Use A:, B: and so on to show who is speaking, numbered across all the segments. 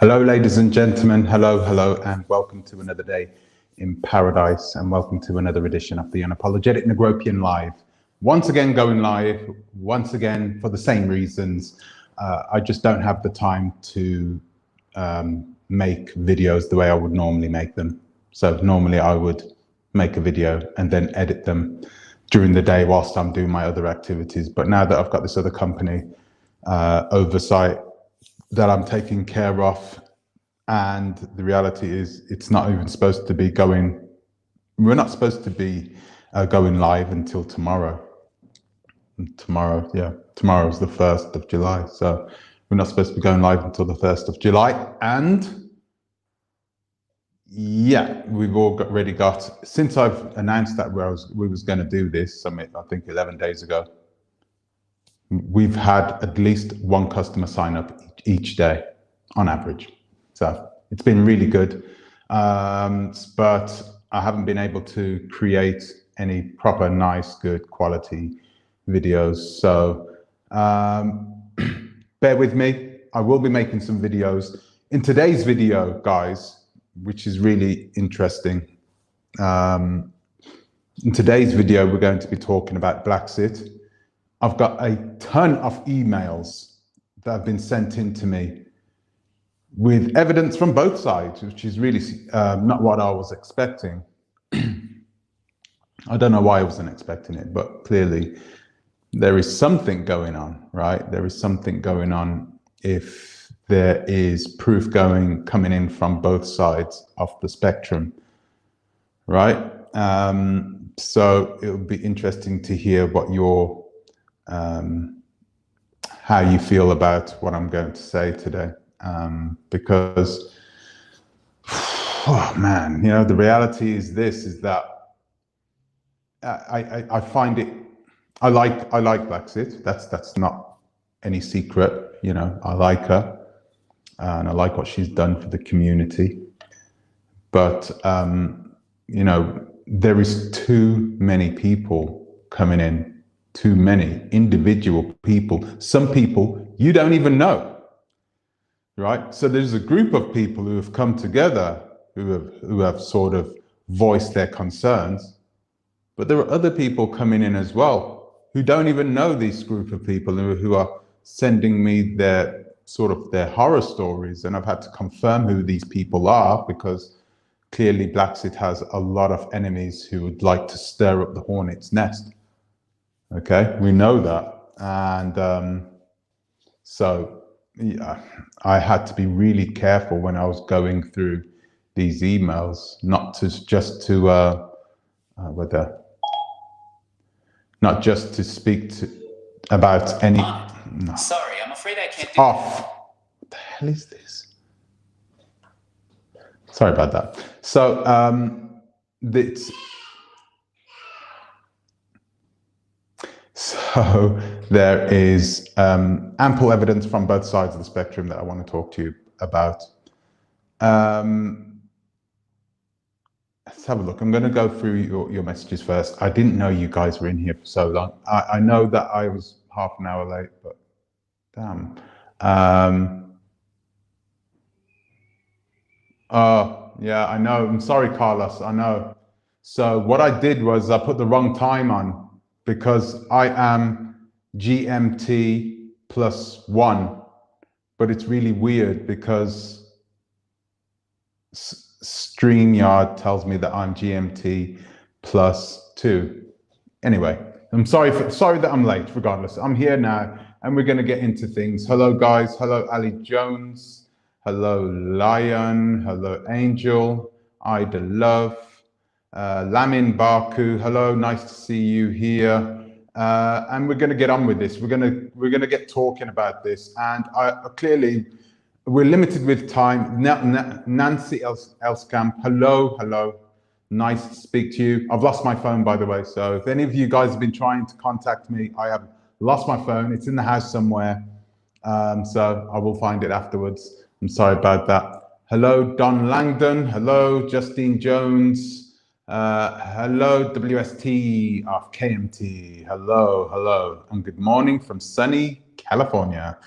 A: Hello, ladies and gentlemen. Hello, and welcome to another day in paradise, and welcome to another edition of the Unapologetic Negropian Live. Once again, going live, once again, for the same reasons. I just don't have the time to make videos the way I would normally make them. So normally I would make a video and then edit them during the day whilst I'm doing my other activities. But now that I've got this other company, Oversight, that I'm taking care of, and the reality is it's not even supposed to be going, we're not supposed to be going live until tomorrow. Tomorrow's the 1st of July. So we're not supposed to be going live until the 1st of July. And yeah, we've already got, since I've announced that we was going to do this summit, I think 11 days ago, we've had at least one customer sign up each day on average. So it's been really good. But I haven't been able to create any proper, nice, good quality videos. So bear with me. I will be making some videos. In today's video, guys, which is really interesting. In today's video, we're going to be talking about Blaxit. I've got a ton of emails that have been sent in to me with evidence from both sides, which is really not what I was expecting. I don't know why I wasn't expecting it, but clearly there is something going on, right? There is something going on if there is proof coming in from both sides of the spectrum, right? So it would be interesting to hear what your how you feel about what I'm going to say today, because oh man, the reality is that I find it, I like Blaxit. That's not any secret. I like her and I like what she's done for the community, but there is too many people coming in. Too many individual people, some people you don't even know, right? So there's a group of people who have come together, who have sort of voiced their concerns, but there are other people coming in as well who don't even know this group of people, who are sending me their horror stories, and I've had to confirm who these people are, because clearly Blaxit has a lot of enemies who would like to stir up the hornet's nest. Okay, we know that. And so yeah, I had to be really careful when I was going through these emails, not just to speak about any. No.
B: Sorry, I'm afraid I can't do
A: off. What the hell is this? Sorry about that. So So there is ample evidence from both sides of the spectrum that I want to talk to you about. Let's have a look. I'm going to go through your messages first. I didn't know you guys were in here for so long. I know that I was half an hour late, but damn. Oh, yeah, I know. I'm sorry, Carlos. I know. So what I did was I put the wrong time on, because I am GMT +1, but it's really weird because StreamYard tells me that I'm GMT +2. Anyway, I'm sorry that I'm late. Regardless, I'm here now, and we're going to get into things. Hello, guys. Hello, Ali Jones. Hello, Lion. Hello, Angel. Ida Love. Lamin Baku, hello, nice to see you here. And we're going to get on with this. We're going to get talking about this. And clearly, we're limited with time. Nancy Elskamp, hello. Nice to speak to you. I've lost my phone, by the way. So if any of you guys have been trying to contact me, I have lost my phone. It's in the house somewhere. So I will find it afterwards. I'm sorry about that. Hello, Don Langdon. Hello, Justine Jones. Hello, WST of KMT. Hello, and good morning from sunny California.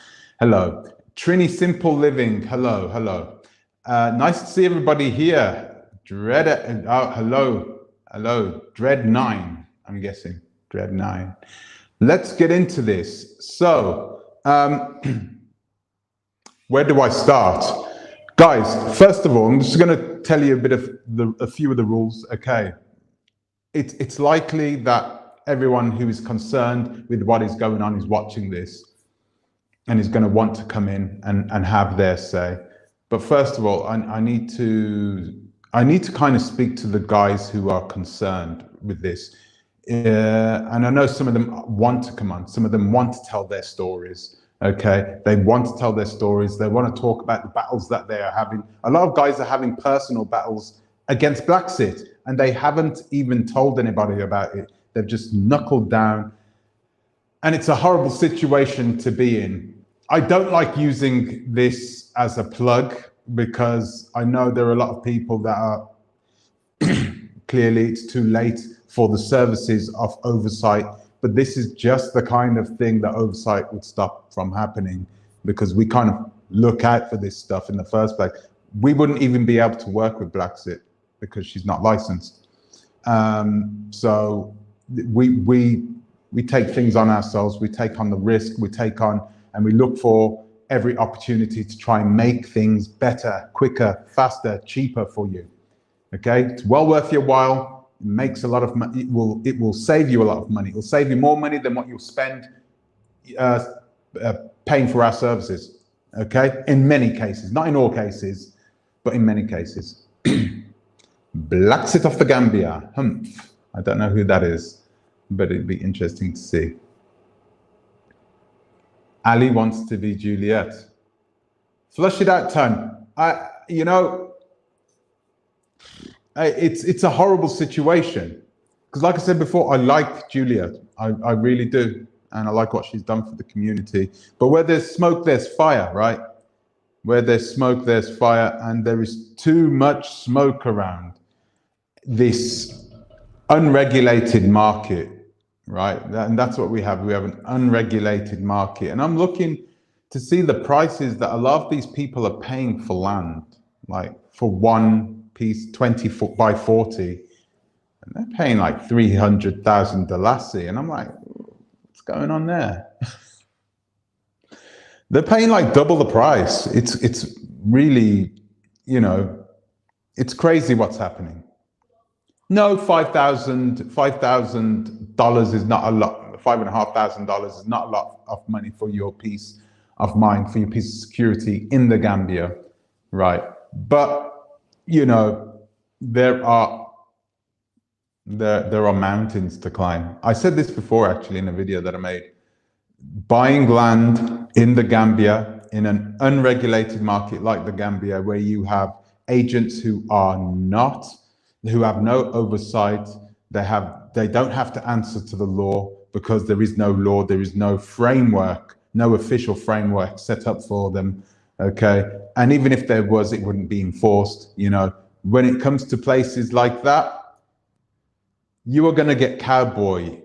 A: Hello. Trini Simple Living, hello, hello. Nice to see everybody here. Dread, oh, hello, Dread 9, I'm guessing, Dread 9. Let's get into this. So, where do I start? Guys, first of all, I'm just going to tell you a few of the rules, okay? It's likely that everyone who is concerned with what is going on is watching this and is going to want to come in and have their say. But first of all, I need to kind of speak to the guys who are concerned with this. And I know some of them want to come on, some of them want to tell their stories. Okay, they want to tell their stories. They want to talk about the battles that they are having. A lot of guys are having personal battles against Blaxit, and they haven't even told anybody about it. They've just knuckled down, and it's a horrible situation to be in. I don't like using this as a plug because I know there are a lot of people that are clearly it's too late for the services of oversight. But this is just the kind of thing that oversight would stop from happening because we kind of look out for this stuff in the first place. We wouldn't even be able to work with Blaxit because she's not licensed. So we take things on ourselves, we take on the risk, and we look for every opportunity to try and make things better, quicker, faster, cheaper for you. Okay, it's well worth your while. Makes a lot of money. It will save you a lot of money. It will save you more money than what you'll spend paying for our services. Okay, in many cases, not in all cases, but in many cases. Blaxit of the Gambia. I don't know who that is, but it'd be interesting to see. Ali wants to be Juliet. Flush it out, Ton. You know. It's a horrible situation because, like I said before, I like Julia. I really do, and I like what she's done for the community. But where there's smoke, there's fire, right? Where there's smoke, there's fire, and there is too much smoke around this unregulated market, right? And that's what we have. We have an unregulated market, and I'm looking to see the prices that a lot of these people are paying for land, like for one piece 20 by 40, and they're paying like 300,000 Dalasi, and I'm like, what's going on there? They're paying like double the price. It's really, you know, it's crazy what's happening. No, $5,000 is not a lot. $5,500 is not a lot of money for your peace of mind, for your piece of security in the Gambia, right? But you know, there are mountains to climb. I said this before, actually, in a video that I made. Buying land in the Gambia, in an unregulated market like the Gambia, where you have agents who have no oversight, they don't have to answer to the law because there is no law, there is no framework, no official framework set up for them. Okay, and even if there was, it wouldn't be enforced. You know, when it comes to places like that, you are going to get cowboy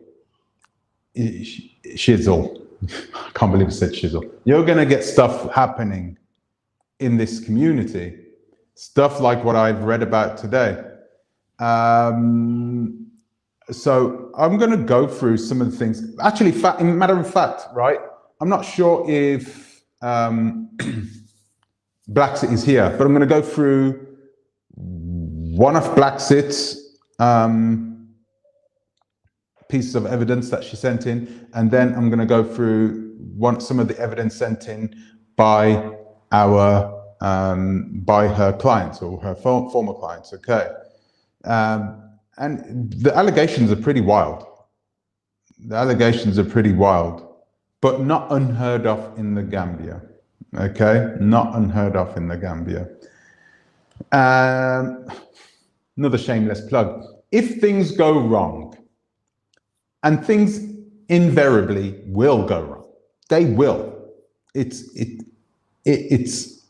A: shizzle. I can't believe I said shizzle. You're going to get stuff happening in this community, stuff like what I've read about today. So I'm going to go through some of the things. Actually, in matter of fact, right? I'm not sure if Blaxit is here, but I'm going to go through one of Blaxit's pieces of evidence that she sent in, and then I'm going to go through some of the evidence sent in by her clients or her former clients. Okay, and the allegations are pretty wild. The allegations are pretty wild, but not unheard of in the Gambia. Okay, not unheard of in the Gambia. Another shameless plug. If things go wrong, and things invariably will go wrong, they will. There is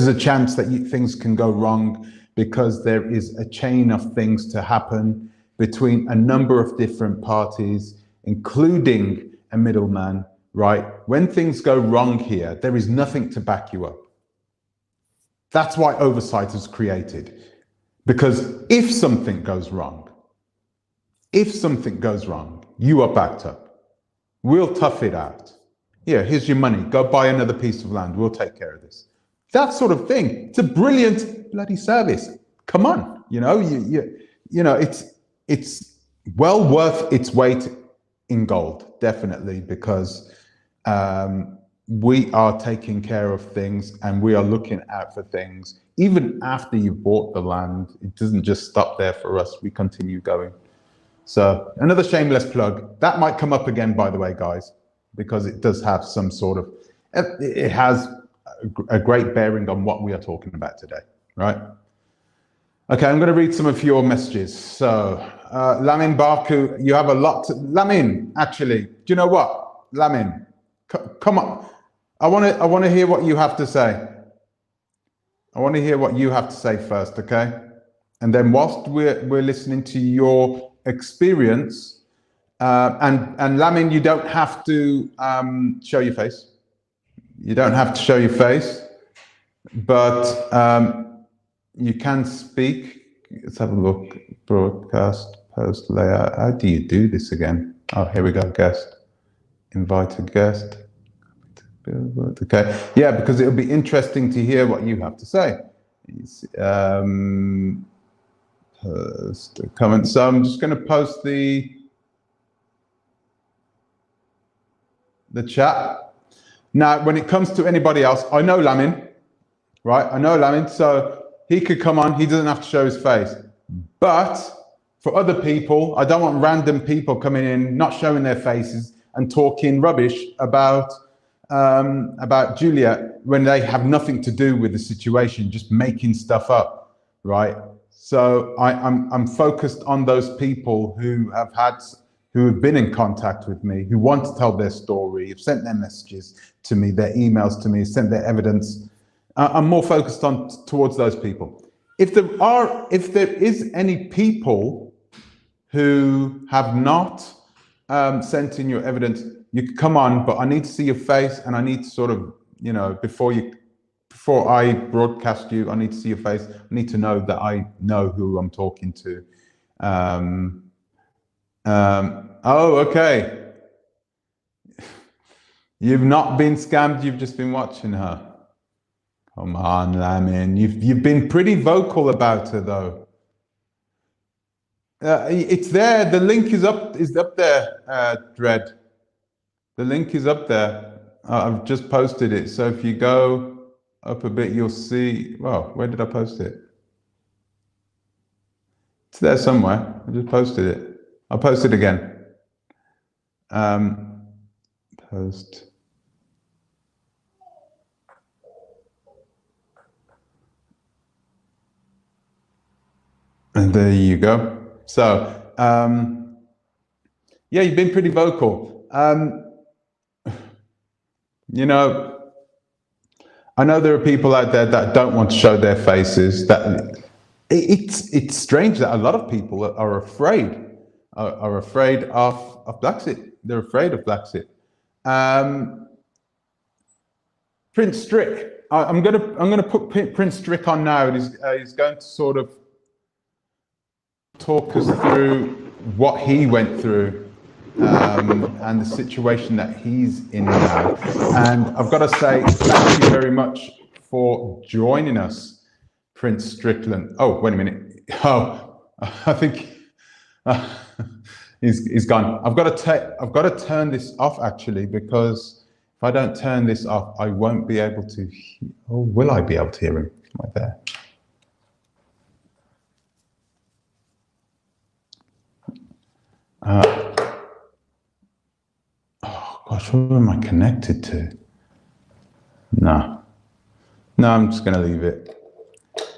A: a chance that things can go wrong because there is a chain of things to happen between a number of different parties, including a middleman, right? When things go wrong here, there is nothing to back you up. That's why oversight is created. Because if something goes wrong, you are backed up. We'll tough it out. Here, here's your money. Go buy another piece of land. We'll take care of this. That sort of thing. It's a brilliant bloody service. Come on, you know, it's well worth its weight in gold, definitely, because we are taking care of things and we are looking out for things. Even after you've bought the land, it doesn't just stop there for us. We continue going. So another shameless plug. That might come up again, by the way, guys, because it does have some sort of, it has a great bearing on what we are talking about today, right? Okay, I'm going to read some of your messages. So, Lamin Baku, you have a lot to, Lamin, actually, do you know what? Lamin, come on. I want to hear what you have to say. I want to hear what you have to say first, okay? And then whilst we're listening to your experience, and Lamin, you don't have to show your face. You don't have to show your face, but you can speak. Let's have a look. Broadcast, post layout. How do you do this again? Oh, here we go. Guest. Invite a guest. Okay. Yeah, because it'll be interesting to hear what you have to say. Post a comment. So I'm just going to post the chat. Now, when it comes to anybody else, I know Lamin, right? I know Lamin, so he could come on. He doesn't have to show his face. But for other people, I don't want random people coming in, not showing their faces and talking rubbish about Julia when they have nothing to do with the situation, just making stuff up, right? So I'm focused on those people who have been in contact with me, who want to tell their story, have sent their messages to me, their emails to me, sent their evidence. I'm more focused towards those people. If there is any people who have not sent in your evidence, you can come on, but I need to see your face, and I need to sort of, you know, before I broadcast you, I need to see your face. I need to know that I know who I'm talking to. Oh, okay. You've not been scammed. You've just been watching her. Come on, Lamin. You've been pretty vocal about her, though. It's there. The link is up there, Dread. The link is up there. I've just posted it. So if you go up a bit, you'll see. Well, where did I post it? It's there somewhere. I just posted it. I'll post it again. Post. And there you go. So, yeah, you've been pretty vocal. You know, I know there are people out there that don't want to show their faces. That it's strange that a lot of people are afraid of Blaxit. They're afraid of Blaxit. Prince Strick. I'm gonna put Prince Strick on now, and he's going to sort of talk us through what he went through and the situation that he's in now. And I've got to say thank you very much for joining us, Prince Strickland. Oh, wait a minute. Oh, I think he's gone. I've got to turn this off actually, because if I don't turn this off, I won't be able to. Oh, will I be able to hear him right there? Oh gosh, who am I connected to? No, I'm just gonna leave it.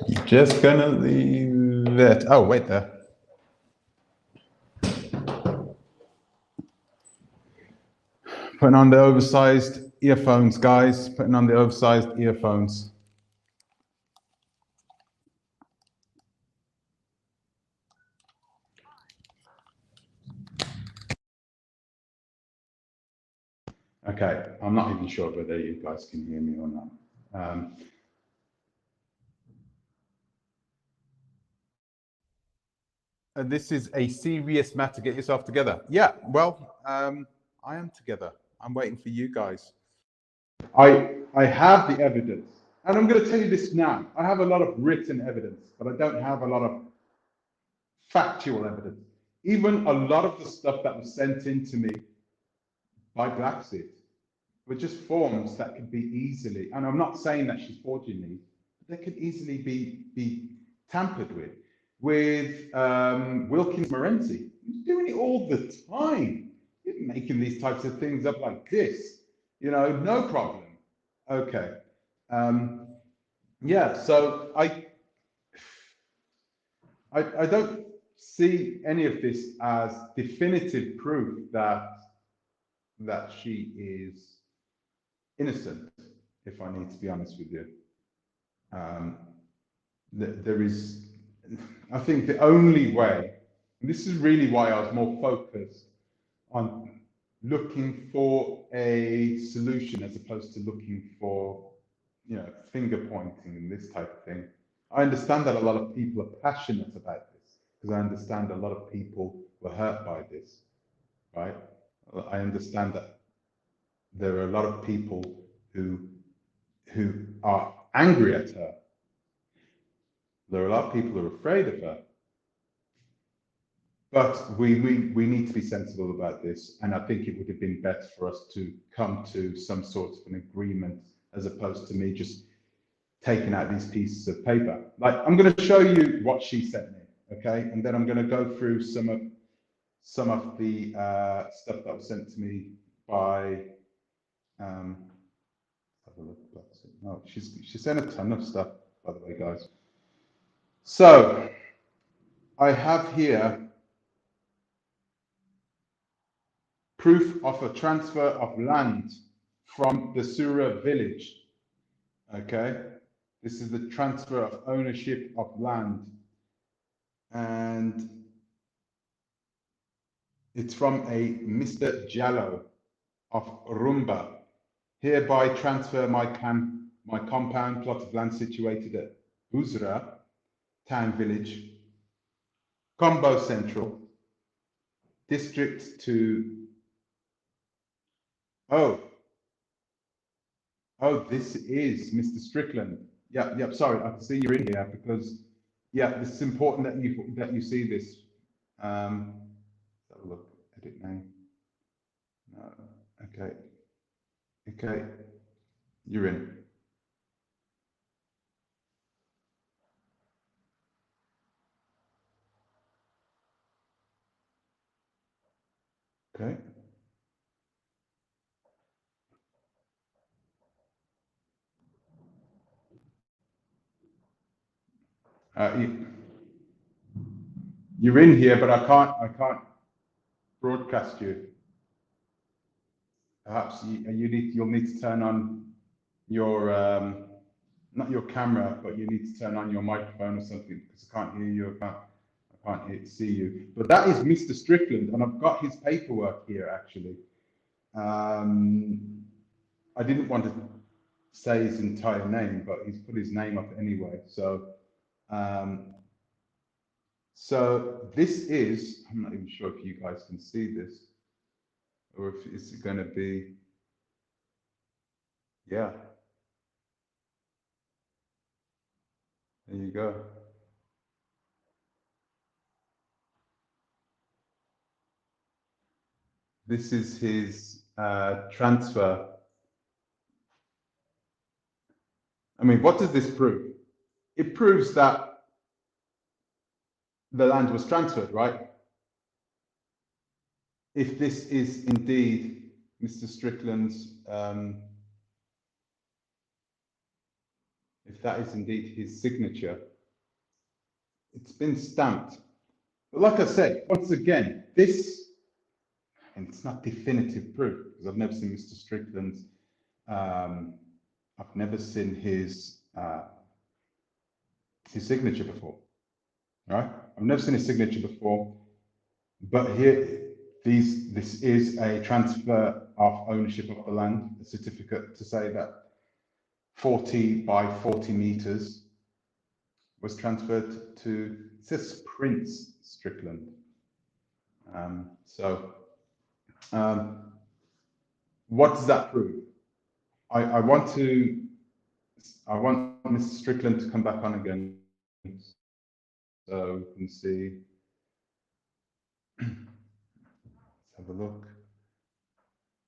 A: I'm just gonna leave it. Oh, wait there. Putting on the oversized earphones, guys. Putting on the oversized earphones. Okay, I'm not even sure whether you guys can hear me or not. This is a serious matter. Get yourself together. Yeah, well, I am together. I'm waiting for you guys. I have the evidence, and I'm going to tell you this now. I have a lot of written evidence, but I don't have a lot of factual evidence. Even a lot of the stuff that was sent in to me by Blaxit were just forms that could be easily, and I'm not saying that she's forging these, but they could easily be tampered with Wilkins Morency, who's doing it all the time. He's making these types of things up like this, you know, no problem. Okay. Yeah, so I don't see any of this as definitive proof that she is innocent, if I need to be honest with you. There is, I think the only way, and this is really why I was more focused on looking for a solution as opposed to looking for, you know, finger pointing and this type of thing. I understand that a lot of people are passionate about this because I understand a lot of people were hurt by this, right? I understand that there are a lot of people who are angry at her. There are a lot of people who are afraid of her. But we need to be sensible about this, and I think it would have been better for us to come to some sort of an agreement as opposed to me just taking out these pieces of paper. Like, I'm going to show you what she sent me, okay, and then I'm going to go through some of the stuff that was sent to me by. Have a look. No, she sent a ton of stuff, by the way, guys. So I have here proof of a transfer of land from the Sura village. Okay, this is the transfer of ownership of land, and it's from a Mr. Jallo of Rumba. Hereby transfer my compound plot of land situated at Buzra town village, Combo Central district to. Oh, this is Mr. Strickland. Yeah, sorry, I can see you're in here because, yeah, this is important that you see this. Let's have a look. Edit name. No. Okay, you're in. Okay. You're in here, but I can't broadcast you. Perhaps you'll need to turn on your not your camera, but you need to turn on your microphone or something because I can't hear you. I can't see you. But that is Mr. Strickland, and I've got his paperwork here actually. I didn't want to say his entire name, but he's put his name up anyway. So this is, I'm not even sure if you guys can see this or if it's going to be, yeah. There you go. This is his transfer. I mean, what does this prove? It proves that the land was transferred, right? If this is indeed Mr. Strickland's, if that is indeed his signature, it's been stamped. But like I said, once again, this, and it's not definitive proof because I've never seen Mr. Strickland's, I've never seen his signature before, right? I've never seen his signature before, but here, This is a transfer of ownership of the land, a certificate to say that 40 by 40 meters was transferred to, it says Prince Strickland. What does that prove? I want Mr. Strickland to come back on again, so we can see. Let's have a look.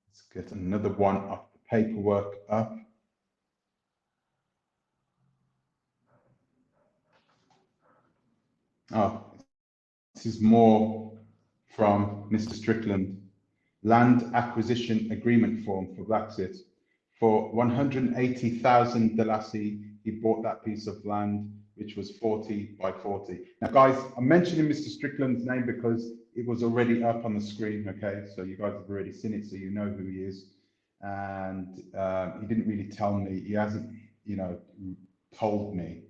A: Let's get another one of the paperwork up. Oh, this is more from Mr. Strickland. Land acquisition agreement form for Blaxit. For 180,000 Delassie, he bought that piece of land, which was 40 by 40. Now, guys, I'm mentioning Mr. Strickland's name because it was already up on the screen, okay? So you guys have already seen it, so you know who he is. And he didn't really tell me, he hasn't, you know, told me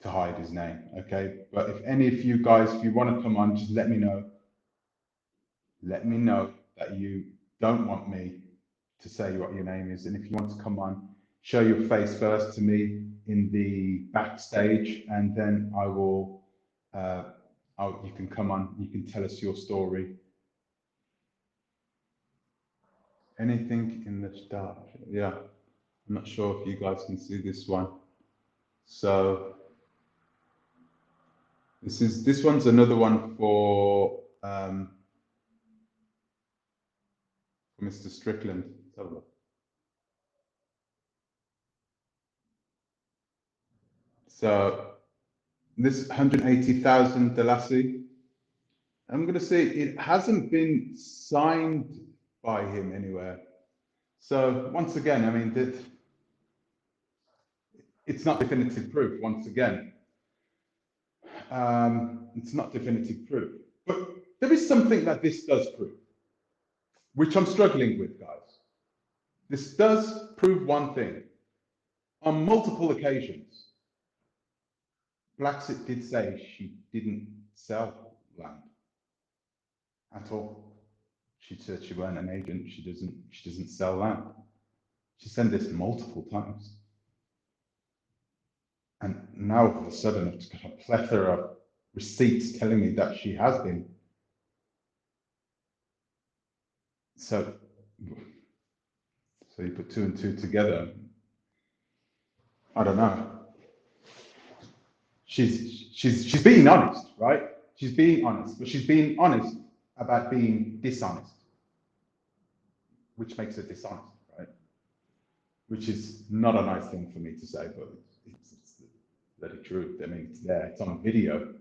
A: to hide his name, okay? But if any of you guys, if you want to come on, just let me know. Let me know that you don't want me to say what your name is. And if you want to come on, show your face first to me in the backstage, and then I will, you can come on, you can tell us your story. Anything in the start? Yeah, I'm not sure if you guys can see this one. So this one's another one for Mr. Strickland. Let's have a look. So this 180,000 Delassie, I'm going to say it hasn't been signed by him anywhere. So once again, I mean, it's not definitive proof. Once again, it's not definitive proof. But there is something that this does prove, which I'm struggling with, guys. This does prove one thing. On multiple occasions, Blaxit did say she didn't sell land at all. She said she weren't an agent. She doesn't sell land. She said this multiple times. And now all of a sudden I've got a plethora of receipts telling me that she has been. So you put two and two together. I don't know. She's being honest, right? She's being honest, but she's being honest about being dishonest, which makes her dishonest, right? Which is not a nice thing for me to say, but it's the bloody truth. I mean, it's there. It's on video,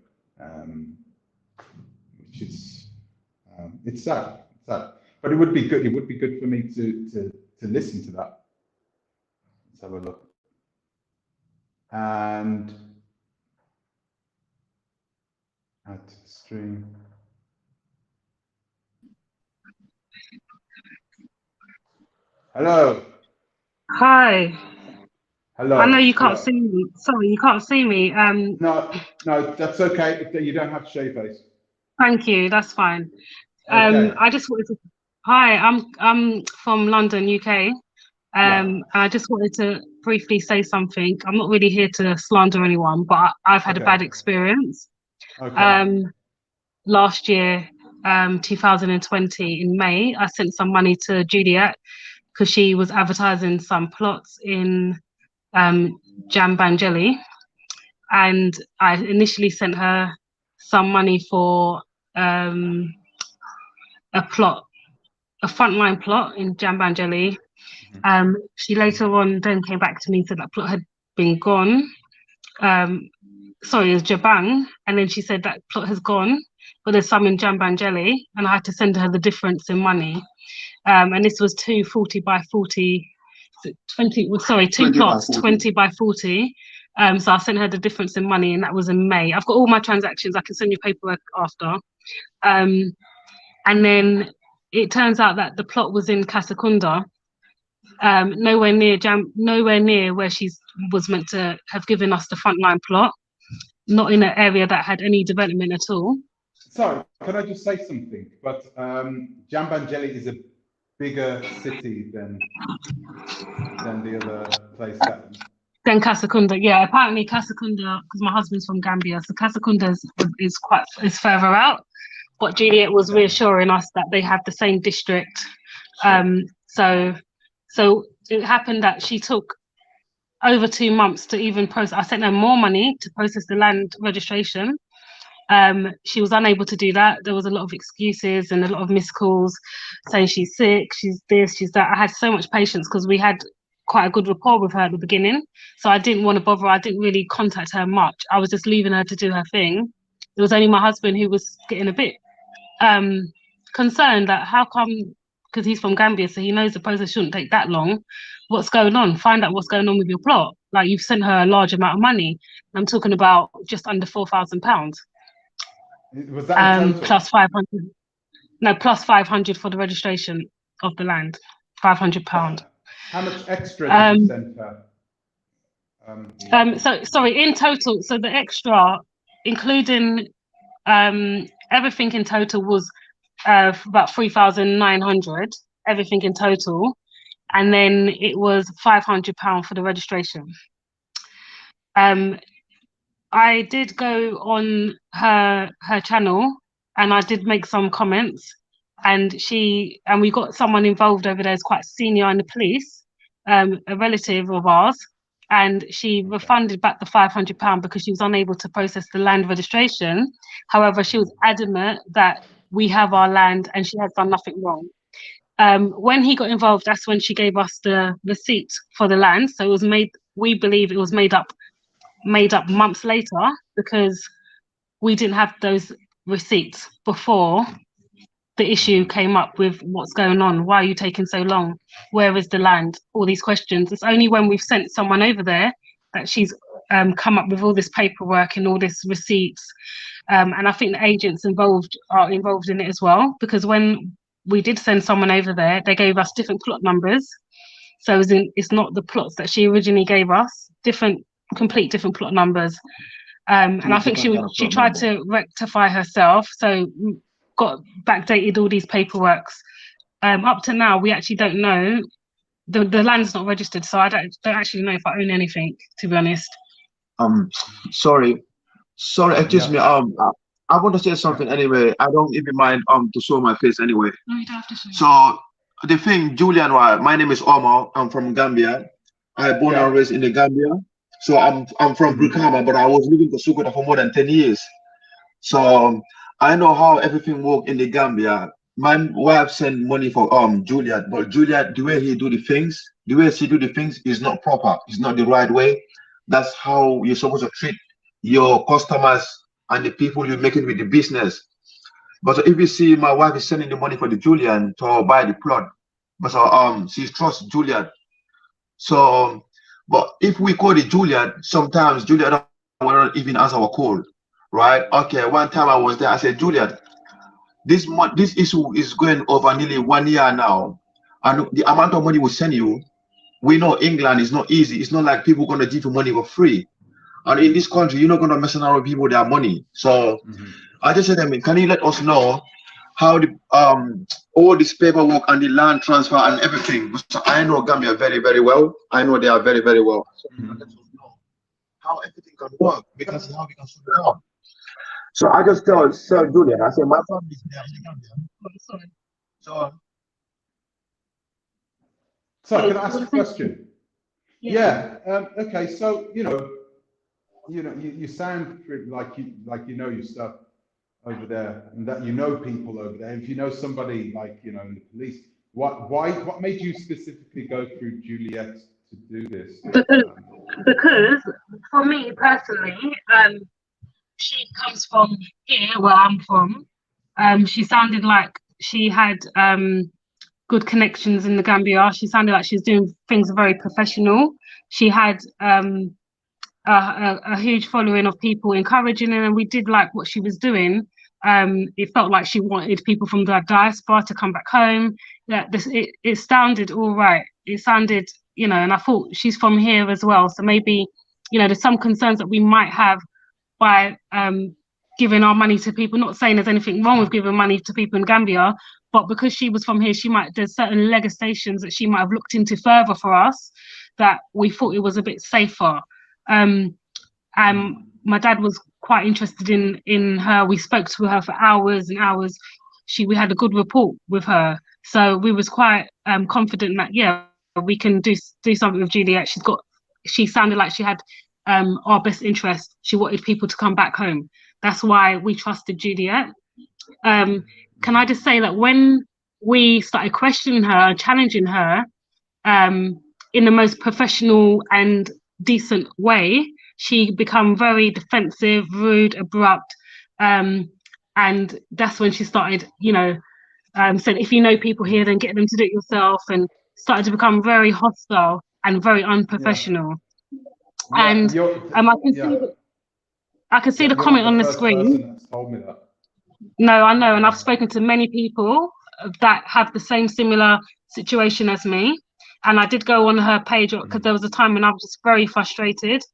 A: which is it's sad. It's sad. But it would be good. It would be good for me to listen to that. Let's have a look. And add to the stream. Hello.
B: Hi.
A: Hello.
B: I know you can't see me. Sorry, you can't see me.
A: No, that's okay. You don't have to show your face.
B: Thank you. That's fine.
A: Okay.
B: I just wanted to. Hi, I'm from London, UK. And I just wanted to briefly say something. I'm not really here to slander anyone, but I've had a bad experience.
A: Okay.
B: Last year, 2020 in May, I sent some money to Juliet because she was advertising some plots in Jambangeli, and I initially sent her some money for a frontline plot in Jambangeli. She later on then came back to me and said that plot had been gone. Sorry, it was Jabang, and then she said that plot has gone, but there's some in Jambangeli, and I had to send her the difference in money. And this was two 40 by 40, 20, sorry, two plots, 20 by 40. So I sent her the difference in money, and that was in May. I've got all my transactions. I can send you paperwork after. And then it turns out that the plot was in Casacunda, nowhere near where she was meant to have given us the frontline plot, not in an area that had any development at all.
A: Sorry, can I just say something? But Jambanjelly is a bigger city than the other place that.
B: Then Casacunda, yeah. Apparently Casacunda, because my husband's from Gambia, so Casacunda is further out. But Juliet was reassuring us that they have the same district. So it happened that she took over 2 months to even process. I sent her more money to process the land registration. She was unable to do that. There was a lot of excuses and a lot of missed calls saying she's sick, she's this, she's that. I had so much patience because we had quite a good rapport with her at the beginning. So I didn't want to bother her. I didn't really contact her much. I was just leaving her to do her thing. It was only my husband who was getting a bit concerned that how come, because he's from Gambia, so he knows the process shouldn't take that long. What's going on? Find out what's going on with your plot. Like, you've sent her a large amount of money. I'm talking about just under £4,000.
A: Was that in total?
B: Plus 500. No, plus 500 for the registration of the land. £500.
A: How much extra did you send her?
B: So sorry, in total, so the extra, including everything in total was about 3,900, everything in total, and then it was £500 for the registration. I did go on her channel and I did make some comments, and we got someone involved over there who's quite senior in the police, a relative of ours, and she refunded back the £500 because she was unable to process the land registration. However, she was adamant that we have our land and she has done nothing wrong. When he got involved, that's when she gave us the receipt for the land. So it was we believe it was made up months later because we didn't have those receipts before the issue came up with what's going on. Why are you taking so long? Where is the land? All these questions. It's only when we've sent someone over there that she's come up with all this paperwork and all this receipts. And I think the agents are involved in it as well, because when we did send someone over there, they gave us different plot numbers. So it's not the plots that she originally gave us, complete different plot numbers. And I think she tried to rectify herself. So got backdated all these paperworks. Up to now, we actually don't know. The land's not registered, so I don't actually know if I own anything, to be honest.
C: Sorry, excuse me. I want to say something anyway. I don't even mind to show my face anyway.
B: No, you don't have to show.
C: So the thing, Julian, my name is Omar. I'm from Gambia. I born and raised in the Gambia. So I'm from Brikama, but I was living in Sokoto for more than 10 years. So I know how everything works in the Gambia. My wife sent money for Juliet, but Juliet, the way she do the things is not proper. It's not the right way. That's how you're supposed to treat your customers and the people you're making with the business. But if you see, my wife is sending the money for the Julian to buy the plot, but she trusts Juliet. So, but if we call the Juliet, sometimes Juliet will not even answer our call, right? Okay, one time I was there, I said, Juliet, this issue is going over nearly 1 year now, and the amount of money we send you, we know England is not easy. It's not like people going to give you money for free, and in this country, you're not going to mess around with people with their money. So I just said, I mean, can you let us know how the all this paperwork and the land transfer and everything? So I know Gambia very, very well. I know they are very, very well. So let us know how everything can work, because how we can sort it out. So I just tell Sir Julian, I said, my family is there in the Gambia.
A: So can I ask a question? Yeah. Okay. So you sound like you know your stuff over there, and that you know people over there. If you know somebody like in the police, what made you specifically go through Juliet to do this?
B: Because for me personally, she comes from here where I'm from. She sounded like she had good connections in the Gambia. She sounded like she was doing things very professional. She had a huge following of people encouraging her, and we did like what she was doing. It felt like she wanted people from the diaspora to come back home. It sounded all right. It sounded, and I thought she's from here as well. So maybe, there's some concerns that we might have by giving our money to people. Not saying there's anything wrong with giving money to people in Gambia, but because she was from here, there's certain legislations that she might have looked into further for us that we thought it was a bit safer. My dad was quite interested in her. We spoke to her for hours and hours. We had a good rapport with her, so we was quite confident that we can do something with Juliet. She sounded like she had our best interest. She wanted people to come back home. That's why we trusted Juliet. Can I just say that when we started questioning her, challenging her, in the most professional and decent way, she became very defensive, rude, abrupt, and that's when she started, said, if you know people here, then get them to do it yourself, and started to become very hostile and very unprofessional. And I can see the comment on the screen.
A: Told me that.
B: No, I know, and I've spoken to many people that have the same similar situation as me. And I did go on her page because there was a time when I was just very frustrated,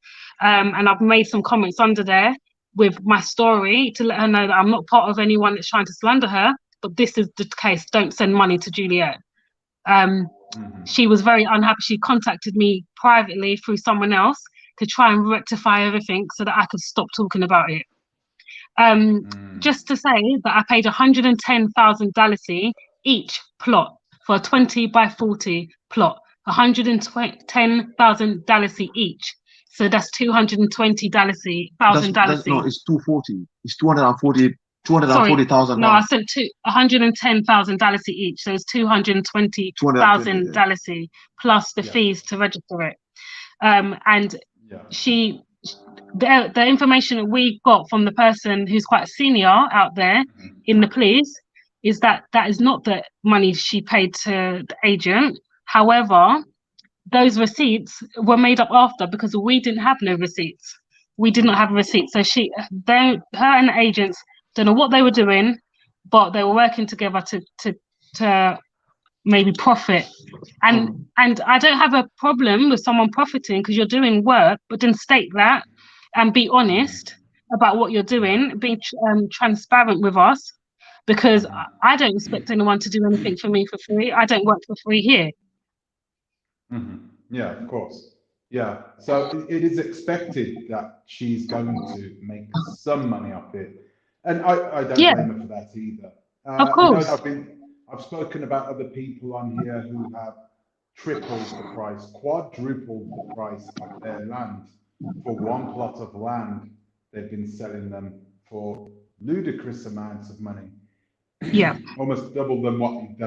B: and I've made some comments under there with my story to let her know that I'm not part of anyone that's trying to slander her, but this is the case. Don't send money to Juliet. She was very unhappy. She contacted me privately through someone else to try and rectify everything so that I could stop talking about it. Just to say that I paid 110,000 dalasi each plot for a 20 by 40 plot, 110,000 dalasi each. So that's 220 dalasi, thousand dalasi.
C: No, it's 240. It's 240,000.
B: No, I said 110,000 dalasi each. So it's 220,000 dalasi plus the fees to register it. And the information that we got from the person who's quite senior out there in the police is that is not the money she paid to the agent. However, those receipts were made up after because we didn't have no receipts. We did not have a receipt. So her and the agents don't know what they were doing, but they were working together to maybe profit. And I don't have a problem with someone profiting because you're doing work, but then state that and be honest about what you're doing, be transparent with us, because I don't expect anyone to do anything for me for free. I don't work for free here.
A: Yeah, of course. Yeah, so it is expected that she's going to make some money off it, and I don't blame her for that either.
B: Of course.
A: I've spoken about other people on here who have tripled the price, quadrupled the price of their land. For one plot of land, they've been selling them for ludicrous amounts of money.
B: Yeah.
A: Almost double than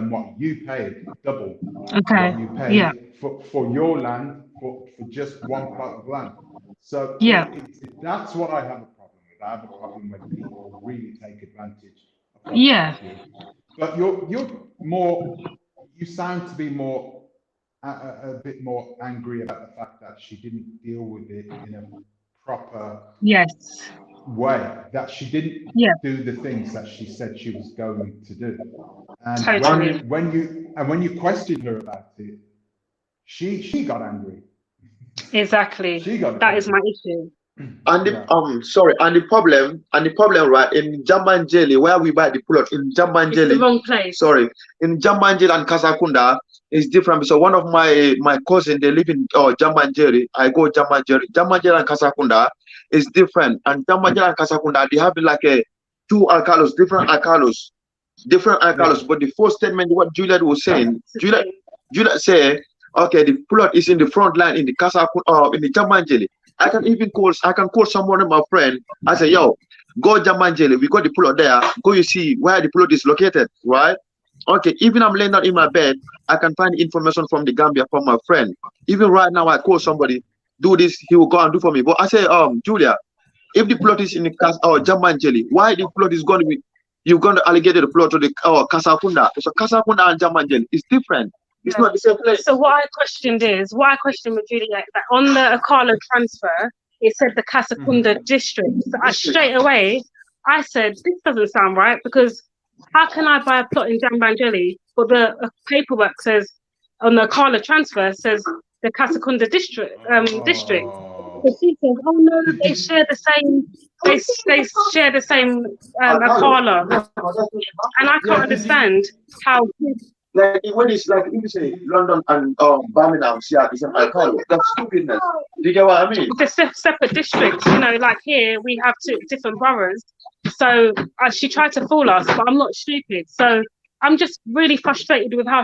A: what you paid. Double.
B: Okay.
A: What you paid for your land for just one plot of land. So that's what I have a problem with. I have a problem when people really take advantage of you. But you're more. You sound to be more a bit more angry about the fact that she didn't deal with it in a proper way, that she didn't do the things that she said she was going to do. And
B: totally.
A: when you questioned her about it, she got angry.
B: Exactly. That is my issue.
C: And the problem, right, in Jambanjeli, where we buy the plot in Jambanjeli,
B: it's the wrong place.
C: Sorry, in Jambanjeli and Kasakunda is different. So one of my cousin, they live in Jambanjeli. I go Jambanjeli and Kasakunda is different. And Jambanjeli and Kasakunda, they have like two alcalos, different alcalos. But the first statement, what Juliet was saying, Juliet said, okay, the plot is in the front line in the Kasakunda, in the Jambanjeli. I can call someone of my friend. I say, yo, go Jambanjeli. We got the plot there. Go, you see where the plot is located, right? Okay, even I'm laying down in my bed, I can find information from the Gambia from my friend. Even right now, I call somebody, do this, he will go and do for me. But I say, Julia, if the plot is in the Jambanjeli, why the plot is going to be, you're going to allocate the plot to the Kasakunda? So Kasakunda and Jambanjeli is different. It's not the same place.
B: So what I questioned with Juliet, that on the Akala transfer, it said the Kasakunda district. So straight away, I said, this doesn't sound right, because how can I buy a plot in Jambanjeli, but the paperwork says, on the Akala transfer, says the Kasakunda district. But she says, "Oh no, they share the same. They share the same parlor," and I can't understand how.
C: Like when it's like if you say London and Birmingham share the same alcohol, that's stupidness. Do you get what I mean?
B: The separate districts, you know, like here we have two different boroughs. So she tried to fool us, but I'm not stupid. So I'm just really frustrated with how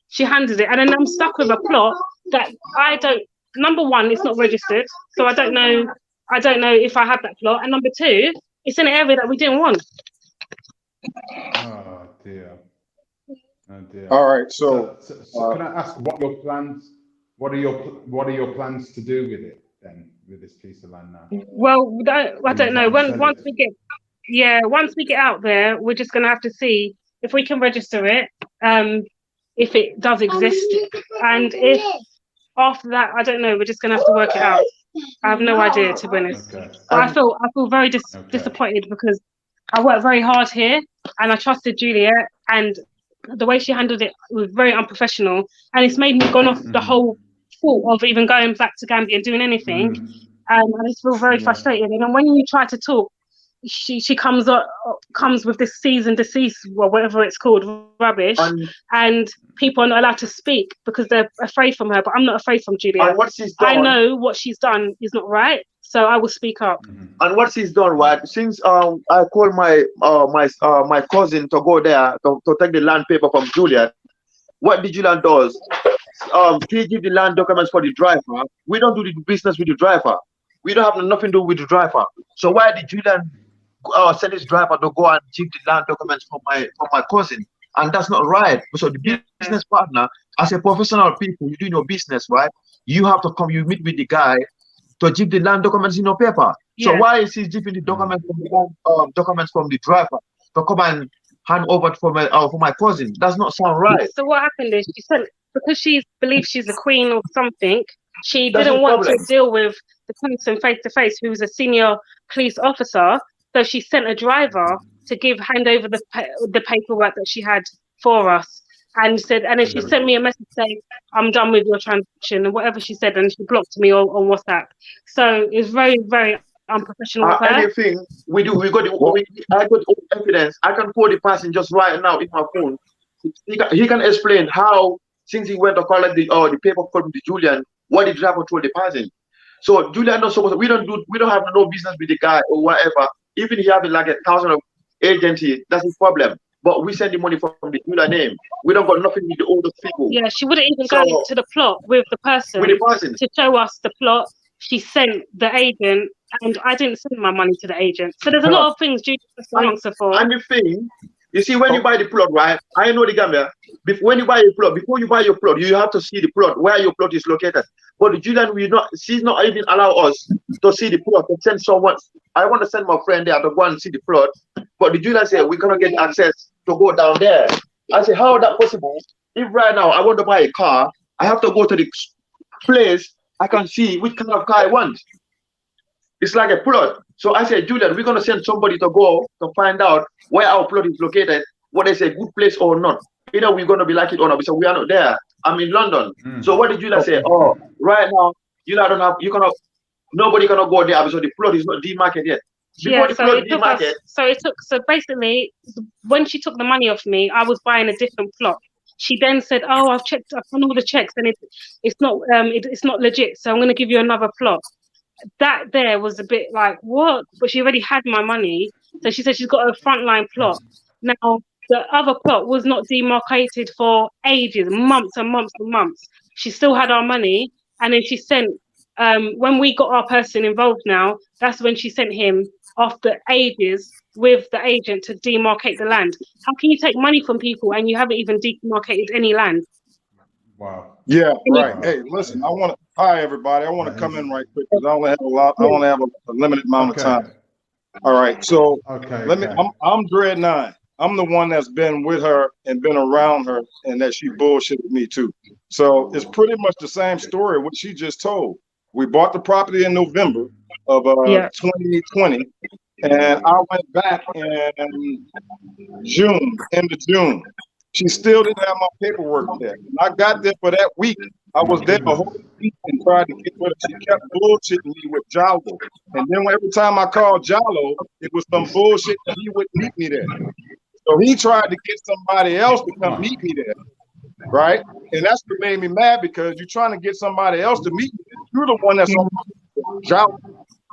B: she handled it, and then I'm stuck with a plot that I don't. Number one, it's not registered, so I don't know. I don't know if I have that plot, and number two, it's in an area that we didn't want.
A: Oh dear. Oh dear.
D: All right. So
A: can I ask what your plans? What are your plans to do with it then, with this piece of land now?
B: Well, I don't know. Once we get out there, we're just gonna have to see if we can register it, if it does exist, and if after that, I don't know. We're just gonna have to work it out. I have no idea, to be honest.
A: Okay.
B: But I feel very disappointed because I worked very hard here and I trusted Juliet, and the way she handled it was very unprofessional, and it's made me gone off the whole thought of even going back to Gambia and doing anything. I just feel very frustrated. And then when you try to talk, she comes with this cease and desist or whatever it's called rubbish, and people are not allowed to speak because they're afraid from her. But I'm not afraid from Juliet.
C: And what she's done,
B: I know what she's done is not right, so I will speak up.
C: And what she's done, right? Since I called my cousin to go there to take the land paper from Juliet, what did Juliet does? He give the land documents for the driver. We don't do the business with the driver. We don't have nothing to do with the driver. So why did Juliet send his driver to go and give the land documents for my cousin? And that's not right. So the business partner, as a professional people, you do your business, right? You have to come, you meet with the guy to give the land documents in your paper. So why is he giving the documents from the documents from the driver to come and hand over for my cousin? Does not sound right.
B: So what happened is she said because she believes she's a queen or something, she didn't want to deal with the person face to face who was a senior police officer. So she sent a driver to hand over the paperwork that she had for us, and then she sent me a message saying, "I'm done with your transaction," and whatever she said, and she blocked me on WhatsApp. So it's very, very unprofessional.
C: Anything we do, I got all evidence. I can call the person just right now in my phone. He can explain how, since he went to collect the paper from the Julian, what the driver told the person. So Julian not supposed. We don't have no business with the guy or whatever. Even he having like 1,000 of agency, that's his problem. But we send the money from the Julian name. We don't got nothing with the older people.
B: Yeah, she wouldn't even go to the plot with the person to show us the plot. She sent the agent, and I didn't send my money to the agent. So there's a lot of things Julian has to answer for.
C: And the thing, you see, when you buy the plot, right? I know the Gambia. When you buy a plot, before you buy your plot, you have to see the plot, where your plot is located. But the Julian she's not even allow us to see the plot, to send someone. I want to send my friend there to go and see the plot. But the Julian said, we cannot get access to go down there. I said, how is that possible? If right now I want to buy a car, I have to go to the place, I can see which kind of car I want. It's like a plot. So I said, Julian, we're going to send somebody to go to find out where our plot is located, whether it's a good place or not. Either we're going to be like it or not. So we are not there. I'm in London. So what did Julian say? Oh, right now, nobody cannot go there because the plot is not demarcated yet.
B: So basically, when she took the money off me, I was buying a different plot. She then said, "Oh, I've done all the checks, and it's not legit. So I'm going to give you another plot." That there was a bit like, what? But she already had my money, so she said she's got a frontline plot. Now the other plot was not demarcated for ages, months and months and months. She still had our money, and then she sent. When we got our person involved now, that's when she sent him after ages with the agent to demarcate the land. How can you take money from people and you haven't even demarcated any land?
A: Wow.
D: Yeah, right. Hey, listen, hi everybody. I want to come in right quick because I only have a limited amount of time. All right, so I'm Dread 9. I'm the one that's been with her and been around her, and that she bullshitted me too. So it's pretty much the same story what she just told. We bought the property in November of 2020, and I went back in June, end of June, She still didn't have my paperwork there. And I got there for that week. I was there a whole week and tried to get rid of. She kept bullshitting me with Jalo. And then every time I called Jalo, it was some bullshit that he wouldn't meet me there. So he tried to get somebody else to come meet me there, right? And that's what made me mad, because you're trying to get somebody else to meet you. You're the one that's on Jalo.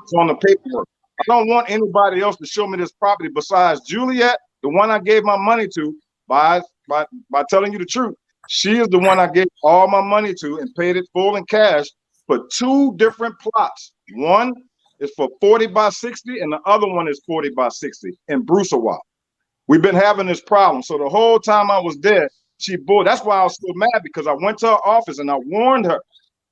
D: It's on the paperwork. I don't want anybody else to show me this property besides Juliet, the one I gave my money to. By telling you the truth, she is the one I gave all my money to and paid it full in cash for 2 different plots. One is for 40 by 60 and the other one is 40 by 60 in Bruceawat. We've been having this problem. So the whole time I was there, that's why I was so mad, because I went to her office and I warned her.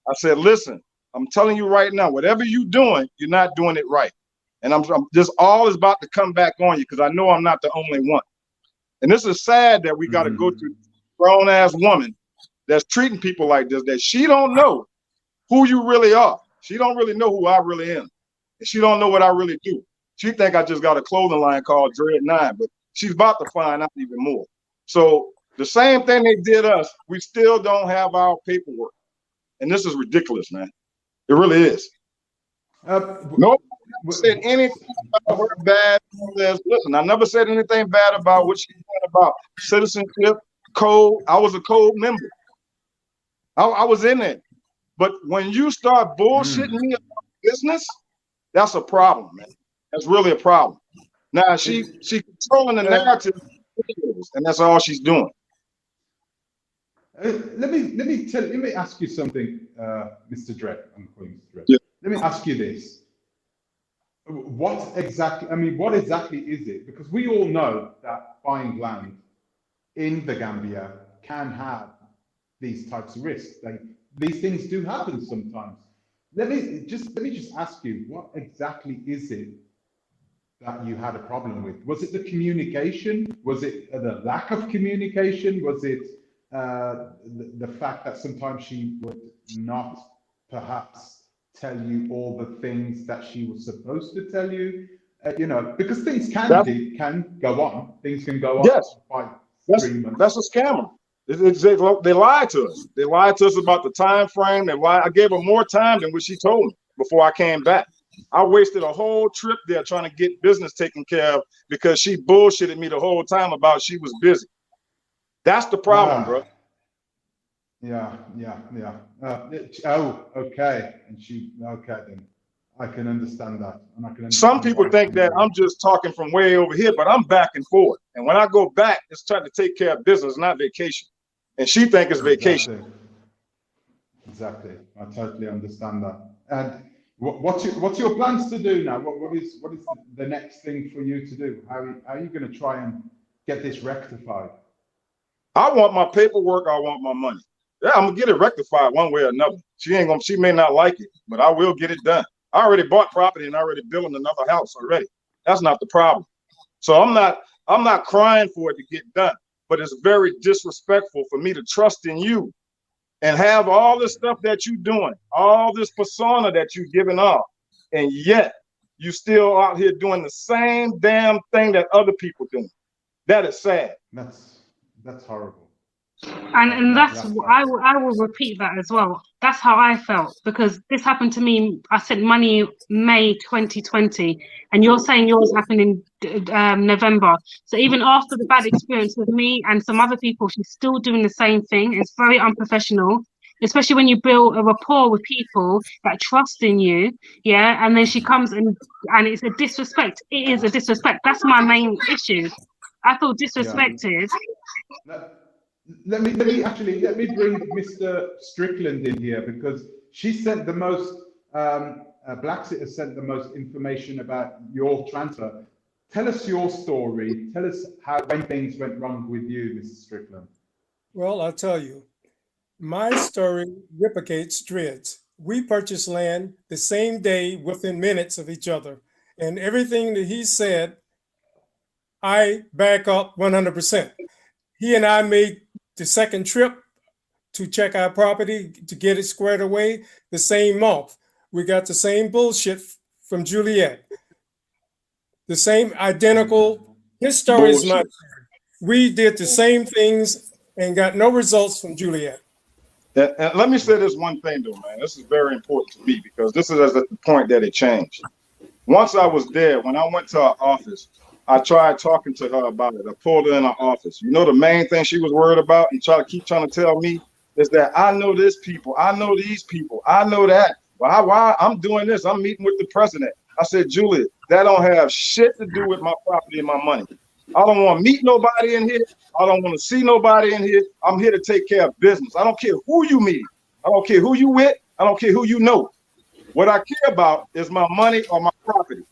D: I said, listen, I'm telling you right now, whatever you're doing, you're not doing it right. And I'm just all is about to come back on you, because I know I'm not the only one. And this is sad that we got to go through a grown-ass woman that's treating people like this, that she don't know who you really are. She don't really know who I really am. And she don't know what I really do. She think I just got a clothing line called Dread 9, but she's about to find out even more. So the same thing they did us, we still don't have our paperwork. And this is ridiculous, man. It really is. Nobody said anything about her bad. Listen, I never said anything bad about what she said about citizenship, code. I was a code member. I was in it. But when you start bullshitting me about business, that's a problem, man. That's really a problem. Now she controlling the narrative, and that's all she's doing.
A: Let me ask you something, Mr. Dredd. I'm calling Mr. Dredd.
D: Yeah.
A: Let me ask you this. What exactly is it? Because we all know that buying land in the Gambia can have these types of risks. Like, these things do happen sometimes. Let me just ask you, what exactly is it that you had a problem with? Was it the communication? Was it the lack of communication? Was it the fact that sometimes she would not perhaps tell you all the things that she was supposed to tell you? Because things can go on. Things can go on.
D: Yes,
A: by 3 months.
D: That's a scammer. They lied to us. They lied to us about the time frame. I gave her more time than what she told me before I came back. I wasted a whole trip there trying to get business taken care of because she bullshitted me the whole time about she was busy. That's the problem, bro.
A: Yeah. Okay. Okay, then I can understand that. And I can understand.
D: Some people think that I'm just talking from way over here, but I'm back and forth. And when I go back, it's trying to take care of business, not vacation. And she think it's vacation.
A: Exactly. I totally understand that. And what's your plans to do now? What is the next thing for you to do? How are you going to try and get this rectified?
D: I want my paperwork. I want my money. Yeah, I'm gonna get it rectified one way or another. She may not like it, but I will get it done. I already bought property and I already building another house already. That's not the problem. So I'm not crying for it to get done, but it's very disrespectful for me to trust in you and have all this stuff that you're doing, all this persona that you're giving off, and yet you still out here doing the same damn thing that other people do. That is sad.
A: That's horrible.
B: And that's I will repeat that as well. That's how I felt, because this happened to me. I sent money May 2020, and you're saying yours happened in November. So even after the bad experience with me and some other people, she's still doing the same thing. It's very unprofessional, especially when you build a rapport with people that trust in you. Yeah, and then she comes and it's a disrespect. It is a disrespect. That's my main issue. I feel disrespected.
A: Yeah. Let me bring Mr. Strickland in here, because she sent the most. Blaxit has sent the most information about your transfer. Tell us your story. Tell us when things went wrong with you, Mr. Strickland.
E: Well, I'll tell you. My story replicates Dredd's. We purchased land the same day within minutes of each other, and everything that he said, I back up 100%. He and I made the second trip to check our property to get it squared away the same month. We got the same bullshit from Juliet. The same identical. His story is my story. We did the same things and got no results from Juliet.
D: And let me say this one thing though, man. This is very important to me because this is at the point that it changed. Once I was there, when I went to her office, I tried talking to her about it. I pulled her in her office. You know, the main thing she was worried about and keep trying to tell me is that I know this people, I know these people, I know that. Why I'm doing this? I'm meeting with the president. I said, Julia, that don't have shit to do with my property and my money. I don't want to meet nobody in here. I don't want to see nobody in here. I'm here to take care of business. I don't care who you meet. I don't care who you with. I don't care who you know. What I care about is my money or my property.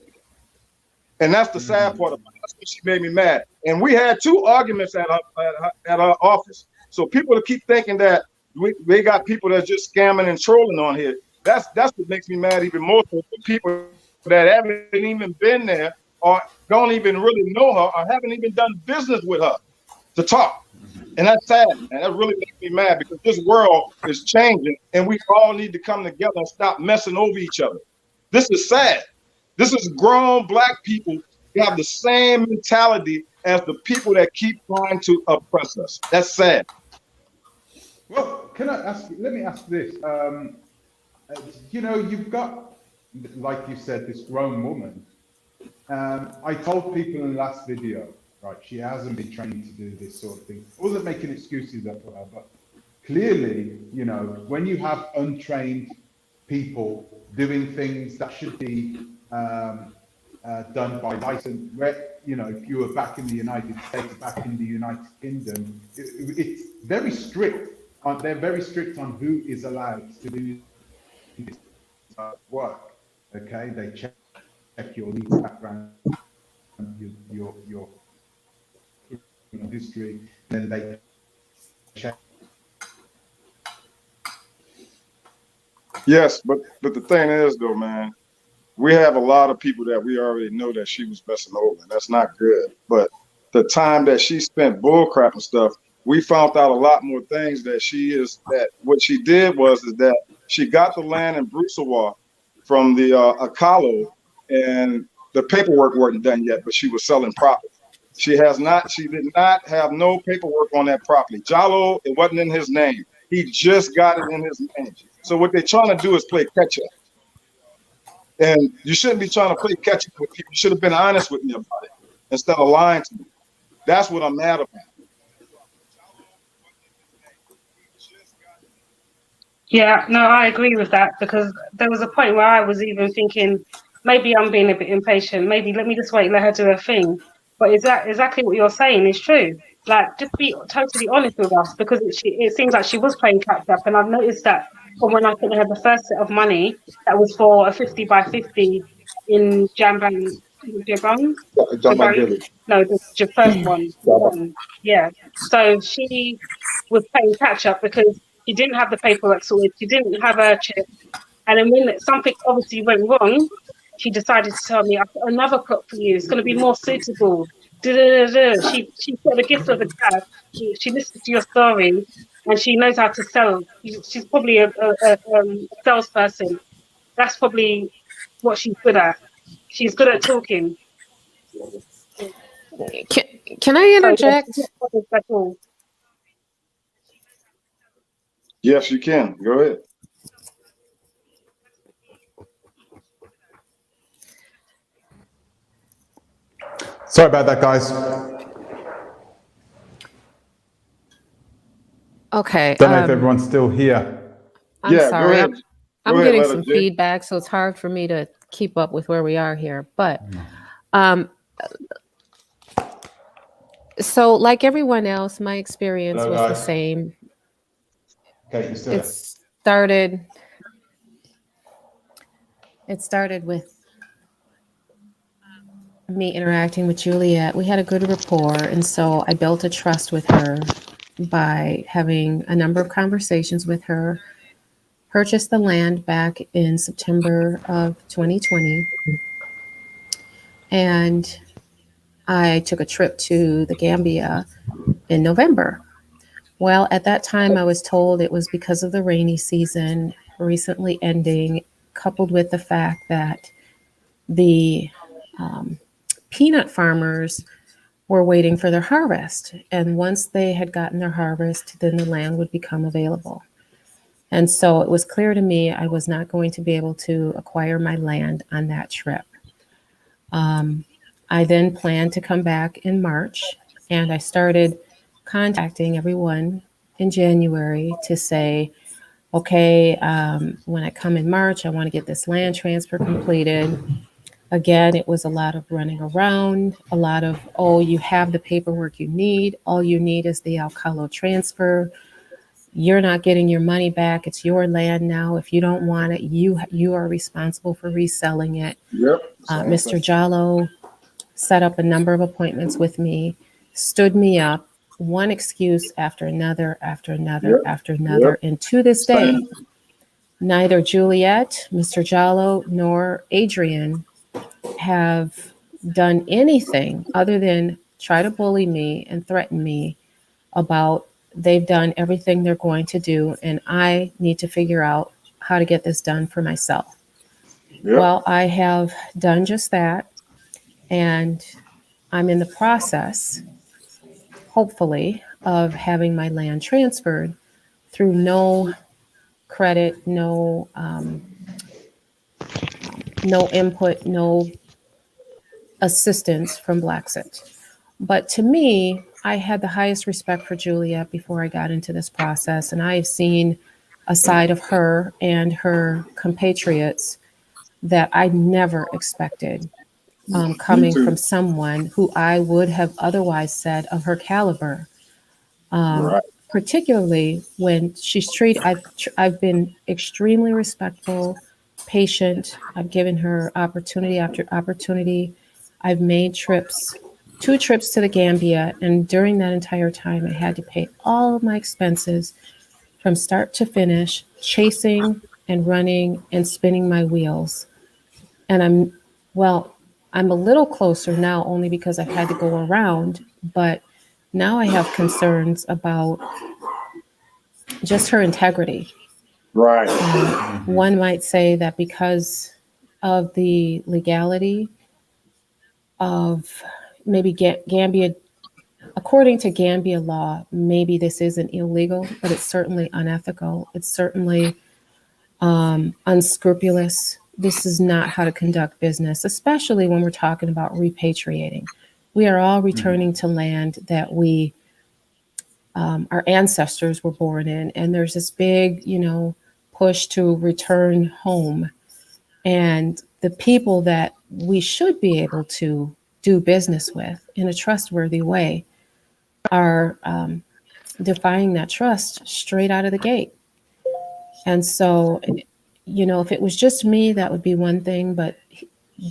D: And that's the sad part about it. That's what she made me mad. And we had 2 arguments at our office. So people keep thinking that we got people that's just scamming and trolling on here. That's what makes me mad even more. So the people that haven't even been there or don't even really know her or haven't even done business with her to talk. And that's sad, and that really makes me mad because this world is changing and we all need to come together and stop messing over each other. This is sad. This is grown Black people who have the same mentality as the people that keep trying to oppress us. That's sad.
A: Well, let me ask this. You know, you've got, like you said, this grown woman. I told people in the last video, right, she hasn't been trained to do this sort of thing. I wasn't making excuses up for her, but clearly, you know, when you have untrained people doing things that should be done by license, where, you know, if you were back in the United States, back in the United Kingdom, it's very strict. They're very strict on who is allowed to do this work. Okay, they check your legal background, your history, then they check.
D: Yes, but the thing is though, man, we have a lot of people that we already know that she was messing over, and that's not good. But the time that she spent bullcrap and stuff, we found out a lot more things that what she did is that she got the land in Brucewa from the Akalo, and the paperwork wasn't done yet, but she was selling property. She did not have no paperwork on that property. Jalo, it wasn't in his name. He just got it in his name. So what they're trying to do is play catch up. And you shouldn't be trying to play catch up with people. You should have been honest with me about it instead of lying to me. That's what I'm mad about.
B: Yeah, no, I agree with that because there was a point where I was even thinking, maybe I'm being a bit impatient. Maybe let me just wait, let her do her thing. But is that exactly what you're saying is true? Like, just be totally honest with us because it seems like she was playing catch up. And I've noticed that from when I sent her the first set of money, that was for a 50 by 50 in Jambang. No, the first one. Yeah. So she was playing catch up because she didn't have the paperwork sorted. She didn't have her chip. And then when something obviously went wrong, she decided to tell me, I've got another plot for you. It's going to be more suitable. She got the gift of the gab. She listens to your story and she knows how to sell. She's probably a salesperson. That's probably what she's good at. She's good at talking.
F: Can I interject?
D: Yes, you can. Go ahead.
A: Sorry about that, guys.
F: Okay.
A: Don't know if everyone's still here.
F: I'm sorry.
D: Go ahead.
F: I'm getting some feedback, so it's hard for me to keep up with where we are here. But so like everyone else, my experience was the same.
A: Okay, you still
F: It started with me interacting with Juliet. We had a good rapport, and so I built a trust with her by having a number of conversations with her. Purchased the land back in September of 2020, and I took a trip to the Gambia in November. Well, at that time, I was told it was because of the rainy season recently ending, coupled with the fact that the peanut farmers were waiting for their harvest. And once they had gotten their harvest, then the land would become available. And so it was clear to me I was not going to be able to acquire my land on that trip. I then planned to come back in March, and I started contacting everyone in January to say, okay, when I come in March, I want to get this land transfer completed. Again, it was a lot of running around, a lot of, oh, you have the paperwork you need. All you need is the Alcalo transfer. You're not getting your money back. It's your land now. If you don't want it, you are responsible for reselling it.
D: Yep.
F: Mr. Jallo set up a number of appointments with me, stood me up, one excuse after another, after another, after another. And to this day, neither Juliet, Mr. Jallo, nor Adrian have done anything other than try to bully me and threaten me about they've done everything they're going to do, and I need to figure out how to get this done for myself.
D: Yep.
F: Well, I have done just that, and I'm in the process, hopefully, of having my land transferred through no credit, no input, no assistance from Blaxit. But to me, I had the highest respect for Juliet before I got into this process, and I've seen a side of her and her compatriots that I never expected coming from someone who I would have otherwise said of her caliber. Particularly when she's treated, I've been extremely respectful, patient. I've given her opportunity after opportunity. I've made trips, 2 trips to the Gambia, and during that entire time, I had to pay all of my expenses from start to finish, chasing and running and spinning my wheels. And I'm a little closer now only because I've had to go around, but now I have concerns about just her integrity.
D: Right.
F: One might say that because of the legality of maybe Gambia, according to Gambia law, maybe this isn't illegal, but it's certainly unethical. It's certainly unscrupulous. This is not how to conduct business, especially when we're talking about repatriating. We are all returning to land that our ancestors were born in, and there's this big, push to return home. And the people that we should be able to do business with in a trustworthy way are defying that trust straight out of the gate. And so, if it was just me, that would be one thing, but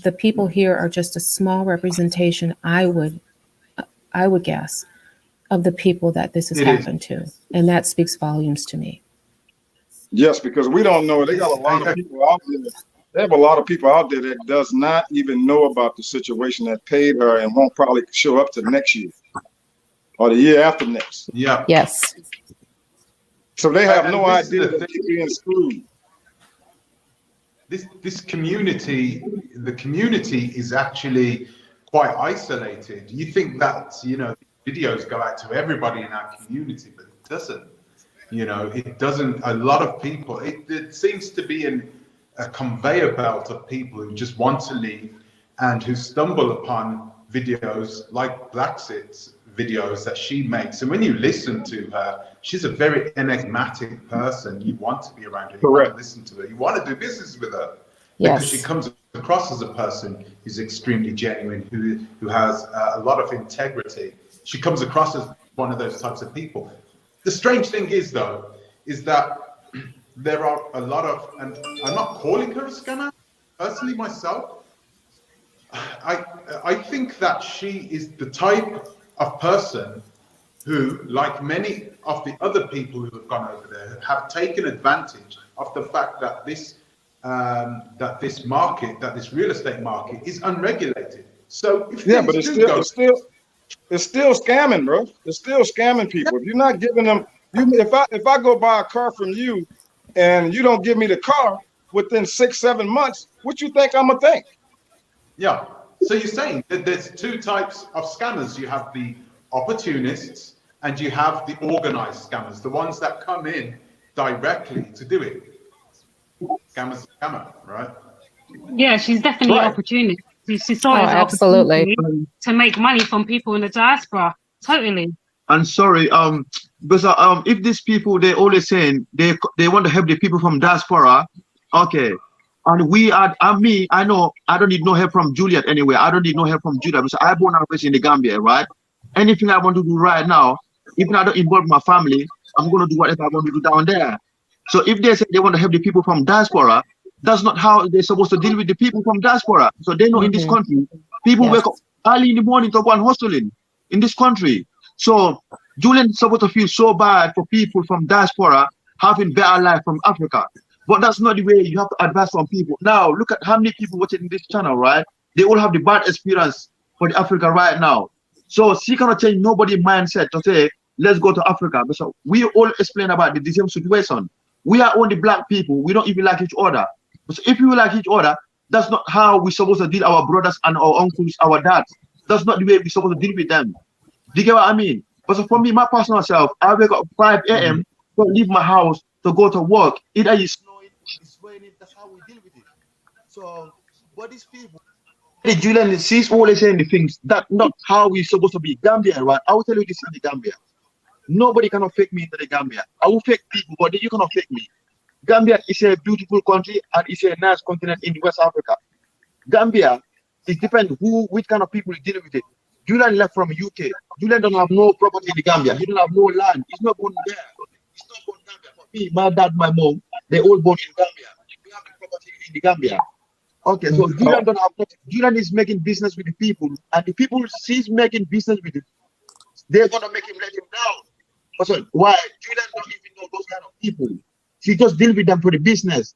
F: the people here are just a small representation, I would guess, of the people that this has happened to. And that speaks volumes to me.
D: Yes, because we don't know. They got a lot of people out there. They have a lot of people out there that does not even know about the situation that paid her and won't probably show up to next year or the year after next.
A: Yeah.
F: Yes.
D: So they have no idea that they're being screwed.
A: This community, the community is actually quite isolated. You think that, videos go out to everybody in our community, but it doesn't. It doesn't. A lot of people, it seems to be a conveyor belt of people who just want to leave and who stumble upon videos like Blaxit's videos that she makes. And when you listen to her, she's a very enigmatic person. You want to be around her. You want to listen to her. You want to do business with her.
F: Yes.
A: Because she comes across as a person who's extremely genuine, who has a lot of integrity. She comes across as one of those types of people. The strange thing is, though, is that there are a lot of, and I'm not calling her a scammer, personally myself. I think that she is the type of person who, like many of the other people who have gone over there, have taken advantage of the fact that this real estate market is unregulated. So if
D: but it's still scamming, bro. It's still scamming people. If you're not giving them, if I go buy a car from you and you don't give me the car within 6-7 months, what you think I'm gonna think?
A: Yeah. So you're saying that there's two types of scammers. You have the opportunists and you have the organized scammers, the ones that come in directly to do it. Scammer, right?
B: Yeah, she's definitely
C: Right.
B: opportunist. She saw it as an
F: absolutely.
B: opportunity to make money from people in the diaspora. Totally.
C: And sorry, because if these people, they always saying they want to help the people from diaspora, okay. And we are, I know I don't need no help from Juliet anyway. I don't need no help from Juliet because I born and raised in the Gambia, right? Anything I want to do right now, even I don't involve my family, I'm gonna do whatever I want to do down there. So if they say they want to help the people from diaspora, that's not how they're supposed to deal with the people from diaspora. So they know in this country, people wake up early in the morning to go and hustling in this country. So Julian's supposed to feel so bad for people from diaspora having better life from Africa. But that's not the way you have to advise on people. Now, look at how many people watching this channel, right? They all have the bad experience for the Africa right now. So she cannot change nobody's mindset to say, let's go to Africa. So we all explain about the same situation. We are only black people. We don't even like each other. So if we like each other, that's not how we're supposed to deal our brothers and our uncles, our dads. That's not the way we're supposed to deal with them. Do you get what I mean? But so for me, my personal self, I wake up 5 a.m. to leave my house to go to work. Either it's snowing, it's raining, that's how we deal with it. So, but these people, Julian, she's always saying the things that not how we're supposed to be. Gambia, right? I will tell you this in the Gambia. Nobody cannot fake me into the Gambia. I will fake people, but you cannot fake me. Gambia is a beautiful country and it's a nice continent in West Africa. Gambia, it depends which kind of people you deal with it. Julian left from UK. Julian don't have no property in the Gambia. He don't have no land. He's not born there. He's not born in Gambia. For me, my dad, my mom, they all born in Gambia. We have the property in the Gambia. Okay, so Julian don't have nothing. Julian is making business with the people, and the people she's making business with it, they're gonna make him let him down. Also, why? Julian don't even know those kind of people. She just deal with them for the business.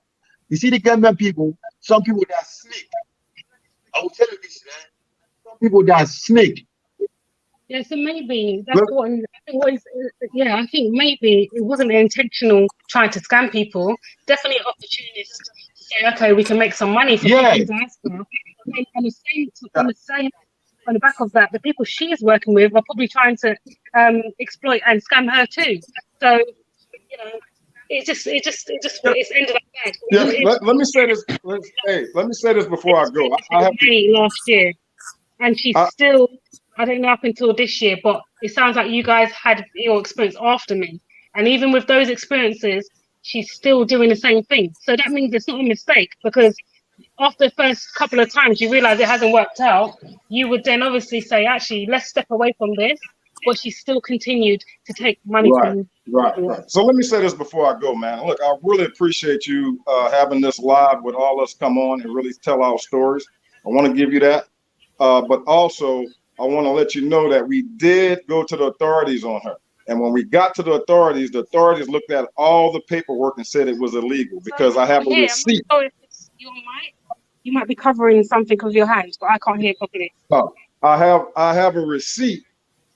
C: You see the Gambian people, some people they are snake. I will tell you this, man. Some people they are snake.
B: Yeah, so maybe that's what I think maybe it wasn't intentional trying to scam people. Definitely an opportunist to say, okay, we can make some money from people in diaspora. On the back of that, the people she's working with are probably trying to exploit and scam her too. So, you know, it's ended up bad.
D: Yeah, let me say this. Let me say this before I go. I have
B: last year, and she's still. I don't know up until this year, but it sounds like you guys had your experience after me, and even with those experiences, she's still doing the same thing. So that means it's not a mistake, because after the first couple of times you realize it hasn't worked out, you would then obviously say, actually, let's step away from this. But she still continued to take money from.
D: Right. So let me say this before I go, man. Look, I really appreciate you having this live with all us come on and really tell our stories. I want to give you that. But also, I want to let you know that we did go to the authorities on her. And when we got to the authorities looked at all the paperwork and said it was illegal because I have a receipt.
B: You might be covering something with your hands, but I can't hear properly.
D: I have a receipt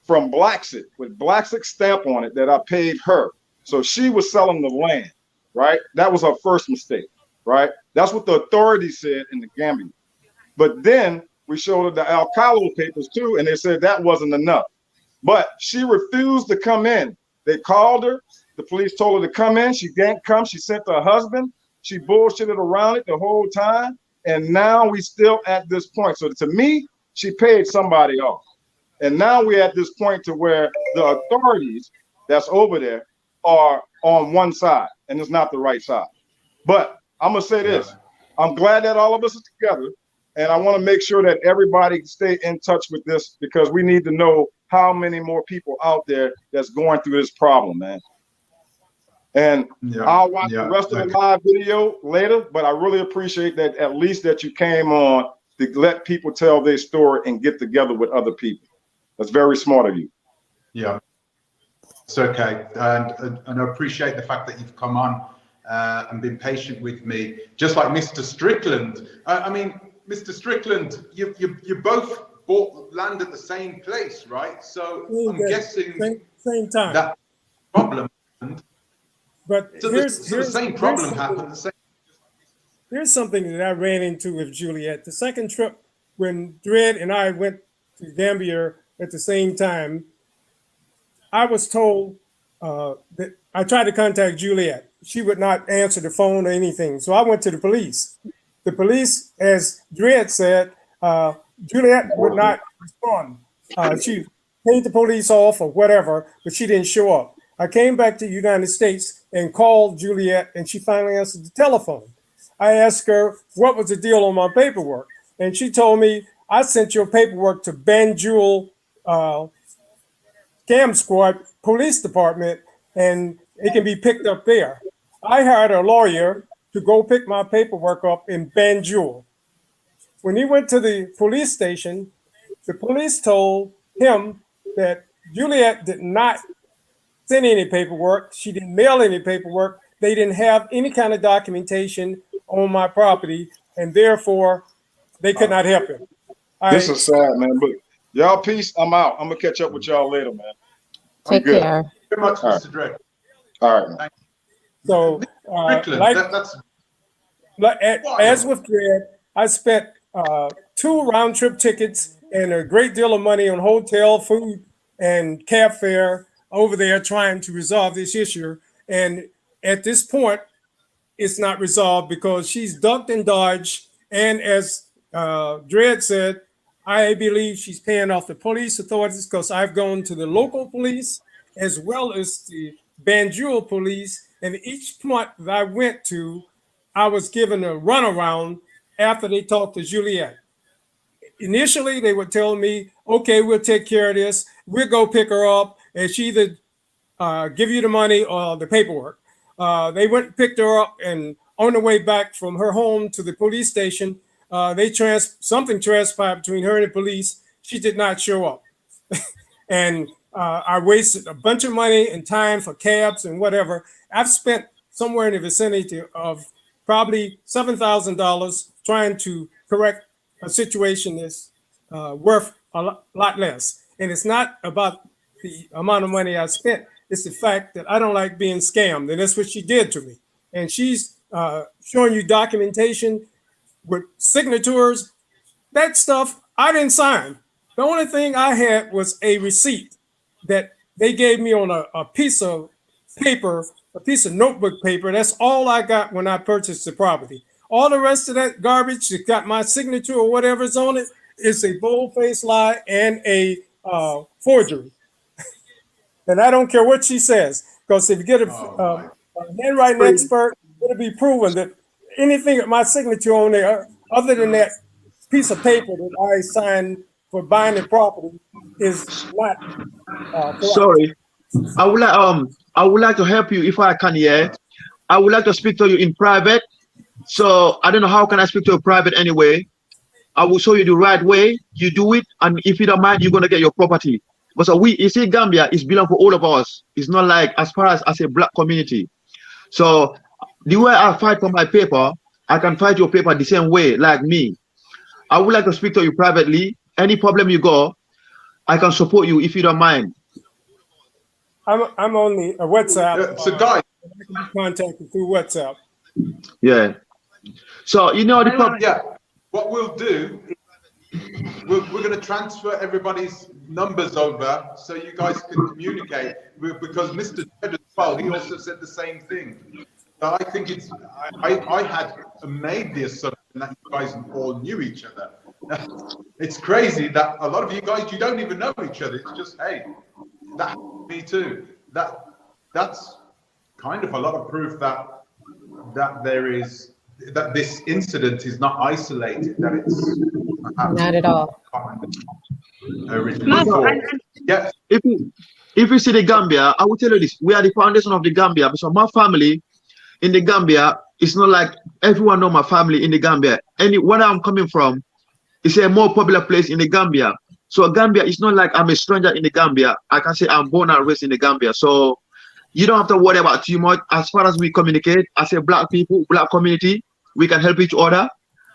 D: from Blaxit with Blaxit stamp on it that I paid her. So she was selling the land, right? That was her first mistake, right? That's what the authorities said in the Gambia. But then we showed her the Alcalo papers too, and they said that wasn't enough. But she refused to come in. They called her. The police told her to come in. She didn't come. She sent her husband. She bullshitted around it the whole time. And now we still at this point. So to me, she paid somebody off. And now we're at this point to where the authorities that's over there are on one side, and it's not the right side. But I'm going to say this. I'm glad that all of us are together. And I want to make sure that everybody stay in touch with this, because we need to know how many more people out there that's going through this problem, man. And I'll watch the rest of the live video later, but I really appreciate that at least that you came on to let people tell their story and get together with other people. That's very smart of you.
A: Yeah, it's okay. And I appreciate the fact that you've come on and been patient with me, just like Mr. Strickland. I mean, Mr. Strickland, you both bought land at the same place, right? So I'm guessing
E: same time
A: that problem happened.
E: But
A: so the same problem happened.
E: Here's something that I ran into with Juliet. The second trip when Dred and I went to Gambia at the same time, I was told that I tried to contact Juliet. She would not answer the phone or anything. So I went to the police. The police, as Dred said, Juliet would not respond. She paid the police off or whatever, but she didn't show up. I came back to the United States and called Juliet, and she finally answered the telephone. I asked her, what was the deal on my paperwork? And she told me, I sent your paperwork to Banjul Scam Squad Police Department, and it can be picked up there. I hired a lawyer to go pick my paperwork up in Banjul. When he went to the police station, the police told him that Juliet did not send any paperwork. She didn't mail any paperwork. They didn't have any kind of documentation on my property, and therefore they could not help him.
D: This is sad, man. But y'all, peace. I'm out. I'm gonna catch up with y'all later, man.
F: Take care.
A: Very much, Mr. Drake.
D: All right.
E: So, as with Dred, I spent 2 round-trip tickets and a great deal of money on hotel, food, and cab fare over there trying to resolve this issue. And at this point, it's not resolved because she's ducked and dodged. And as Dred said, I believe she's paying off the police authorities because I've gone to the local police as well as the Banjul police. And each point that I went to, I was given a runaround after they talked to Juliet. Initially, they would tell me, okay, we'll take care of this. We'll go pick her up and she either give you the money or the paperwork. They went and picked her up, and on the way back from her home to the police station, something transpired between her and the police. She did not show up. And I wasted a bunch of money and time for cabs and whatever. I've spent somewhere in the vicinity of probably $7,000 trying to correct a situation that's worth a lot less. And it's not about the amount of money I spent. It's the fact that I don't like being scammed. And that's what she did to me. And she's showing you documentation with signatures. That stuff I didn't sign. The only thing I had was a receipt that they gave me on a piece of paper, a piece of notebook paper. That's all I got when I purchased the property. All the rest of that garbage that got my signature or whatever's on it is a bold-faced lie and a forgery. And I don't care what she says, because if you get a handwriting expert, it'll be proven that anything with my signature on there, other than that piece of paper that I signed for buying the property, is not.
C: Sorry, I would like to help you if I can. Yeah, I would like to speak to you in private. So I don't know how can I speak to you private anyway. I will show you the right way. You do it, and if you don't mind, you're gonna get your property. But so you see, Gambia is belong for all of us. It's not like as far as a black community. So the way I fight for my paper, I can fight your paper the same way, like me. I would like to speak to you privately. Any problem you go, I can support you if you don't mind.
E: I'm on the WhatsApp.
A: So guys,
E: I can be contacted through WhatsApp.
C: Yeah. So you know the problem.
A: Yeah. What we'll do, we're going to transfer everybody's numbers over so you guys can communicate. Because Mr. Ted as well, he also said the same thing. So I think it's. I had made the assumption that you guys all knew each other. It's crazy that a lot of you guys, you don't even know each other. It's just, hey, that me too. That's kind of a lot of proof that this incident is not isolated. That it's
F: not at all.
A: Yes.
C: If you see the Gambia, I will tell you this: we are the foundation of the Gambia. So my family in the Gambia, it's not like everyone know my family in the Gambia. Where I'm coming from, it's a more popular place in the Gambia. So Gambia is not like I'm a stranger in the Gambia. I can say I'm born and raised in the Gambia. So you don't have to worry about too much. As far as we communicate as a black people, black community, we can help each other.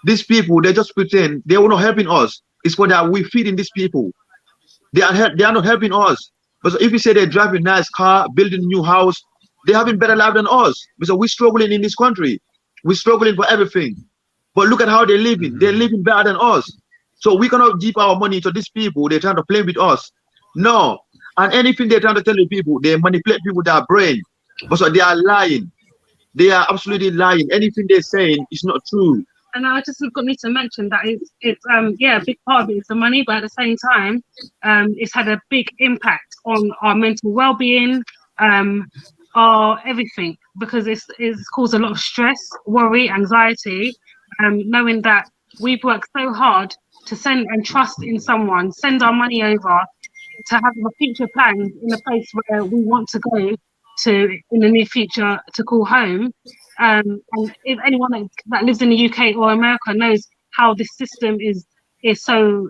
C: These people, they just pretend they are not helping us. It's for that we feeding these people. They are not helping us. But if you say they're driving nice car, building new house, they're having better life than us. Because we're struggling in this country. We're struggling for everything. But look at how they're living. They're living better than us. So we cannot give our money to these people. They're trying to play with us. No. And anything they're trying to tell the people, they manipulate people with their brain. But so they are lying. They are absolutely lying. Anything they're saying is not true.
B: And I just need to mention that it's yeah, a big part of it is the money, but at the same time, it's had a big impact on our mental well-being, our everything, because it's caused a lot of stress, worry, anxiety, knowing that we've worked so hard to send and trust in someone, send our money over to have a future plan in a place where we want to go to in the near future to call home. And if anyone that lives in the UK or America knows how this system is so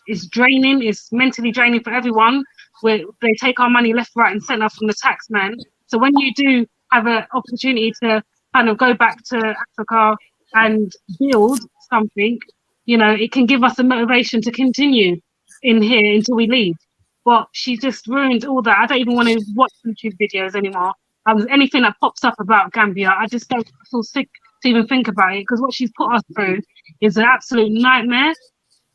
B: is draining, it's mentally draining for everyone, where they take our money left, right, and centre from the tax man. So when you do have an opportunity to kind of go back to Africa and build something, you know, it can give us a motivation to continue in here until we leave. But she just ruined all that. I don't even want to watch YouTube videos anymore. Anything that pops up about Gambia, I just don't feel sick to even think about it, because what she's put us through is an absolute nightmare.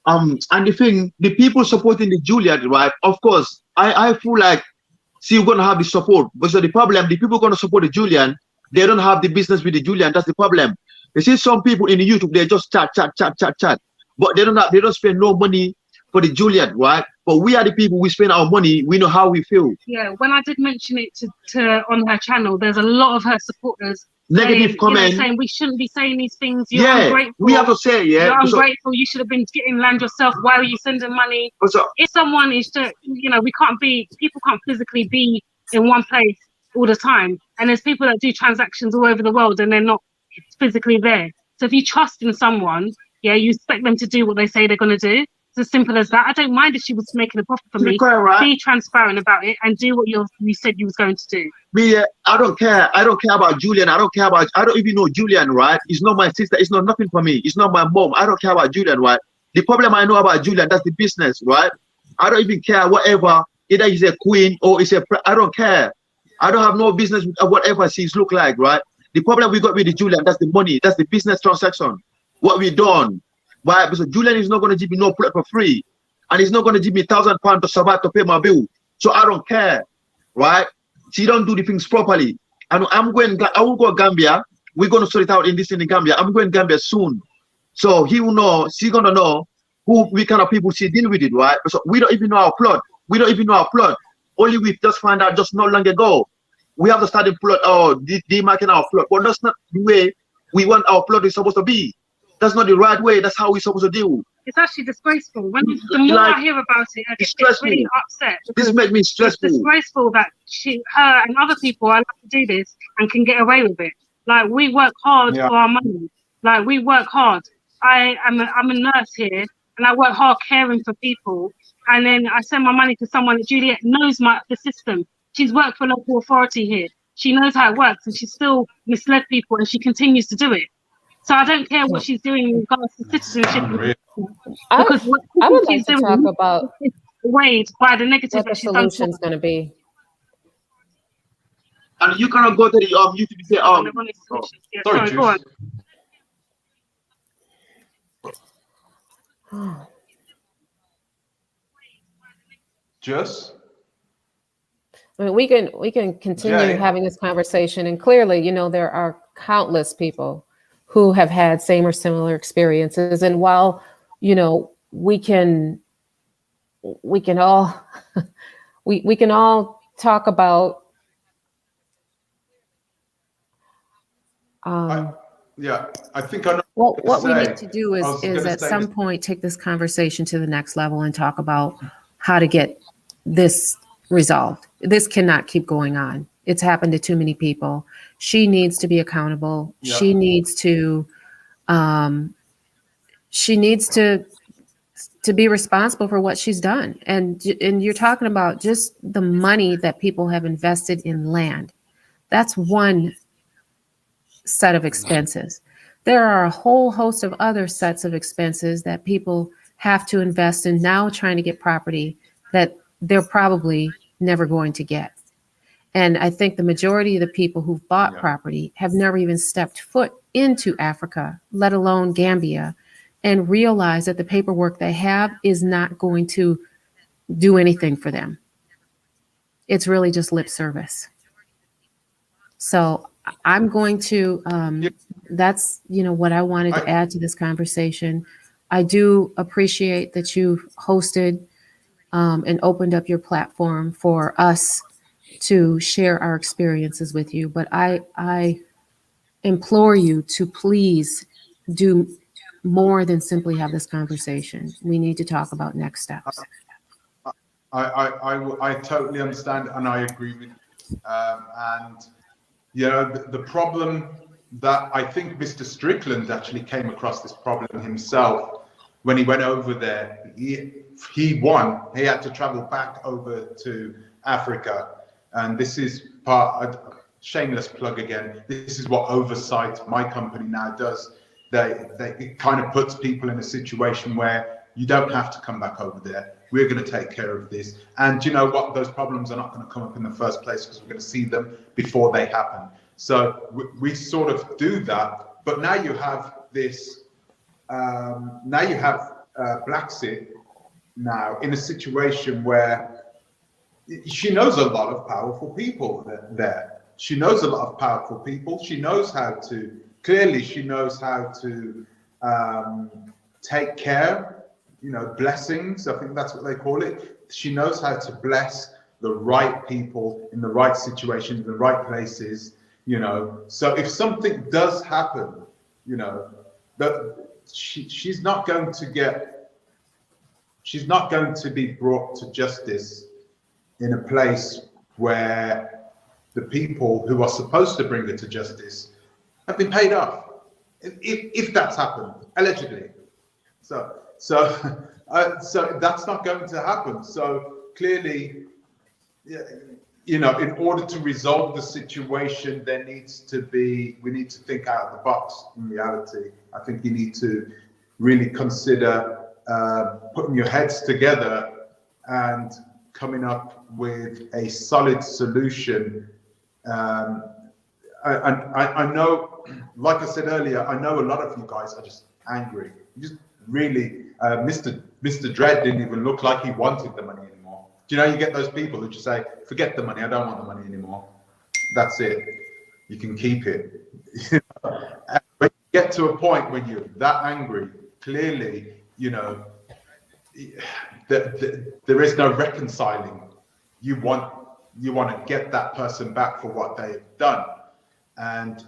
C: And the thing, the people supporting the Juliet, right? Of course, I feel like, see, we're gonna have the support. But so the problem, the people gonna support the Julian, they don't have the business with the Julian. That's the problem. You see, some people in the YouTube, they just chat, but they don't spend no money for the Juliet, right? But we are the people, we spend our money, we know how we feel.
B: Yeah, when I did mention it to on her channel, there's a lot of her supporters
C: negative comments,
B: saying we shouldn't be saying these things. You're ungrateful.
C: We have to say,
B: you're ungrateful. You should have been getting land yourself. Why are you sending money? If someone is just, people can't physically be in one place all the time. And there's people that do transactions all over the world and they're not physically there. So if you trust in someone, you expect them to do what they say they're going to do. It's as simple as that. I don't mind if she was making a profit for me. Right. Be transparent about it and do what you said you was going to do.
C: I don't care. I don't care about Julian. I don't even know Julian, right? It's not my sister. It's not nothing for me. It's not my mom. I don't care about Julian, right? The problem I know about Julian, that's the business, right? I don't even care whatever. Either he's a queen or I don't care. I don't have no business with whatever she's look like, right? The problem we got with the Julian, that's the money. That's the business transaction. What we done. Why? Because Julian is not going to give me no plot for free. And he's not going to give me £1,000 to survive to pay my bill. So I don't care, right? She don't do the things properly. And I will go to Gambia. We're going to sort it out in the Gambia. I'm going to Gambia soon. So he will know, she's going to know who kind of people she deal with it, right? So we don't even know our plot. Only we just find out just not long ago. We have to start the plot, demarking our plot. But that's not the way we want our plot is supposed to be. That's not the right way. That's how we're supposed to deal.
B: It's actually disgraceful. The more I hear about it, I get really upset.
C: This makes me stressful.
B: It's disgraceful that her and other people are allowed to do this and can get away with it. Like, we work hard for our money. Like, we work hard. I'm a nurse here, and I work hard caring for people. And then I send my money to someone that Juliet knows the system. She's worked for local authority here. She knows how it works, and she still misled people, and she continues to do it. So I don't care what she's doing in regards to citizenship. Because what she's doing
F: talk about
B: is weighed by the negative that she's done.
F: What the solution's going to be.
C: And you cannot go to the YouTube and say,
B: sorry, go
A: on. Just?
F: I mean, we can continue having this conversation, and clearly, there are countless people who have had same or similar experiences. And while, we can all we can all talk about
A: I think I know
F: what we need to do is at some point take this conversation to the next level and talk about how to get this resolved. This cannot keep going on. It's happened to too many people. She needs to be accountable. Yeah. She needs to be responsible for what she's done. And you're talking about just the money that people have invested in land. That's one set of expenses. There are a whole host of other sets of expenses that people have to invest in now, trying to get property that they're probably never going to get. And I think the majority of the people who've bought property have never even stepped foot into Africa, let alone Gambia, and realize that the paperwork they have is not going to do anything for them. It's really just lip service. So I'm going to, that's, what I wanted to add to this conversation. I do appreciate that you hosted and opened up your platform for us to share our experiences with you. But I implore you to please do more than simply have this conversation. We need to talk about next steps.
A: I totally understand, and I agree with you. And the problem that I think Mr. Strickland actually came across this problem himself when he went over there. He won. He had to travel back over to Africa, and this is shameless plug again. This is what Oversight, my company, now does. It kind of puts people in a situation where you don't have to come back over there. We're going to take care of this. And you know what? Those problems are not going to come up in the first place because we're going to see them before they happen. So we sort of do that. But now you have this, now you have Blaxit now in a situation where she knows a lot of powerful people there. She knows a lot of powerful people. She knows how to, clearly she knows how to take care, blessings, I think that's what they call it. She knows how to bless the right people in the right situations, the right places, So if something does happen, that she's not going to be brought to justice in a place where the people who are supposed to bring her to justice have been paid off. If that's happened, allegedly. So that's not going to happen. So clearly, in order to resolve the situation, we need to think out of the box in reality. I think you need to really consider putting your heads together and coming up with a solid solution. I know, like I said earlier, I know a lot of you guys are just angry. Just really, Mr. Dredd didn't even look like he wanted the money anymore. Do you know, you get those people who just say, forget the money, I don't want the money anymore. That's it. You can keep it. When you get to a point when you're that angry, clearly, there is no reconciling. You want to get that person back for what they've done. And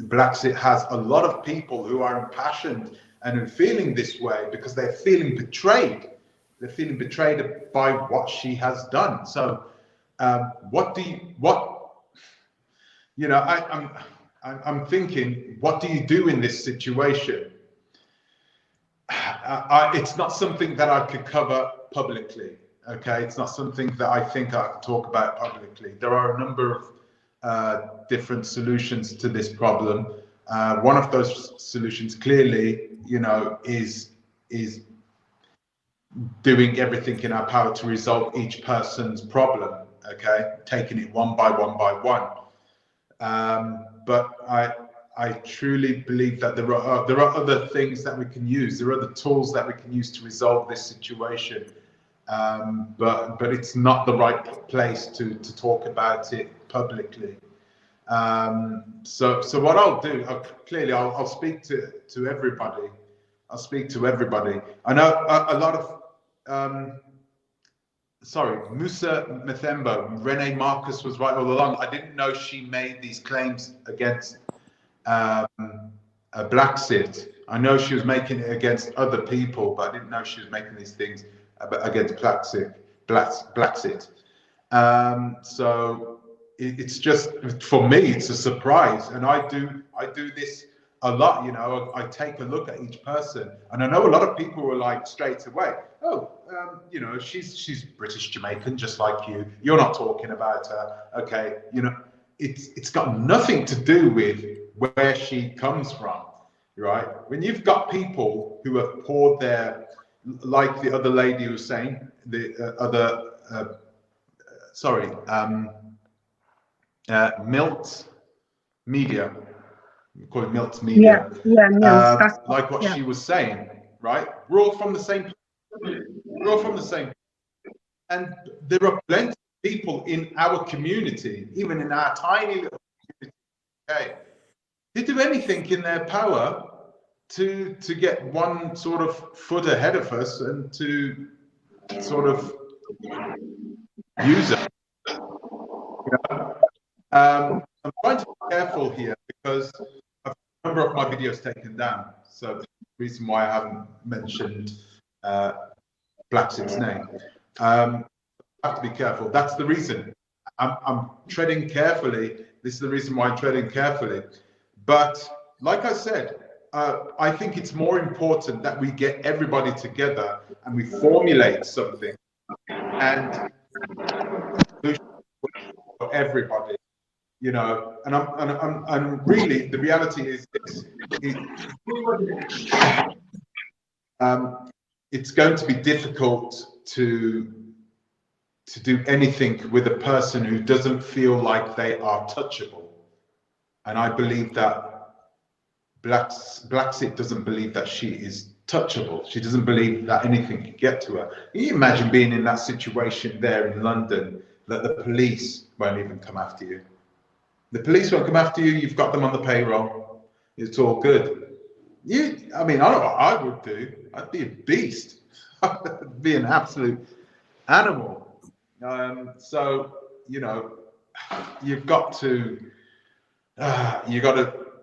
A: Blaxit has a lot of people who are impassioned and are feeling this way because they're feeling betrayed. They're feeling betrayed by what she has done. So I'm thinking, what do you do in this situation? It's not something that I could cover publicly. Okay, it's not something that I think I could talk about publicly. There are a number of different solutions to this problem. One of those solutions clearly, is doing everything in our power to resolve each person's problem. Okay, taking it one by one by one. But I truly believe that there are other things that we can use. There are other tools that we can use to resolve this situation. But it's not the right place to talk about it publicly. So what I'll do, I'll speak to everybody. I'll speak to everybody. I know a lot of Musa Methembo, Renee Marcus was right all along. I didn't know she made these claims against Blaxit. I know she was making it against other people, but I didn't know she was making these things against Blaxit. So it's just, for me, it's a surprise, and I do this a lot. I take a look at each person, and I know a lot of people were like straight away, she's British Jamaican just like you. You're not talking about her, okay? It's got nothing to do with where she comes from, right? When you've got people who have poured their, like the other lady was saying, Milt Media. we call it Milt's Media.
B: Yeah, Mills.
A: Like what she was saying, right? We're all from the same. We're all from the same. And there are plenty of people in our community, even in our tiny little community, okay, they do anything in their power to get one sort of foot ahead of us and to sort of use it. You know? I'm trying to be careful here because I've a number of my videos taken down. So the reason why I haven't mentioned Blaxit's name. I have to be careful. That's the reason. I'm treading carefully. This is the reason why I'm treading carefully. But like I said, I think it's more important that we get everybody together and we formulate something and for everybody, you know. And really, the reality is this: it's going to be difficult to do anything with a person who doesn't feel like they are touchable. And I believe that Blaxit doesn't believe that she is touchable. She doesn't believe that anything can get to her. Can you imagine being in that situation there in London, that the police won't even come after you? The police won't come after you. You've got them on the payroll. It's all good. I mean, I don't know what I would do. I'd be a beast. I'd be an absolute animal. So, you know, you've got to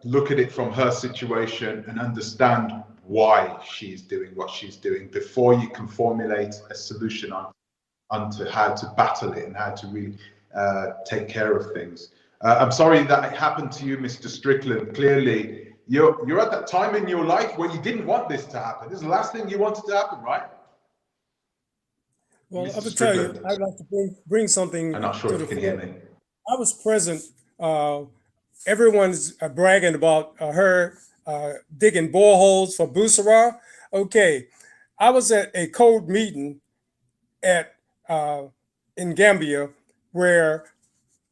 A: look at it from her situation and understand why she's doing what she's doing before you can formulate a solution onto how to battle it and how to really take care of things. I'm sorry that it happened to you, Mr. Strickland. Clearly, you're at that time in your life where you didn't want this to happen. This is the last thing you wanted to happen, right?
E: Well,
A: Mr.
E: I would tell you,
A: Strickland.
E: I'd like to bring something.
A: I'm not sure if you can hear me.
E: I was present. Everyone's bragging about her digging boreholes for Busara. Okay, I was at a code meeting in Gambia where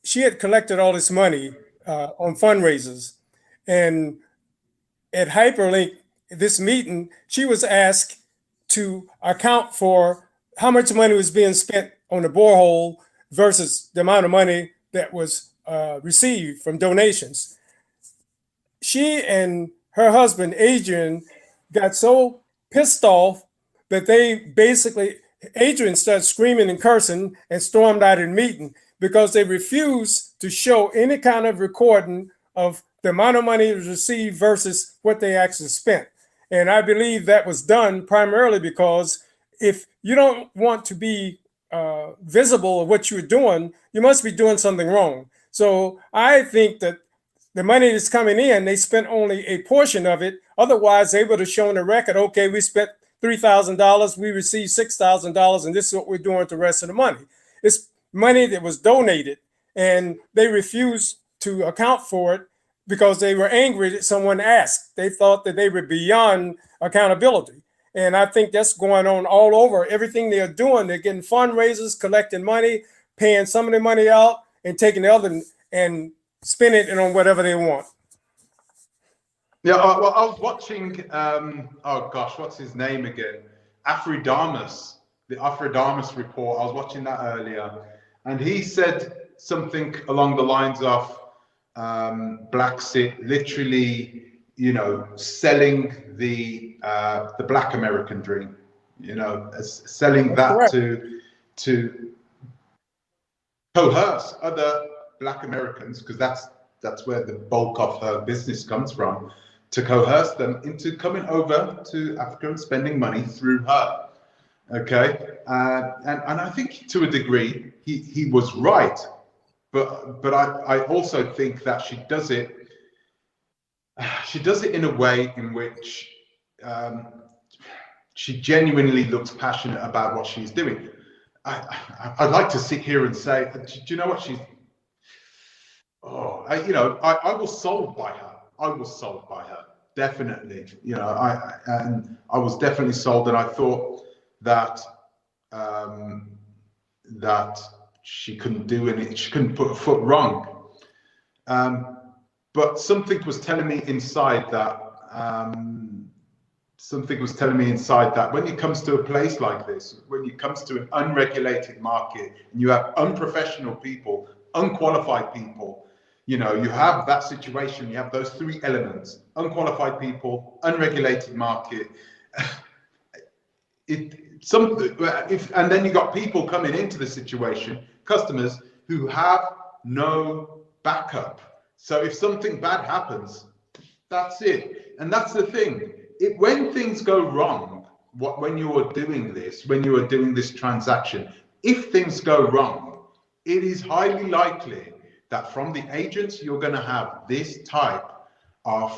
E: she had collected all this money on fundraisers, and at Hyperlink, this meeting, she was asked to account for how much money was being spent on the borehole versus the amount of money that was received from donations. She and her husband, Adrian, got so pissed off that Adrian started screaming and cursing and stormed out of the meeting because they refused to show any kind of recording of the amount of money received versus what they actually spent. And I believe that was done primarily because if you don't want to be visible of what you're doing, you must be doing something wrong. So I think that the money that's coming in, they spent only a portion of it. Otherwise, they would have shown the record, okay, we spent $3,000, we received $6,000, and this is what we're doing with the rest of the money. It's money that was donated, and they refused to account for it because they were angry that someone asked. They thought that they were beyond accountability. And I think that's going on all over. Everything they're doing, they're getting fundraisers, collecting money, paying some of the money out, and taking the other and spending it on whatever they want.
A: Yeah, well, I was watching, oh gosh, what's his name again? Afridamus, the Afridamus report. I was watching that earlier. And he said something along the lines of Blaxit literally, you know, selling the Black American dream, you know, selling that to coerce other Black Americans, because that's where the bulk of her business comes from, to coerce them into coming over to Africa and spending money through her. Okay, and I think to a degree he was right, but I also think that she does it in a way in which she genuinely looks passionate about what she's doing. I'd like to sit here and say, do you know what she's? Oh, I was sold by her. I was sold by her, definitely. You know, I was definitely sold, and I thought that that she couldn't do anything. She couldn't put a foot wrong. but something was telling me inside that when it comes to a place like this, when it comes to an unregulated market, and you have unprofessional people, unqualified people, you know, you have that situation, you have those three elements: unqualified people, unregulated market. And then you got people coming into the situation, customers who have no backup. So if something bad happens, that's it. And that's the thing. When things go wrong, when you are doing this transaction, if things go wrong, it is highly likely that from the agents you're going to have this type of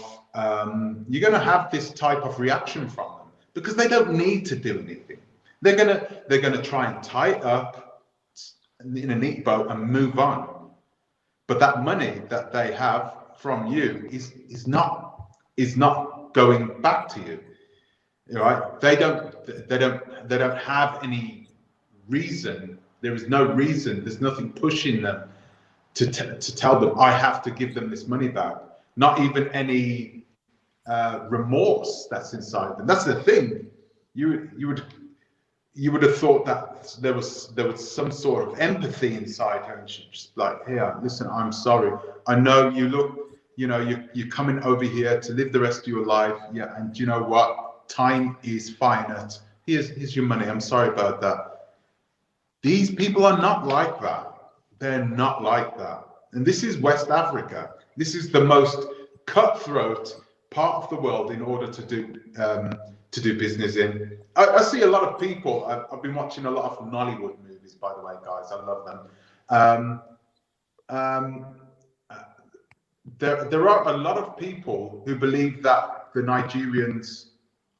A: reaction from them, because they don't need to do anything. They're gonna try and tie it up in a neat bow and move on. But that money that they have from you is not going back to you, right? They don't have any reason. There is no reason. There's nothing pushing them to tell them I have to give them this money back. Not even any remorse that's inside them. That's the thing. You would have thought that there was some sort of empathy inside her, and she's just like, here, listen, I'm sorry. I know you look, you know, you're coming over here to live the rest of your life. Yeah, and you know what? Time is finite. Here's your money. I'm sorry about that. These people are not like that. They're not like that. And this is West Africa. This is the most cutthroat part of the world in order to do business in. I see a lot of people. I've been watching a lot of Nollywood movies, by the way, guys. I love them. There are a lot of people who believe that the Nigerians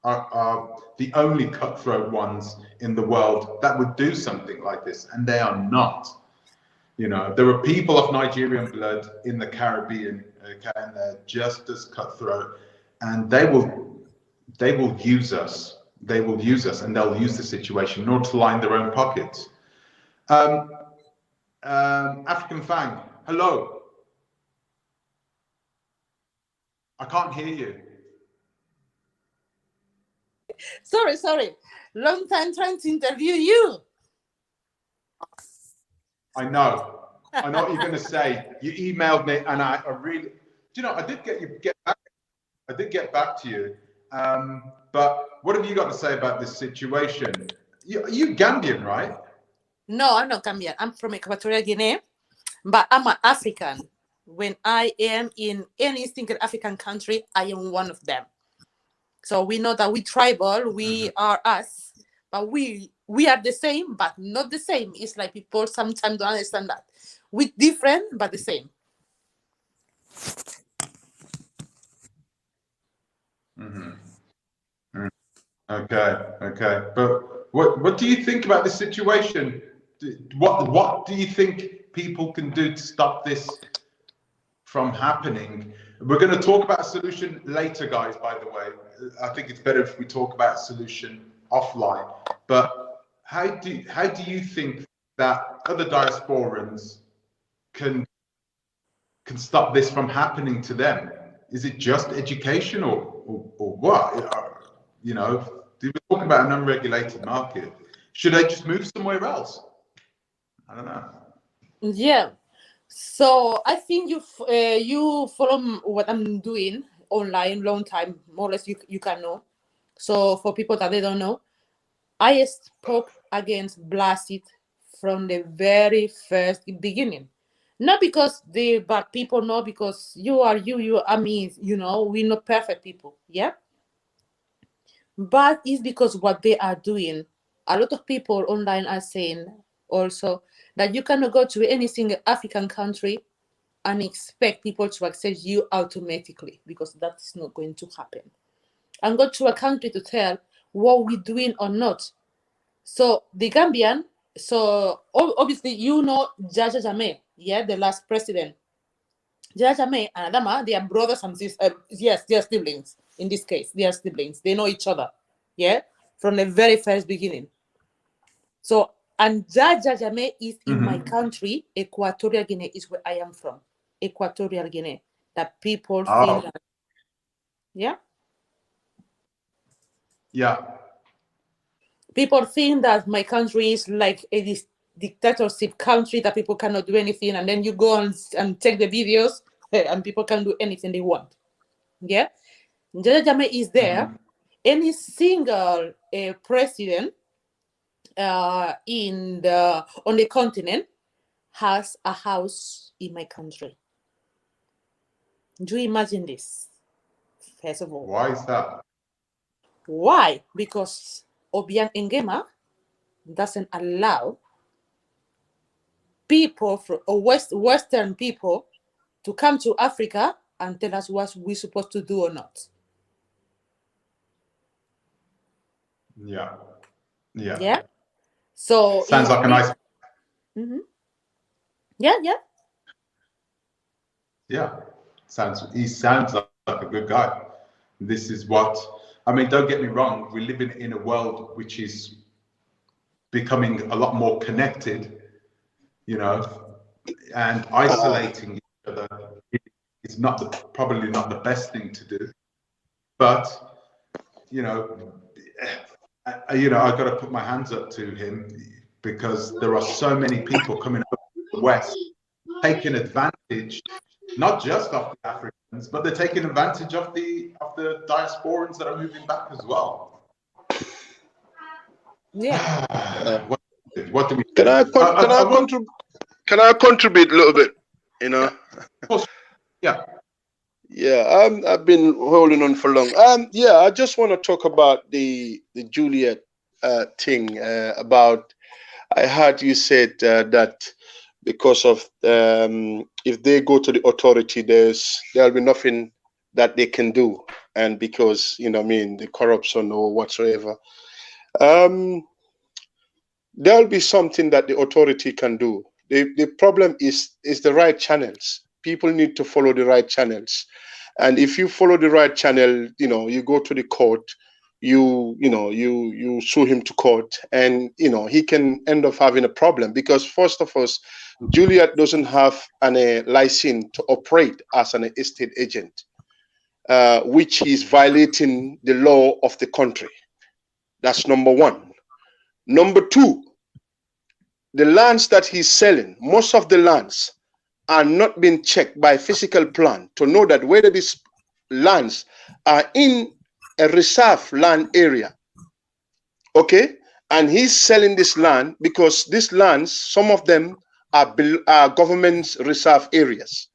A: are the only cutthroat ones in the world that would do something like this, and they are not. You know, there are people of Nigerian blood in the Caribbean, okay, and they're just as cutthroat, and they will use us. They will use us, and they'll use the situation in order to line their own pockets. African Fang, hello. I can't hear you.
G: Sorry. Long time trying to interview you.
A: I know what you're going to say. You emailed me, and I really, you know, I did get back to you. But what have you got to say about this situation? You Gambian, right?
G: No, I'm not Gambian. I'm from Equatorial Guinea, but I'm an African. When I am in any single African country, I am one of them. So we know that we tribal, we are us, but we are the same, but not the same. It's like people sometimes don't understand that. We're different, but the same.
A: Okay. But what do you think about this situation? What do you think people can do to stop this from happening? We're going to talk about a solution later, guys, by the way. I think it's better if we talk about a solution offline. But how do you think that other diasporans can stop this from happening to them? Is it just education or what? You know, we're talking about an unregulated market. Should they just move somewhere else? I don't know.
G: Yeah. So I think you follow what I'm doing online long time, more or less you can know. So for people that they don't know, I spoke against Blaxit from the very first beginning. Not because they bad people, no, because you are me, you know, we're not perfect people, yeah? But it's because what they are doing. A lot of people online are saying also that you cannot go to any single African country and expect people to accept you automatically, because that is not going to happen. And go to a country to tell what we're doing or not. So the Gambian, so obviously you know Yahya Jammeh, yeah, the last president. Yahya Jammeh and Adama, they are brothers and sisters. Yes, they are siblings. In this case, they are siblings. They know each other, yeah, from the very first beginning. So, and Yahya Jammeh is in my country. Equatorial Guinea is where I am from. Equatorial Guinea. that people think that, people think that my country is like a dictatorship country that people cannot do anything, and then you go and take the videos and people can do anything they want. Yeah, Yahya Jammeh is there. Any single president on the continent has a house in my country. Do you imagine this? First of all,
A: why is that?
G: Why? Because Obiang Nguema doesn't allow people from Western people to come to Africa and tell us what we're supposed to do or not.
A: Yeah.
G: So
A: sounds like a nice.
G: Yeah.
A: He sounds like a good guy. This is what I mean. Don't get me wrong. We're living in a world which is becoming a lot more connected, and isolating each other is probably not the best thing to do. But I got to put my hands up to him, because there are so many people coming up from the West taking advantage, not just of the Africans, but they're taking advantage of the diasporans that are moving back as well.
G: Yeah.
A: What do we?
H: Can I contribute a little bit?
A: Of course. Yeah.
H: Yeah, I've been holding on for long. I just want to talk about the Juliet thing. About, I heard you said that because of if they go to the authority, there'll be nothing that they can do, and because the corruption or whatsoever, there'll be something that the authority can do. The problem is the right channels. People need to follow the right channels. And if you follow the right channel, you go to the court, you sue him to court, and he can end up having a problem, because first of all, Juliet doesn't have a license to operate as an estate agent, which is violating the law of the country. That's number one. Number two, the lands that he's selling, most of the lands are not being checked by physical plan to know that whether these lands are in a reserve land area. Okay, and he's selling this land because these lands, some of them are government's reserve areas.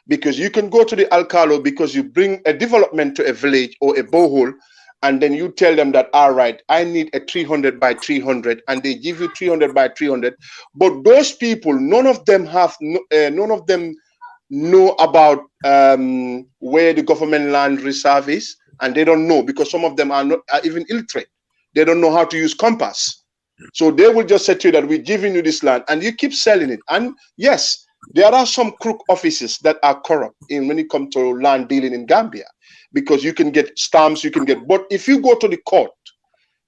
H: Because you can go to the Alcalo because you bring a development to a village or a borehole, and then you tell them that, all right, I need a 300 by 300, and they give you 300 by 300. But those people, none of them know about where the government land reserve is, and they don't know, because some of them are even illiterate. They don't know how to use compass. So they will just say to you that we're giving you this land, and you keep selling it. And yes, there are some crook offices that are corrupt when it comes to land dealing in Gambia, because you can get stamps, but if you go to the court,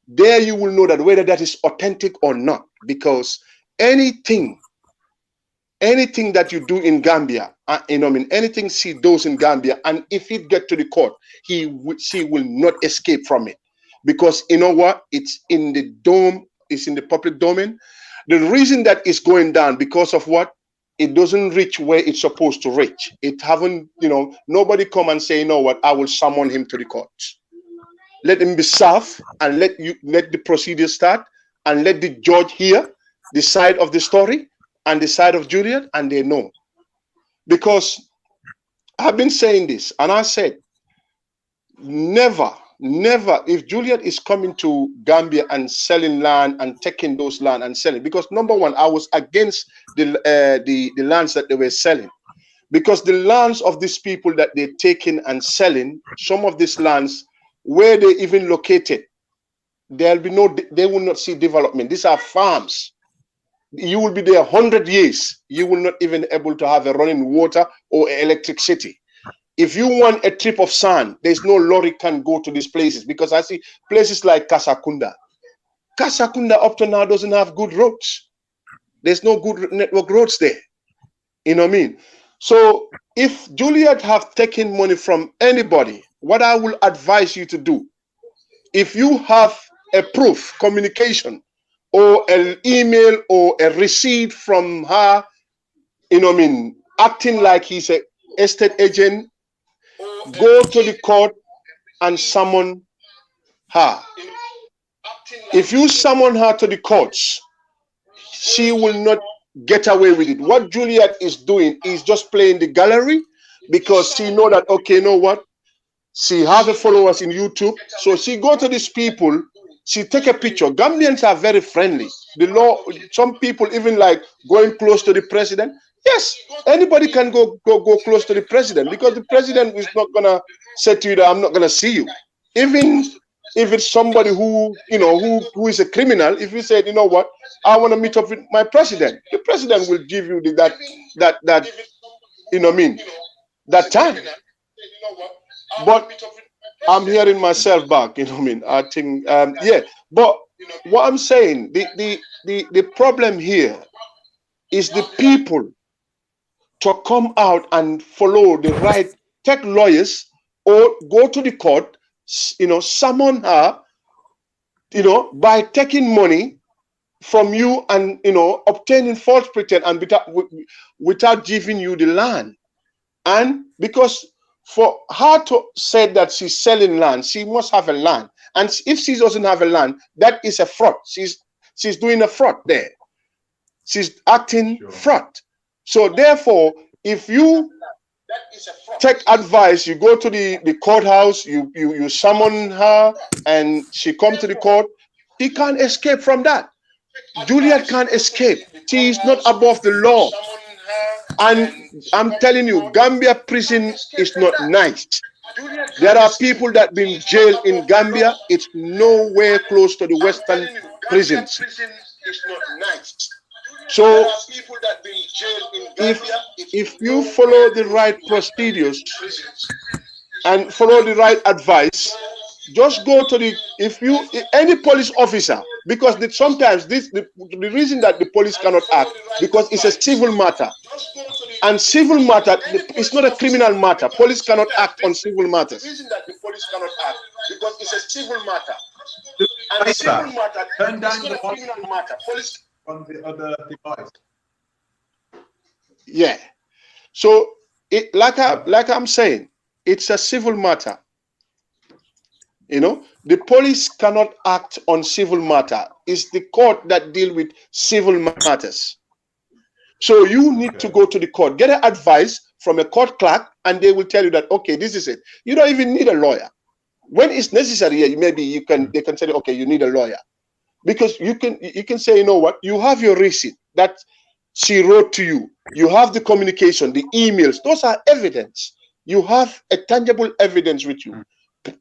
H: there you will know that whether that is authentic or not, because anything that you do in Gambia, anything she does in Gambia, and if it get to the court, she will not escape from it, because you know what? It's in the dome, it's in the public domain. The reason that it's going down because of what? It doesn't reach where it's supposed to reach. It haven't, nobody come and say, you know what, I will summon him to the courts. Let him be served, and let the procedure start, and let the judge hear the side of the story and the side of Juliet, and they know. Because I've been saying this, and I said, never, if Juliet is coming to Gambia and selling land and taking those land and selling, because number one, I was against the lands that they were selling, because the lands of these people that they're taking and selling, some of these lands, where they even located, they will not see development. These are farms. You will be there 100 years. You will not even able to have a running water or electricity. If you want a trip of sand, there's no lorry can go to these places, because I see places like Kasakunda. Kasakunda up to now doesn't have good roads. There's no good network roads there. You know what I mean? So if Juliet have taken money from anybody, what I will advise you to do, if you have a proof, communication, or an email or a receipt from her, acting like he's a estate agent, go to the court and summon her. If you summon her to the courts, she will not get away with it. What Juliet is doing is just playing the gallery, because she know that, okay, you know what? She have a followers in YouTube. So she go to these people, she take a picture. Gambians are very friendly. The law, some people even like going close to the president. Yes, anybody can go close to the president, because the president is not gonna say to you that I'm not gonna see you. Even if it's somebody who is a criminal, if you said, you know what, I want to meet up with my president, the president will give you that time. But I'm hearing myself back, I think, yeah. But what I'm saying, the problem here is the people to come out and follow the right, take lawyers or go to the court, summon her, by taking money from you and, obtaining false pretense and without giving you the land. And because for her to say that she's selling land, she must have a land. And if she doesn't have a land, that is a fraud. She's doing a fraud there. She's acting fraud. So therefore, if you take advice, you go to the courthouse, you summon her and she come to the court, she can't escape from that. Juliet can't escape. She is not above the law. And I'm telling you, Gambia prison is not nice. There are people that have been jailed in Gambia. It's nowhere close to the Western prisons. So if you follow the right procedures and follow the right advice, just go to any police officer, because sometimes the reason that the police cannot act, because it's a civil matter, and civil matter, it's not a criminal matter. Police cannot act on civil matters. The reason that the police cannot act, because it's a civil matter, and civil matter, turn down the criminal matter. Police on the other device. Yeah. So like I'm saying, it's a civil matter. The police cannot act on civil matter. It's the court that deal with civil matters. So you need to go to the court, get an advice from a court clerk, and they will tell you that, okay, this is it. You don't even need a lawyer. When it's necessary, maybe they can say, okay, you need a lawyer. Because you can say, you know what, you have your receipt that she wrote to you. You have the communication, the emails. Those are evidence. You have a tangible evidence with you.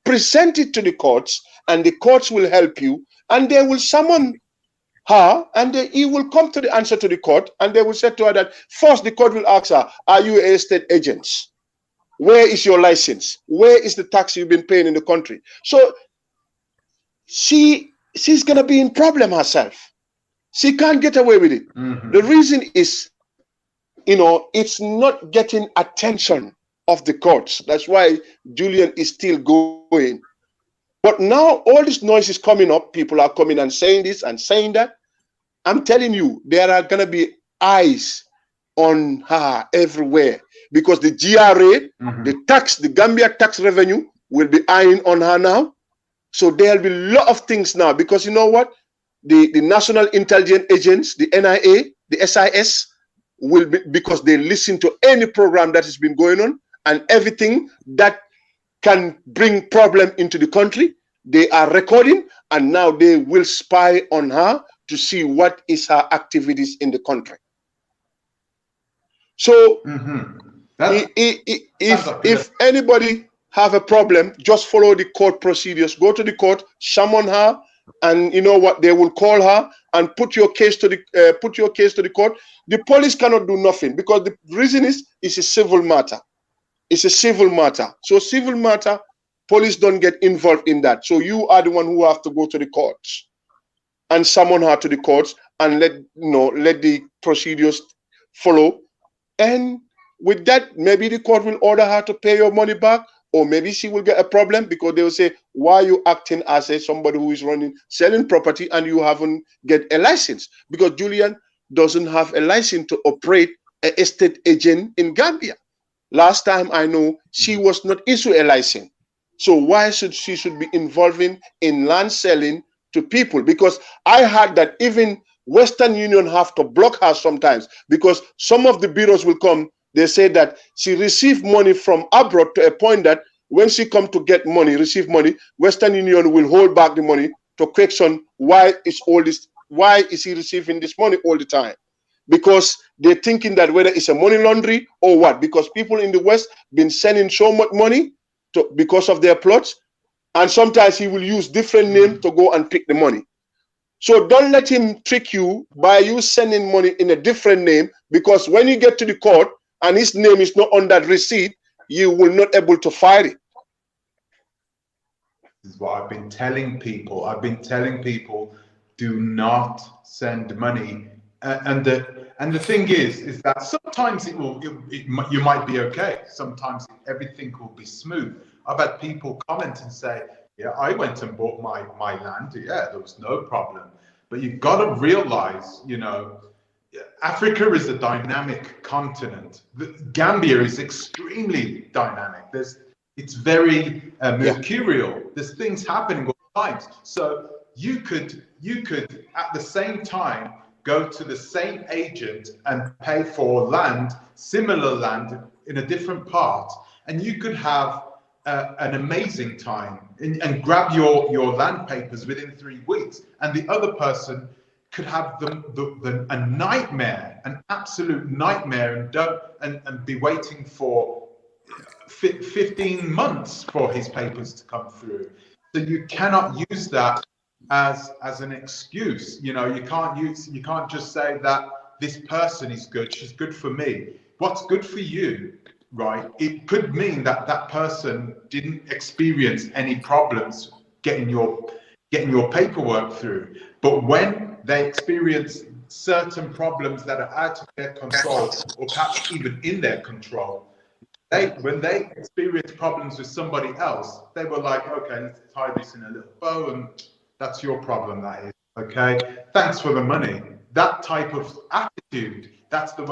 H: Present it to the courts, and the courts will help you, and they will summon her, and he will come to the answer to the court, and they will say to her that first the court will ask her, are you an estate agent? Where is your license? Where is the tax you've been paying in the country? So she's going to be in problem herself. She can't get away with it. The reason is, it's not getting attention of the courts. That's why Julian is still going. But now all this noise is coming up. People are coming and saying this and saying that. I'm telling you, there are going to be eyes on her everywhere, because the GRA, the Gambia tax revenue will be eyeing on her now. So there'll be a lot of things now, because you know what? The National Intelligence Agents, the NIA, the SIS, will be, because they listen to any program that has been going on, and everything that can bring problem into the country, they are recording, and now they will spy on her to see what is her activities in the country. So if anybody have a problem, just follow the court procedures. Go to the court, summon her, and you know what, they will call her and put your case to the court. The police cannot do nothing, because the reason is it's a civil matter. It's a civil matter. So civil matter, police don't get involved in that. So you are the one who have to go to the courts and summon her to the courts and let the procedures follow. And with that, maybe the court will order her to pay your money back, or maybe she will get a problem because they will say, why are you acting as somebody who is selling property and you haven't get a license? Because Julian doesn't have a license to operate an estate agent in Gambia. Last time I know, she was not issued a license. So why should she be involving in land selling to people? Because I heard that even Western Union have to block her sometimes because some of the bureaus will come. They say that she received money from abroad to a point that when she come to get money, receive money, Western Union will hold back the money to question why is he receiving this money all the time? Because they're thinking that whether it's a money laundry or what, because people in the West been sending so much money because of their plots, and sometimes he will use different names to go and pick the money. So don't let him trick you by you sending money in a different name, because when you get to the court and his name is not on that receipt, you will not able to file it.
A: This is what I've been telling people. I've been telling people, do not send money. And the thing is that sometimes you might be okay. Sometimes everything will be smooth. I've had people comment and say, yeah, I went and bought my land. Yeah, there was no problem. But you've got to realize, you know, Africa is a dynamic continent. Gambia is extremely dynamic. It's very mercurial. There's things happening all the time. So you could at the same time go to the same agent and pay for land, similar land in a different part, and you could have an amazing time and grab your land papers within 3 weeks, and the other person could have a nightmare, an absolute nightmare, and be waiting for 15 months for his papers to come through. So you cannot use that as an excuse. You know, you can't just say that this person is good, she's good for me. What's good for you, right? It could mean that that person didn't experience any problems getting your paperwork through, but when they experience certain problems that are out of their control, or perhaps even in their control, when they experience problems with somebody else, they were like, okay, let's tie this in a little bow, and that's your problem, that is, okay? Thanks for the money. That type of attitude, that's the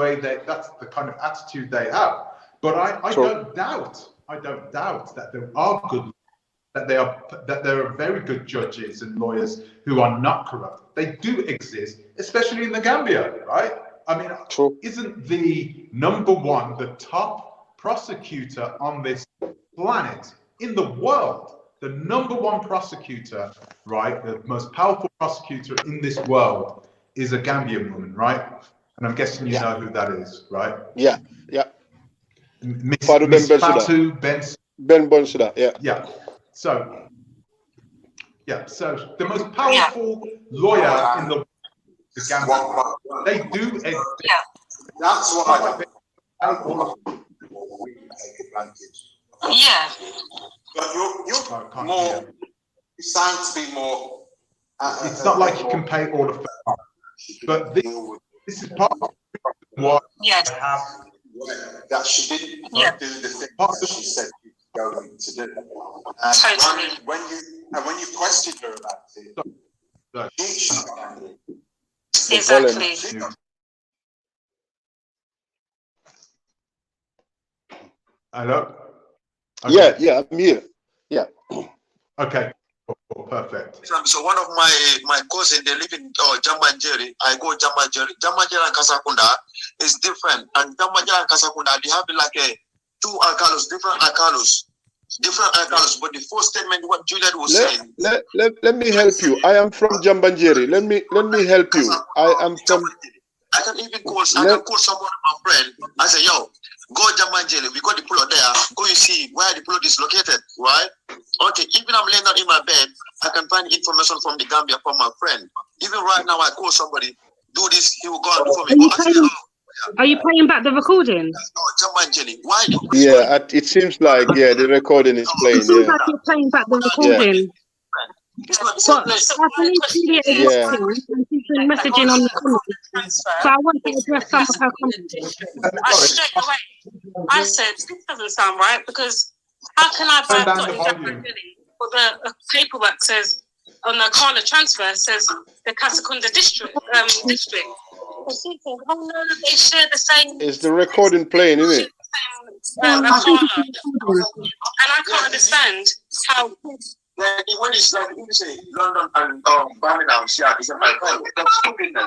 A: kind of attitude they have. But I don't doubt that there are good, that there are very good judges and lawyers who are not corrupt. They do exist, especially in the Gambia, right? I mean, isn't the the top prosecutor on this planet, in the world, the #1 prosecutor, right? The most powerful prosecutor in this world is a Gambian woman, right? And I'm guessing you know who that is, right?
H: Yeah, yeah.
A: Miss Fatou
H: Bensouda, yeah.
A: Yeah. So the most powerful lawyer in the Gambia, they do exist.
I: That's what I think. Yeah. But you're more, you sound to be more.
A: It's not like you can pay all of that, but this is part of what I have.
I: That she didn't do the thing that she said she was going to do. And when you questioned her about it, she
B: exactly.
A: Hello? Okay.
H: Yeah, I'm here. Yeah.
A: Okay. Oh, perfect.
I: So one of my cousins, they live in Jamanjeri. I go Jamanjeri. Jamanjeri and Kasakunda is different. And Jamanjeri and Kasakunda, they have like two alcalos, different alcalos. But the first statement, what Juliet was saying.
H: Let me help you. I am from Jambanjeri. Let me help you. I am from.
I: I can even call someone, my friend. I say, yo, go Jamanjeri. We got the plot there. Go you see where the plot is located, right? Okay, even I'm laying down in my bed, I can find information from the Gambia from my friend. Even right now, I call somebody, do this, he will go and do for me.
B: Are you playing back the recording?
I: Why?
H: Yeah, it seems like the recording is playing.
B: It seems like you're playing back the recording. But I believe Julia is watching and she's been messaging on the comments. So I want to address some of her comments.
J: Straight away, I said, this doesn't sound right, because how can I buy a plot in Japan, but the paperwork says, on the Kala transfer, says the Kasakunda district. She said, oh no, they share the same.
H: Is the recording playing, isn't it?
J: And I can't understand how.
I: When it's like you say London and Birmingham, yeah, it's a that's stupid. Do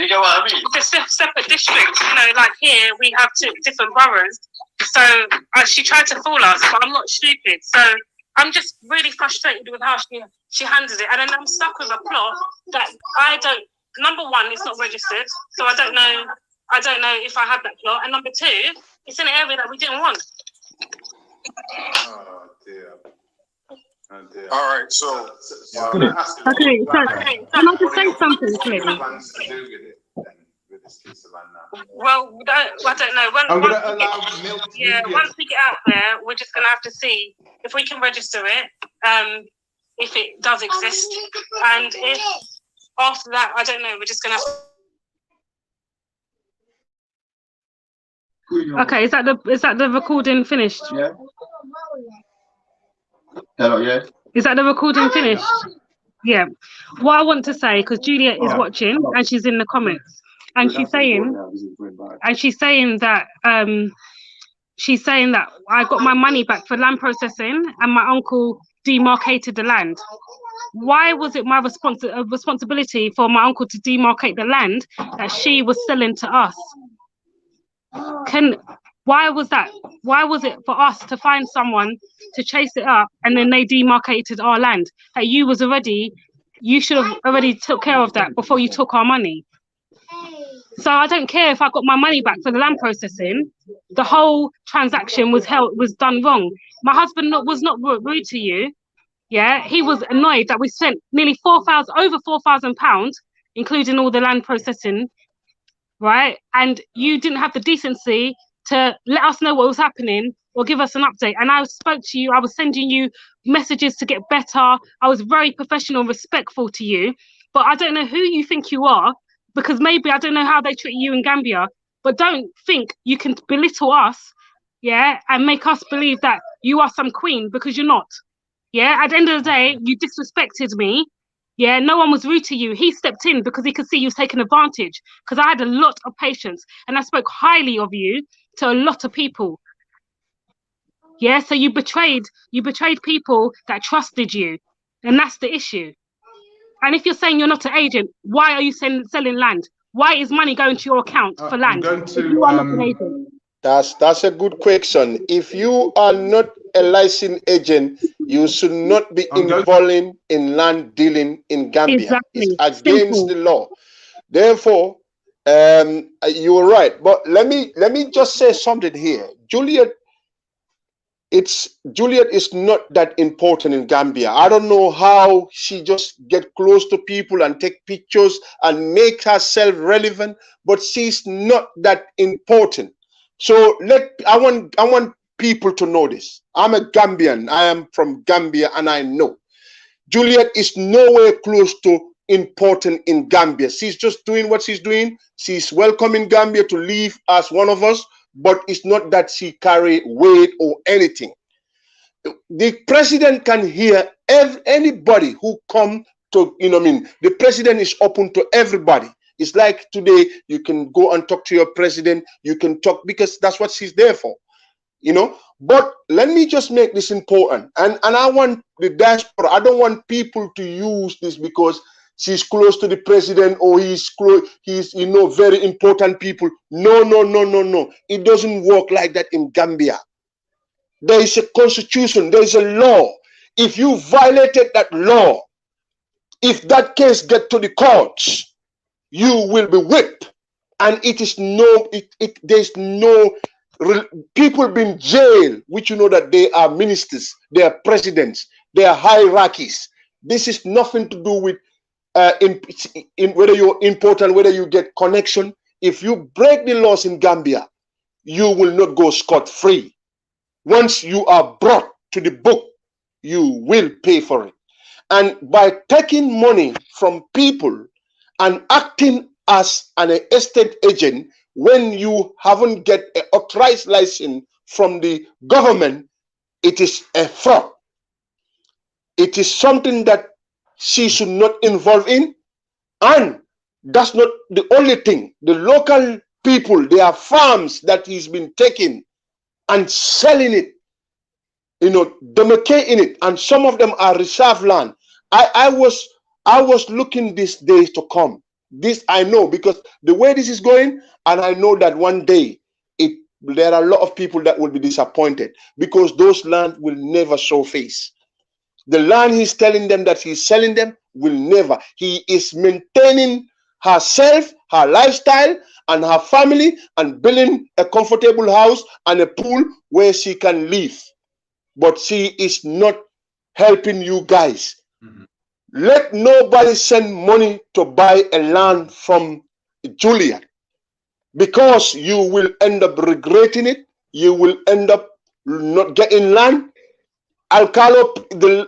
I: you get what I mean?
J: It's a separate district, you know. Like here, we have two different boroughs. So she tried to fool us, but I'm not stupid. So I'm just really frustrated with how she handles it, and then I'm stuck with a plot that I don't. Number one, it's not registered, so I don't know. I don't know if I have that plot, and number two, it's in an area that we didn't want.
A: Oh dear.
D: All right, so
B: Okay, so can I just say something, please?
J: Well, I don't know. Once we get out there, we're just going to have to see if we can register it, if it does exist, and if after that, I don't know, we're just going to have
B: Okay, is that the recording finished?
C: Yeah. Hello, yeah.
B: Is that the recording finished? Yeah. What I want to say, because Julia is watching and she's in the comments, and she's saying that I got my money back for land processing and my uncle demarcated the land. Why was it my responsibility for my uncle to demarcate the land that she was selling to us? Why was that? Why was it for us to find someone to chase it up and then they demarcated our land? That you should have already took care of that before you took our money. So I don't care if I got my money back for the land processing. The whole transaction was done wrong. My husband was not rude to you. Yeah, he was annoyed that we spent nearly over £4,000, including all the land processing, right? And you didn't have the decency to let us know what was happening or give us an update. And I spoke to you, I was sending you messages to get better. I was very professional and respectful to you, but I don't know who you think you are, because maybe I don't know how they treat you in Gambia, but don't think you can belittle us, yeah, and make us believe that you are some queen, because you're not. Yeah, at the end of the day, you disrespected me. Yeah, no one was rude to you. He stepped in because he could see you was taking advantage, because I had a lot of patience and I spoke highly of you to a lot of people. Yeah, so you betrayed people that trusted you, and that's the issue. And if you're saying you're not an agent, why are you selling land? Why is money going to your account for land? You are not an agent.
H: That's a good question. If you are not a licensed agent, you should not be involved in land dealing in Gambia.
B: Exactly.
H: It's against the law. Therefore, you're right. But let me just say something here. Juliet is not that important in Gambia. I don't know how she just get close to people and take pictures and make herself relevant, but she's not that important. So I want people to know this. I'm a Gambian. I am from Gambia, and I know Juliet is nowhere close to important in Gambia. She's just doing what she's doing. She's welcoming Gambia to live as one of us, but it's not that she carry weight or anything. The president can hear anybody who come to, the president is open to everybody. It's like today, you can go and talk to your president. You can talk, because that's what she's there for, But let me just make this important. And I want the diaspora, I don't want people to use this because she's close to the president or he's very important people. No. It doesn't work like that in Gambia. There is a constitution, there is a law. If you violated that law, if that case gets to the courts, you will be whipped. And there's no people being jailed, which that they are ministers, they are presidents, they are hierarchies. This is nothing to do with whether you're important, whether you get connection. If you break the laws in Gambia, you will not go scot-free. Once you are brought to the book, you will pay for it. And by taking money from people and acting as an estate agent when you haven't get an authorized license from the government, it is a fraud. It is something that she should not involve in. And that's not the only thing. The local people, there are farms that he's been taking and selling it, demarcating it, and some of them are reserve land. I was looking these days to come. This I know, because the way this is going, and I know that one day there are a lot of people that will be disappointed, because those land will never show face. The land he's telling them that he's selling them will never. He is maintaining herself, her lifestyle, and her family, and building a comfortable house and a pool where she can live. But she is not helping you guys. Let nobody send money to buy a land from Juliet, because you will end up regretting it. You will end up not getting land. Alcalo,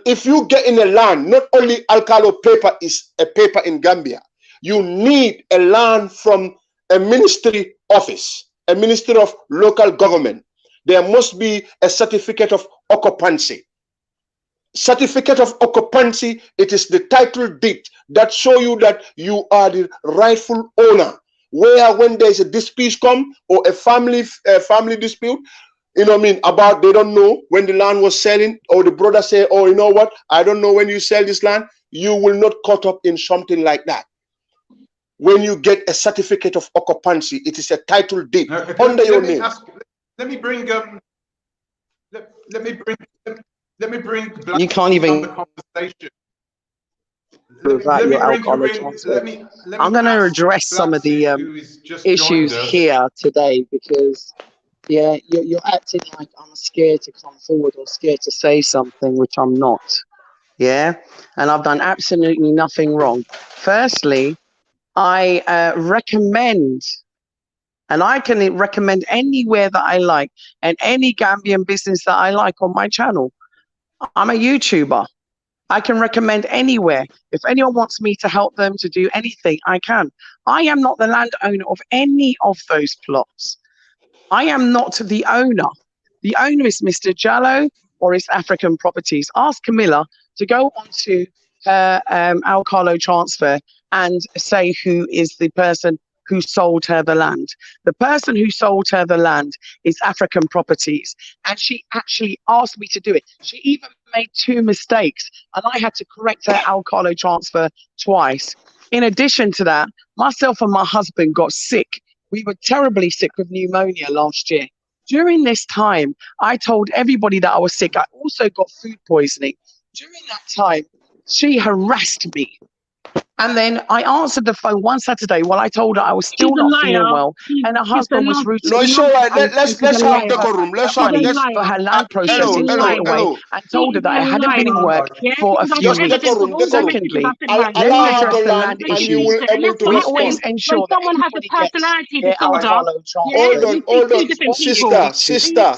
H: if you get in a land, not only Alcalo paper is a paper in Gambia, you need a land from a ministry office, a ministry of local government. There must be a certificate of occupancy. Certificate of occupancy, it is the title deed that show you that you are the rightful owner. Where when there's a dispute come, or a family dispute, about they don't know when the land was selling, or the brother say, oh, you know what, I don't know when you sell this land, you will not caught up in something like that. When you get a certificate of occupancy, it is a title deed under your name.
A: Let me bring
K: you can't even
A: the conversation.
K: I'm going to address some of the issues here today, because you're acting like I'm scared to come forward or scared to say something, which I'm not. And I've done absolutely nothing wrong. Firstly, I recommend, and I can recommend anywhere that I like, and any Gambian business that I like on my channel. I'm a YouTuber. I can recommend anywhere. If anyone wants me to help them to do anything, I can. I am not the landowner of any of those plots. I am not the owner. The owner is Mr. Jallo or East African Properties. Ask Camilla to go onto her Alcalo transfer and say who is the person who sold her the land. The person who sold her the land is African Properties, and she actually asked me to do it. She even made 2 mistakes, and I had to correct her Alcalo transfer twice. In addition to that, myself and my husband got sick. We were terribly sick with pneumonia last year. During this time, I told everybody that I was sick. I also got food poisoning. During that time, she harassed me. And then I answered the phone one Saturday while I told her I was still not feeling well, and her husband was rude.
H: No, it's all right. Let's have decorum. Let's have
K: for her land processing straight away, and told her that I hadn't been in work for a few weeks. Secondly, let me address the land issues. We always ensure that
B: someone has a personality disorder.
H: Hold on, sister.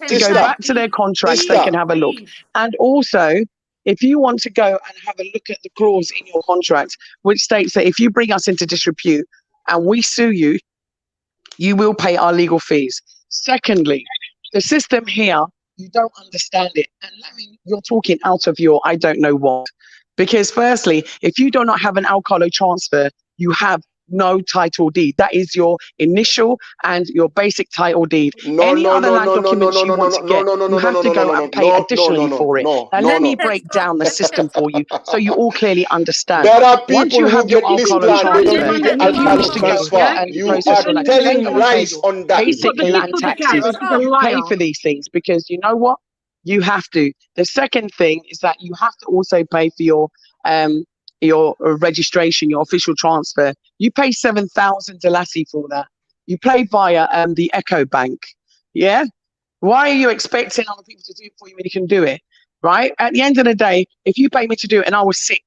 K: To go back to their contracts, they can have a look. And also, if you want to go and have a look at the clause in your contract, which states that if you bring us into disrepute and we sue you, you will pay our legal fees. Secondly, the system here, you don't understand it. And you're talking out of your I don't know what. Because firstly, if you do not have an Alcalo transfer, you have no title deed. That is your initial and your basic title deed. Any other land documents you want to get, you have to go and pay additionally for it. Now let me break down the system for you so you all clearly understand.
H: There are people
K: Once you have
H: who
K: your
H: get this
K: Alcalo
H: land, they don't need the
K: transfer,
H: transfer. You are telling lies on that.
K: Basic land taxes. Pay for these things, because you know what? You have to. The second thing is that you have to also pay for your registration, your official transfer. You pay 7,000 Dalasi for that. You pay via the Echo Bank. Yeah? Why are you expecting other people to do it for you when you can do it? Right? At the end of the day, if you pay me to do it and I was sick,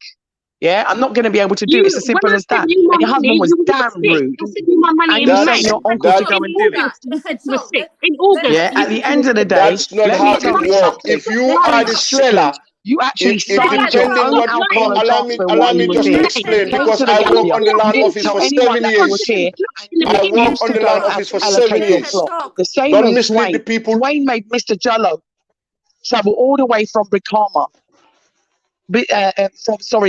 K: yeah, I'm not going to be able to do it. It's as simple as that. And your husband was damn rude. And you sent your uncle to go and do it.
B: In August.
K: Yeah, at the end of the day,
H: that's not how it works. If you are the seller
K: You actually signed your own alcohol transfer
H: allow
K: while
H: me
K: you were
H: just
K: here.
H: to explain,
K: Came
H: because
K: to the
H: I worked
K: Gambia.
H: on the land
K: You didn't
H: office
K: tell
H: for
K: anyone
H: 7
K: that you was
H: years.
K: here. And
H: I
K: you
H: worked
K: used
H: on
K: to
H: the
K: go
H: land
K: and
H: office for
K: allocate
H: 7
K: your
H: years.
K: plot. The same
H: Don't
K: as
H: mislead the
K: Dwayne.
H: people.
K: Dwayne made Mr. Jello travel all the way from Brikama.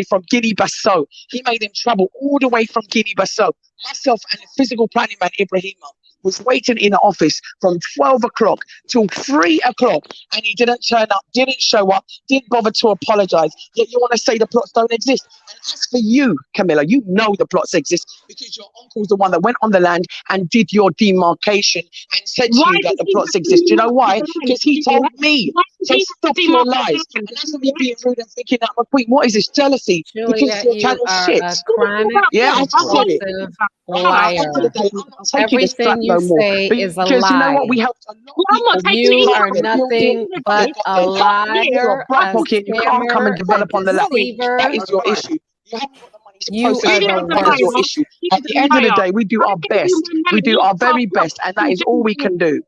K: From Guinea-Bissau. He made him travel all the way from Guinea-Bissau. Myself and the physical planning man, Ibrahima, was waiting in the office from 12 o'clock till 3 o'clock, and he didn't turn up, didn't show up, didn't bother to apologize. Yet you want to say the plots don't exist. And as for you, Camilla, you know the plots exist because your uncle's the one that went on the land and did your demarcation and said to you that the plots exist. You know why? Because he told me. So stop your lies. And that's for me being rude and thinking that I'm a queen. What is this? Jealousy? Because
F: Juliet,
K: your
F: you
K: channel
F: are
K: shit.
F: a chronic,
K: Yeah, I just said it.
F: compulsive
K: At the end of the
F: liar.
K: day, I'm not taking this crap
F: Everything you
K: no more.
F: say is a
K: Because you know what?
F: lie.
K: We helped a lot of people.
F: You are
K: They built it.
F: nothing but a
K: You're a
F: liar,
K: brat
F: a
K: pocket. You can't come and
F: scammer, a
K: develop on the land. That
F: deceiver.
K: is your issue. You haven't got the money to
F: You
K: process
F: are
K: the
F: the
K: land. That is your
F: worst.
K: issue. At the end of the day, we do our best. We do our very best, and that is all we can do.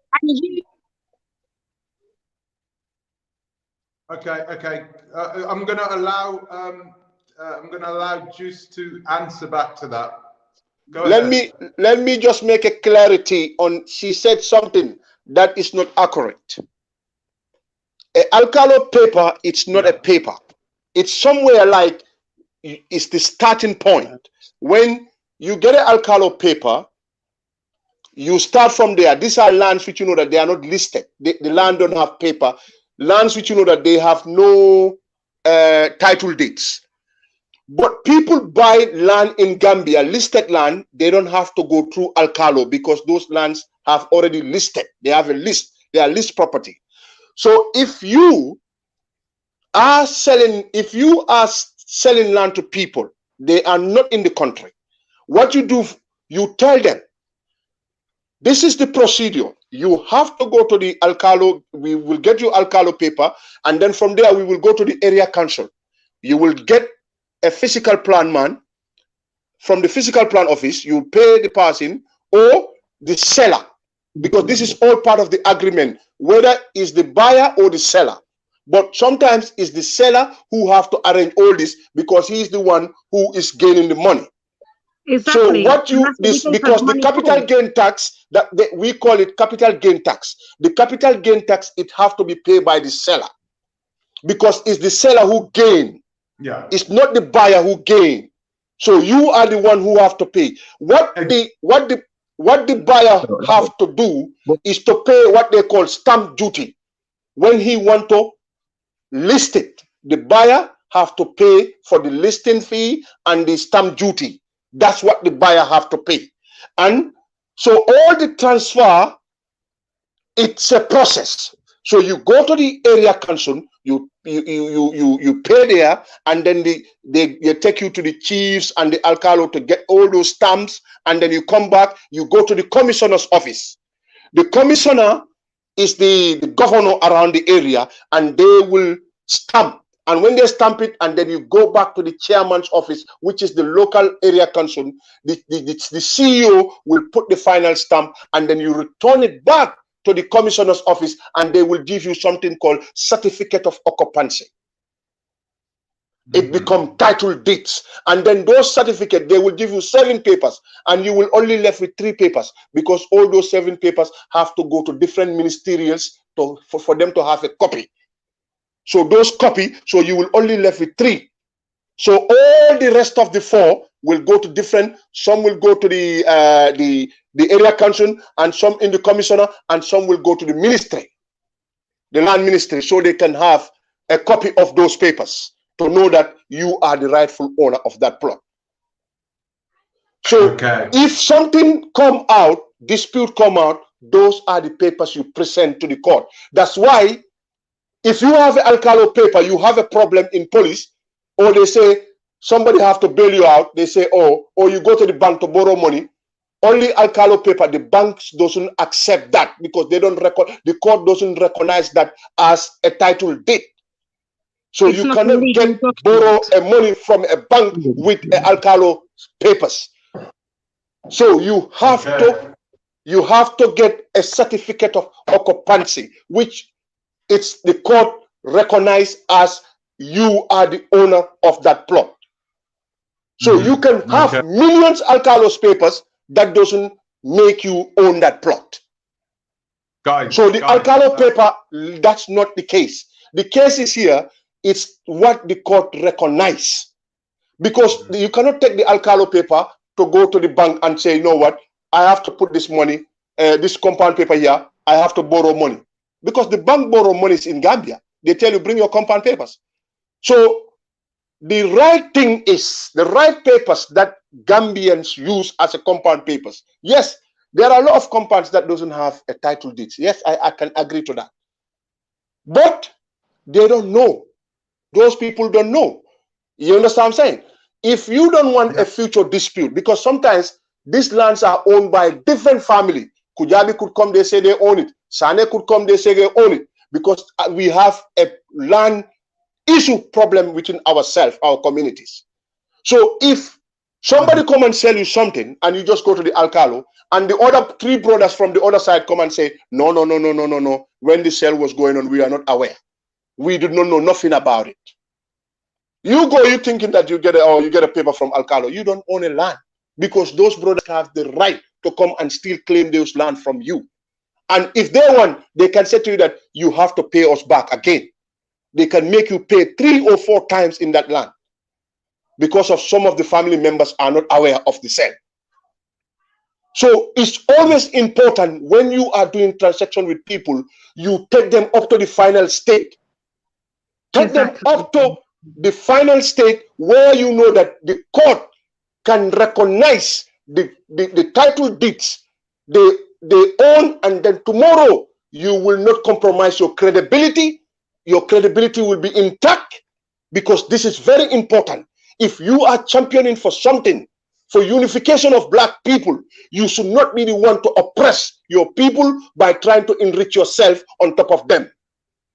A: Okay. I'm going to allow Juice to answer back to that. Go ahead.
H: Let me just make a clarity on. She said something that is not accurate. A alcalo paper, it's not a paper. It's somewhere like it's the starting point. When you get an alcalo paper, you start from there. These are lands which you know that they are not listed. The land don't have paper. Lands which you know that they have no title deeds. But people buy land in Gambia, listed land, they don't have to go through alcalo because those lands have already listed. They have a list. They are list property. So if you are selling land to people, they are not in the country. What you do, you tell them, this is the procedure. You have to go to the alcalo. We will get you alcalo paper, and then from there we will go to the area council. You will get a physical plan man. From the physical plan office, you pay the person or the seller, because this is all part of the agreement, whether it's the buyer or the seller. But sometimes it's the seller who have to arrange all this because he's the one who is gaining the money.
B: Exactly.
H: So what you this because the capital gain tax that we call it capital gain tax. The capital gain tax, it have to be paid by the seller because it's the seller who gain.
A: Yeah.
H: It's not the buyer who gain. So you are the one who have to pay. What the buyer have to do is to pay what they call stamp duty. When he want to list it, the buyer have to pay for the listing fee and the stamp duty. That's what the buyer have to pay. And so all the transfer, it's a process. So you go to the area council, you pay there, and then they take you to the chiefs and the alcalo to get all those stamps, and then you come back, you go to the commissioner's office. The commissioner is the governor around the area, and they will stamp. And when they stamp it, and then you go back to the chairman's office, which is the local area council, the CEO will put the final stamp, and then you return it back to the commissioner's office, and they will give you something called certificate of occupancy. It becomes title deeds, and then those certificates, they will give you 7 papers, and you will only left with 3 papers because all those 7 papers have to go to different ministerials for them to have a copy. So those copy, so you will only left with 3. So all the rest of the 4 will go to different. Some will go to the area council, and some in the commissioner, and some will go to the ministry, the land ministry, so they can have a copy of those papers to know that you are the rightful owner of that plot. So if something come out, dispute come out, those are the papers you present to the court. That's why if you have an alcalo paper, you have a problem in police, or they say somebody have to bail you out, they say, oh, or you go to the bank to borrow money, only alcalo paper, the banks doesn't accept that because they don't the court doesn't recognize that as a title deed. So you cannot borrow a money from a bank with alcalo papers. So you have to get a certificate of occupancy, which it's the court recognized as you are the owner of that plot. So you can have millions alcalos papers, that doesn't make you own that plot. So the alcalo paper, that's not the case. The case is here, it's what the court recognize. Because you cannot take the alcalo paper to go to the bank and say, you know what, I have to put this money, this compound paper here, I have to borrow money. Because the bank borrow money in Gambia. They tell you, bring your compound papers. So the right thing is, the right papers that Gambians use as a compound papers. Yes, there are a lot of compounds that doesn't have a title deed. Yes, I can agree to that. But they don't know. Those people don't know. You understand what I'm saying? If you don't want a future dispute, because sometimes these lands are owned by different family. Kujabi could come, they say they own it. Sane could come, they say they own it. Because we have a land issue problem within ourselves, our communities. So if somebody come and sell you something and you just go to the alcalo and the other 3 brothers from the other side come and say, no. When the sale was going on, we are not aware. We did not know nothing about it. You go, you thinking that you get a paper from alcalo. You don't own a land because those brothers have the right to come and still claim those land from you. And if they want, they can say to you that you have to pay us back again. They can make you pay 3 or 4 times in that land because of some of the family members are not aware of the sale. So it's always important when you are doing transaction with people, you take them up to the final state. Take them up to the final state where you know that the court can recognize the title deeds they own, and then tomorrow you will not compromise your credibility. Your credibility will be intact, because this is very important. If you are championing for something, for unification of black people, you should not be the one to oppress your people by trying to enrich yourself on top of them.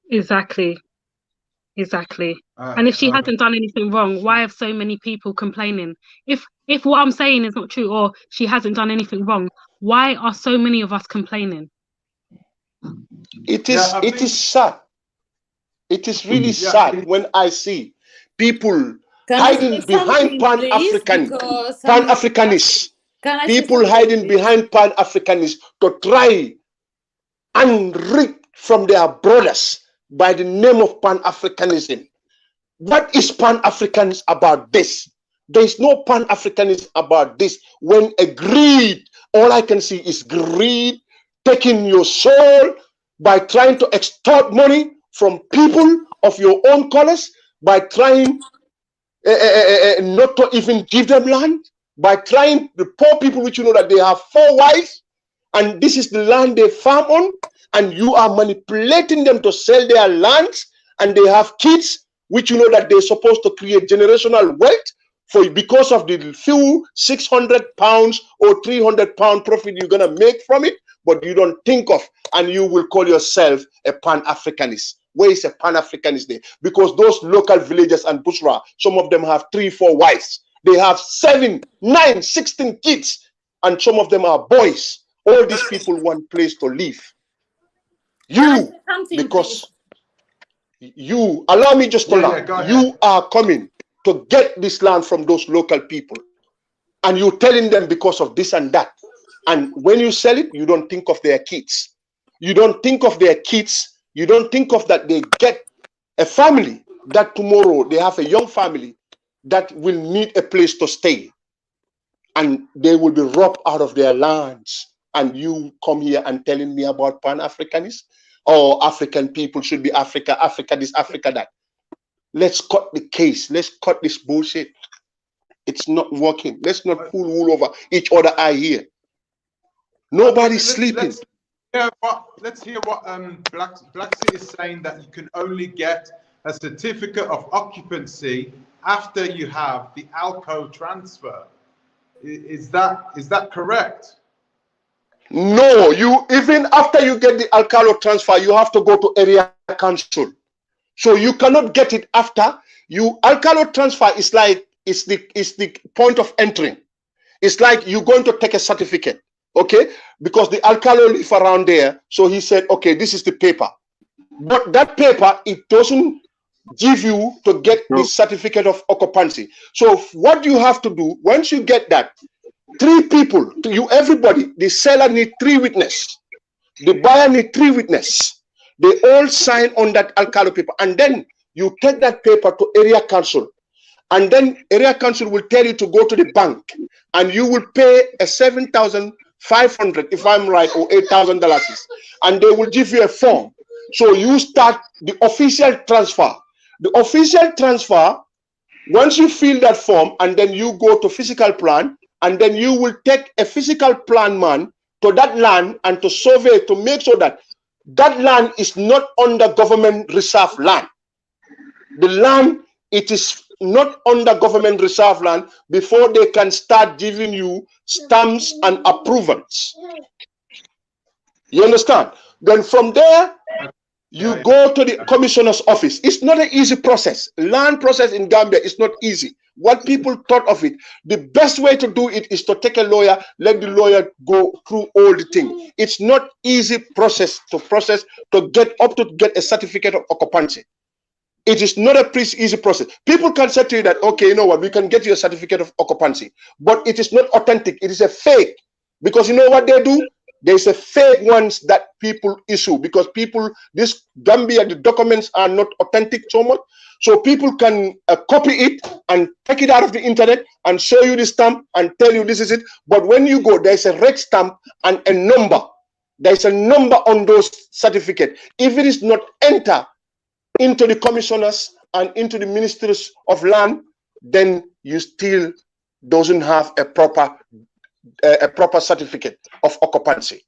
B: Exactly. And if she hasn't done anything wrong, why have so many people complaining? If what I'm saying is not true, or she hasn't done anything wrong, why are so many of us complaining?
H: It is sad. It is really sad when I see people hiding behind Pan-Africanists. People hiding behind Pan-Africanists to try and rig from their brothers by the name of Pan-Africanism. What is Pan-Africanism about this? There is no Pan-Africanism about this when a greed, all I can see is greed, taking your soul by trying to extort money from people of your own colors, by trying not to even give them land, by trying the poor people, which you know that they have 4 wives, and this is the land they farm on, and you are manipulating them to sell their lands, and they have kids, which you know that they're supposed to create generational wealth because of the few 600 pounds or 300 pound profit you're gonna make from it, but you don't think of, and you will call yourself a Pan-Africanist. Where is a Pan-Africanist there? Because those local villagers and Bushra, some of them have 3, 4 wives. They have 7, 9, 16 kids, and some of them are boys. All these people want place to live. Because you, allow me just to laugh. You are coming to get this land from those local people, and you're telling them because of this and that. And when you sell it, you don't think of their kids. You don't think of their kids. You don't think of that they get a family, that tomorrow they have a young family that will need a place to stay, and they will be robbed out of their lands. And you come here and telling me about Pan-Africanism, or African people should be Africa, Africa this, Africa that. Let's cut the case. Let's cut this bullshit. It's not working. Let's not pull wool over each other eye here. Nobody's sleeping.
A: Let's hear what Blaxit is saying, that you can only get a certificate of occupancy after you have the ALCO transfer. Is that correct?
H: No, you even after you get the alcalo transfer, you have to go to area council. So you cannot get it after you. Alcalo transfer is like it's the point of entering. It's like you're going to take a certificate. Okay, because the alcalo live around there, so he said, okay, this is the paper. But that paper, it doesn't give you to get this certificate of occupancy. So what you have to do, once you get that, 3 people, everybody, the seller need 3 witnesses, the buyer need 3 witnesses. They all sign on that alcalo paper, and then you take that paper to area council, and then area council will tell you to go to the bank, and you will pay a $7,500, if I'm right, or $8,000, and they will give you a form. So you start the official transfer. The official transfer, once you fill that form, and then you go to physical plan, and then you will take a physical plan man to that land and to survey to make sure that that land is not under government reserve land. The land, it is not under government reserve land before they can start giving you stamps and approvals. You understand? Then from there, you go to the commissioner's office. It's not an easy process. Land process in Gambia is not easy. What people thought of it, the best way to do it is to take a lawyer, let the lawyer go through all the things. It's not easy process to get a certificate of occupancy. It is not a easy process. People can say to you that, okay, you know what, we can get you a certificate of occupancy, but it is not authentic. It is a fake, because you know what they do? There's a fake ones that people issue, because this Gambia, the documents are not authentic so much. So people can copy it and take it out of the internet and show you the stamp and tell you this is it. But when you go, there's a red stamp and a number. There's a number on those certificates. If it is not entered into the commissioners and into the ministries of land, then you still doesn't have a proper certificate of occupancy.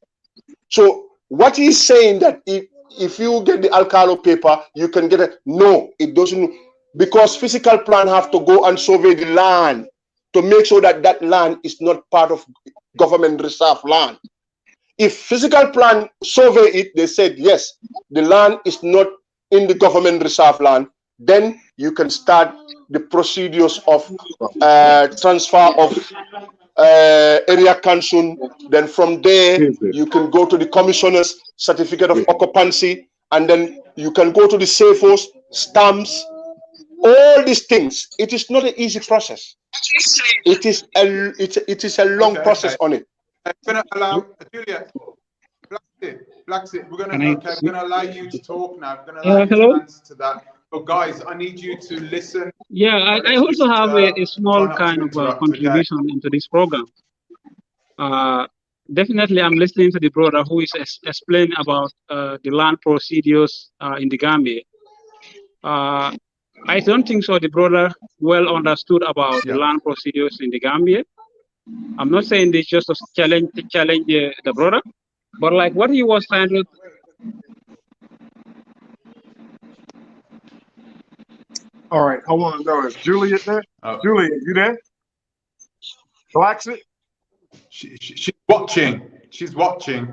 H: So what he's saying that if you get the alcalo paper, you can get it. No, it doesn't, because physical plan have to go and survey the land to make sure that that land is not part of government reserve land. If physical plan survey it, they said, yes, the land is not in the government reserve land, then you can start the procedures of transfer of area council. Then from there you can go to the commissioner's certificate of occupancy, and then you can go to the safos, stamps, all these things. It is not an easy process. It is a long process on it.
A: I'm gonna allow Julia, Blaxit, we're gonna allow you to talk now. We're gonna allow you to answer to that. But guys, I need you to listen.
L: Yeah, I also have a small kind of contribution into this program. Definitely, I'm listening to the brother who is explaining about the land procedures in the Gambia. I don't think so. The brother well understood about the land procedures in the Gambia. I'm not saying this just to challenge the brother, but like what he was trying to.
D: All right, I want to know, is Juliet there? Juliet, you there? Blaxit?
A: She's watching. She's watching.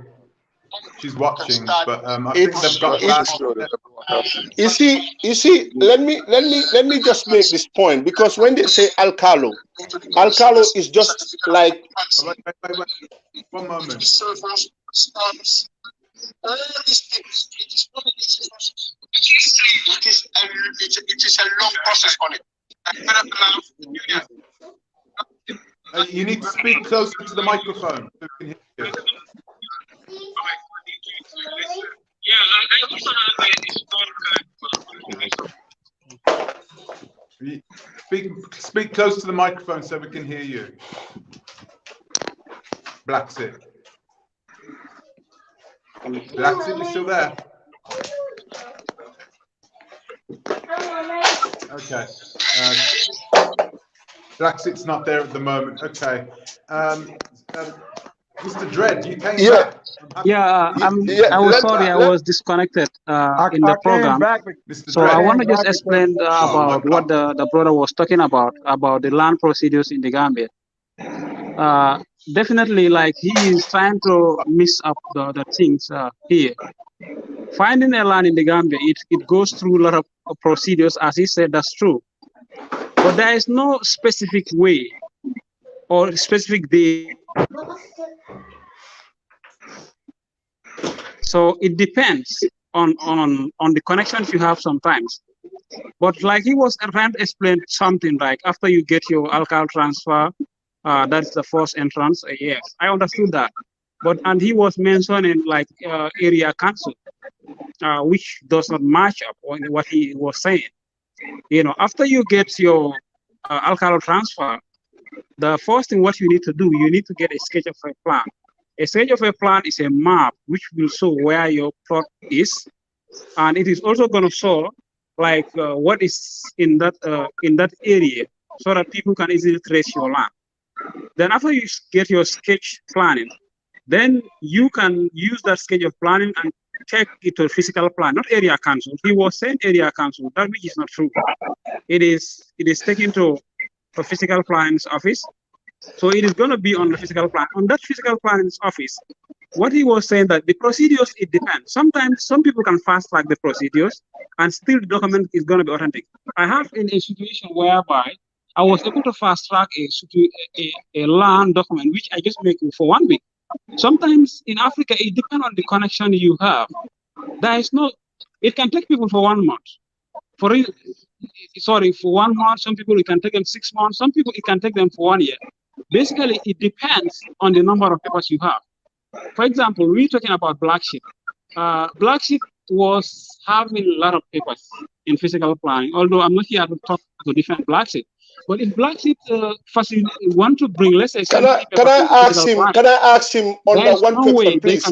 A: She's watching. But I think they've got that.
H: You see. Let me just make this point, because when they say alcalo is just like.
A: Wait. 1 moment.
I: All these things, it is not an easy process. It is a long process on it.
A: You need to speak closer to the microphone so we can hear you. Speak close to the microphone so we can hear you. Blaxit. Blaxit, you still there? Okay. Blaxit's not there at the moment. Okay. Mr. Dredd, you came back.
L: Yeah, I was sorry, I was disconnected in the program. So I want to just explain about what the brother was talking about the land procedures in the Gambia. Definitely, like he is trying to mix up the things here. Finding a land in the Gambia, it goes through a lot of procedures, as he said, that's true. But there is no specific way or specific day. So it depends on the connections you have sometimes. But like he was trying to explain something like after you get your alcohol transfer, that's the first entrance. Yes, I understood that. And he was mentioning like area council, which does not match up on what he was saying. You know, after you get your alcohol transfer, the first thing what you need to do, you need to get a sketch of a plan. A sketch of a plan is a map which will show where your plot is, and it is also going to show like what is in that area, so that people can easily trace your land. Then after you get your sketch planning, then you can use that sketch of planning and take it to physical plan, not area council. He was saying area council, that which is not true. It is taken to physical planning's office. So it is going to be on the physical plan. On that physical planning's office, what he was saying that the procedures, it depends. Sometimes some people can fast track the procedures and still the document is going to be authentic. I have in a situation whereby I was able to fast track a land document, which I just make for 1 week. Sometimes in Africa, it depends on the connection you have. There is no, it can take people for 1 month. For 1 month, some people it can take them 6 months, some people it can take them for 1 year. Basically, it depends on the number of papers you have. For example, we're talking about Blaxit. Blaxit was having a lot of papers in physical planning, although I'm not here to talk to defend Blaxit. But if Blaxit want to bring, let's say,
H: can I ask him under one question, please?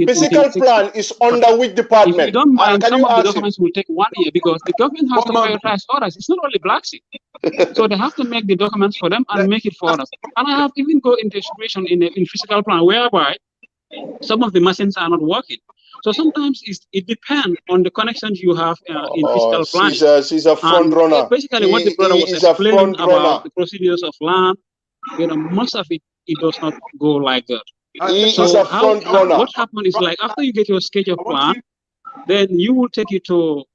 H: Physical plan is under which department?
L: If you don't mind, some of the documents will take 1 year because the government has to prioritize orders. It's not only Blaxit. So they have to make the documents for them and make it for us. And I have even go into a situation in physical plan whereby some of the machines are not working. So sometimes it depends on the connections you have in physical planning.
H: She's a front runner.
L: Basically, what the brother was explaining about the procedures of land, most of it does not go like that.
H: He is a front runner.
L: What happens is like after you get your sketch of plan, then you will take it to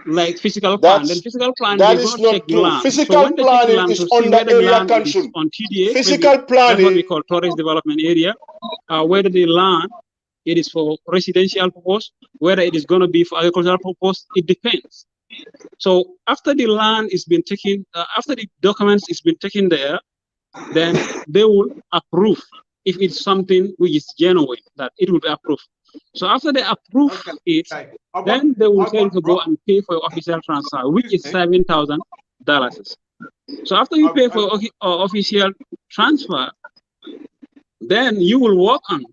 L: like physical plan. Then physical plan
H: that is not true. Physical planning is under area council.
L: On TDA,
H: physical planning,
L: that's what we call tourist development area. Whether the land it is for residential purpose, whether it is going to be for agricultural purpose, it depends. So after the land is been taken, after the documents is been taken there, then they will approve if it's something which is genuine, that it will be approved. So after they approve it, then they will tell you to go and pay for your official transfer, which is $7,000. So after you pay for official transfer, then you will work on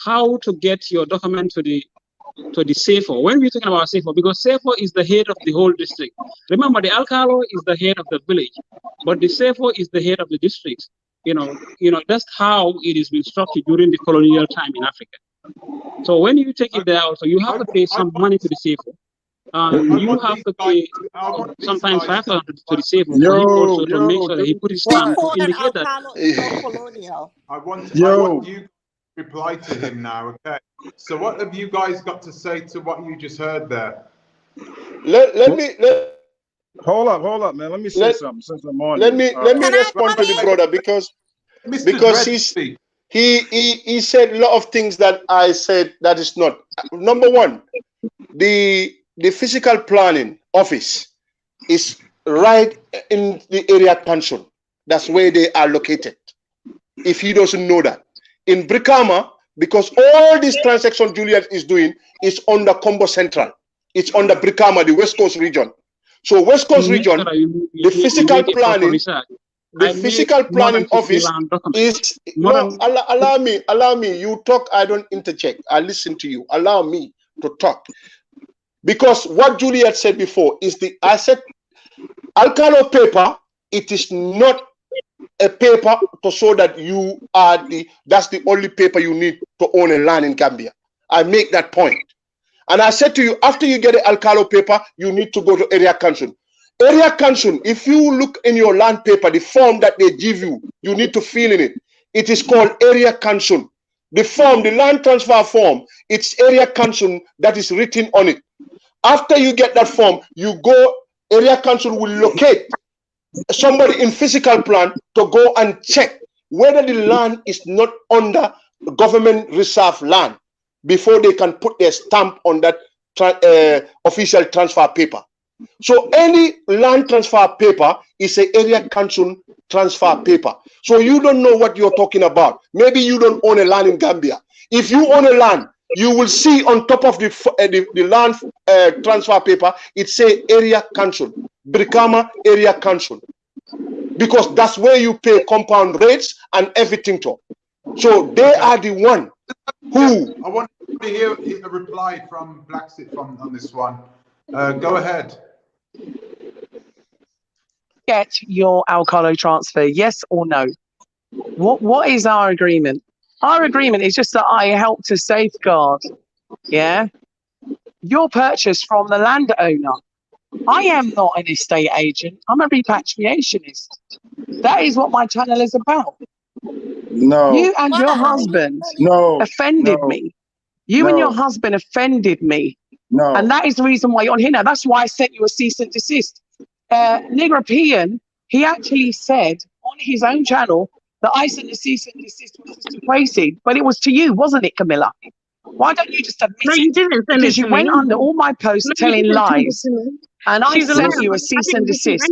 L: how to get your document to the SAFO. When we're talking about SAFO, because SAFO is the head of the whole district. Remember, the Alcalo is the head of the village, but the SAFO is the head of the district. You know, that's how it is been structured during the colonial time in Africa. So when you take it there, also you have to pay some money to the SAFO. You have to pay sometimes $5,000 to the SAFO for him also to make sure that he put his stamp to indicate that.
A: I want you reply to him now, okay? So what have you guys got to say to what you just heard there?
H: Let me
D: hold up, man. Let me say something since I'm on.
H: Let me respond to the brother because he said a lot of things that I said that is not. Number one, the physical planning office is right in the area council. That's where they are located. If he doesn't know that. In Brikama, because all this transaction Juliet is doing is under Combo Central. It's under Brikama, the West Coast region. So West Coast region, the physical planning office is no, allow me. You talk, I don't interject. I listen to you. Allow me to talk. Because what Juliet said before is I said Alcalo paper, it is not a paper to show that you are that's the only paper you need to own a land in Gambia. I make that point. And I said to you, after you get the Alcalo paper, you need to go to area council. Area council, if you look in your land paper, the form that they give you, you need to fill in it. It is called area council. The form, the land transfer form, it's area council that is written on it. After you get that form, you go, area council will locate somebody in physical plan to go and check whether the land is not under government reserve land before they can put their stamp on that official transfer paper. So any land transfer paper is an area council transfer paper. So you don't know what you're talking about. Maybe you don't own a land in Gambia. If you own a land, you will see on top of the land transfer paper, it say area council, Brikama area council, because that's where you pay compound rates and everything to. So they are the one who.
A: I want to hear a reply from Blaxit on this one. Go ahead.
K: Get your Alcalo transfer, yes or no? What is our agreement? Our agreement is just that I help to safeguard, yeah, your purchase from the landowner. I am not an estate agent. I'm a repatriationist. That is what my channel is about.
D: No.
K: You and your husband offended me. You and your husband offended me.
D: No.
K: And that is the reason why you're on here now. That's why I sent you a cease and desist. Negropean, he actually said on his own channel that I sent a cease and desist to Tracy, but it was to you, wasn't it, Camilla? Why don't you just admit it?
B: You didn't send
K: because
B: it
K: you went under all my posts telling lies, and I sent you a cease and desist.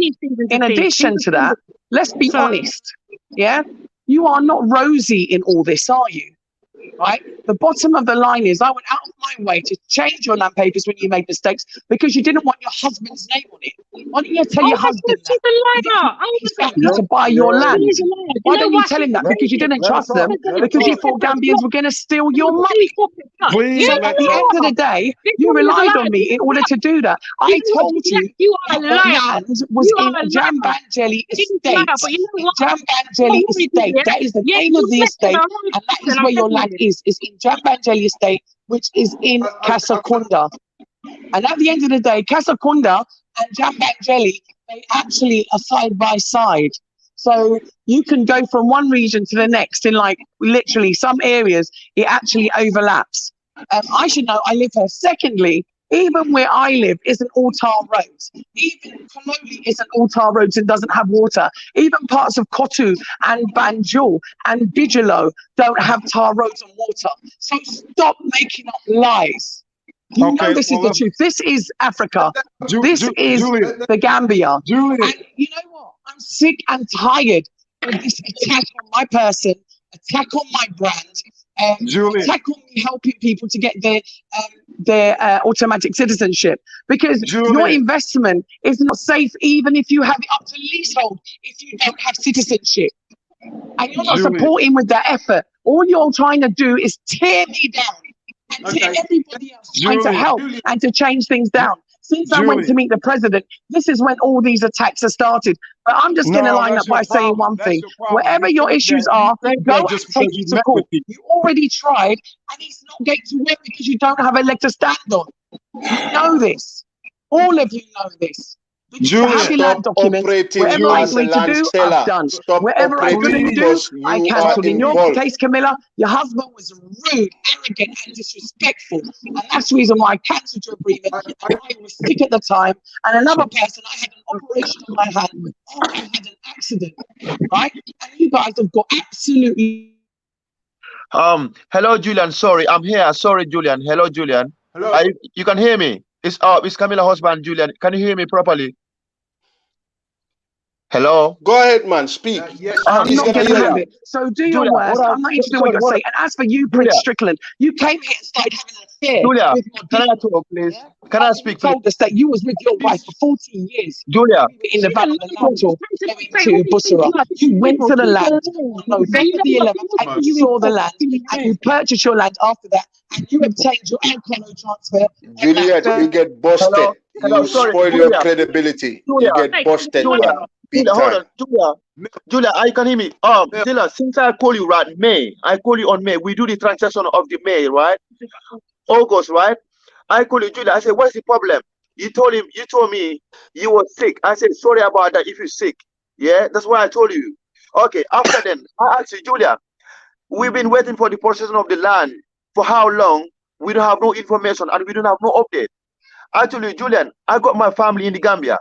K: In addition to that, let's be honest, yeah? You are not rosy in all this, are you? Right? The bottom of the line is I went out of my way to change your land papers when you made mistakes because you didn't want your husband's name on it. Why don't you tell your husband that? He's happy to buy your land. Why don't you tell him that? Because you didn't trust them, because you thought Gambians were going to steal your money. So at the end of the day, you relied on me in order to do that. I told you that the land was in Jambanjelly Estate. Jambanjelly Estate. That is the name of the estate, and that is where your land is in Jambanjelly Estate, which is in Kasakunda. And at the end of the day, Kasakunda and Jambanjelly, they actually are side by side. So you can go from one region to the next in like literally some areas, it actually overlaps. I should know, I live here. Secondly, even where I live isn't all tar roads. Even Kololi isn't all tar roads and doesn't have water. Even parts of Kotu and Banjul and Bigelow don't have tar roads and water. So stop making up lies. You know this is the truth. This is Africa. This is the Gambia. And you know what? I'm sick and tired of this attack on my person, attack on my brand, attack on me helping people to get their automatic citizenship, because your investment is not safe even if you have it up to leasehold if you don't have citizenship. And you're not supporting with that effort. All you're trying to do is tear me down and tear everybody else trying to help and to change things down. Since I went to meet the president, this is when all these attacks are started. But I'm just going to line up by saying one thing. Wherever your issues are, go and take it to court. You already tried, and it's not going to win because you don't have a leg to stand on. You know this. All of you know this. Land documents. Whatever I agreed to do, I've done. Whatever I couldn't do, I cancelled. In your case, Camilla, your husband was rude, arrogant, and disrespectful. And that's the reason why I cancelled your agreement. I was sick at the time. And another person, I had an operation on my hand. I had an accident. Right? And you guys have got absolutely...
I: Hello, Julian. Sorry, I'm here. Sorry, Julian. Hello, Julian.
A: Hello.
I: You can hear me? It's Camilla husband, Julian. Can you hear me properly? Hello?
H: Go ahead, man. Speak.
A: Yes,
K: I'm not going to have it. So do your worst. I'm not interested in what you're saying. And as for you, Prince Strickland, you came here and started having an affair.
I: Julia,
K: with
I: can I talk, please?
K: Yeah?
I: Can I speak, please?
K: Told us that you was with your wife for 14 years.
I: Julia.
K: In the Valley of Natal, going to Bussorah. You went to the land on November the 11th and you saw the land and you purchased your land after that and you obtained your Alcalo transfer.
H: Juliet, you get busted. You spoil your credibility. You get busted.
I: Hold on, Julia, I can hear me. Julia, since I call you May, I call you on May. We do the transaction of the May, right? August, right? I call you, Julia. I said, what's the problem? You told me you were sick. I said, sorry about that if you're sick. Yeah, that's why I told you. Okay, after then, I asked you, Julia, we've been waiting for the possession of the land for how long? We don't have no information and we don't have no update. I told you, Julian, I got my family in the Gambia.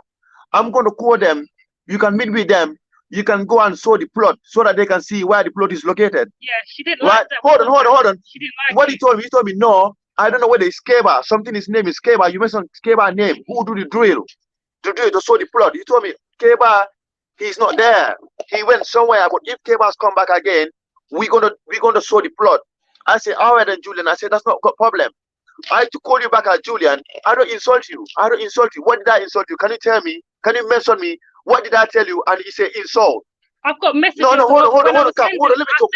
I: I'm going to call them. You can meet with them. You can go and show the plot so that they can see where the plot is located.
J: Yeah, she didn't like that.
I: Hold on.
J: She didn't like
I: what he told me, no, I don't know whether it's Skeba. Something his name is Skeba. You mentioned Skeba name. Who do the drill? to show the plot. You told me, Keba, he's not there. He went somewhere. But if Keba's come back again, we're gonna show the plot. I said, all right then, Julian. I said, that's not a problem. I had to call you back at Julian. I don't insult you. I don't insult you. What did I insult you? Can you tell me? Can you mention me? What did I tell you? And he said insult.
B: I've got messages.
I: No, hold on. Let me talk.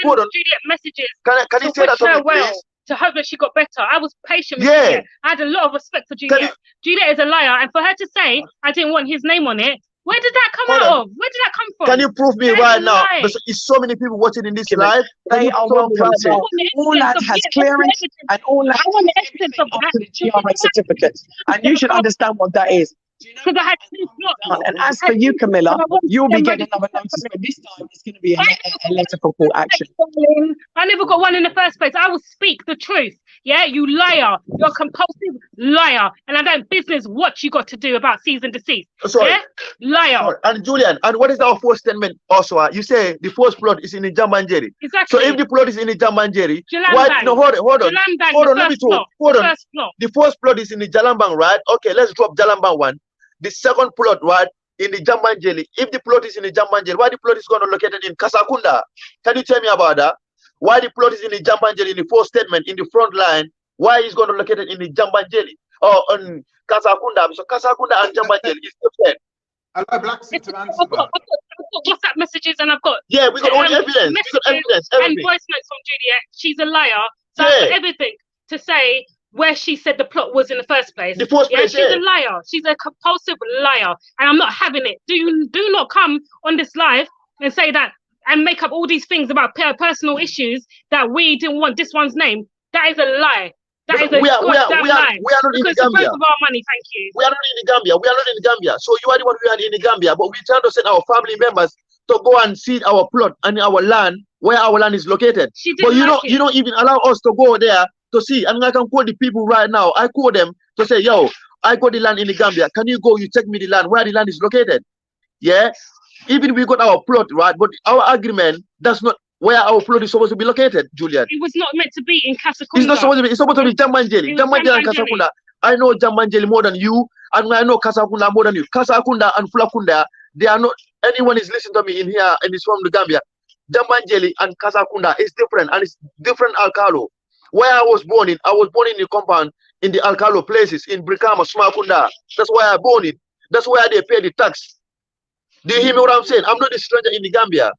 I: Hold on.
B: Juliet messages.
I: Can you say that to me, please?
B: To hope that she got better. I was patient with
I: Yeah.
B: Juliet. I had a lot of respect for Juliet. Juliet is a liar, and for her to say I didn't want his name on it, where did that come out of? Where did that come from?
I: Can you prove me right now? There's so many people watching in this live.
K: They are welcome to. All that has clearance and all that the GRA certificates. And you should understand what that is.
B: Because I had two plots.
K: And as for you, Camilla, you'll be getting another notice, but this time it's going to be a letter for court action.
B: I never got one in the first place. I will speak the truth. Yeah, you liar. You're a compulsive liar. And I don't business what you got to do about cease and desist.
I: Sorry.
B: Yeah? Liar.
I: Sorry. And Julian, and what is our first statement also? You say the first plot is in the Jambanjeri.
B: Exactly.
I: So if the plot is in the Jambanjeri,
B: why?
I: No, hold on. Hold on, let me talk. Hold on. The first plot is in the Jalambang, right? Okay, let's drop Jalambang one. The second plot, right, in the Jambanjeli. If the plot is in the Jambanjeli, why the plot is going to located in Kasakunda? Can you tell me about that? Why the plot is in the Jambanjeli in the first statement in the front line? Why is going to located in the Jambanjeli or on Kasakunda? So Kasakunda and Jambanjeli is different.
A: Allow Blaxit to answer
B: I've got WhatsApp messages and I've got
I: we got all the evidence. We got evidence.
B: And voice notes from Juliet. She's a liar. So I've got everything to say where she said the plot was in the first place.
I: The first place,
B: she's a liar. She's a compulsive liar, and I'm not having it. Do not come on this live and say that and make up all these things about personal issues that we didn't want this one's name. That is a lie. That is a goddamn lie.
I: We are not in the Gambia.
B: Because of our money, thank you.
I: We are not in the Gambia. We are not in the Gambia. So you are the one who are in the Gambia, but we trying to send our family members to go and see our plot and our land, where our land is located. But you don't even allow us to go there to see. And I can call the people right now. I call them to say, yo, I got the land in the Gambia. Can you go? You check me the land, where the land is located. Yeah. Even we got our plot, right? But our agreement does not where our plot is supposed to be located, Julian.
B: It was not meant to be in Kasakunda.
I: It's not supposed to be. It's supposed to be Jambanjeli. Jambanjeli and Kasakunda. I know Jambanjeli more than you, and I know Kasakunda more than you. Kasakunda and Fulakunda, they are not. Anyone is listening to me in here and it's from the Gambia. Jambanjeli and Kasakunda is different, and it's different alcalo. Where I was born in the compound in the alcalo places in Brikama, Smakunda. That's where I born in. That's where they pay the tax. Do you hear me what I'm saying? I'm not a stranger in the Gambia.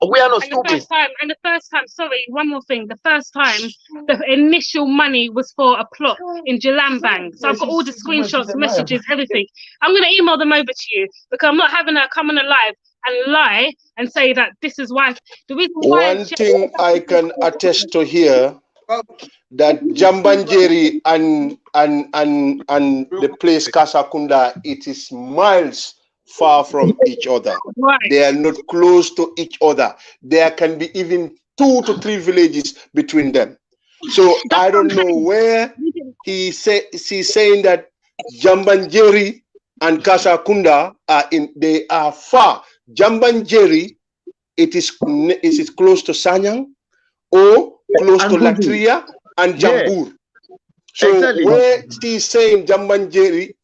I: We are not stupid.
B: The first time, sorry, one more thing. The first time, the initial money was for a plot in Jalambang. So I've got all the screenshots, messages, everything. I'm going to email them over to you because I'm not having her come on a live and lie and say that this is why. The reason why.
H: One thing I can attest to here, that Jambanjeri and the place Kasakunda, it is miles far from each other.
B: Right.
H: They are not close to each other. There can be even 2 to 3 villages between them. So I don't know where he's saying that Jambanjeri and Kasakunda are in. They are far. Jambanjeri, it is close to Sanyang or close to Latria and Jambur. Yeah. So exactly. Where she's saying Jambanjeri,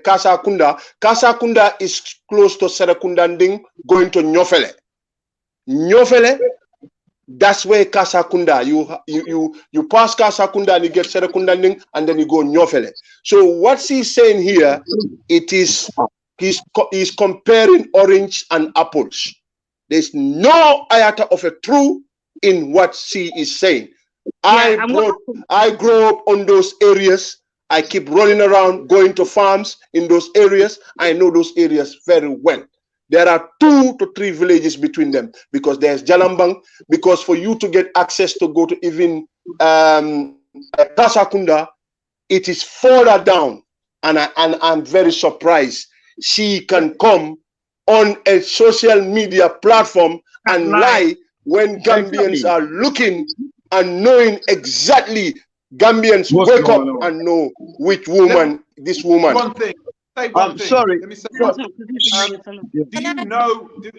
H: Kasakunda is close to Serakundanding, going to Nyofele. Nyofele, that's where Kasakunda. You pass Kasakunda and you get Serakundanding, and then you go Nyofele. So what she's saying here, it is he's comparing orange and apples. There's no iota of a truth in what she is saying. I grew up on those areas. I keep running around, going to farms in those areas. I know those areas very well. There are 2 to 3 villages between them because there's Jalambang. Because for you to get access to go to even Kasakunda, it is further down. And I'm very surprised she can come on a social media platform and lie when Gambians are looking and knowing exactly. Gambians wake up and know which woman this woman.
A: One thing. I'm
H: sorry.
A: Let me say do any of you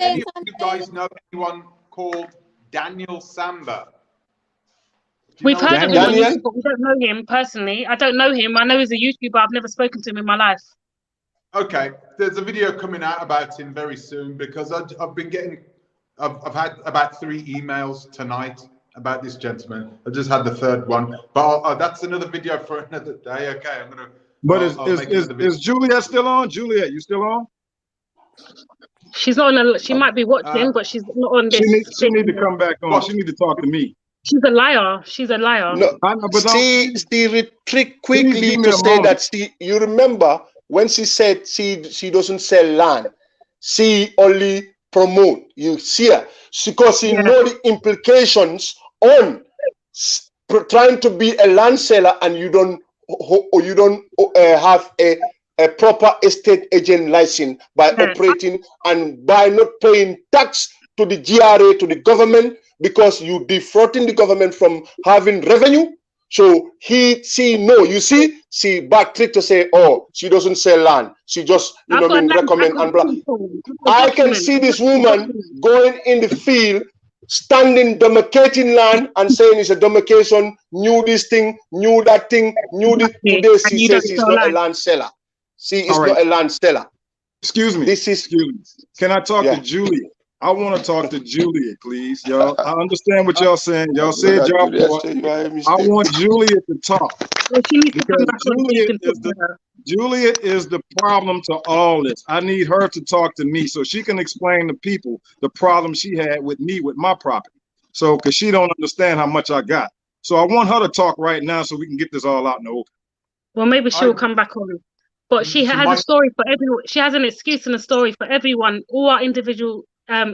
A: guys know anyone called Daniel Samba?
B: We've heard of him, but we don't know him personally. I don't know him. I know he's a YouTuber. I've never spoken to him in my life.
A: Okay, there's a video coming out about him very soon because I've been getting, I've had about 3 emails tonight about this gentleman. I just had the 3rd one, but that's another video for another day. Okay, I'm gonna.
D: But
A: is
D: Juliet still on? Juliet, you still on?
B: She's not on. She might be watching, but she's not on this.
D: She need to come back on. She need to talk to me.
B: She's a liar. She's a liar.
H: No, she retreat quickly to say that you remember when she said she doesn't sell land, she only promote. You see her because she know the implications on trying to be a land seller and you don't have a proper estate agent license by operating and by not paying tax to the GRA, to the government, because you defrauding the government from having revenue. So she backtracked to say, oh, she doesn't sell land. She just, recommend and blah. I can see this woman going in the field, standing, demarcating land and saying it's a demarcation, knew this thing, knew that thing, knew this. Today she says she's not a land seller. She is not a land seller.
D: Excuse me. Excuse me. Can I talk to Julia? I want to talk to Julia, please, y'all. I understand what y'all saying. Y'all said y'all want. I want Julia to talk. Juliet is the problem to all this. I need her to talk to me so she can explain to people the problem she had with me with my property. So, because she don't understand how much I got. So I want her to talk right now so we can get this all out in the open.
B: Well, maybe she'll come back on. But she has a story for everyone. She has an excuse and a story for everyone. All our individual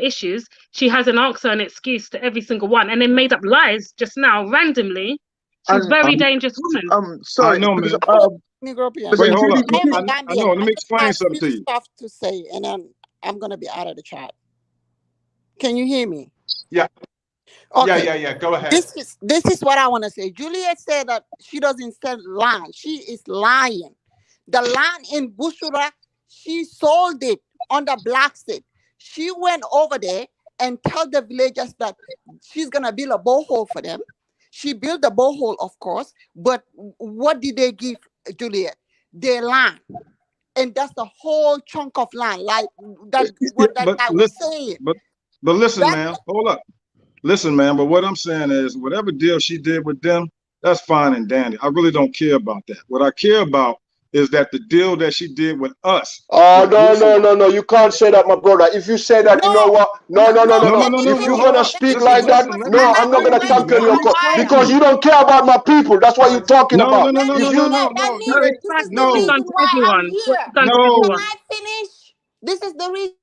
B: issues, she has an answer and excuse to every single one, and then made up lies just now randomly. She's a very dangerous woman.
M: Sorry,
D: I know,
M: because,
D: man. Wait, hold up. I know. Let me explain something to you.
M: Stuff to say, and then I'm gonna be out of the chat. Can you hear me?
A: Yeah.
M: Okay.
A: Yeah. Go ahead.
M: This is what I want to say. Juliet said that she doesn't sell land. She is lying. The land in Bushura, she sold it under Blaxit. She went over there and told the villagers that she's gonna build a borehole for them. She built the borehole, of course, but what did they give Juliet? Their land. And that's the whole chunk of land, like that what that guy was saying.
D: But listen, man, hold up. Listen, man, but what I'm saying is whatever deal she did with them, that's fine and dandy. I really don't care about that. What I care about is that the deal that she did with us.
H: Oh, no. You can't say that, my brother. If you say that, you know what? No. If you're going to speak like that, no, I'm not going to champion your cause because you don't care about my people. That's what you're talking about.
D: No.
M: This is the reason why I'm here. Can I finish? This is the reason.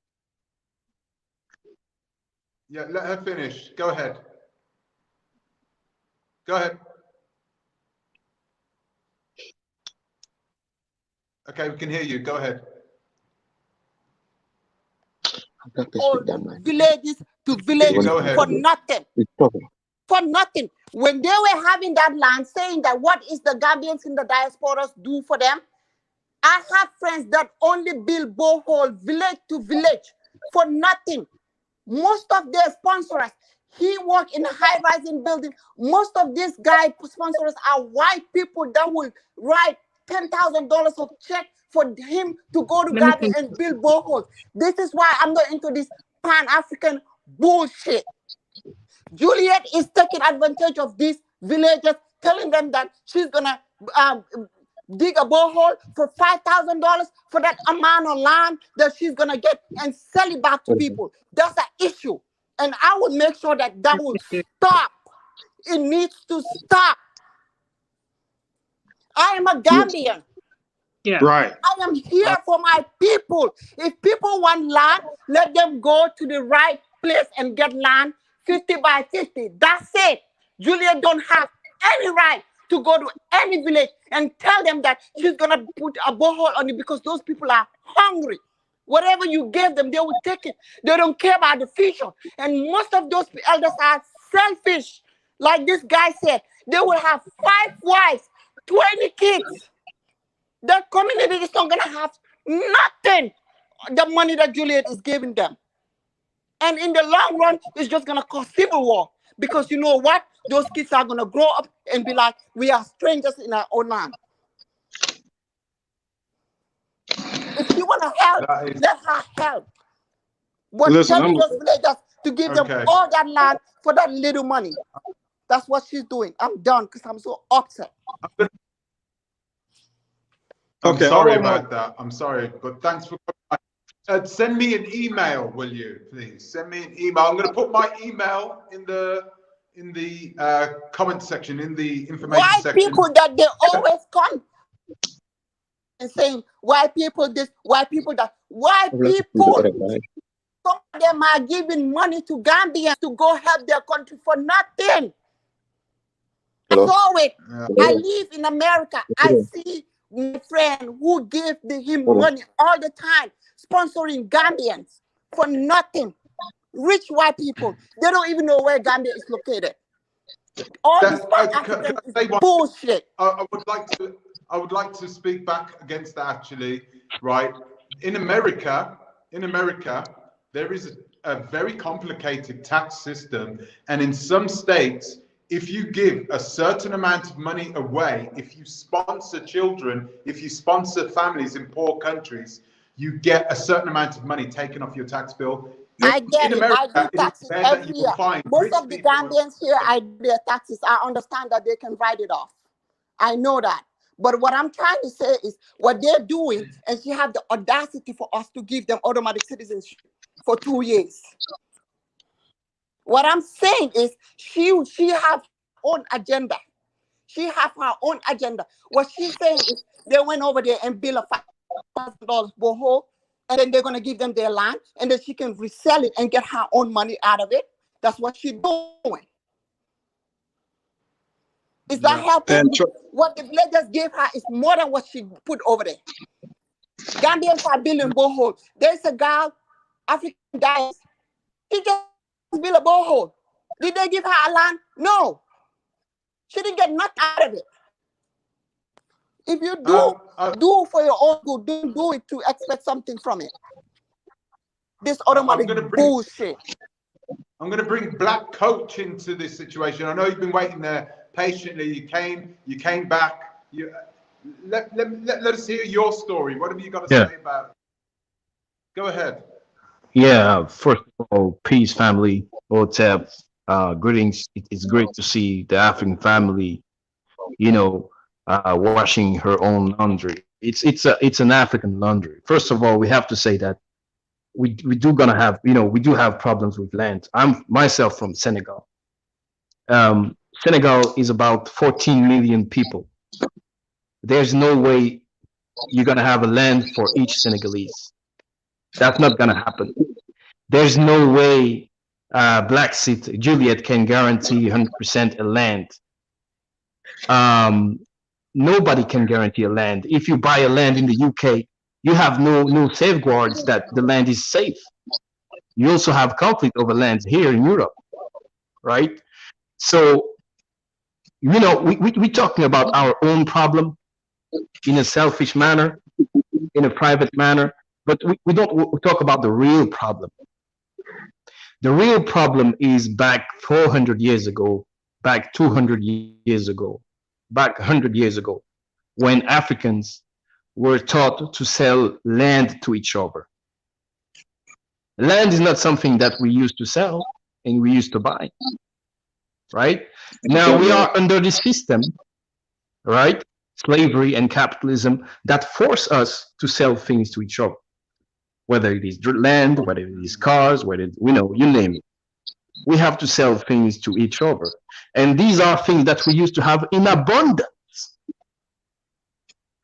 A: Yeah, let her finish. Go ahead. Go ahead. Okay, we can hear you. Go ahead.
M: Villages to villages for nothing. For nothing. When they were having that land, saying that what is the Gambians in the diasporas do for them? I have friends that only build borehole village to village for nothing. Most of their sponsors, he work in a high-rising building. Most of these guy sponsors are white people that will write $10,000 of check for him to go to Gambia and build boreholes. This is why I'm not into this Pan-African bullshit. Juliet is taking advantage of these villagers, telling them that she's gonna dig a borehole for $5,000 for that amount of land that she's gonna get and sell it back to people. That's an issue, and I will make sure that will stop. It needs to stop. I am a Gambian.
B: Yeah.
D: Right.
M: I am here for my people. If people want land, let them go to the right place and get land 50 by 50. That's it. Julia don't have any right to go to any village and tell them that she's gonna put a borehole on it because those people are hungry. Whatever you give them, they will take it. They don't care about the future. And most of those elders are selfish. Like this guy said, they will have 5 wives, 20 kids. The community is not gonna have nothing. The money that Juliet is giving them. And in the long run, it's just gonna cause civil war. Because you know what? Those kids are gonna grow up and be like, we are strangers in our own land. If you want to help, let her help. But telling those villagers to give them all that land for that little money. That's what she's doing. I'm done because I'm so upset.
A: I'm sorry about that. I'm sorry, but thanks for send me an email, will you, please? Send me an email. I'm going to put my email in the comment section, in the information section.
M: Why people that they always come and saying why people this, why people that, why people, some of them are giving money to Gambians to go help their country for nothing. I saw it. I live in America. I see my friend who give him money all the time, sponsoring Gambians for nothing. Rich white people, they don't even know where Gambia is located. All this African is bullshit.
A: I would like to speak back against that, actually. Right, in America, there is a very complicated tax system, and in some states, if you give a certain amount of money away, if you sponsor children, if you sponsor families in poor countries, you get a certain amount of money taken off your tax bill.
M: I get it. I do taxes every year. Most of the Gambians here, I do their taxes. I understand that they can write it off. I know that. But what I'm trying to say is what they're doing, and she have the audacity for us to give them automatic citizenship for 2 years. What I'm saying is she have her own agenda. She have her own agenda. What she's saying is they went over there and built a $5,000 borehole, and then they're going to give them their land, and then she can resell it and get her own money out of it. That's what she's doing. Is that helping? What the villagers gave her is more than what she put over there. Gambians are building boreholes. There's a guy, African guy, he just built a borehole. Did they give her a land? No. She didn't get nothing out of it. If you do for your own good, don't do it to expect something from it. This automatic bullshit.
A: I'm going to bring Black Coach into this situation. I know you've been waiting there patiently. You came back. Let us hear your story. What have you got to say about it? Go ahead.
N: Yeah, first of all, peace, family. Otep, greetings. It's great to see the African family, washing her own laundry. It's an African laundry. First of all, we have to say that we do have problems with land. I'm myself from Senegal. Senegal is about 14 million people. There's no way you're gonna have a land for each Senegalese. That's not gonna happen. There's no way Blaxit, Juliet can guarantee 100% a land. Nobody can guarantee a land. If you buy a land in the UK, you have no safeguards that the land is safe. You also have conflict over land here in Europe, right? So, we're talking about our own problem in a selfish manner, in a private manner, but we don't talk about the real problem. The real problem is back 400 years ago, back 200 years ago, back 100 years ago, when Africans were taught to sell land to each other. Land is not something that we used to sell and we used to buy, right? Now we are under this system, right? Slavery and capitalism that force us to sell things to each other, whether it is land, whether it is cars, whether it, you name it. We have to sell things to each other. And these are things that we used to have in abundance,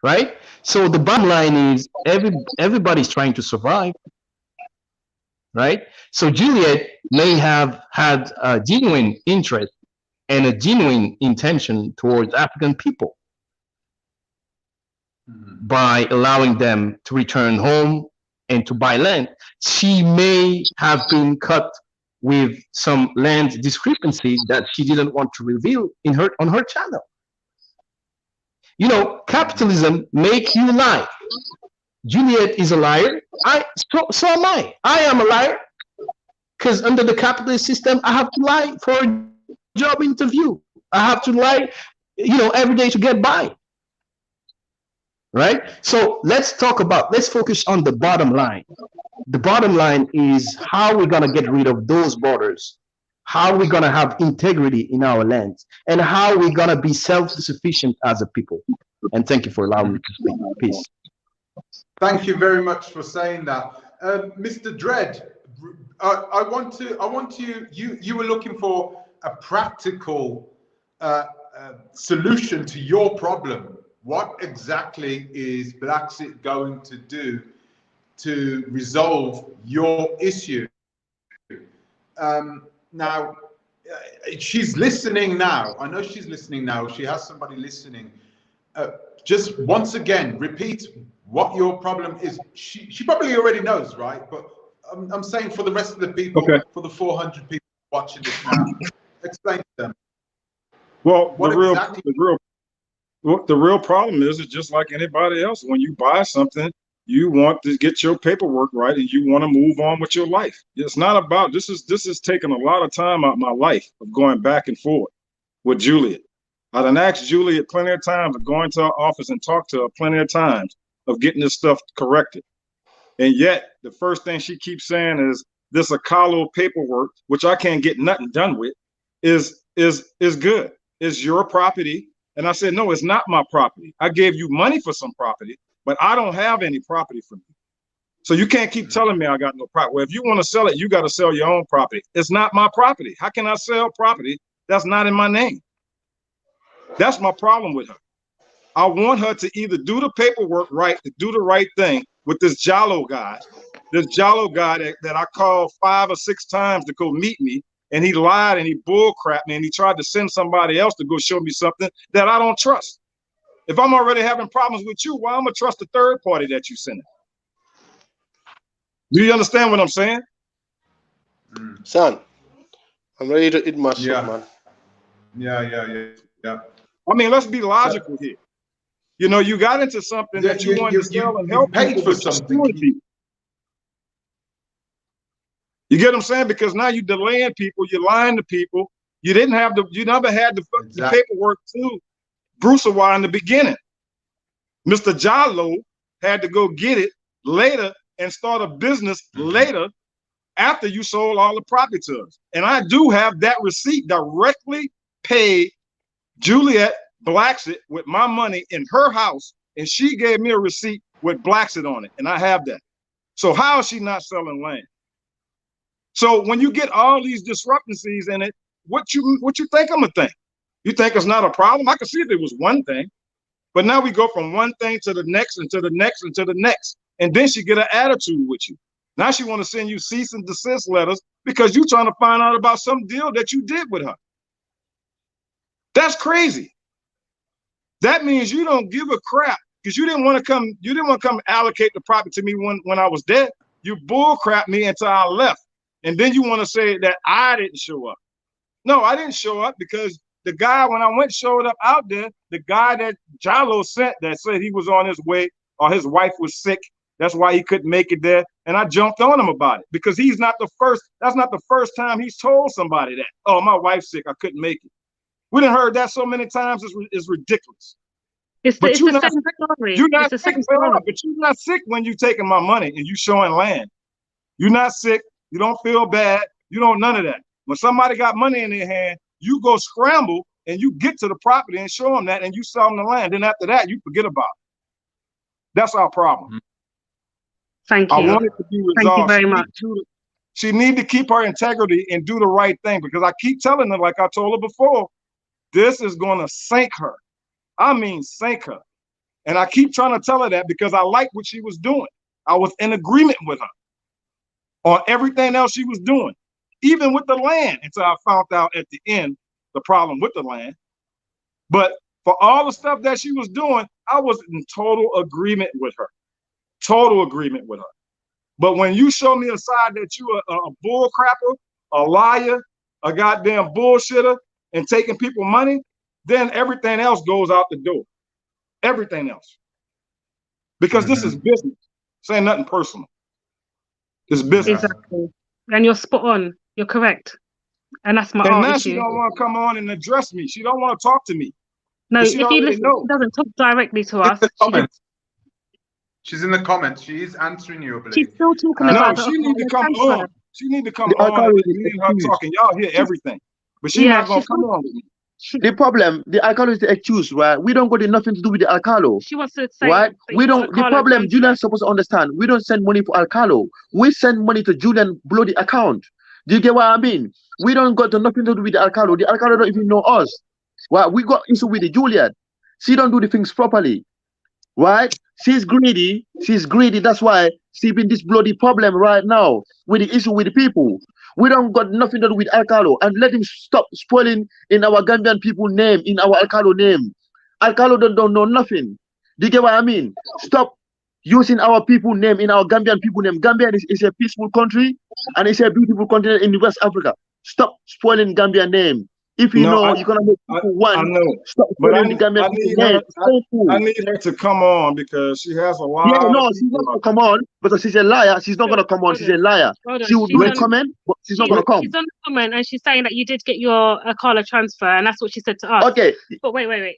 N: right? So the bottom line is everybody's trying to survive, right? So Juliet may have had a genuine interest and a genuine intention towards African people by allowing them to return home and to buy land. She may have been cut with some land discrepancies that she didn't want to reveal on her channel. Capitalism make you lie. Juliet is a liar. So am I. I am a liar. Because under the capitalist system, I have to lie for a job interview. I have to lie, every day to get by. right? So let's focus on the bottom line. The bottom line is how we're going to get rid of those borders, how we're going to have integrity in our lands, and how we're going to be self-sufficient as a people. And thank you for allowing me to speak. Peace.
A: Thank you very much for saying that. Mr. Dredd, I want you were looking for a practical solution to your problem. What exactly is Blaxit going to do to resolve your issue? Now, she's listening now. I know she's listening now. She has somebody listening. Just once again, repeat what your problem is. She probably already knows, right? But I'm saying for the rest of the people,
D: okay,
A: for the 400 people watching this now, explain to them.
D: Well,
A: what exactly?
D: The real problem is it's just like anybody else. When you buy something, you want to get your paperwork right and you want to move on with your life. It's not about this is taking a lot of time out of my life of going back and forth with Juliet. I done asked Juliet plenty of times of going to her office and talk to her plenty of times of getting this stuff corrected. And yet the first thing she keeps saying is this Akalo paperwork, which I can't get nothing done with, is good. It's your property. And I said, no, it's not my property. I gave you money for some property, but I don't have any property from you. So you can't keep telling me I got no property. Well, if you want to sell it, you got to sell your own property. It's not my property. How can I sell property that's not in my name? That's my problem with her. I want her to either do the paperwork right, to do the right thing with this Jallo guy that I called 5 or 6 times to go meet me. And he lied and he bullcrapped me and he tried to send somebody else to go show me something that I don't trust. If I'm already having problems with you, why am I gonna trust the third party that you sent? Do you understand what I'm saying?
H: Son, I'm ready to eat my soup, man.
A: Yeah.
D: I mean, let's be logical here. You know, you got into something that you wanted to sell and help
A: paid
D: people,
A: for something.
D: You get what I'm saying? Because now you're delaying people, you're lying to people. You never had the paperwork to Bruceaway in the beginning. Mr. Jallo had to go get it later and start a business later after you sold all the property to us. And I do have that receipt directly paid Juliet Blaxit with my money in her house, and she gave me a receipt with Blaxit on it, and I have that. So how is she not selling land? So when you get all these discrepancies in it, what you think I'm gonna think? You think it's not a problem? I could see if it was one thing, but now we go from one thing to the next and to the next and to the next, and then she get an attitude with you. Now she want to send you cease and desist letters because you trying to find out about some deal that you did with her. That's crazy. That means you don't give a crap because you didn't want to come allocate the property to me when I was dead. You bullcrap me until I left. And then you want to say that I didn't show up. No, I didn't show up because the guy, when I showed up out there, the guy that Jallo sent that said he was on his way or his wife was sick. That's why he couldn't make it there. And I jumped on him about it because he's not the first. That's not the first time he's told somebody that. Oh, my wife's sick. I couldn't make it. We done heard that so many times. It's ridiculous. But you're not sick when you're taking my money and you showing land. You're not sick. You don't feel bad. You don't none of that. When somebody got money in their hand, you go scramble and you get to the property and show them that and you sell them the land. Then after that, you forget about it. That's our problem.
B: Thank you.
D: I want it to be resolved.
B: Thank you very much.
D: She need to keep her integrity and do the right thing because I keep telling her, like I told her before, this is going to sink her. I mean, sink her. And I keep trying to tell her that because I like what she was doing. I was in agreement with her on everything else she was doing, even with the land, until I found out at the end the problem with the land. But for all the stuff that she was doing, I was in total agreement with her. Total agreement with her. But when you show me a side that you a bull crapper, a liar, a goddamn bullshitter, and taking people money, then everything else goes out the door. Everything else. Because this is business. Saying nothing personal. It's business.
B: Exactly. And you're spot on. You're correct. And that's my
D: and now
B: issue.
D: She don't want to come on and address me. She don't want to talk to me.
B: No, if you listen, she doesn't talk directly to us.
A: She's in the comments. She is answering you, I believe.
B: She's still talking
D: No,
B: about
D: she need to come
B: transfer.
D: on. She need to come on and me and her talking. Y'all hear everything. But she's not going to come on with me.
C: The problem, the alcalo is the accused, right? We don't got nothing to do with the alcalo.
B: She wants to say,
C: right? We don't. The problem, Julian's supposed to understand. We don't send money for alcalo. We send money to Julian below the account. Do you get what I mean? We don't got nothing to do with the alcalo. The alcalo don't even know us. Right? We got issue with the Julian. She don't do the things properly. Right? She's greedy. She's greedy. That's why she's in this bloody problem right now with the issue with the people. We don't got nothing to do with alcalo, and let him stop spoiling in our Gambian people name, in our alcalo name. Alcalo don't know nothing. Do you get what I mean? Stop using our people name in our Gambian people name. Gambia is a peaceful country and it's a beautiful continent in West Africa. Stop spoiling Gambia name. If you know you're gonna make people one,
D: I know.
C: stop spoiling the Gambian name.
D: I need her to come on because she has a lot.
C: Yeah, no, she's not gonna come on because she's a liar. She's not gonna come on. She's a liar. She will do a comment, but she's not gonna come.
B: She's on the comment and she's saying that you did get your Akala transfer, and that's what she said to us.
C: Okay.
B: But wait.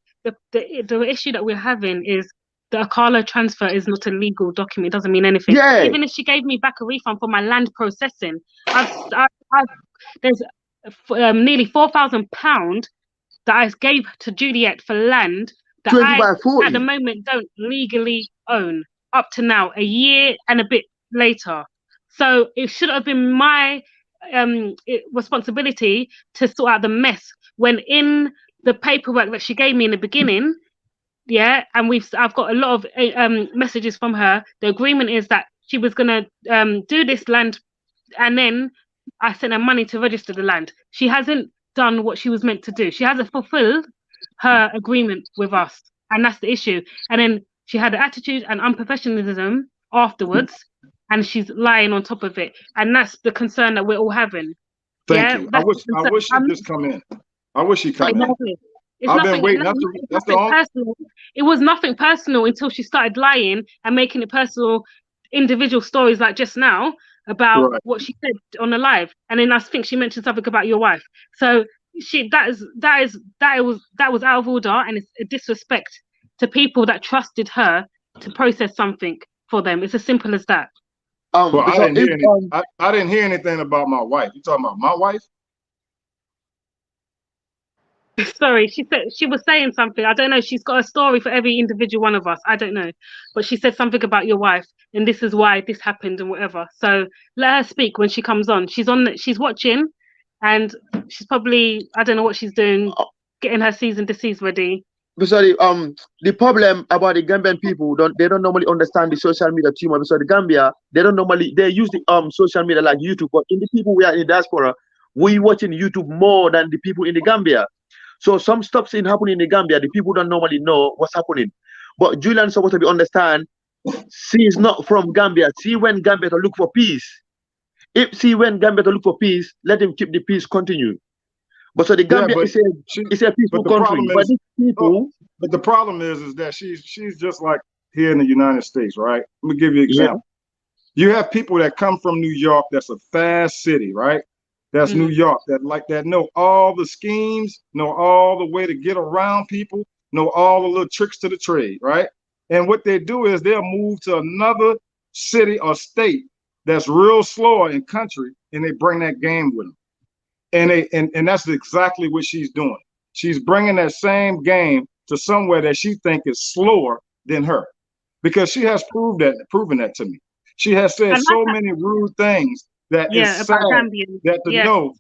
B: The issue that we're having is the Akala transfer is not a legal document. It doesn't mean anything.
C: Yeah.
B: Even if she gave me back a refund for my land processing, there's nearly £4,000 that I gave to Juliet for land that I at the moment don't legally own up to now, a year and a bit later. So it should have been my responsibility to sort out the mess when in the paperwork that she gave me in the beginning, yeah, and I've got a lot of messages from her. The agreement is that she was gonna do this land, and then I sent her money to register the land. She hasn't done what she was meant to do. She hasn't fulfilled her agreement with us, and that's the issue. And then she had an attitude and unprofessionalism afterwards, and she's lying on top of it, and that's the concern that we're all having.
D: Thank you. I wish she'd just come in. I wish she'd come in. I've been waiting. That's the only.
B: Personal. It was nothing personal until she started lying and making it personal, individual stories like just now about what she said on the live, and then I think she mentioned something about your wife. So that was out of order, and it's a disrespect to people that trusted her to process something for them. It's as simple as that.
D: Well, I didn't hear anything about my wife. You talking about my wife?
B: Sorry, she said she was saying something. I don't know. She's got a story for every individual one of us. I don't know, but she said something about your wife, and this is why this happened and whatever. So let her speak when she comes on. She's watching, and she's probably, I don't know what she's doing, getting her season disease ready.
C: Sorry, the problem about the Gambian people, they don't normally understand the social media too much. So the Gambia, they use the social media like YouTube, but in the people we are in the diaspora, we watching YouTube more than the people in the Gambia. So some stuff's happening in the Gambia, the people don't normally know what's happening. But Julian's supposed to understand, she is not from Gambia. She went Gambia to look for peace. If she went Gambia to look for peace, let him keep the peace continue. But so the Gambia is a peaceful country. But these people,
D: but the problem is that she's just like here in the United States, right? Let me give you an example. Yeah. You have people that come from New York, that's a fast city, right? That's New York, that know all the schemes, know all the way to get around people, know all the little tricks to the trade, right? And what they do is they'll move to another city or state that's real slower in country, and they bring that game with them. And that's exactly what she's doing. She's bringing that same game to somewhere that she thinks is slower than her, because she has proven that to me. She has said so many rude things that is sad that to know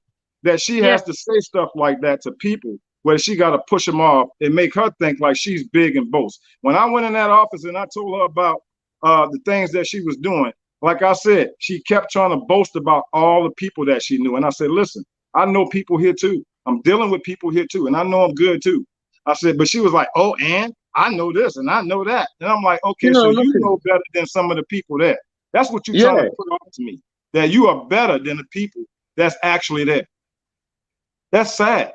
D: that she has to say stuff like that to people where she got to push them off and make her think like she's big and boast. When I went in that office and I told her about the things that she was doing, like I said, she kept trying to boast about all the people that she knew. And I said, listen, I know people here too. I'm dealing with people here too. And I know I'm good too. I said, but she was like, oh, and I know this and I know that. And I'm like, okay, so you know better than some of the people there. That's what you're trying to put on to me. That you are better than the people that's actually there. That's sad.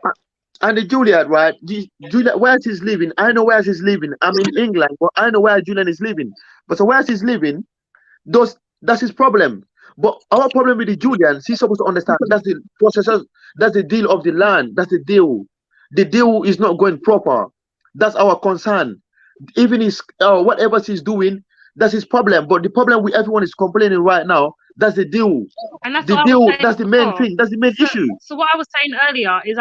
C: And the Juliet, right? Juliet, where she's living, I know where she's living. I'm in England, but I know where Juliet is living. But so where she's living, that's his problem. But our problem with the Julian, she's supposed to understand that's the process, that's the deal of the land, that's the deal. The deal is not going proper. That's our concern. Even whatever she's doing,
O: That's his problem. But the problem with everyone is complaining right now, that's the deal.
B: And that's
O: The
B: what I
O: deal,
B: was saying
O: that's the main
B: before.
O: thing. That's the main issue.
B: So what I was saying earlier is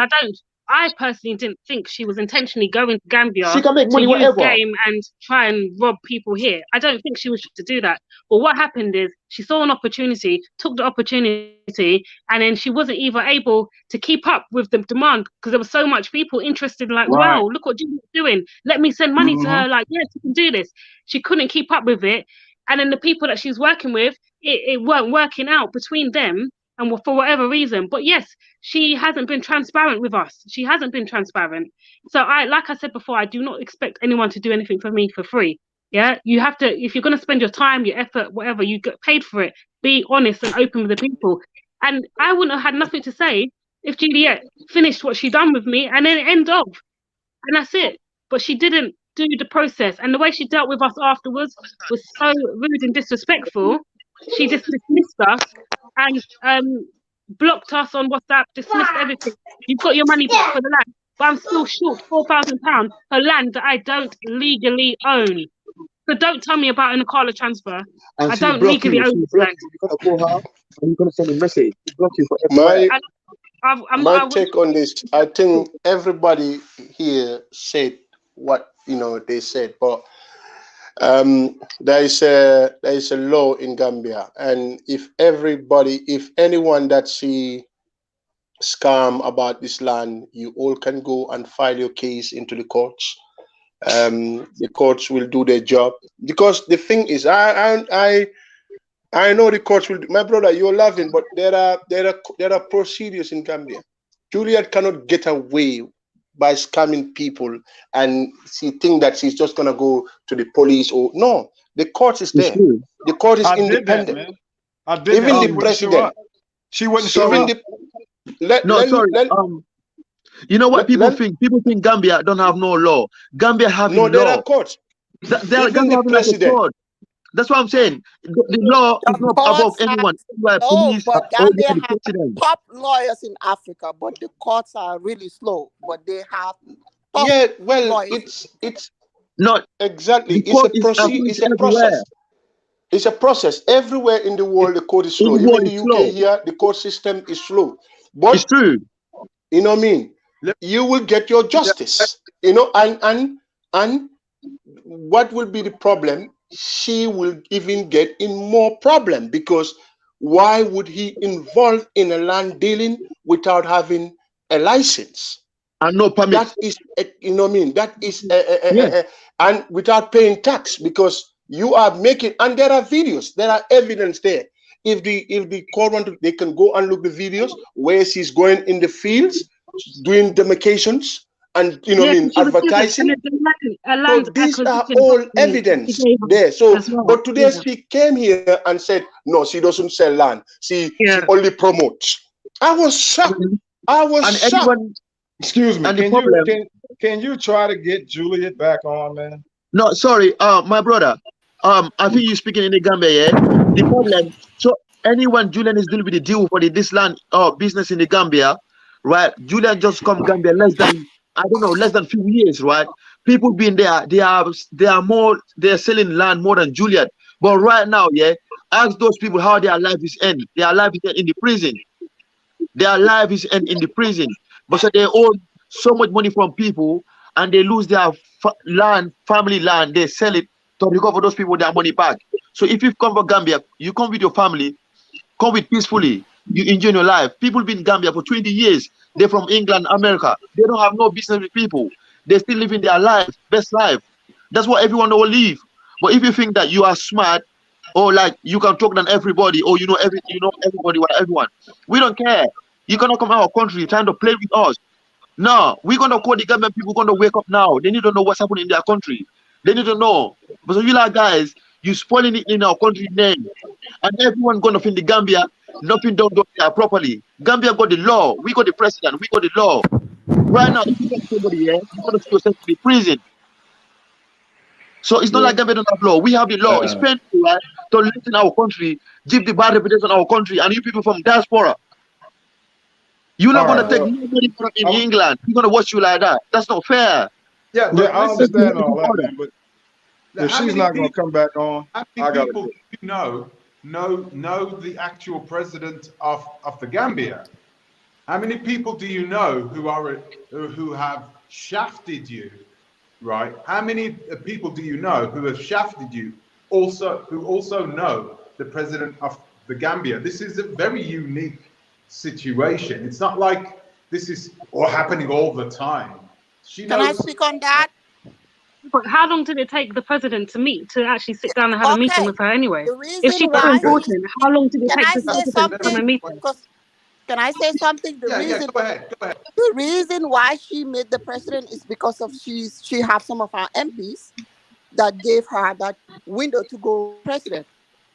B: I personally didn't think she was intentionally going to Gambia
O: She can make
B: to
O: money
B: use
O: whatever.
B: game and try and rob people here. I don't think she was to do that. But what happened is she saw an opportunity, took the opportunity, and then she wasn't even able to keep up with the demand because there was so much people interested, like,
D: Right.
B: wow, look what Julia's doing. Let me send money to her. Like, yes, you can do this. She couldn't keep up with it. And then the people that she's working with, it weren't working out between them. And for whatever reason, but yes, she hasn't been transparent with us. She hasn't been transparent. So like I said before, I do not expect anyone to do anything for me for free. Yeah, you have to, if you're going to spend your time, your effort, whatever, you get paid for it. Be honest and open with the people. And I wouldn't have had nothing to say if Juliet finished what she done with me and then end off. And that's it. But she didn't do the process. And the way she dealt with us afterwards was so rude and disrespectful. She just dismissed us and blocked us on WhatsApp, dismissed everything. You've got your money back for the land, but I'm still short £4,000 for land that I don't legally own. So don't tell me about an Akala transfer.
O: And
B: I
O: she
B: don't
O: blocked
B: legally
O: you.
B: own
O: She
B: this
O: blocked
B: land.
O: you. You're gonna call her and you're gonna send a message. She blocked you for everywhere.
H: My take on this, I think everybody here said what they said, but there is a law in Gambia, and if anyone that see scam about this land, you all can go and file your case into the courts. The courts will do their job, because the thing is, I know the courts will. My brother, you're laughing, but there are procedures in Gambia. Juliet cannot get away by scamming people, and she think that she's just gonna go to the police or no. The court is there. The court is independent.
D: Did that, man. I did
H: even
D: that.
H: the president.
D: She wouldn't show up.
O: You know what people think? People think Gambia don't have no law. Gambia have no law.
H: There are courts.
O: Even the president. That's what I'm saying. The law is not above anyone.
M: No, but Gambia have top lawyers in Africa, but the courts are really slow. But they have top lawyers.
H: It's not exactly. It's a process. It's a process. Everywhere in the world, the court is slow. Even in the UK here, the court system is slow. But
O: it's true.
H: You know what I mean? You will get your justice. And what will be the problem? She will even get in more problem, because why would he involve in a land dealing without having a license
O: and no permit?
H: That is, you know what I mean? That is, and without paying tax, because you are making, and there are videos, there are evidence there. If the court want to, they can go and look the videos where she's going in the fields, doing demarcations, and advertising. So these are all evidence there. So, but today she came here and said, no, she doesn't sell land. She only promotes. I was shocked.
D: Excuse me. Can you try to get Juliet back on, man?
O: No, sorry, my brother. I think you're speaking in the Gambia, yeah? The problem, so anyone Julian is dealing with the deal for this land business in the Gambia, right? Julian just come Gambia less than few years, right? People being there, they're selling land more than Juliet. But right now, yeah, ask those people how their life is end. Their life is in the prison. Their life is in the prison. But so they own so much money from people, and they lose their family land, they sell it to recover those people their money back. So if you come from Gambia, you come with your family, come with peacefully, you enjoy your life. People been in Gambia for 20 years. They're from England, America. They don't have no business with people. They're still living their life, best life. That's what everyone will live. But if you think that you are smart, or like you can talk than everybody, or you know everybody, everyone, we don't care. You're gonna come our country trying to play with us. No, we're gonna call the government people gonna wake up now. They need to know what's happening in their country. They need to know. But so you like guys, you spoiling it in our country name. And everyone gonna think the Gambia, nothing don't go there properly. Gambia got the law, we got the president, we got the law. Right now, if you get somebody here, you're gonna see yourself in the prison. So it's not like Gambia don't have law. We have the law. It's painful, right? To live in our country, give the bad reputation of our country, and you people from diaspora. You're not gonna take nobody from in England. You're gonna watch you like that. That's not fair.
D: I understand all that, man, but If she's not going to come back on,
A: how
D: I
A: many
D: got
A: people
D: to
A: do you know the actual president of the Gambia? How many people do you know who have shafted you, right? How many people do you know who have shafted you who also know the president of the Gambia? This is a very unique situation. It's not like this is happening all the time. She
M: Can I
A: knows.
M: speak on that?
B: But how long did it take the president to actually sit down and have a meeting
M: Okay.
B: with her anyway?
M: The
B: If
M: reason
B: she's so
M: why
B: important, how long did it
M: can
B: take
M: I
B: the
M: say
B: president to have a
M: something?
B: meeting?
M: Can I say something?
A: Go ahead.
M: The reason why she made the president is because of she have some of our MPs that gave her that window to go president.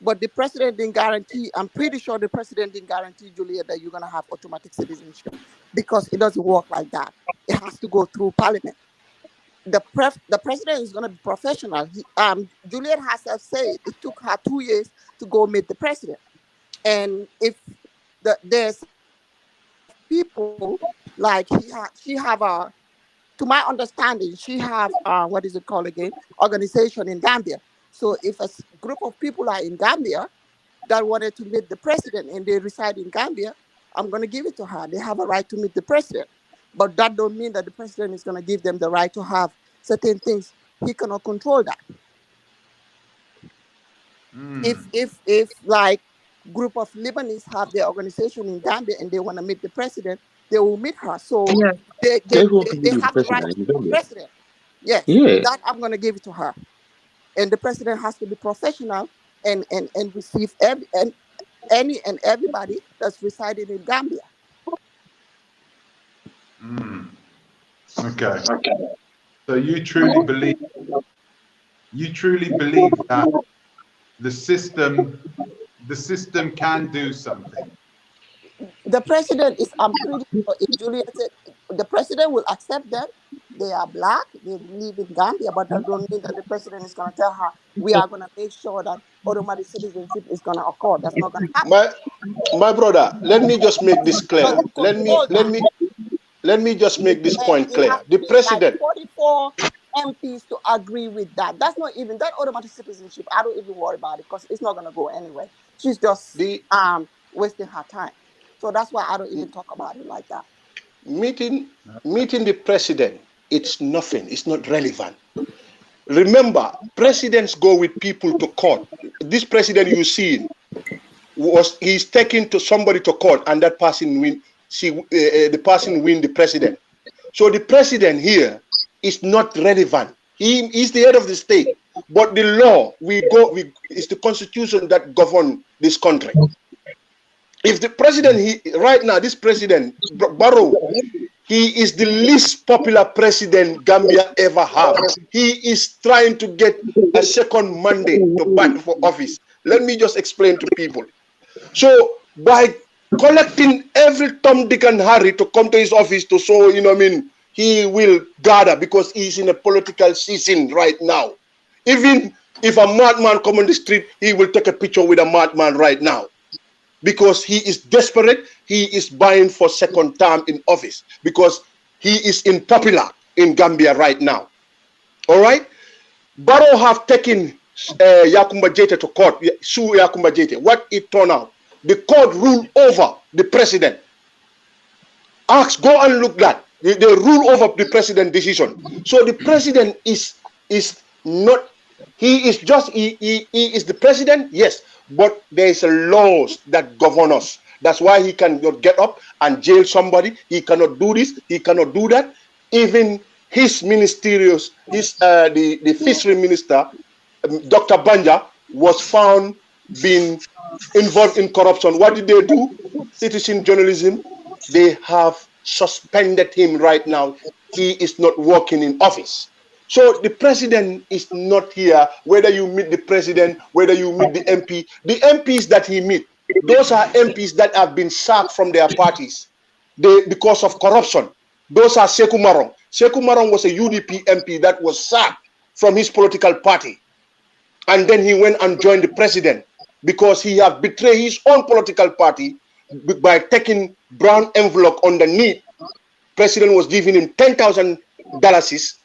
M: But the president didn't guarantee, I'm pretty sure the president didn't guarantee, Julia, that you're going to have automatic citizenship, because it doesn't work like that. It has to go through parliament. The president is going to be professional. Juliet herself said it took her 2 years to go meet the president. And if there's people like she have a, to my understanding, she have what is it called again? Organization in Gambia. So if a group of people are in Gambia that wanted to meet the president and they reside in Gambia, I'm going to give it to her. They have a right to meet the president. But that don't mean that the president is going to give them the right to have certain things. He cannot control that. If like group of Lebanese have their organization in Gambia and they want to meet the president, they will meet her. So they have the right to meet the president. Yes, that I'm going to give it to her. And the president has to be professional and receive any and everybody that's residing in Gambia.
A: Okay. So you truly believe that the system can do something.
M: The president is, I'm pretty sure if Juliet said, the president will accept them. They are black, they live in Gambia, but that don't mean that the president is going to tell her, we are going to make sure that automatic citizenship is going to occur. That's not going to happen.
H: My brother, let me just make this clear. Let me just make this point clear. The president,
M: like 44 MPs to agree with that. That's not even that automatic citizenship. I don't even worry about it because it's not going to go anywhere. She's just wasting her time. So that's why I don't even talk about it like that.
H: Meeting the president, it's nothing. It's not relevant. Remember, presidents go with people to court. This president you see he's taken to somebody to court, and that person win. The person win the president. So the president here is not relevant. He is the head of the state, but the law is the constitution that governs this country. If the president right now, this president Barrow, he is the least popular president Gambia ever had. He is trying to get a second mandate to back for office. Let me just explain to people. So by collecting every Tom, Dick, and Harry to come to his office to show, he will gather because he's in a political season right now. Even if a madman come on the street, he will take a picture with a madman right now. Because he is desperate, he is buying for second term in office because he is unpopular in Gambia right now. All right? Barrow have taken Yakumba Jete to court, sue Yakumba Jete. What it turned out? The court ruled over the president. Go and look that. They rule over the president decision. So the president is not, he is the president, yes. But there is laws that govern us. That's why he cannot get up and jail somebody. He cannot do this. He cannot do that. Even his ministerials, the fishery minister, Dr. Banja, was found being involved in corruption. What did they do? Citizen journalism. They have suspended him right now. He is not working in office. So the president is not here, whether you meet the president, whether you meet the MP. The MPs that he meet, those are MPs that have been sacked from their parties because of corruption. Those are Sekou Marong. Sekou Marong was a UDP MP that was sacked from his political party. And then he went and joined the president because he had betrayed his own political party by taking brown envelope underneath. President was giving him $10,000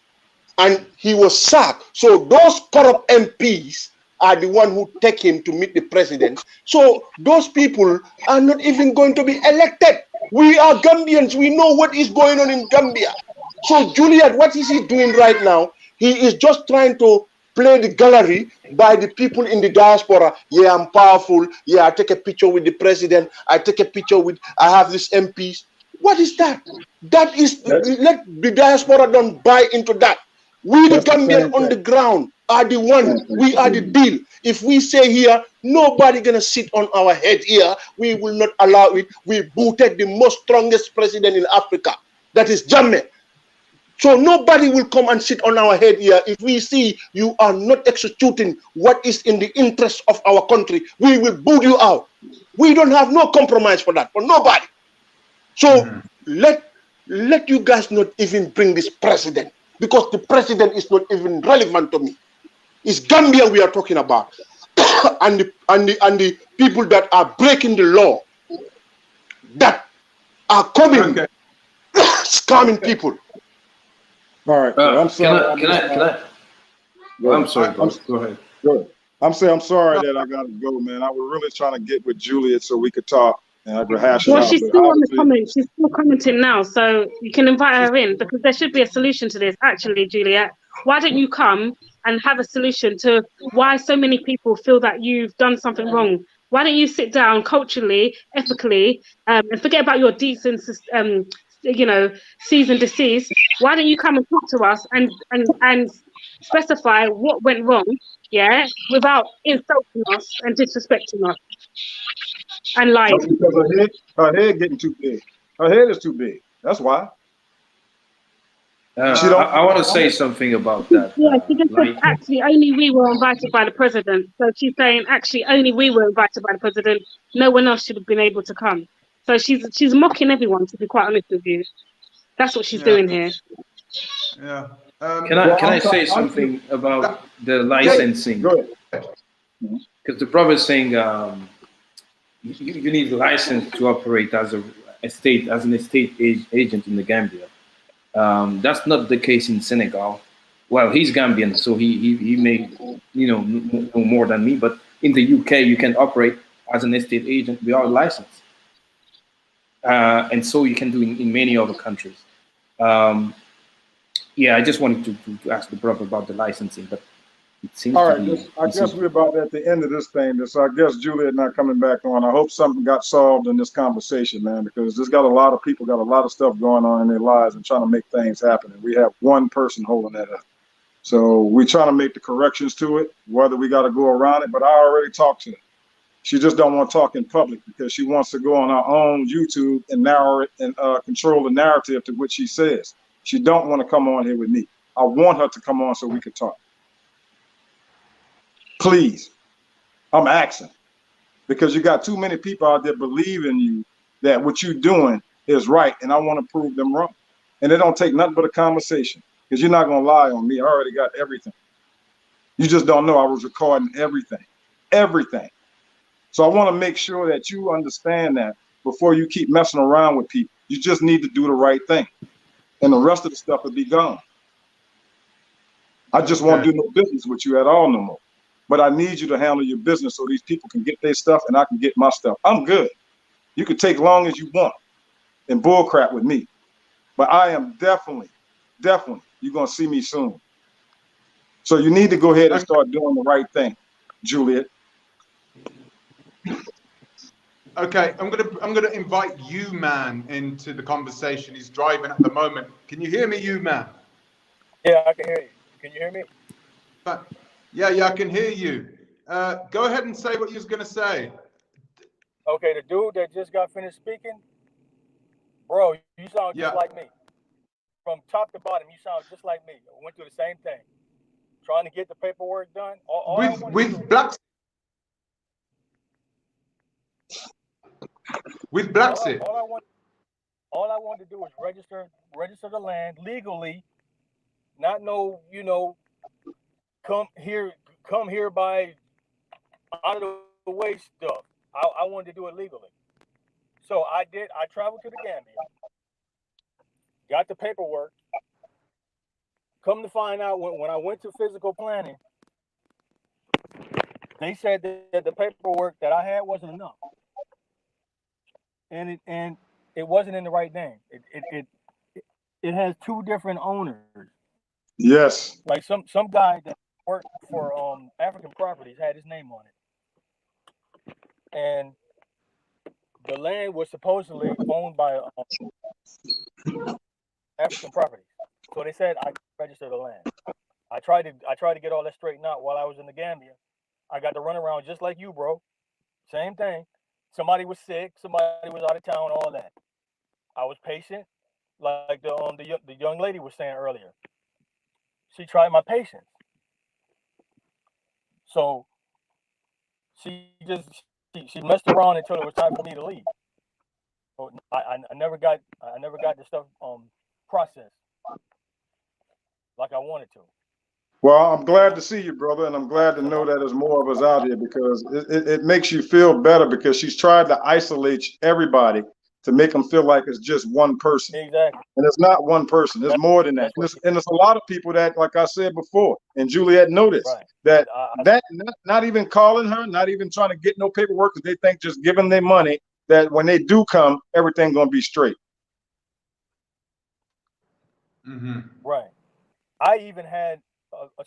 H: and he was sacked. So those corrupt MPs are the one who take him to meet the president. So those people are not even going to be elected. We are Gambians. We know what is going on in Gambia. So Juliet, what is he doing right now? He is just trying to play the gallery by the people in the diaspora. Yeah, I'm powerful. Yeah, I take a picture with the president. I take a picture with, I have these MPs. What is that? That is, let the diaspora don't buy into that. We, the Gambian on the ground, are the one. We are the deal. If we say here, nobody gonna sit on our head here. We will not allow it. We booted the most strongest president in Africa. That is Jammeh. So nobody will come and sit on our head here. If we see you are not executing what is in the interest of our country, we will boot you out. We don't have no compromise for that, for nobody. So let you guys not even bring this president, because the president is not even relevant to me. It's Gambia we are talking about, and the people that are breaking the law, that are coming, scamming people.
D: All right. I'm sorry.
P: Can I? I'm sorry, boss. Go ahead.
D: Good. I'm sorry that I got to go, man. I was really trying to get with Juliet so we could talk and I could hash it out.
B: Well, she's still on the comment. She's still commenting now, so you can invite her in, because there should be a solution to this. Actually, Juliet, why don't you come and have a solution to why so many people feel that you've done something wrong? Why don't you sit down culturally, ethically, and forget about your decent, cease and desist? Why don't you come and talk to us and specify what went wrong, yeah, without insulting us and disrespecting us and lying?
D: Because her head getting too big. Her head is too big. That's why.
P: I want to say something about that.
B: Yeah, she just said actually only we were invited by the president. So she's saying actually only we were invited by the president. No one else should have been able to come. So she's mocking everyone, to be quite honest with you. That's what she's doing here.
A: Yeah.
P: Can I say something about the licensing? Because the brother is saying you need a license to operate as an estate agent in the Gambia. That's not the case in Senegal. Well, he's Gambian, so he may know more than me. But in the UK, you can operate as an estate agent without a license, and so you can do in many other countries. Yeah, I just wanted to ask the brother about the licensing, but it seems
D: all
P: to
D: right.
P: be.
D: I guess we're about at the end of this thing. So I guess Juliet not coming back on. I hope something got solved in this conversation, man, because there's got a lot of people got a lot of stuff going on in their lives and trying to make things happen. And we have one person holding that up. So we're trying to make the corrections to it, whether we got to go around it. But I already talked to her. She just don't want to talk in public because she wants to go on her own YouTube and narrow it and control the narrative to what she says. She don't want to come on here with me. I want her to come on so we could talk. Please, I'm asking, because you got too many people out there believing you that what you're doing is right, and I want to prove them wrong. And it don't take nothing but a conversation, because you're not gonna lie on me. I already got everything. You just don't know I was recording everything. So I want to make sure that you understand that before you keep messing around with people. You just need to do the right thing, and the rest of the stuff will be gone. I just won't do no business with you at all no more. But I need you to handle your business so these people can get their stuff and I can get my stuff. I'm good. You can take long as you want and bullcrap with me. But I am definitely, you're going to see me soon. So you need to go ahead and start doing the right thing, Juliet.
A: Okay, I'm gonna invite you, man, into the conversation. He's driving at the moment. Can you hear me, you, man?
Q: Yeah, I can hear you. Can you hear me?
A: Yeah, I can hear you. Go ahead and say what you was gonna say.
Q: Okay, the dude that just got finished speaking, bro, you sound just like me. From top to bottom, you sound just like me. I went through the same thing. Trying to get the paperwork done.
A: With Blaxit.
Q: All I wanted to do was register the land legally, not no, come here by out of the way stuff. I wanted to do it legally. So I traveled to the Gambia, got the paperwork, come to find out, when I went to physical planning, they said that the paperwork that I had wasn't enough, and it wasn't in the right name. It has two different owners.
D: Yes.
Q: Like some guy that worked for African Properties had his name on it, and the land was supposedly owned by African Properties. So they said I registered the land. I tried to get all that straightened out while I was in the Gambia. I got to run around just like you, bro. Same thing. Somebody was sick. Somebody was out of town. All that. I was patient, like the young lady was saying earlier. She tried my patience. So she messed around until it was time for me to leave. So I never got the stuff processed like I wanted to.
D: Well, I'm glad to see you, brother, and I'm glad to know that there's more of us out here, because it makes you feel better, because she's tried to isolate everybody to make them feel like it's just one person.
Q: Exactly.
D: And it's not one person. It's more than that. And it's a lot of people that, like I said before, and Juliet noticed, that not even calling her, not even trying to get no paperwork, because they think just giving their money, that when they do come, everything's going to be straight.
Q: Right. I even had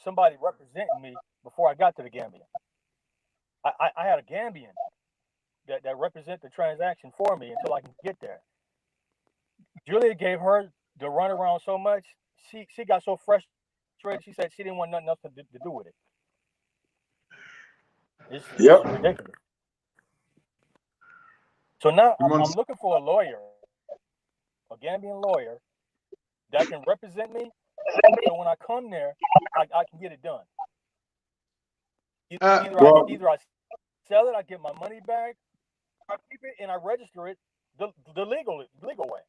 Q: somebody representing me before I got to the Gambia. I had a Gambian that represent the transaction for me until I can get there. Julia gave her the run around so much, she got so frustrated. She said she didn't want nothing to do with it. It's ridiculous. So now I'm looking for a lawyer, a Gambian lawyer that can represent me. So when I come there, I can get it done. Either I sell it, I get my money back, I keep it, and I register it the legal way.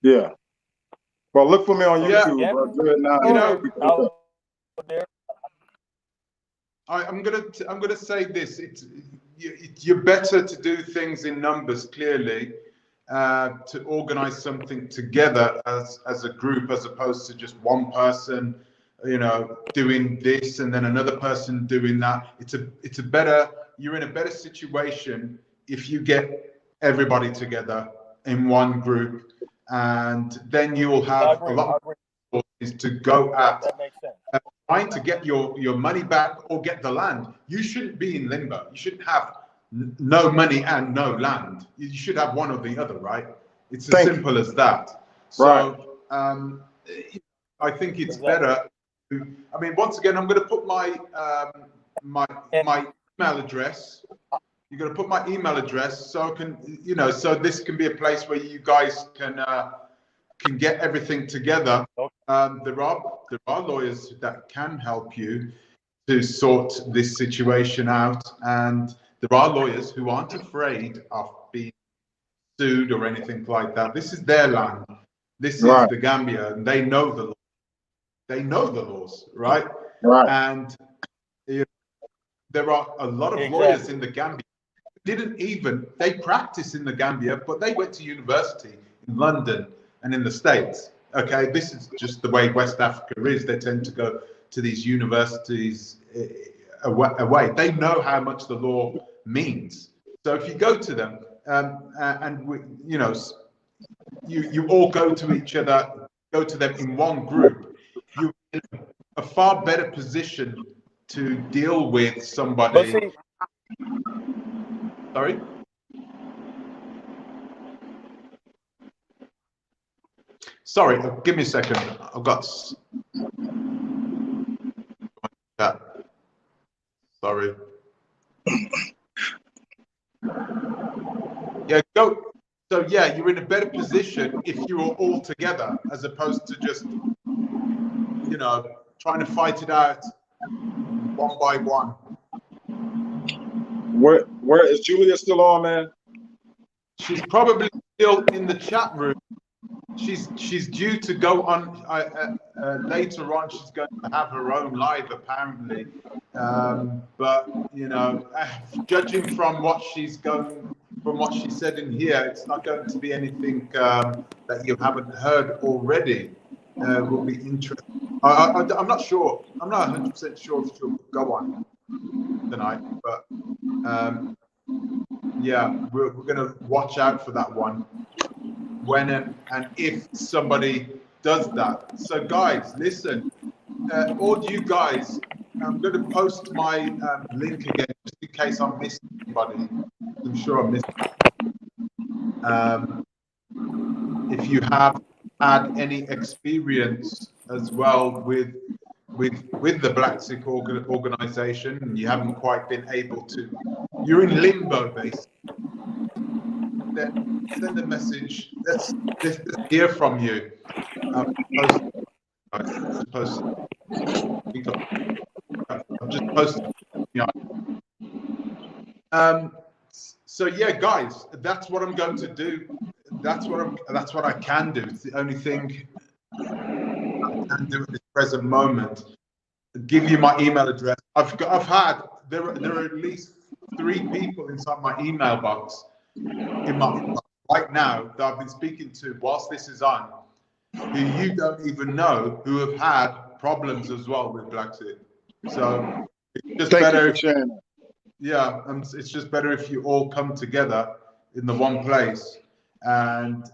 D: Yeah. Well, look for me on YouTube, bro.
A: I'm gonna say this. You're better to do things in numbers, clearly, to organize something together as a group, as opposed to just one person, doing this and then another person doing that. You're in a better situation if you get everybody together in one group, and then you will have a lot of resources to go at trying to get your money back or get the land. You shouldn't be in limbo. You shouldn't have no money and no land. You should have one or the other, right? It's as simple as that. So I think it's better. I mean, once again, I'm going to put my my email address. You're going to put my email address, so I can, so this can be a place where you guys can get everything together. There are lawyers that can help you to sort this situation out, and there are lawyers who aren't afraid of being sued or anything like that. This is their land. This is the Gambia, and they know the law. They know the laws, right? And there are a lot of lawyers in the Gambia they practice in the Gambia, but they went to university in London and in the States. Okay, this is just the way West Africa is. They tend to go to these universities away. They know how much the law means. So if you go to them, you all go to each other, go to them in one group, you're in a far better position to deal with somebody. Sorry? Sorry, give me a second. I've got that. Sorry. Yeah, go. So yeah, you're in a better position if you're all together, as opposed to just, trying to fight it out one by one.
D: Where is Julia still on, man?
A: She's probably still in the chat room. She's due to go on later on. She's going to have her own live, apparently. But judging from what she said in here, it's not going to be anything that you haven't heard already. will be interesting. I'm not sure. I'm not 100% sure if she'll go on tonight, but yeah, we're going to watch out for that one when and if somebody does that. So guys, listen, all you guys, I'm going to post my link again just in case I missed anybody. I'm sure I missed. If you have had any experience as well with the Blaxit organization and you haven't quite been able to, you're in limbo basically, then send a message. Let's hear from you. I'm just posting. Yeah. So yeah, guys, that's what I'm going to do. That's what I can do. It's the only thing I can do at this present moment. Give you my email address. There are at least 3 people inside my email box right now that I've been speaking to whilst this is on, who you don't even know, who have had problems as well with Blaxit. So it's just better if, yeah, it's just better if you all come together in the one place and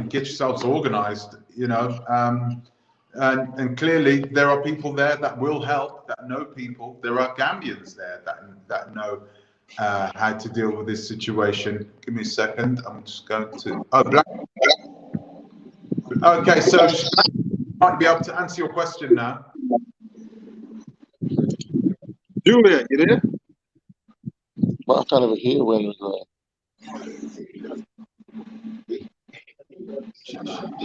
A: get yourselves organized, you know. And clearly there are people there that will help, that know people. There are Gambians there that know how to deal with this situation. Give me a second. I'm just going to. Okay, so I might be able to answer your question now.
D: Julia, you there?
R: Well, I can't even hear when it was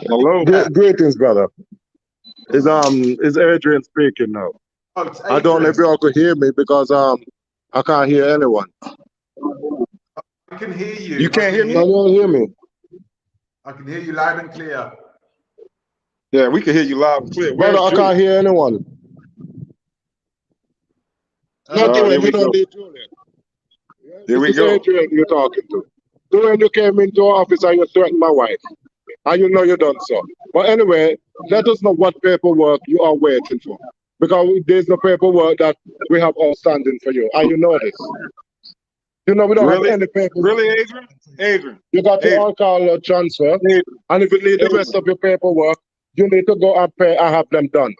D: Hello.
R: Greetings, brother. Is Adrian speaking now?
A: Oh, it's
R: I don't know if y'all could hear me because I can't hear anyone.
A: I can hear you.
D: You can't hear me?
R: Can you hear me?
A: I can hear you loud and clear.
D: Yeah, we can hear you loud and clear.
R: Brother, I can't hear anyone. No, Julian, you don't need Julian.
D: Here we go.
R: Adrian you're talking to. When you came into our office and you threatened my wife, and you know you done so. But anyway, let us know what paperwork you are waiting for, because there's no paperwork that we have outstanding for you, and you know this. You know we don't have any paperwork.
D: Really, Adrian? Adrian.
R: You got your alcohol transfer, and if you need the rest of your paperwork, you need to go and pay and have them done.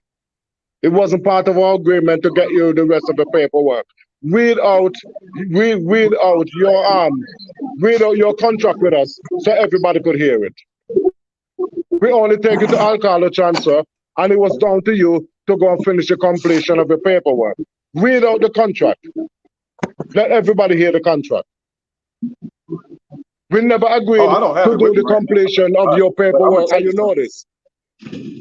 R: It wasn't part of our agreement to get you the rest of the paperwork. Read out your contract with us so everybody could hear it. We only take it to alcohol transfer, and it was down to you to go and finish the completion of the paperwork. Read out the contract. Let everybody hear the contract. We never agreed to do the completion of your paperwork, and you know this.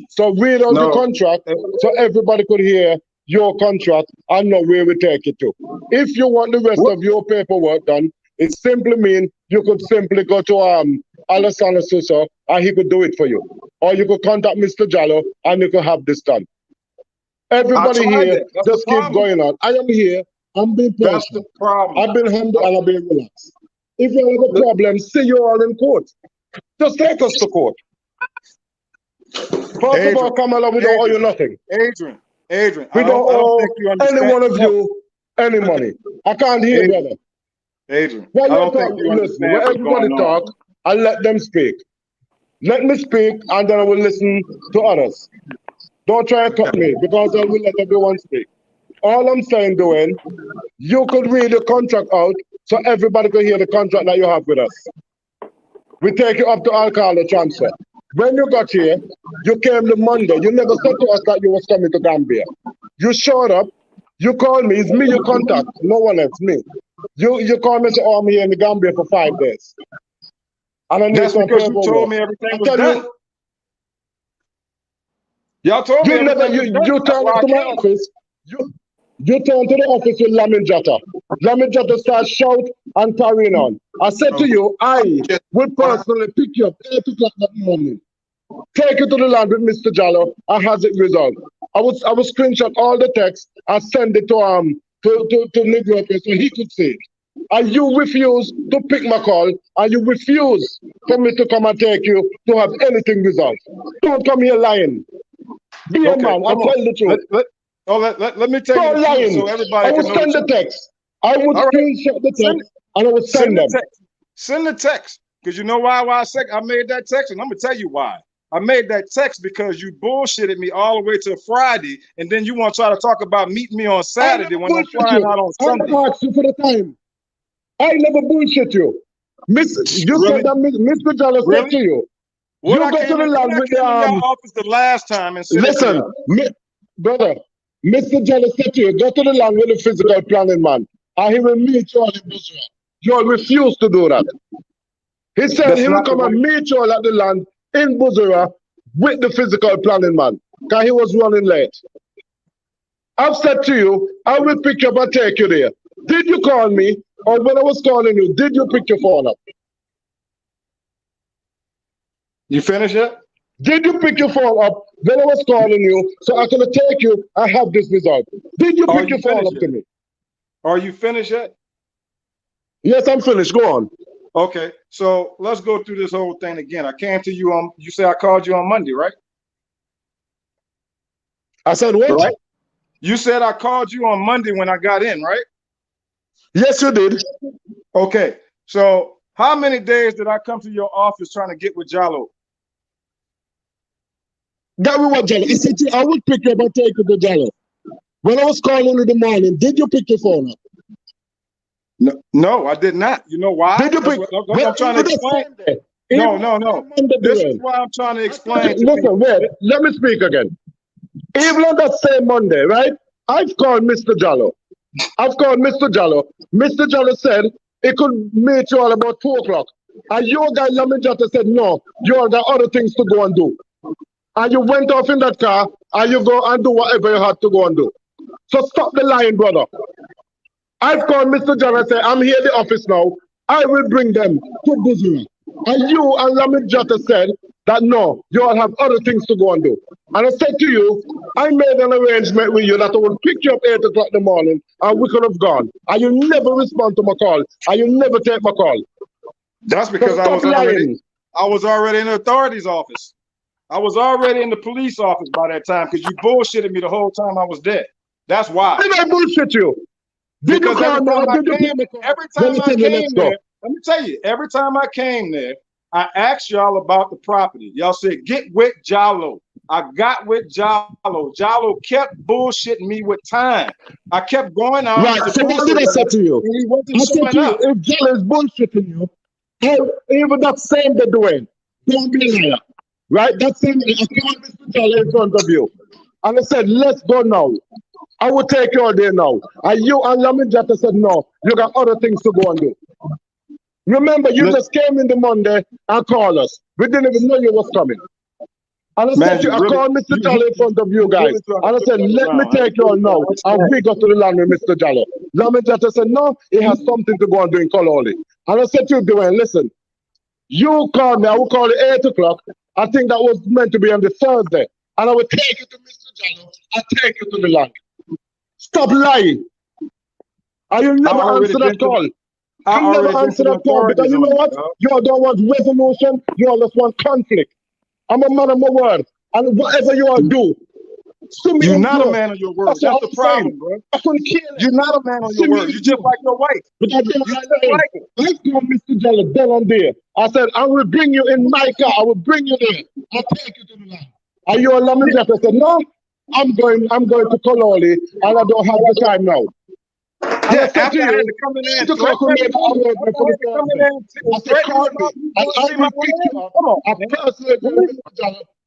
R: So read out the contract so everybody could hear your contract and know where we take it to. If you want the rest of your paperwork done, it simply means you could simply go to Alessandro Sousa and he could do it for you. Or you could contact Mr. Jallo and you could have this done. Everybody here just keep going on. I am here. I'm being patient. That's the problem. I've been humble and I've been relaxed. If you have a problem, see you all in court. Just take us to court. First of all, Kamala, we don't owe you nothing.
D: Adrian,
R: we don't owe any one of you any money. I can't hear, brother.
D: Adrian,
R: I don't think you listen. When everybody talk, I let them speak. Let me speak, and then I will listen to others. Don't try and cut me, because I will let everyone speak. All I'm saying, Dwayne, you could read the contract out so everybody could hear the contract that you have with us. We take you up to alcohol transfer. When you got here, you came the Monday. You never said to us that you was coming to Gambia. You showed up. You called me. It's me you contact. No one else. Me. You called me and said, "Oh, I'm here in the Gambia for 5 days." And I need
D: that's because you told me everything was done. Y'all told me
R: you turned up to my office. You turned to the office with Lamin Jatta. Lamin Jatta started shout and carrying on. I said to you, I will personally pick you up 8 o'clock that morning. Take you to the land with Mr. Jallo and has it resolved. I will screenshot all the text and send it to Negro so he could see it. And you refuse to pick my call, and you refuse for me to come and take you to have anything resolved. Don't come here lying. Be a man, I'll tell the truth.
D: Let me tell you the truth so everybody
R: I will
D: can know
R: send the text. I would screenshot the text, and I would send them.
D: Send the text. Because you know why I made that text? And I'm going to tell you why. I made that text because you bullshitted me all the way to Friday, and then you want to try to talk about meeting me on Saturday when I'm flying out on Sunday.
R: I asked you for the time. I never bullshit you. You said that Mr. Jallo said to you. You go to the land with the
D: office the last time and said,
R: listen, brother, Mr. Jallo said to you, go to the land with the physical planning man, and he will meet you all in Busra. You all refuse to do that. He said he will come and meet you all at the land in Busra with the physical planning man, because he was running late. I've said to you, I will pick you up and take you there. Did you call me? Or when I was calling you, did you pick your phone up?
D: You finished yet?
R: Did you pick your phone up when I was calling you so I can take you and have this result? Did you pick your phone up to me?
D: Are you finished yet?
R: Yes, I'm finished. Go on.
D: Okay, so let's go through this whole thing again. I came to you on, you said I called you on Monday, right?
R: I said what?
D: Right? You said I called you on Monday when I got in, right?
R: Yes, you did.
D: Okay, so how many days did I come to your office trying to get with Jallo?
R: That was what Jallo. I said to you, I would pick you up and take you to Jallo. When I was calling in the morning, did you pick your phone up?
D: No, I did not. You know why?
R: Did you pick?
D: I'm trying to explain. No. This is why I'm trying to explain.
R: Listen, wait. Let me speak again. Even on that same Monday, right? I've called Mr. Jallo. Mr. Jallo said he could meet you all about 2 o'clock. And your guy, Lamijata, said, no, you all got other things to go and do. And you went off in that car, and you go and do whatever you had to go and do. So stop the lying, brother. I've called Mr. Jallo and said, I'm here at the office now. I will bring them to Busra. And you and Lamijata said that, no, you all have other things to go and do. And I said to you, I made an arrangement with you that I would pick you up 8 o'clock in the morning and we could have gone. And you never respond to my call. And you never take my call.
D: That's because I was already in the authority's office. I was already in the police office by that time because you bullshitted me the whole time I was there. That's why.
R: Did I bullshit you? Did you call me or did you take me?
D: Every time I came there, let me tell you, every time I came there, I asked y'all about the property. Y'all said, get with Jallo. I got with Jallo. Jallo kept bullshitting me with time. I kept going out.
R: Right, so what did I say to you? I said to you, if Jallo is bullshitting you, even that same day, Dwayne, don't be a liar. Right? That same day, I called Mr. Jallo in front of you. And I said, let's go now. I will take you all day now. And you and Lamijata said, no, you got other things to go and do. Remember, you just came in the Monday and called us. We didn't even know you was coming. And I said to you, I called Mr. Jallo in front of you guys. And I said, let me take you all now. And we got to the land with Mr. Jallo. Lamijata said, no, he has something to go and do in Kololi. And I said to you, Dwayne, listen, you called me, I will call it 8 o'clock. I think that was meant to be on the Thursday. And I will take you to Mr. Jallo and take you to the land. Stop lying. And you never answer that call. You never answer that call because you know what? You all don't want resolution. You all just want conflict. I'm a man of my word. And whatever you all do,
D: you're not a man of your word. That's the problem, bro.
R: I couldn't kill it.
D: You're not a man of your word. You're just like your wife.
R: But I don't like it. I called Mr. Jallo then and there. I said, I will bring you in my car. I will bring you there. I'll take you to the land. And you all let me just said, no, I'm going to Kololi and I don't have the time now. And I said to you, I had to come in there and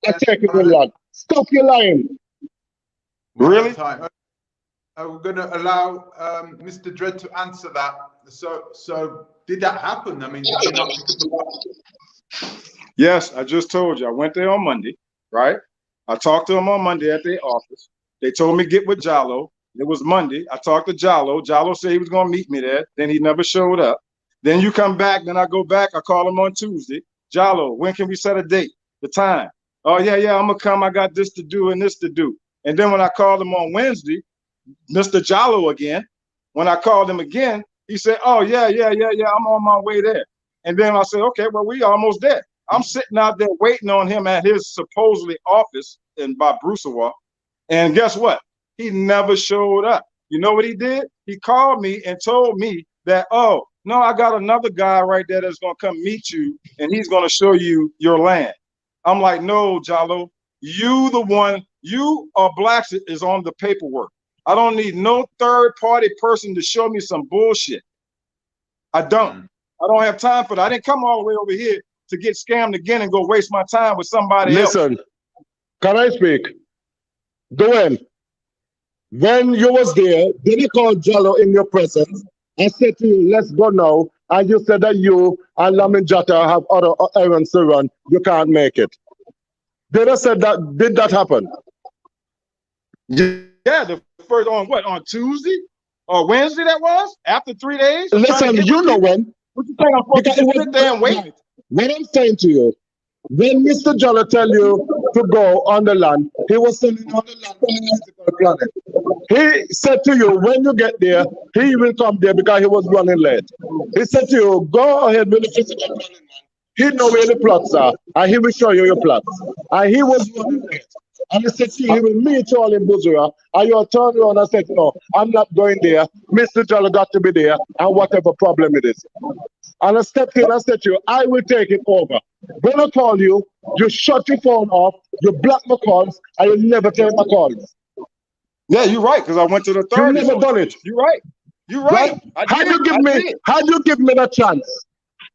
R: I take you to the land. Stop your lying.
D: Really?
A: We're going to allow Mr. Dredd to answer that. So did that happen? I mean, did you not pick up the phone?
D: Yes, I just told you. I went there on Monday, right? I talked to them on Monday at their office. They told me get with Jallo. It was Monday. I talked to Jallo. Jallo said he was going to meet me there. Then he never showed up. Then you come back. Then I go back. I call him on Tuesday. Jallo, when can we set a date? The time. Oh, yeah, I'm going to come. I got this to do and this to do. And then when I called him on Wednesday, Mr. Jallo again, when I called him again, He said, oh, yeah, I'm on my way there. And then I said, okay, well, we almost there. I'm sitting out there waiting on him at his supposedly office by Brucewa. And guess what? He never showed up. You know what he did? He called me and told me that, oh, no, I got another guy right there that's going to come meet you, and he's going to show you your land. I'm like, no, Jalo, you the one, you or Blaxit is on the paperwork. I don't need no third-party person to show me some bullshit. I don't. I don't have time for that. I didn't come all the way over here to get scammed again and go waste my time with somebody else.
R: Listen, can I speak? Dwayne, when you was there, did you call Jallo in your presence? I said to you, let's go now. And you said that you and Lamin Jatta have other errands to run. You can't make it. Did I said that? Did that happen?
D: Yeah, the first on what? On Tuesday or Wednesday that was? After 3 days?
R: Listen, you know when.
D: What you think I'm supposed to sit there and wait?
R: What I'm saying to you, when Mr. Jallo tell you to go on the land, he was sending on the land on the physical planet. He said to you, when you get there, he will come there because he was running late. He said to you, go ahead with the physical planet. He know where the plots are, and he will show you your plots. And he was running late. And he said, see, he will meet you all in Buzura. And you turn around and said, no, I'm not going there. Mr. Jallo got to be there, and whatever problem it is. And I stepped in and said to you, I will take it over. When I call you, you shut your phone off, you block my calls, and you never take my calls.
D: Yeah, you're right, because I went to the third.
R: You never done it.
D: You're right. You're right.
R: Had you give me that chance,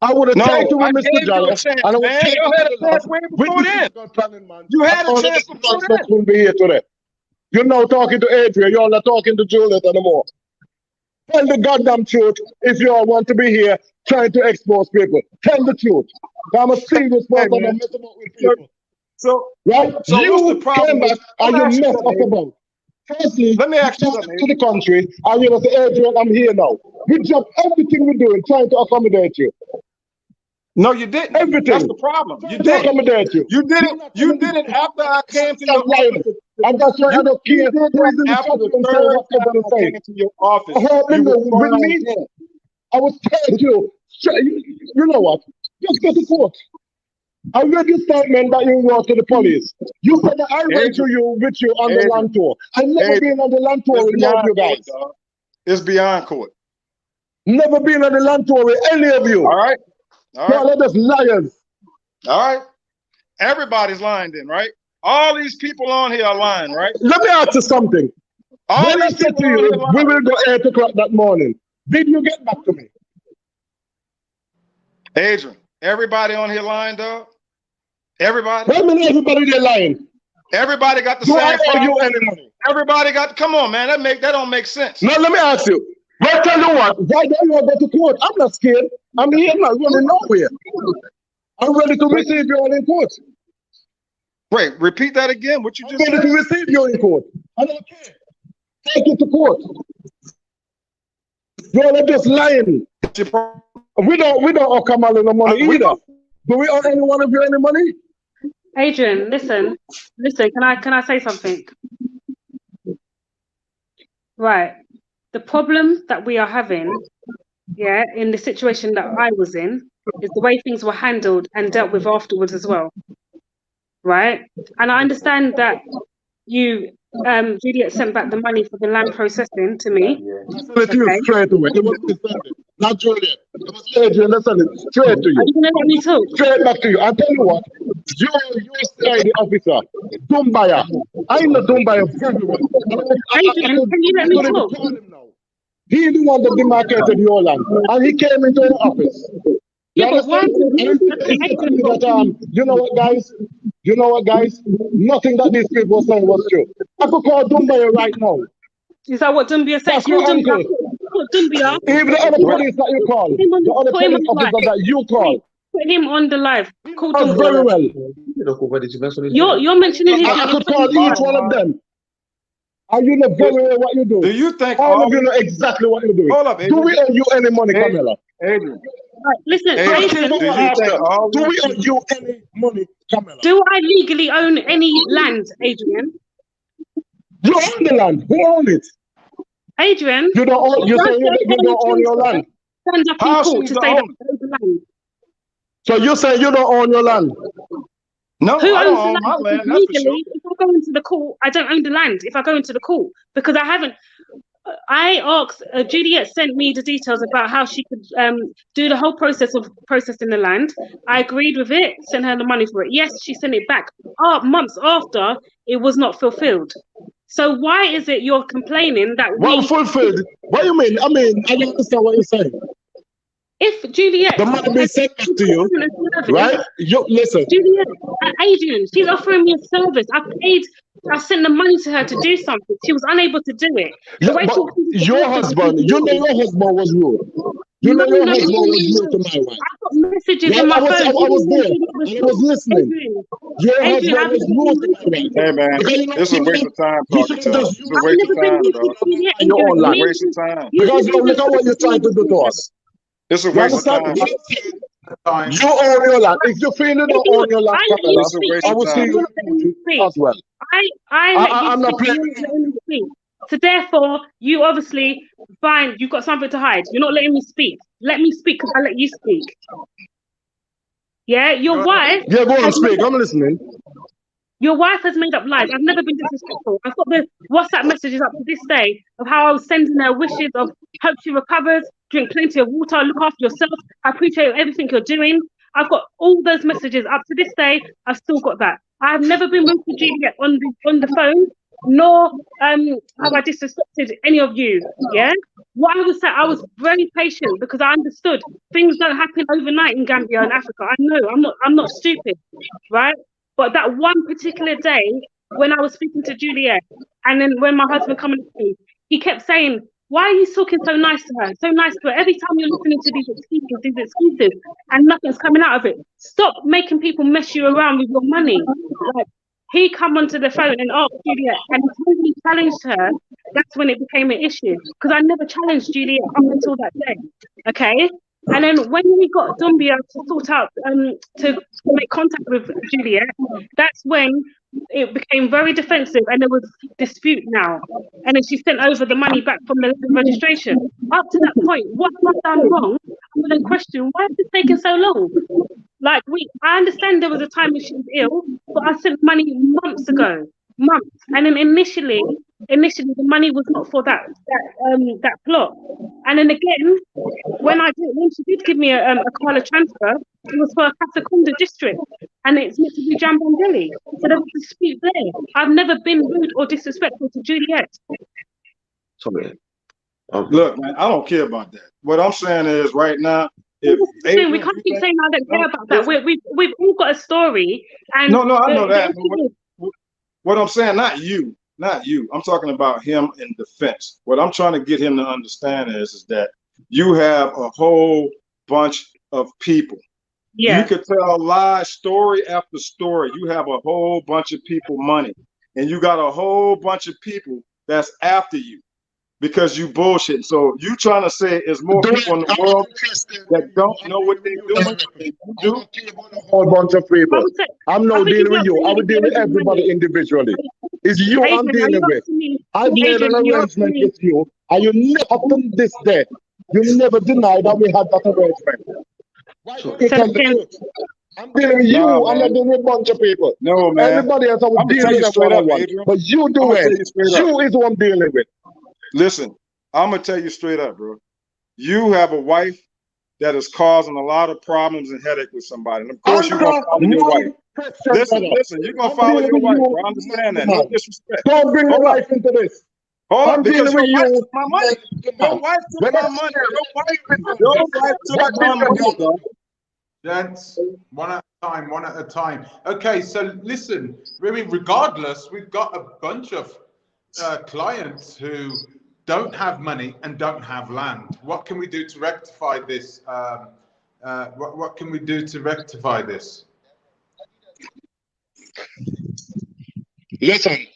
R: I would have taken with Mr. Jallo, and I would take
D: you had a chance way before then. You had a chance before then.
R: Wouldn't be here today. You're now talking to Adrian. You're not talking to Juliet anymore. Tell the goddamn truth if you all want to be here trying to expose people. Tell the truth. I'm a serious person and mess about with people.
D: So,
R: right?
D: So
R: you
D: what's the problem?
R: Came back and you mess up about. Firstly,
D: let me ask you
R: to the country, and you know, say, Adrian, I'm here now. We dropped everything we're doing, trying to accommodate you.
D: No, you didn't.
R: Everything.
D: That's the problem. You
R: did accommodate you.
D: You did it. You did it after I came to your office.
R: And that's why I don't care.
D: After the third time I came to your office.
R: I was telling you, you know what? Just go to court. I read your statement that you wrote to the police. You said that I went to you with you on the land tour. I've never been on the land tour with any of you guys.
D: It's beyond court.
R: Never been on the land tour with any of you.
D: All right. All right.
R: Let us liars.
D: All right. Everybody's lying then, right? All these people on here are lying, right?
R: Let me ask you something. When I said to you, we will go 8 o'clock that morning, did you get back to me?
D: Adrian, everybody on here lying, dog? Everybody?
R: Why mean everybody there lying?
D: Everybody got the same problem. Everybody got, come on, man, that don't make sense.
R: No, let me ask you. Well, tell you what, why don't you go to court? I'm not scared. I'm here, I'm not going nowhere. I'm ready to receive you all in court.
D: Wait, repeat that again. What you just said?
R: I'm ready to receive you in court. I don't care. Take it to court. You're just lying. We don't owe Kamal no money either. Do we owe any one of you any money?
B: Adrian, listen. Can I say something? Right. The problem that we are having, in the situation that I was in, is the way things were handled and dealt with afterwards as well. Right? And I understand that you, Juliet, sent back the money for the land processing to me.
R: Straight away. It was descended. Not Juliet. It was Adrian, that's it. Straight to you.
B: Are you gonna let me talk?
R: Straight back to you. I tell you what, you're the officer. Dumbaya. I'm not Dumbaya very well.
B: Adrian, can you let me talk?
R: He's the one that demarcated your land. And he came into the office.
B: Yeah, but why?
R: You know what, guys? Nothing that these people were saying was true. I could call Dumbaya right now.
B: Is that what Dumbia said?
R: That's your uncle.
B: Dumbia.
R: Even the other police that you call, the other police officer that you call.
B: Put him on the live. Call
R: Dumbia. Very well.
B: You're mentioning his name.
R: I could call each one of them. And you know very well what you do.
D: Do you think
R: all of you know exactly what you're doing?
D: Hold up,
R: do we owe you any money, Camilla?
D: Adrian.
B: Right, listen,
R: do we owe you any money, Camilla?
B: Do I legally own any land, Adrian?
R: You own the land. Who owns it?
B: Adrian,
R: You don't own, you say you don't own your land.
B: Stand up in court to say that I own the land.
R: So you say you don't own your land?
D: No,
B: Who
D: I
B: owns
D: don't
B: the
D: own my
B: land?
D: land. That's for sure.
B: Legally, if I go into the court, I don't own the land. If I go into the court, because I haven't. I asked, Juliet sent me the details about how she could do the whole process of processing the land. I agreed with it, sent her the money for it. Yes, she sent it back months after it was not fulfilled. So why is it you're complaining that
R: Well, fulfilled? What do you mean? I don't understand what you're saying.
B: If Juliet,
R: the money be sent back to you, right? You listen.
B: Juliet, Adrian, she's offering me a service. I sent the money to her to do something. She was unable to do it.
R: Yeah, but your husband, you know your husband was rude. You know your husband was rude to my wife.
B: I got messages
R: Yeah,
B: in my phone.
R: I was there. I was listening. Your husband was rude to my wife.
D: Hey man, it's a waste of time talking to us. It's a waste of time, dog.
R: Your own land.
D: Waste of time.
R: Because look at what you're trying to do to us.
D: It's a waste of time.
R: You own your land. If you feel you don't own your land, I will see you as well.
B: I'm not playing. So therefore, you obviously find you've got something to hide. You're not letting me speak. Let me speak because I let you speak. Yeah, your wife.
R: Yeah, go on, speak. I'm listening.
B: Your wife has made up lies. I've never been disrespectful. I've got the WhatsApp messages up to this day of how I was sending her wishes of hope she recovers, drink plenty of water, look after yourself. I appreciate everything you're doing. I've got all those messages up to this day. I've still got that. I've never been rude to Juliet on the phone, nor have I disrespected any of you. Yeah. What I was saying, I was very patient because I understood things don't happen overnight in Gambia and Africa. I know I'm not stupid, right? But that one particular day when I was speaking to Juliet, and then when my husband came in, he kept saying, "Why are you talking so nice to her? So nice to her. Every time you're listening to these excuses, and nothing's coming out of it. Stop making people mess you around with your money." Like, he come onto the phone and asked Juliet, and when he challenged her, that's when it became an issue. Because I never challenged Juliet up until that day. Okay? And then when we got Dumbia to sort out, to make contact with Juliet, that's when it became very defensive and there was dispute now. And then she sent over the money back from the registration. Up to that point, what have I done wrong? I'm going to question, why is it taking so long? Like, I understand there was a time when she was ill, but I sent money months ago. Months. And then initially the money was not for that plot. And then again, when she did give me a Kala transfer, it was for a Katakunda district, and it's meant to be Jambandeli. So there was a dispute there. I've never been rude or disrespectful to Juliet.
D: Sorry. Look, man, I don't care about that. What I'm saying is, right now, if
B: we can't keep saying I don't care about that. We've all got a story. And
D: no, I know that. What I'm saying, not you. I'm talking about him in defense. What I'm trying to get him to understand is that you have a whole bunch of people. Yeah. You could tell lie story after story. You have a whole bunch of people money, and you got a whole bunch of people that's after you because you bullshit. So you trying to say there's more people in the world that don't know what they're doing? They do.
R: A whole bunch of people. I'm not dealing with you. I will deal with everybody individually. It's you I'm dealing with. I've made an arrangement with you, and you never, up to this day, you never deny that we had that arrangement. Why don't you tell the truth? I'm dealing with you. I'm not dealing with a bunch of people.
D: No, man.
R: Everybody else I was dealing with one-on-one. But you do it. You is who I'm dealing with.
D: Listen, I'm gonna tell you straight up, bro. You have a wife that is causing a lot of problems and headache with somebody. And of course, you're gonna follow your wife. Listen, you're gonna follow your wife, bro. I understand that. No disrespect.
R: Don't bring your wife into this.
D: Hold on,
R: I'm
D: because
R: dealing
D: your
R: with
D: wife
R: you.
D: took my money. Your wife took my money. Your wife took my money, bro.
A: Gents, one at a time. Okay, so listen, really, regardless, we've got a bunch of clients who don't have money and don't have land. What can we do to rectify this? What can we do to rectify this?
R: Listen,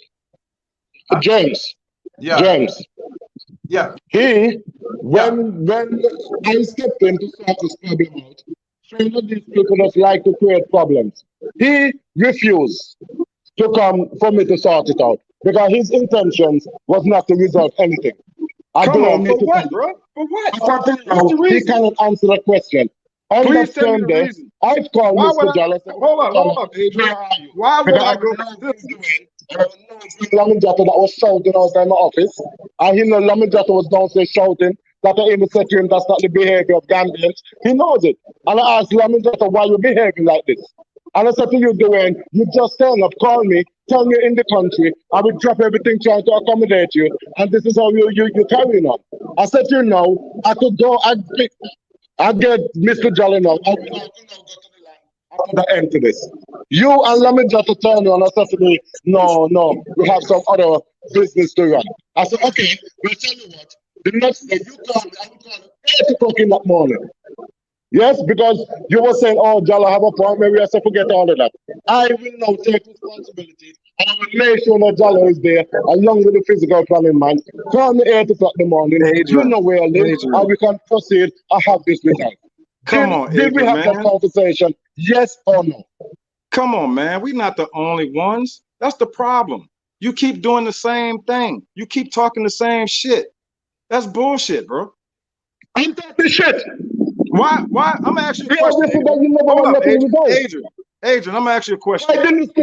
R: James.
A: Yeah.
R: James.
A: Yeah.
R: When I stepped in to sort this problem out, some of these people just like to create problems. He refused to come for me to sort it out because his intentions was not to resolve anything. Come on,
D: for what, bro? For what? What's the
R: He
D: reason?
R: cannot answer the question. On
D: Please
R: that
D: tell me
R: same
D: the
R: day,
D: reason.
R: I've called
D: Why would
R: Mr. Jallo.
D: hold up, Adrian. Why would I go?
R: Lamin Jatta that was shouting outside my office. I hear Lamin Jatta was downstairs shouting that I even said to him that's not the behavior of Gambians. He knows it. And I asked Lamin Jatta, why you behaving like this? And I said to you, Dwayne, you just turn up, call me, tell me in the country, I will drop everything trying to accommodate you, and this is how you carrying on. I said to you now, I could go, I get Mr. Jolly now, I will now put the end to this. You and Lamin Jatta turn on and said to me, no, we have some other business to run. I said, okay, well, tell you what, the next day you call me, I will call you 8 o'clock in that morning. Yes, because you were saying, oh, Jallo have a point, maybe I said forget all of that. I will now take responsibility and I will make sure that Jallo is there along with the physical planning man. Call me 8 o'clock in the morning. You know where I live, and we can proceed and have this result. Did we have that conversation? Yes or no?
D: Come on, man. We're not the only ones. That's the problem. You keep doing the same thing. You keep talking the same shit. That's bullshit, bro.
R: I'm talking shit.
D: Why? I'm gonna ask you a question. Hold up, Adrian, I'm gonna ask you a question.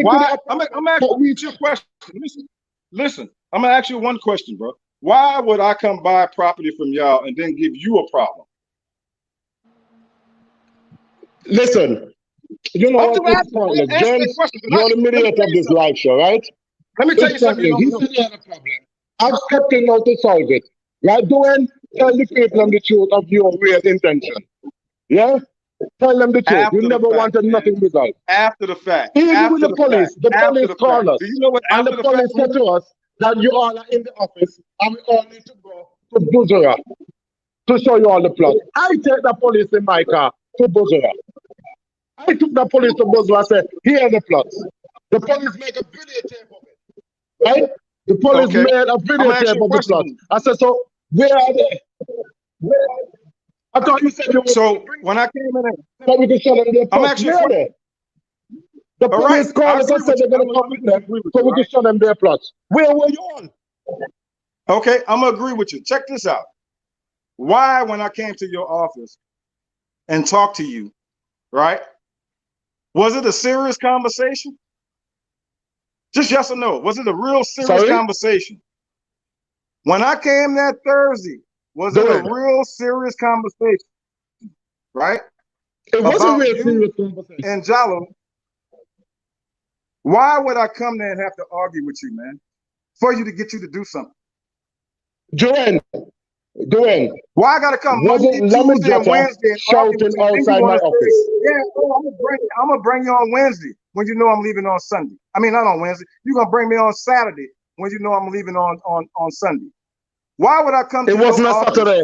D: Why? I'm gonna ask you a question. Listen, I'm gonna ask you one question, bro. Why would I come buy property from y'all and then give you a problem?
R: Listen, you know what? It's pointless. James, you're the mediator of this live show, right?
D: Let me tell you something.
R: He said he had a problem. I've stepped in now to solve it. Right, Dwayne? Tell the people the truth of your real intention. Yeah? Tell them the truth. You never wanted nothing with us.
D: After the fact.
R: Even with the police. The police called us.
D: Do you know what
R: and the police said to us that you all are in the office and we all need to go to Buzura to show you all the plots. I take the police in my car to Buzura. I took the police to Buzura and said, here are the plots. The police make a video tape of it. Right? The police made a video tape of the plots. I said, so where are they? I thought you said you were.
D: So when I came in,
R: so we can show them their
D: I'm actually.
R: The police called us and said they're going to come with them, so we can show them their plots. Where were you on?
D: Okay, I'm gonna agree with you. Check this out. Why, when I came to your office and talked to you, right? Was it a serious conversation? Just yes or no. Was it a real serious conversation? When I came that Thursday, was it a real serious conversation? Right?
R: It was a real serious conversation.
D: And Jallo, why would I come there and have to argue with you, man? For you to get you to do something.
R: Dwayne.
D: Why I gotta come Monday, Tuesday, and Wednesday and
R: shouting outside my office?
D: Yeah, I'm gonna bring you on Wednesday when you know I'm leaving on Sunday. I mean, not on Wednesday. You're gonna bring me on Saturday when you know I'm leaving on Sunday. Why would I come to
R: It wasn't a Saturday.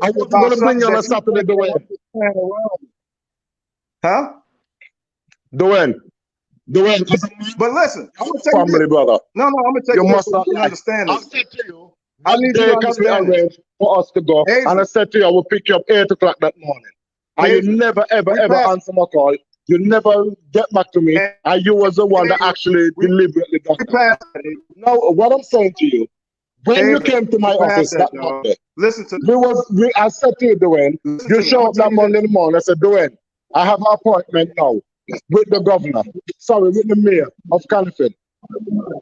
R: I was going to bring you on a Saturday, Dwayne.
D: Huh?
R: Dwayne.
D: But listen, I'm gonna tell you
R: family, brother.
D: No, I'm gonna tell you.
R: You must not
D: understand this.
R: I said to you, I need you to understand arrange for us to go. And I said to you, I will pick you up 8 o'clock that morning. And you never, ever answer my call. You never get back to me. And you was the one that actually deliberately done it. Now, what I'm saying to you, when you came to my office that Monday, I said to you, Dwayne, you showed up that Monday morning. I said, Dwayne, I have an appointment now with the governor, with the mayor of Canifin.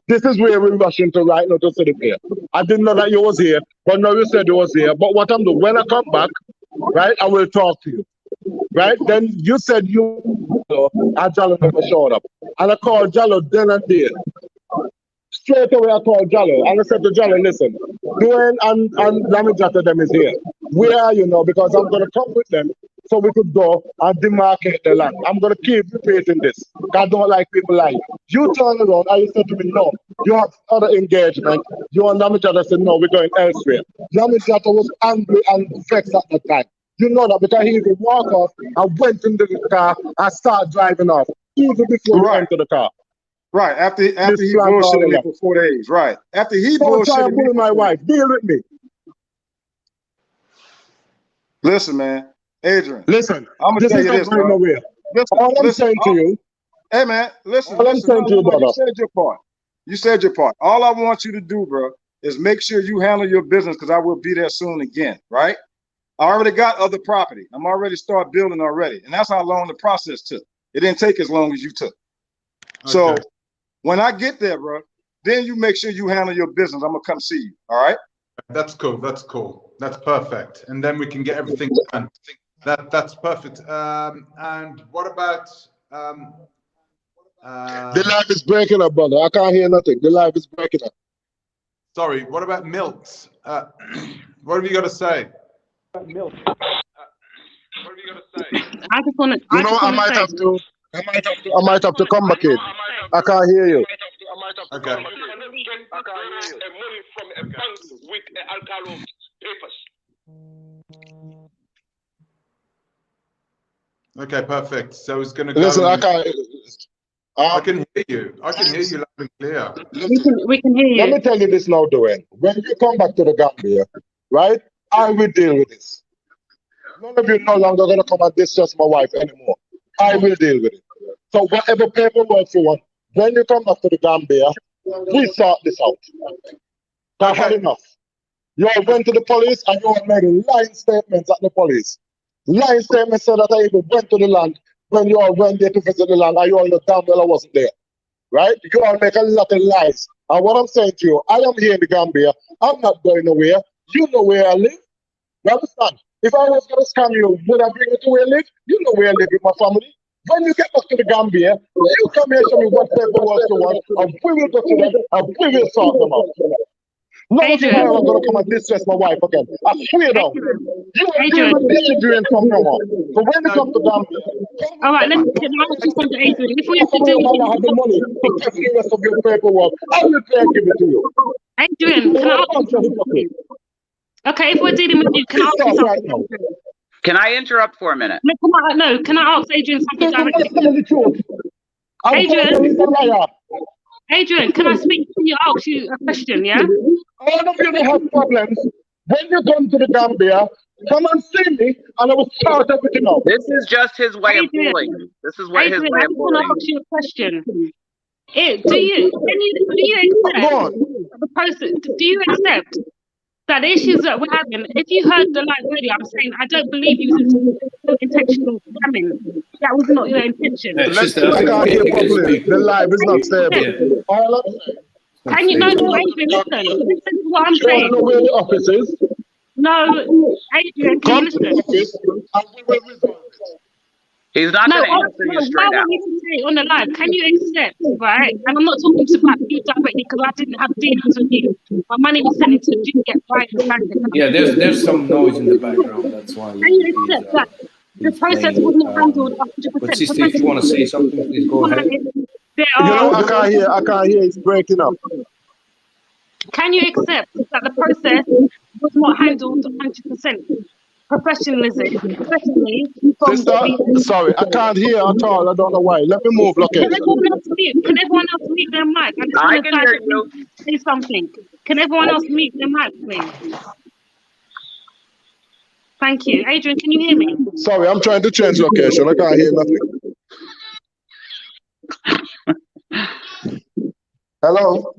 R: This is where we're rushing to right now to see the mayor. I didn't know that you was here, but now you said you was here. But what I'm doing, when I come back, right, I will talk to you. Right? Then you said and Jallo never showed up. And I called Jallo then and there. Straight away I called Jallo and I said to Jallo, listen, Dwayne and Lamin Jatta them is here. Where are you now? Because I'm going to come with them so we could go and demarcate the land. I'm going to keep repeating this. I don't like people lying. You turn around and you said to me, no, you have other engagement. You and Lamin Jatta said, no, we're going elsewhere. Lamin Jatta was angry and vexed at the time. You know that because he would walk off and went into the car and start driving off, even before we entered the car.
D: Right, after he bullshitted me for 4 days. Right. After he bullshitted me.
R: My wife, deal with me.
D: Listen, man. Adrian.
R: Listen,
D: I'm gonna tell you this, bro.
R: All I'm saying to you.
D: Hey, man, listen.
R: All I'm saying to you, brother.
D: You said your part. You said your part. All I want you to do, bro, is make sure you handle your business because I will be there soon again, right? I already got other property. I'm already start building already. And that's how long the process took. It didn't take as long as you took. Okay. So when I get there, bro, then you make sure you handle your business. I'm gonna come see you, all right?
A: That's cool, that's cool. That's perfect. And then we can get everything done. That's perfect. And what about
R: the live is breaking up, brother. I can't hear nothing. The live is breaking up.
A: Sorry, what about milks? What have you got to say?
B: Milk. What have you got to say? I just want to.
R: You know, I might have to come back in. I can't hear you.
A: Okay. Okay, perfect. So it's going to go.
R: Listen, I can't.
A: I can hear you. I can hear you loud and clear.
B: We can hear you.
R: Let me tell you this now, Dwayne. When you come back to the Gambia, right, I will deal with this. None of you no longer going to come and distress my wife anymore. I will deal with it. So whatever paperwork you want, when you come back to the Gambia, we sort this out. That's not enough. You all went to the police and you all made lying statements at the police. Lying statements said that I even went to the land when you all went there to visit the land and you all know damn well I wasn't there. Right? You all make a lot of lies. And what I'm saying to you, I am here in the Gambia. I'm not going nowhere. You know where I live. You understand? If I was going to scam you, would I bring you to where I live? You know where I live with my family. When you get back to the Gambia, you come here and show me what paperwork you want, and we will go to them and we will sort them out. None of you are going to come and distress my wife again. I swear down. You will deal with Adrian from now on. So when you come to Gambia,
B: all right, let's ask you something, Adrian. If we have to do
R: have the money to pay the rest of your paperwork, I will pay and give it to you.
B: Adrian, can I ask you? Okay, if we're dealing with you, can I ask you something?
S: Can I interrupt for a minute?
B: No, can I ask Adrian something directly? Adrian, can I speak to you, ask you a question, yeah?
R: All of you that have problems, when you come to the Gambia, come and see me, and I will sort everything out.
S: This is just his way of bullying. This is what his way of bullying.
B: I want to ask you a question. Do you accept the process? Do you accept that the issues that we're having? If you heard the live video, I'm saying I don't believe you was intentional scamming. That was not your intention.
R: I can't hear properly. The live is not stable. All I'm saying.
B: Can you know Adrian? Listen to what I'm saying.
R: You know where the office is?
B: No, Adrian, can you listen?
S: He's not going to answer you straight out.
B: I want you to say on the live, can you accept, right? And I'm not talking about you directly because I didn't have dealings with you. My money was sent into Juliet, right?
P: Yeah, there's some noise in the background. That's why.
B: Can you accept that the process was not handled 100%?
P: But sister, if you want to say something, please go ahead.
R: I can't hear. It's breaking up.
B: Can you accept that the process was not handled 100%? Professionally.
R: Sorry, I can't hear at all. I don't know why. Let me move. Okay.
B: Can everyone else mute their mic?
S: I can hear you.
B: Say something. Can everyone else mute their mic, please? Thank you. Adrian, can you hear me?
R: Sorry, I'm trying to change location. I can't hear nothing. Hello?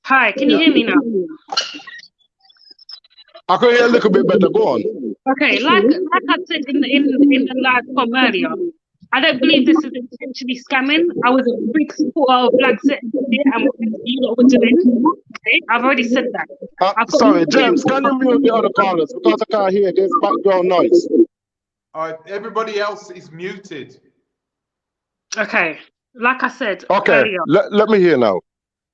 B: Hi, can you hear me now?
R: I can hear a little bit better. Go on.
B: Okay, like I said in the live from earlier, I don't believe this is intentionally scamming. I was a big supporter of Blaxit and what you lot were doing. Okay, I've already said that.
R: Sorry, James, can you mute the other callers because I can't hear? There's background noise.
A: All right, everybody else is muted.
B: Okay, like I said
R: earlier. Let me hear now.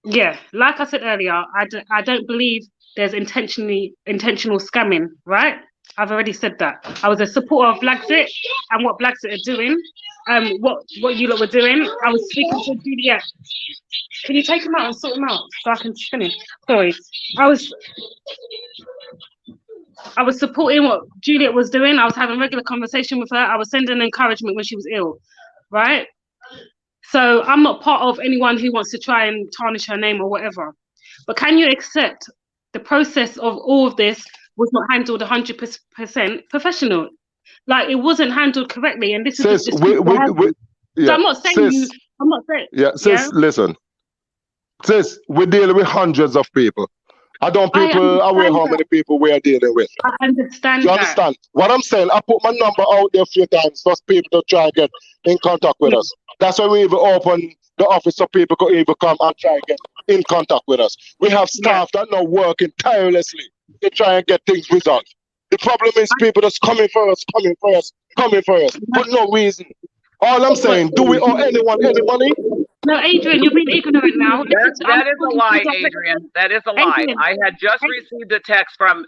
B: Yeah, like I said earlier, I don't believe there's intentional scamming, right? I've already said that. I was a supporter of Blaxit and what Blaxit are doing, what you lot were doing. I was speaking to Juliet. Can you take him out and sort him out so I can finish? Sorry. I was supporting what Juliet was doing. I was having regular conversation with her. I was sending encouragement when she was ill, right? So I'm not part of anyone who wants to try and tarnish her name or whatever. But can you accept the process of all of this was not handled 100% professional? Like it wasn't handled correctly, and this is just. So I'm not saying I'm not saying.
R: Yeah, sis, listen. Sis, we're dealing with hundreds of people. I don't people aware how many people we are dealing with.
B: I understand
R: You understand? What I'm saying, I put my number out there a few times for people to try and get in contact with us. That's why we even open the office so people could even come and try and get in contact with us. We have staff that are working tirelessly to try and get things resolved. The problem is people just coming for us, for no reason. All I'm saying, do we owe anyone any money?
B: No, Adrian, you're being ignorant now.
S: That is a lie, Adrian. That is a lie. I had just received a text from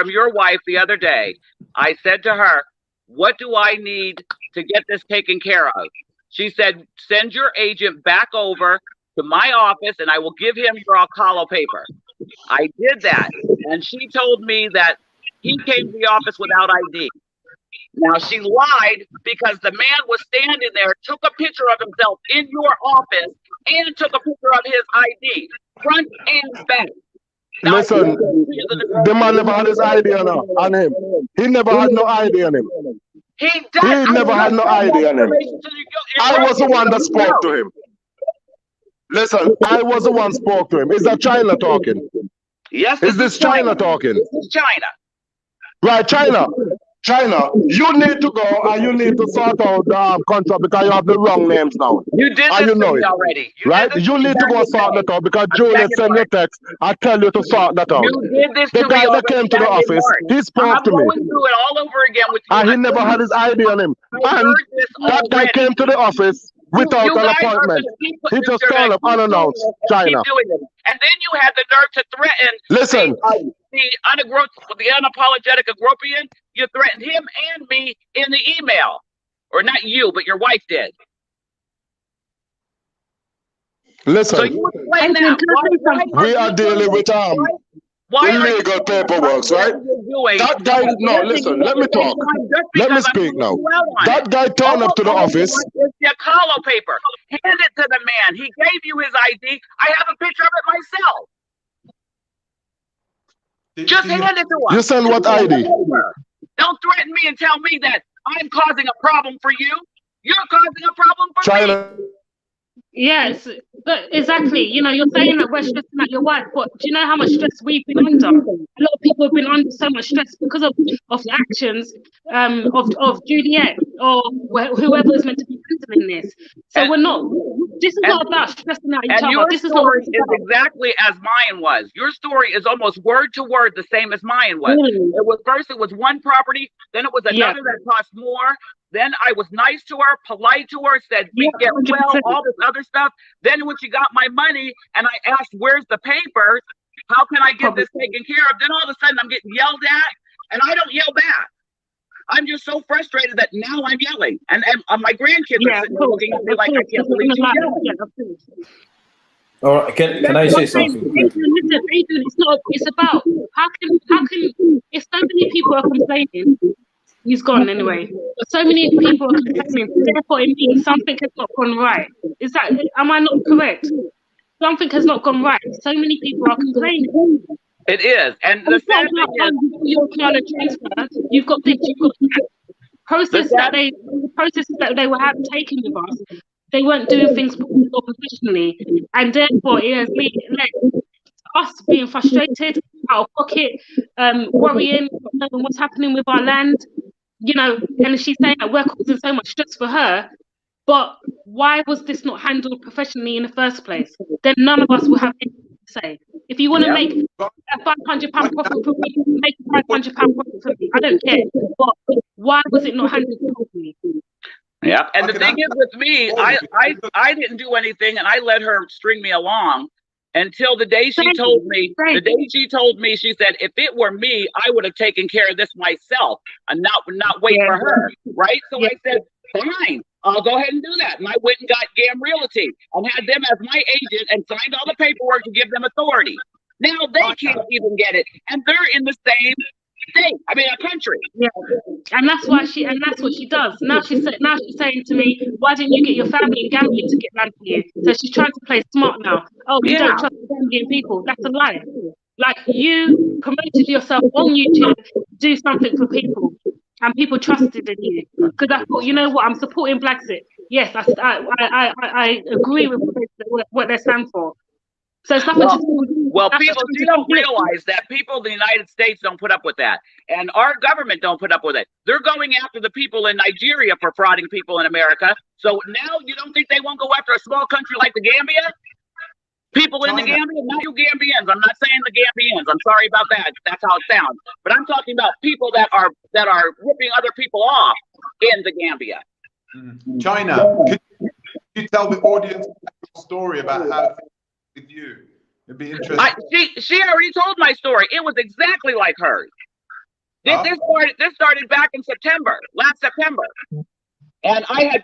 S: your wife the other day. I said to her, "What do I need to get this taken care of?" She said, "Send your agent back over to my office and I will give him your Alcalo paper." I did that. And she told me that he came to the office without ID. Now, she lied because the man was standing there, took a picture of himself in your office, and took a picture of his ID, front and back. Now,
R: listen, the man never had his ID on him. He never had no ID on him.
S: He
R: never had no ID on him. I was the one that spoke to him. Listen, I was the one spoke to him. Is that China talking?
S: Yes.
R: Is this China talking?
S: This is China.
R: Right, China. China, you need to go and you need to sort out the contract because you have the wrong names now.
S: You did this to me already.
R: Right? You need to go and sort that out because Juliet sent you text. I tell you to sort that out.
S: You did this
R: the
S: to
R: guy
S: me
R: that came to the office, he spoke to me.
S: I'm going through it all over again with you.
R: And he never had his ID on him. And that guy came to the office without an appointment. He just turned up unannounced. China.
S: And then you had the nerve to threaten
R: Listen.
S: the unapologetic Agropian. You threatened him and me in the email. Or not you, but your wife did.
R: Listen.
S: So you explain that.
R: We are dealing with illegal paperwork, right? That guy, no, listen, let me talk. Let me speak now. That guy turned up to the office.
S: It's the Alcalo paper. Hand it to the man. He gave you his ID. I have a picture of it myself. Just hand it to him.
R: You send what ID?
S: Don't threaten me and tell me that I'm causing a problem for you. You're causing a problem for
R: China.
S: me.
B: Yes, but exactly. You know, you're saying that we're stressing out your wife, but do you know how much stress we've been under? A lot of people have been under so much stress because of the actions of Juliet or whoever is meant to be handling this. So we're not. This is not about stressing out each other.
S: Your
B: This is
S: story is exactly as mine was. Your story is almost word to word the same as mine was. It was one property, then it was another that cost more. Then I was nice to her, polite to her, said we get well, all this other stuff. Then when she got my money and I asked, where's the papers? How can I get this taken care of? Then all of a sudden I'm getting yelled at and I don't yell back. I'm just so frustrated that now I'm yelling. And my grandkids are sitting there looking at me like I can't believe you're yelling.
P: All right, can I say something?
B: Listen, Adrian, it's about how can if so many people are complaining. He's gone anyway. But so many people are complaining, therefore it means something has not gone right. Am I not correct? Something has not gone right. So many people are complaining.
S: It is. And the sad thing is,
B: your kind of transfer, you've got this, you've got that. Processes that they were taking with us, they weren't doing things professionally. And therefore it has led us being frustrated, out of pocket, worrying, not knowing what's happening with our land, you know, and she's saying that we're causing so much stress for her, but why was this not handled professionally in the first place? Then none of us will have anything to say. If you want to make a £500 profit for me, make a £500 profit for me. I don't care, but why was it not handled properly?
S: Yeah, and the thing is with me, I didn't do anything, and I let her string me along. Until the day she told me, she said, if it were me, I would have taken care of this myself and not wait for her, right? So I said, fine, I'll go ahead and do that. And I went and got GAM Realty and had them as my agent and signed all the paperwork to give them authority. Now they can't even get it, and they're in the same state. I mean, a country.
B: Yeah, and that's what she does. Now she's saying to me, why didn't you get your family in Gambia to get land for you? So she's trying to play smart now. Oh, you don't trust Gambian people. That's a lie. Like, you promoted yourself on YouTube to do something for people, and people trusted in you because I thought, you know what, I'm supporting Blaxit. Yes, I agree with what they stand for. So it's nothing to do with you.
S: Well, you don't realize that people in the United States don't put up with that. And our government don't put up with it. They're going after the people in Nigeria for frauding people in America. So now you don't think they won't go after a small country like the Gambia? People in the Gambia, not you Gambians. I'm not saying the Gambians. I'm sorry about that. That's how it sounds. But I'm talking about people that are ripping other people off in the Gambia.
A: China, could you tell the audience a story about how it with you? It'd be interesting.
S: She already told my story. It was exactly like hers. This started back in last September. And I had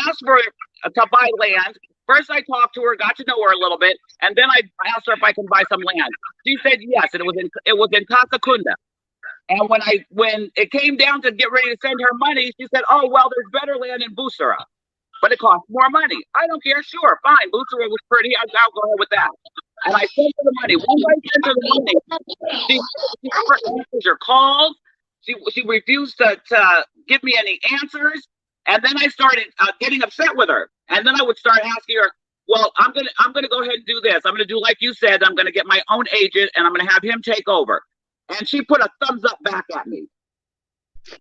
S: asked her to buy land. First, I talked to her, got to know her a little bit, and then I asked her if I can buy some land. She said yes, and it was in Casacunda. And when it came down to get ready to send her money, she said, "Oh well, there's better land in Busura, but it costs more money." I don't care. Sure, fine. Busura was pretty. I'll go ahead with that. And I sent her the money. Once I sent her the money, she never answers her calls. She refused to give me any answers. And then I started getting upset with her. And then I would start asking her, well, I'm gonna go ahead and do this. I'm gonna do like you said. I'm gonna get my own agent and I'm gonna have him take over. And she put a thumbs up back at me.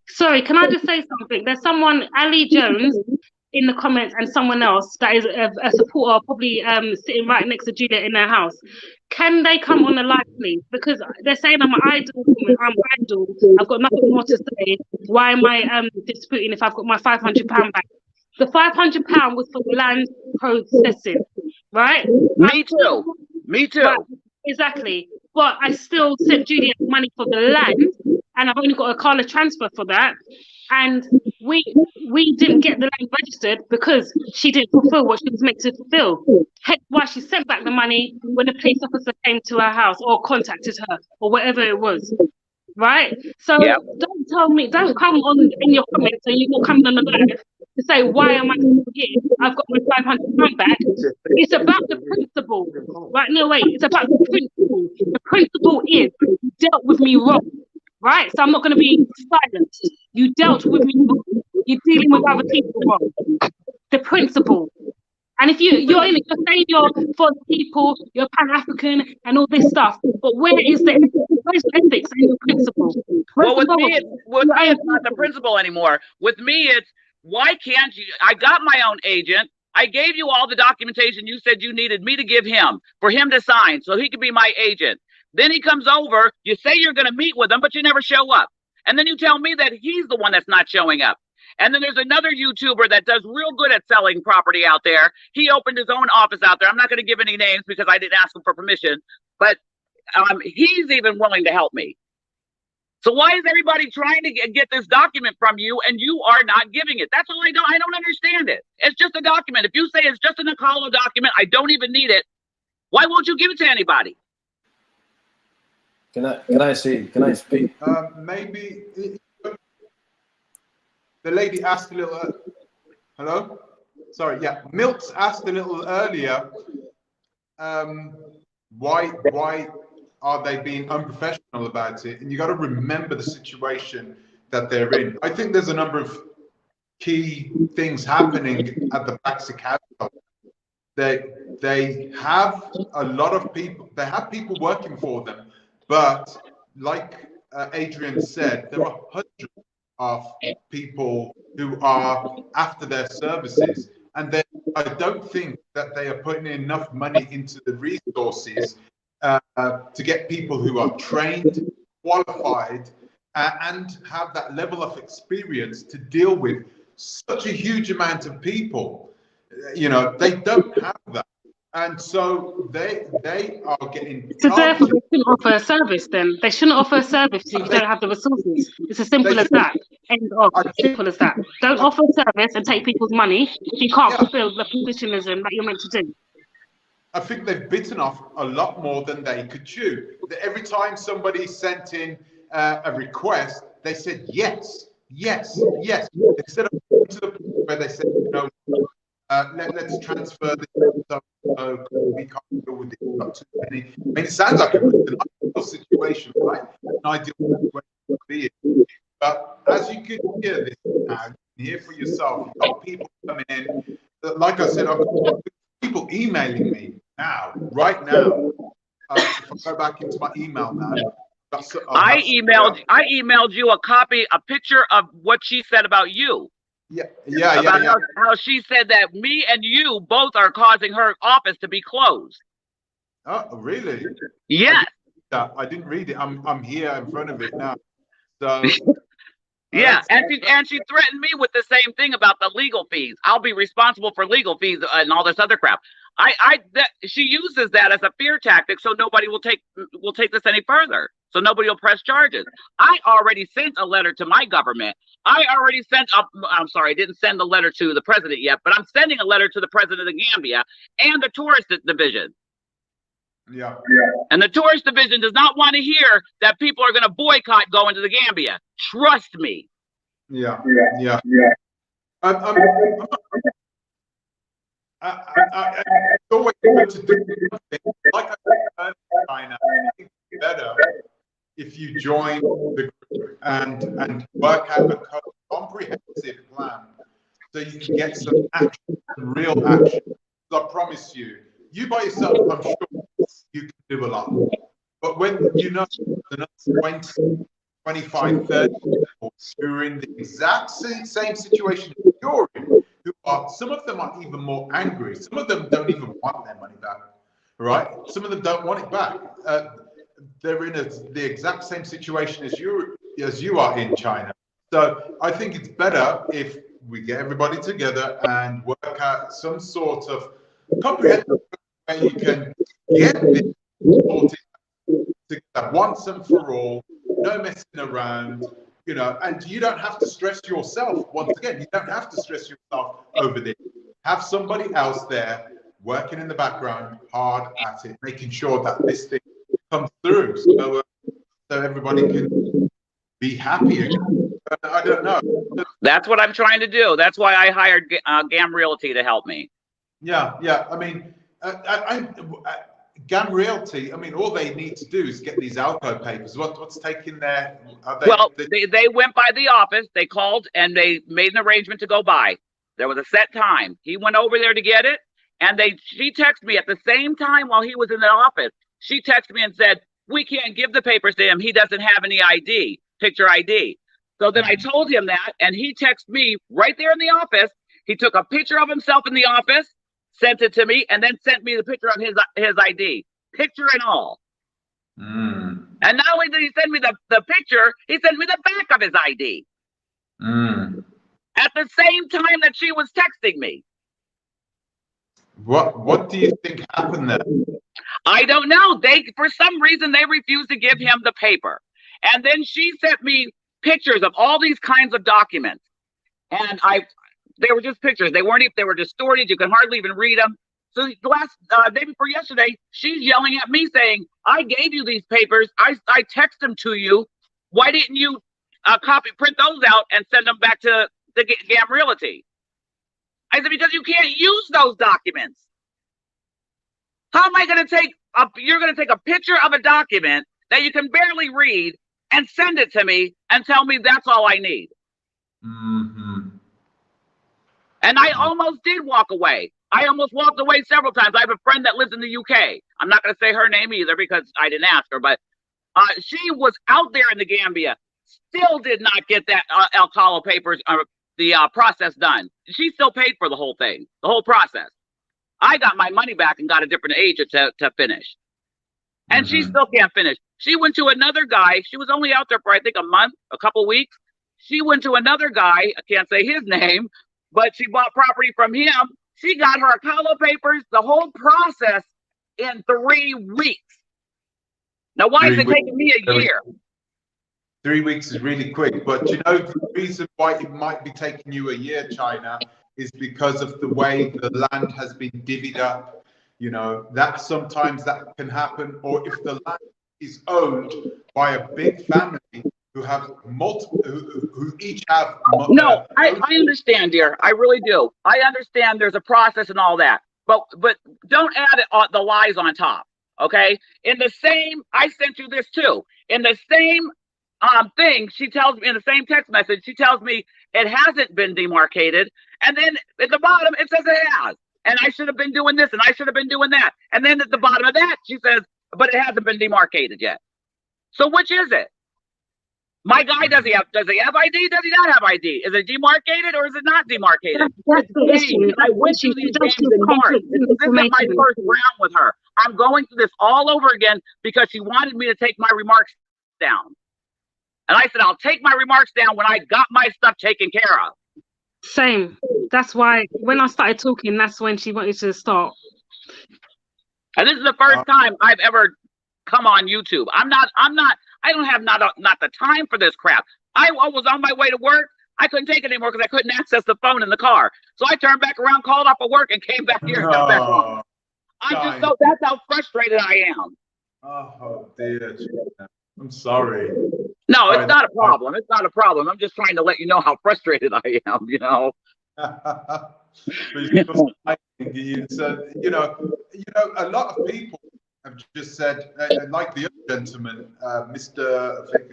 B: Sorry, can I just say something? There's someone, Ali Jones, in the comments, and someone else that is a supporter, probably sitting right next to Julia in their house. Can they come on the live, please? Because they're saying I'm an idol. I've got nothing more to say. Why am I disputing if I've got my £500 back? The £500 was for land processing, right?
S: Me too. Right,
B: exactly. But I still sent Julia money for the land, and I've only got a Carla transfer for that. And we didn't get the land registered because she didn't fulfill what she was meant to fulfill. Hence why she sent back the money when the police officer came to her house or contacted her or whatever it was. Right? So don't tell me, don't come on in your comments and you're not coming on the live to say, why am I still here? I've got my £500 back. It's about the principle. Right? No, wait, it's about the principle. The principle is you dealt with me wrong. Right? So I'm not going to be silenced. You dealt with me wrong. You're dealing with other people wrong. The principle. And if you're saying you're for the people, you're Pan-African and all this stuff, but where's the ethics and the principle?
S: Well, with me, it's not the principle anymore. With me, it's why can't you? I got my own agent. I gave you all the documentation you said you needed me to give him for him to sign so he could be my agent. Then he comes over, you say you're going to meet with him, but you never show up. And then you tell me that he's the one that's not showing up. And then there's another YouTuber that does real good at selling property out there. He opened his own office out there. I'm not going to give any names because I didn't ask him for permission, but he's even willing to help me. So why is everybody trying to get this document from you and you are not giving it? That's all I don't understand it. It's just a document. If you say it's just an Akala document, I don't even need it. Why won't you give it to anybody?
T: Can I speak?
A: Maybe the lady asked a little. Hello, sorry. Yeah, Milks asked a little earlier. Why are they being unprofessional about it? And you got to remember the situation that they're in. I think there's a number of key things happening at the Blaxit household. They have a lot of people. They have people working for them. But like Adrian said, there are hundreds of people who are after their services. And then I don't think that they are putting enough money into the resources to get people who are trained, qualified, and have that level of experience to deal with such a huge amount of people. You know, they don't have that. And so they are getting.
B: So therefore, they shouldn't offer a service. Then they shouldn't offer a service if you don't have the resources. It's as simple as that. End of. Simple as that. Don't offer a service and take people's money if you can't fulfill the professionalism that you're meant to do.
A: I think they've bitten off a lot more than they could chew. Every time somebody sent in a request, they said yes, yes, yes. Instead of to the point where they said, you know, let's transfer this. We can't deal with it. Not too many. I mean, it sounds like an ideal situation, right? An ideal situation to be in. But as you can hear this now, you can hear for yourself. You've got people coming in. Like I said, I've got people emailing me now, right now. If I go back into my email now.
S: I emailed you a copy, a picture of what she said about you. About how she said that me and you both are causing her office to be closed.
A: Oh, really?
S: Yes.
A: I didn't read it. I'm here in front of it now. So
S: yeah, and she threatened me with the same thing about the legal fees. I'll be responsible for legal fees and all this other crap. She uses that as a fear tactic, so nobody will take this any further. So nobody will press charges. I already sent a letter to my government. I didn't send the letter to the president yet, but I'm sending a letter to the president of Gambia and the tourist division.
A: Yeah.
S: And the tourist division does not want to hear that people are going to boycott going to the Gambia. Trust me.
A: Yeah. It's always good to do something. Like I said in China, it's better if you join the group and work out a comprehensive plan so you can get some action, real action. I promise you, you by yourself, I'm sure you can do a lot. But when you know another 20, 25, 30 people who are in the exact same situation you're in, some of them are even more angry. Some of them don't even want their money back, right? Some of them don't want it back. They're in the exact same situation as you are in China. So I think it's better if we get everybody together and work out some sort of comprehensive where you can get this sorted together once and for all, no messing around, and you don't have to stress yourself. Once again, you don't have to stress yourself over this. Have somebody else there working in the background, hard at it, making sure that this thing comes through, so everybody can be happy again. I don't know.
S: That's what I'm trying to do. That's why I hired GAM Realty to help me.
A: Yeah. I mean, GAM Realty, I mean, all they need to do is get these ALCO papers. What's taking their...
S: They went by the office. They called and they made an arrangement to go by. There was a set time. He went over there to get it, and she texted me at the same time while he was in the office. She texted me and said, we can't give the papers to him. He doesn't have any ID, picture ID. So then I told him that, and he texted me right there in the office. He took a picture of himself in the office, sent it to me, and then sent me the picture of his ID, picture and all. And not only did he send me the picture, he sent me the back of his ID. At the same time that she was texting me.
A: What do you think happened there?
S: I don't know. For some reason, they refused to give him the paper. And then she sent me pictures of all these kinds of documents. And they were just pictures. They were distorted. You could hardly even read them. So the last day before yesterday, she's yelling at me saying, I gave you these papers. I text them to you. Why didn't you print those out and send them back to the GAM Realty? I said, because you can't use those documents. How am I going to you're going to take a picture of a document that you can barely read and send it to me and tell me that's all I need. And I almost did walk away. I almost walked away several times. I have a friend that lives in the UK. I'm not going to say her name either because I didn't ask her, but she was out there in the Gambia, still did not get that Alcala papers, the process done. She still paid for the whole thing, the whole process. I got my money back and got a different agent to finish. And she still can't finish. She went to another guy. She was only out there for, I think, a month, a couple weeks. She went to another guy. I can't say his name, but she bought property from him. She got her Alcala papers, the whole process in 3 weeks. Now, why is it taking me a year?
A: 3 weeks is really quick, but the reason why it might be taking you a year, China, is because of the way the land has been divvied up. That sometimes that can happen, or if the land is owned by a big family who have multiple, who each have.
S: No, I understand, dear. I really do. I understand there's a process and all that, but don't add the lies on top. Okay. In the same, I sent you this too. In the same thing, she tells me in the same text message, she tells me it hasn't been demarcated, and then at the bottom it says it has. And I should have been doing this, and I should have been doing that. And then at the bottom of that, she says, but it hasn't been demarcated yet. So which is it? My guy, does he have ID? Does he not have ID? Is it demarcated or is it not demarcated?
B: That's
S: It's
B: the issue.
S: games. I went through these games in March. This isn't my first round with her. I'm going through this all over again because she wanted me to take my remarks down. And I said, I'll take my remarks down when I got my stuff taken care of.
B: Same. That's why when I started talking, that's when she wanted to start.
S: And this is the first time I've ever come on YouTube. I don't have not the time for this crap. I was on my way to work. I couldn't take it anymore because I couldn't access the phone in the car. So I turned back around, called off of work, and came back here and got back on. That's how frustrated I am.
A: Oh dear. I'm sorry.
S: No, it's not a problem. It's not a problem. I'm just trying to let you know how frustrated I am, you know.
A: You said, you know, a lot of people have just said, like the other gentleman, Mr. I think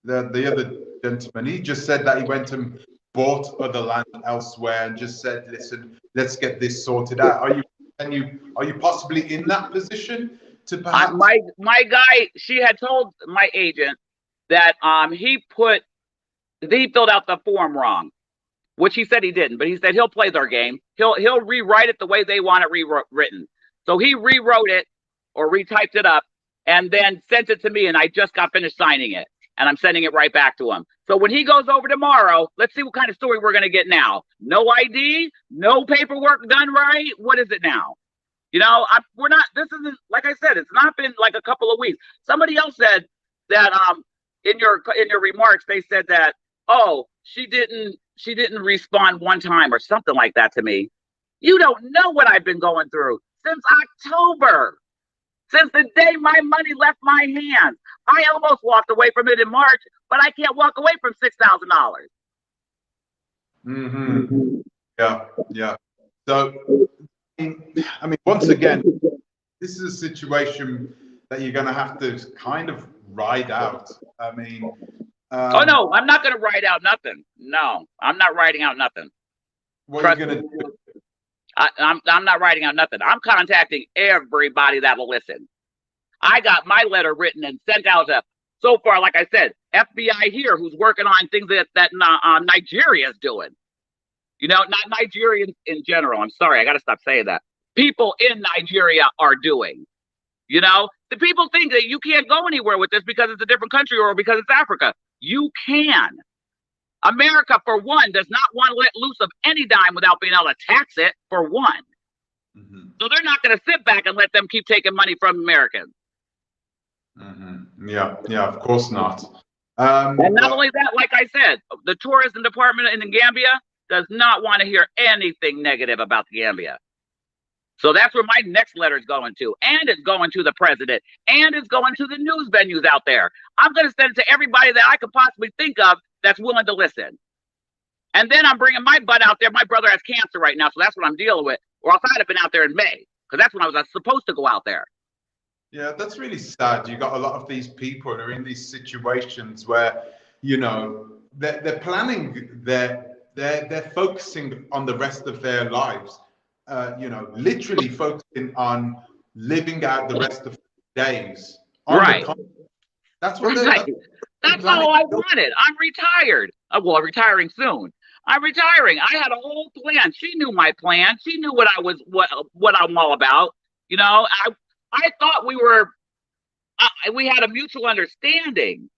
A: the other gentleman, he just said that he went and bought other land elsewhere and just said, listen, let's get this sorted out. Are you possibly in that position to perhaps?
S: My guy, she had told my agent that he filled out the form wrong, which he said he didn't, but he said he'll play their game. He'll rewrite it the way they want it rewritten. So he rewrote it or retyped it up and then sent it to me, and I just got finished signing it, and I'm sending it right back to him. So when he goes over tomorrow, let's see what kind of story we're going to get now. No ID, no paperwork done right. What is it now? You know, this isn't, like I said, it's not been like a couple of weeks. Somebody else said that in your remarks, they said that, oh, she didn't respond one time or something like that to me. You don't know what I've been going through since October. Since the day my money left my hands. I almost walked away from it in March, but I can't walk away from $6,000.
A: Mm-hmm. Yeah. So, I mean, once again, this is a situation that you're going to have to kind of ride out. I mean,
S: oh no, I'm not going to write out nothing. No, I'm not writing out nothing.
A: What are you going to do?
S: I'm not writing out nothing. I'm contacting everybody that will listen. I got my letter written and sent out to, so far, like I said, FBI here who's working on things that Nigeria is doing. You know, not Nigerians in general. I'm sorry, I got to stop saying that. People in Nigeria are doing. You know, the people think that you can't go anywhere with this because it's a different country or because it's Africa. You can. America, for one, does not want to let loose of any dime without being able to tax it, for one.
A: Mm-hmm.
S: So they're not going to sit back and let them keep taking money from Americans.
A: Mm-hmm. Yeah, of course not.
S: And not only that, like I said, the tourism department in Gambia does not want to hear anything negative about the Gambia. So that's where my next letter is going to. And it's going to the president. And it's going to the news venues out there. I'm going to send it to everybody that I could possibly think of that's willing to listen. And then I'm bringing my butt out there. My brother has cancer right now, so that's what I'm dealing with. Or else I'd have been out there in May, because that's when I was supposed to go out there.
A: Yeah, that's really sad. You got a lot of these people who are in these situations where, you know, they're planning, they're focusing on the rest of their lives. You know, literally focusing on living out the rest of their days.
S: Right.
A: That's what
S: right. That's all I wanted. I'm retired. Well, I'm retiring soon. I'm retiring. I had a whole plan. She knew my plan. She knew what I'm all about. You know, I thought we had a mutual understanding.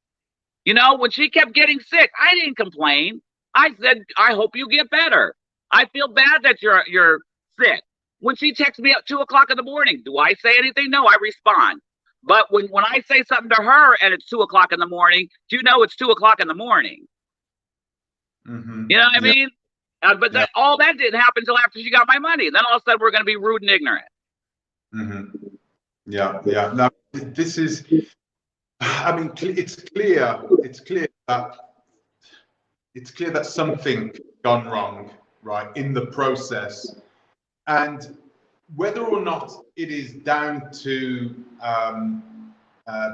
S: You know, when she kept getting sick, I didn't complain. I said, I hope you get better. I feel bad that you're sick. When she texts me at 2 o'clock in the morning, do I say anything? No, I respond. But when I say something to her and it's 2 o'clock in the morning, do you know it's 2 o'clock in the morning?
A: Mm-hmm.
S: You know what I mean? But all that didn't happen until after she got my money. Then all of a sudden we're going to be rude and ignorant.
A: Mm-hmm. Yeah. Now, this is, I mean, it's clear that something gone wrong, right, in the process. And whether or not it is down to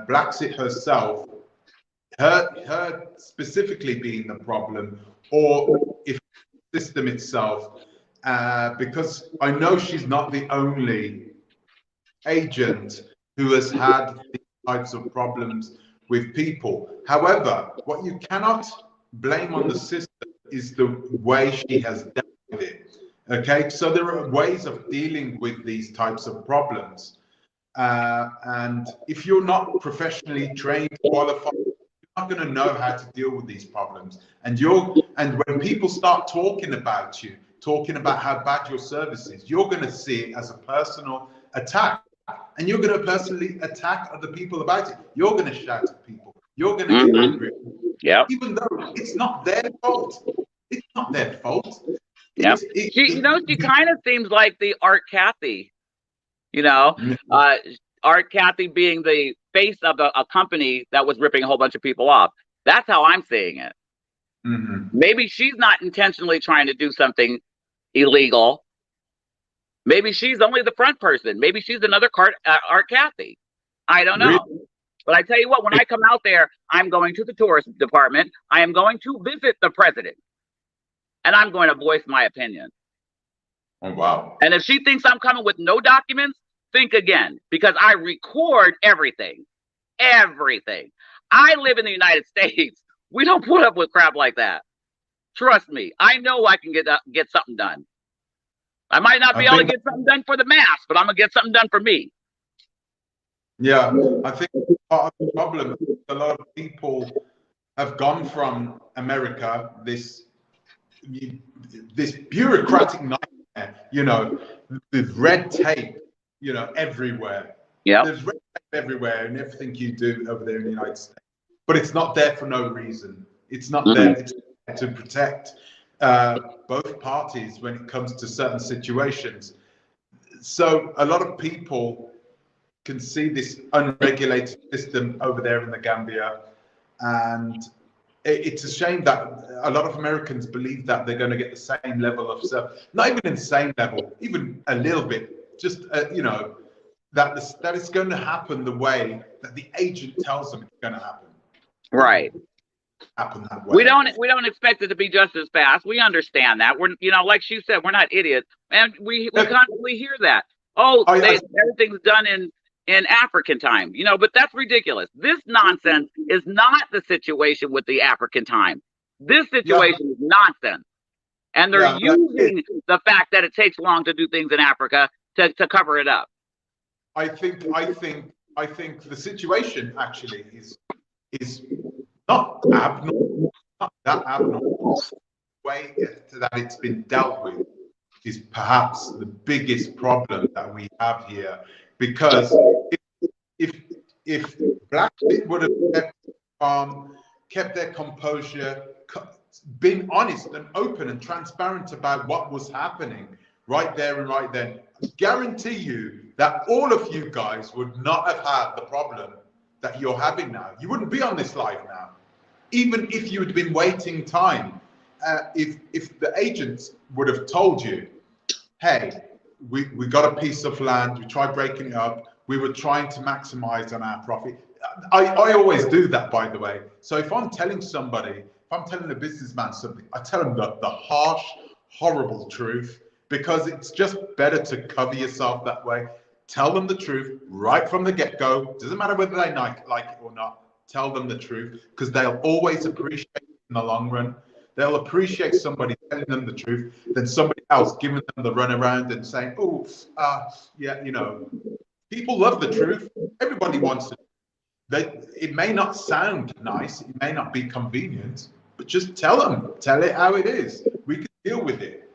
A: Blaxit herself, her specifically being the problem, or if the system itself, because I know she's not the only agent who has had these types of problems with people. However, what you cannot blame on the system is the way she has dealt with it. Okay, so there are ways of dealing with these types of problems. And if you're not professionally trained, qualified, you're not going to know how to deal with these problems. And when people start talking about you, talking about how bad your service is, you're going to see it as a personal attack. And you're going to personally attack other people about it. You're going to shout at people. You're going to get angry.
S: Yeah.
A: Even though it's not their fault. It's not their fault.
S: Yep. She kind of seems like the Art Cathy, Art Cathy being the face of a company that was ripping a whole bunch of people off. That's how I'm seeing it. Maybe she's not intentionally trying to do something illegal. Maybe she's only the front person. Maybe she's another Art Cathy. I don't know. Really? But I tell you what, when I come out there, I'm going to the tourist department. I am going to visit the president. And I'm going to voice my opinion.
A: Oh, wow.
S: And if she thinks I'm coming with no documents, think again. Because I record everything. Everything. I live in the United States. We don't put up with crap like that. Trust me. I know I can get something done. I might not be able to get something done for the mass, but I'm going to get something done for me.
A: Yeah, I think part of the problem is a lot of people have gone from America, this bureaucratic nightmare, with red tape, everywhere.
S: Yeah.
A: There's red tape everywhere and everything you do over there in the United States. But it's not there for no reason. It's not there to protect both parties when it comes to certain situations. So a lot of people can see this unregulated system over there in the Gambia, and it's a shame that a lot of Americans believe that they're going to get the same level of not even in the same level, even a little bit, just that it's going to happen the way that the agent tells them it's going to happen.
S: Right.
A: Happen that way.
S: We don't expect it to be just as fast. We understand that. We're like she said, we're not idiots, and we constantly hear that. Everything's done in African time, but that's ridiculous. This nonsense is not the situation with the African time. This situation is nonsense. And they're using the fact that it takes long to do things in Africa to cover it up.
A: I think the situation actually is not abnormal, not that abnormal. The way that it's been dealt with is perhaps the biggest problem that we have here. Because if Blaxit would have kept calm, kept their composure, been honest and open and transparent about what was happening right there and right then, I guarantee you that all of you guys would not have had the problem that you're having now. You wouldn't be on this live now, even if you had been waiting time. If the agents would have told you, hey, we got a piece of land, we tried breaking it up, we were trying to maximize on our profit. I always do that, by the way. So if I'm telling somebody, if I'm telling a businessman something, I tell them the harsh, horrible truth, because it's just better to cover yourself that way. Tell them the truth right from the get-go. Doesn't matter whether they like it or not. Tell them the truth, because they'll always appreciate it in the long run. They'll appreciate somebody telling them the truth than somebody else giving them the runaround and saying, people love the truth. Everybody wants it. It may not sound nice. It may not be convenient, but just tell them. Tell it how it is. We can deal with it.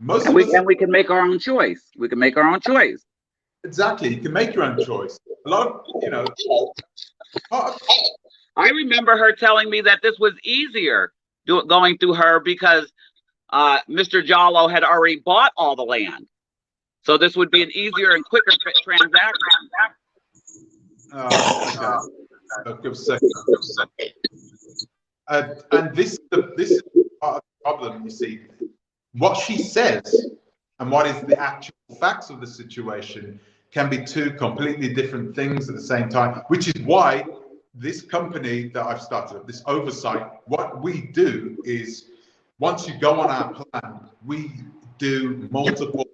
S: And we can make our own choice. We can make our own choice.
A: Exactly. You can make your own choice. A lot of,
S: I remember her telling me that this was easier going through her because Mr. Jallo had already bought all the land. So this would be an easier and quicker transaction.
A: Give a second. And this is part of the problem, you see. What she says and what is the actual facts of the situation can be two completely different things at the same time, which is why this company that I've started, this oversight, what we do is once you go on our plan, we do multiple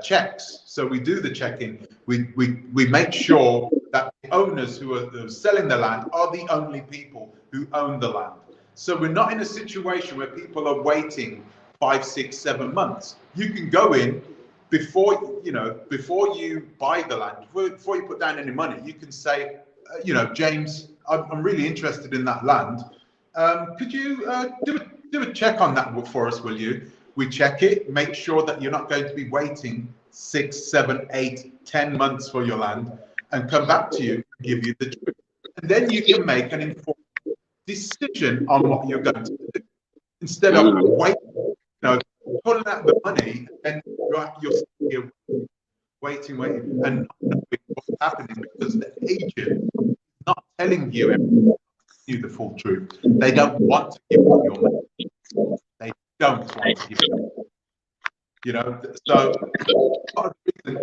A: checks. So we do the checking. We make sure that the owners who are selling the land are the only people who own the land. So we're not in a situation where people are waiting 5, 6, 7 months. You can go in before you buy the land, before you put down any money. You can say, James, I'm really interested in that land. Could you do a check on that for us, will you? We check it, make sure that you're not going to be waiting 6, 7, 8, 10 months for your land, and come back to you and give you the truth. And then you can make an informed decision on what you're going to do, instead of waiting, pulling out the money, and you're sitting here waiting, and not knowing what's happening, because the agent is not telling you the full truth. They don't want to give you your money. They don't want to give you. So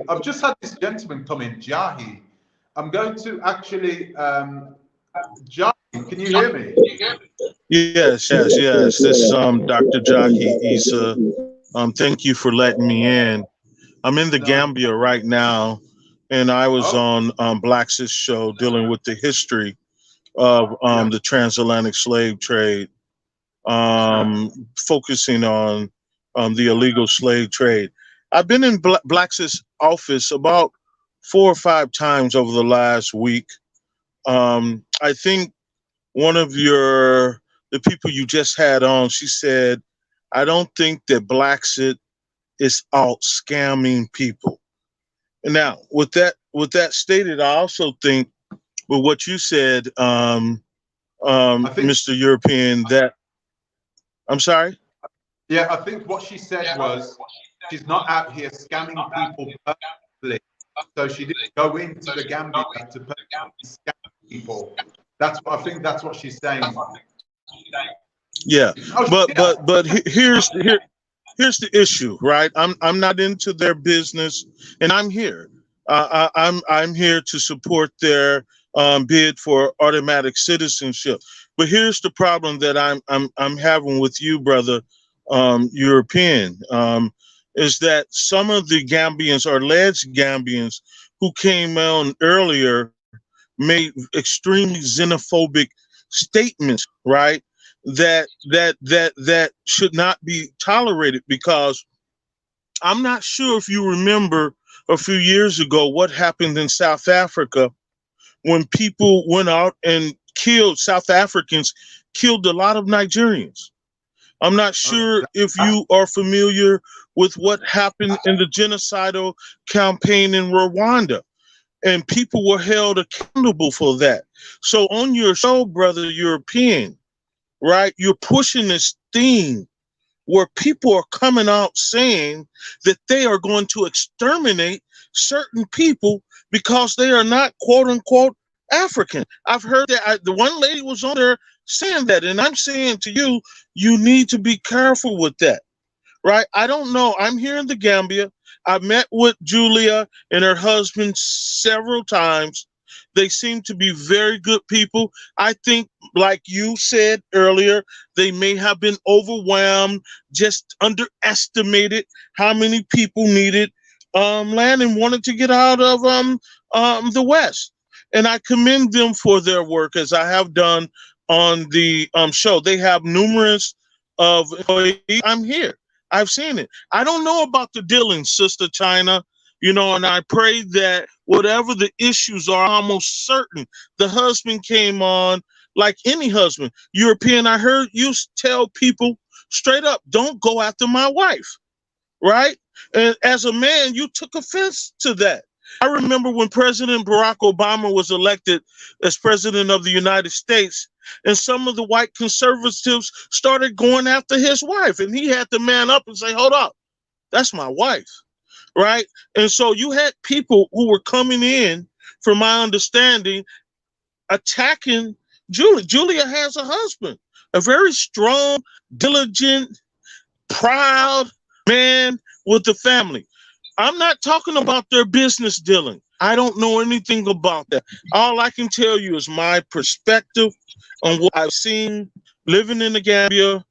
A: I've just had this gentleman come in, Jahi. I'm going to actually, Jahi, can you hear me?
U: Yes. This is Dr. Jahi Issa. Thank you for letting me in. I'm in the Gambia right now, and I was on Blaxit's show dealing with the history of the transatlantic slave trade, focusing on the illegal slave trade. I've been in Blaxit's office about 4 or 5 times over the last week. I think one of the people you just had on, she said, I don't think that Blaxit is out scamming people. And now, with that stated, I also think with what you said, Mr. European, that I'm sorry?
A: Yeah, I think what she said was she's not out here scamming people personally. So she didn't go into the Gambia to scam people. I think that's what she's saying.
U: Yeah, but here's the issue, right? I'm not into their business, and I'm here. I'm here to support their bid for automatic citizenship. But here's the problem that I'm having with you, brother, European, is that some of the Gambians or alleged Gambians who came on earlier made extremely xenophobic statements, right? That should not be tolerated, because I'm not sure if you remember a few years ago what happened in South Africa when people went out and South Africans killed a lot of Nigerians. I'm not sure if you are familiar with what happened in the genocidal campaign in Rwanda, and people were held accountable for that. So on your show, brother European, right, you're pushing this theme where people are coming out saying that they are going to exterminate certain people because they are not quote unquote African. I've heard that the one lady was on there saying that, and I'm saying to you, you need to be careful with that, right? I don't know. I'm here in the Gambia. I've met with Julia and her husband several times. They seem to be very good people. I think, like you said earlier, they may have been overwhelmed, just underestimated how many people needed land and wanted to get out of the West. And I commend them for their work, as I have done on the show. They have numerous of employees. I'm here. I've seen it. I don't know about the dealings, Sister China, and I pray that whatever the issues are, I'm almost certain the husband came on like any husband. European, I heard you tell people straight up, don't go after my wife, right? And as a man, you took offense to that. I remember when President Barack Obama was elected as president of the United States, and some of the white conservatives started going after his wife, and he had to man up and say, hold up, that's my wife, right? And so you had people who were coming in, from my understanding, attacking Julia. Julia has a husband, a very strong, diligent, proud man with a family. I'm not talking about their business dealing. I don't know anything about that. All I can tell you is my perspective on what I've seen living in the Gambia,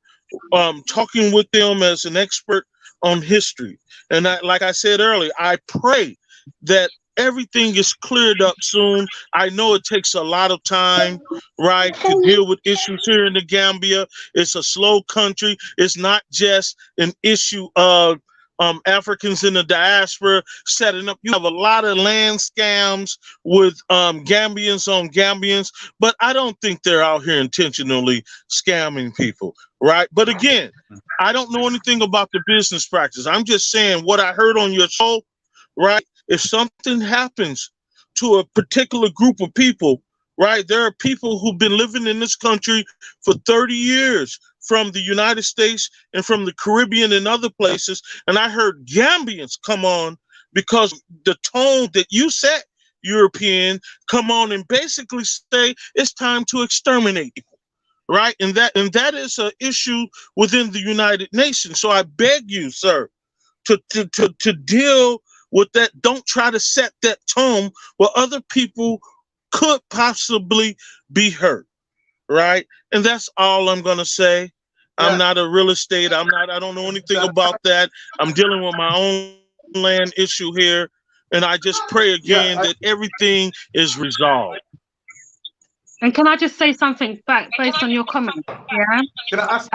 U: talking with them as an expert on history. And like I said earlier, I pray that everything is cleared up soon. I know it takes a lot of time, right, to deal with issues here in the Gambia. It's a slow country. It's not just an issue of Africans in the diaspora setting up. You have a lot of land scams with Gambians on Gambians, but I don't think they're out here intentionally scamming people, right? But again, I don't know anything about the business practice. I'm just saying what I heard on your show, right? If something happens to a particular group of people, right? There are people who've been living in this country for 30 years from the United States and from the Caribbean and other places. And I heard Gambians come on because the tone that you set, European, come on and basically say it's time to exterminate people, right? And that is an issue within the United Nations. So I beg you, sir, to deal with that. Don't try to set that tone where other people could possibly be hurt, right? And that's all I'm gonna say. I'm not a real estate. I don't know anything about that. I'm dealing with my own land issue here. And I just pray again that everything is resolved.
B: And can I just say something back based on your comment? Yeah.
A: Can I ask?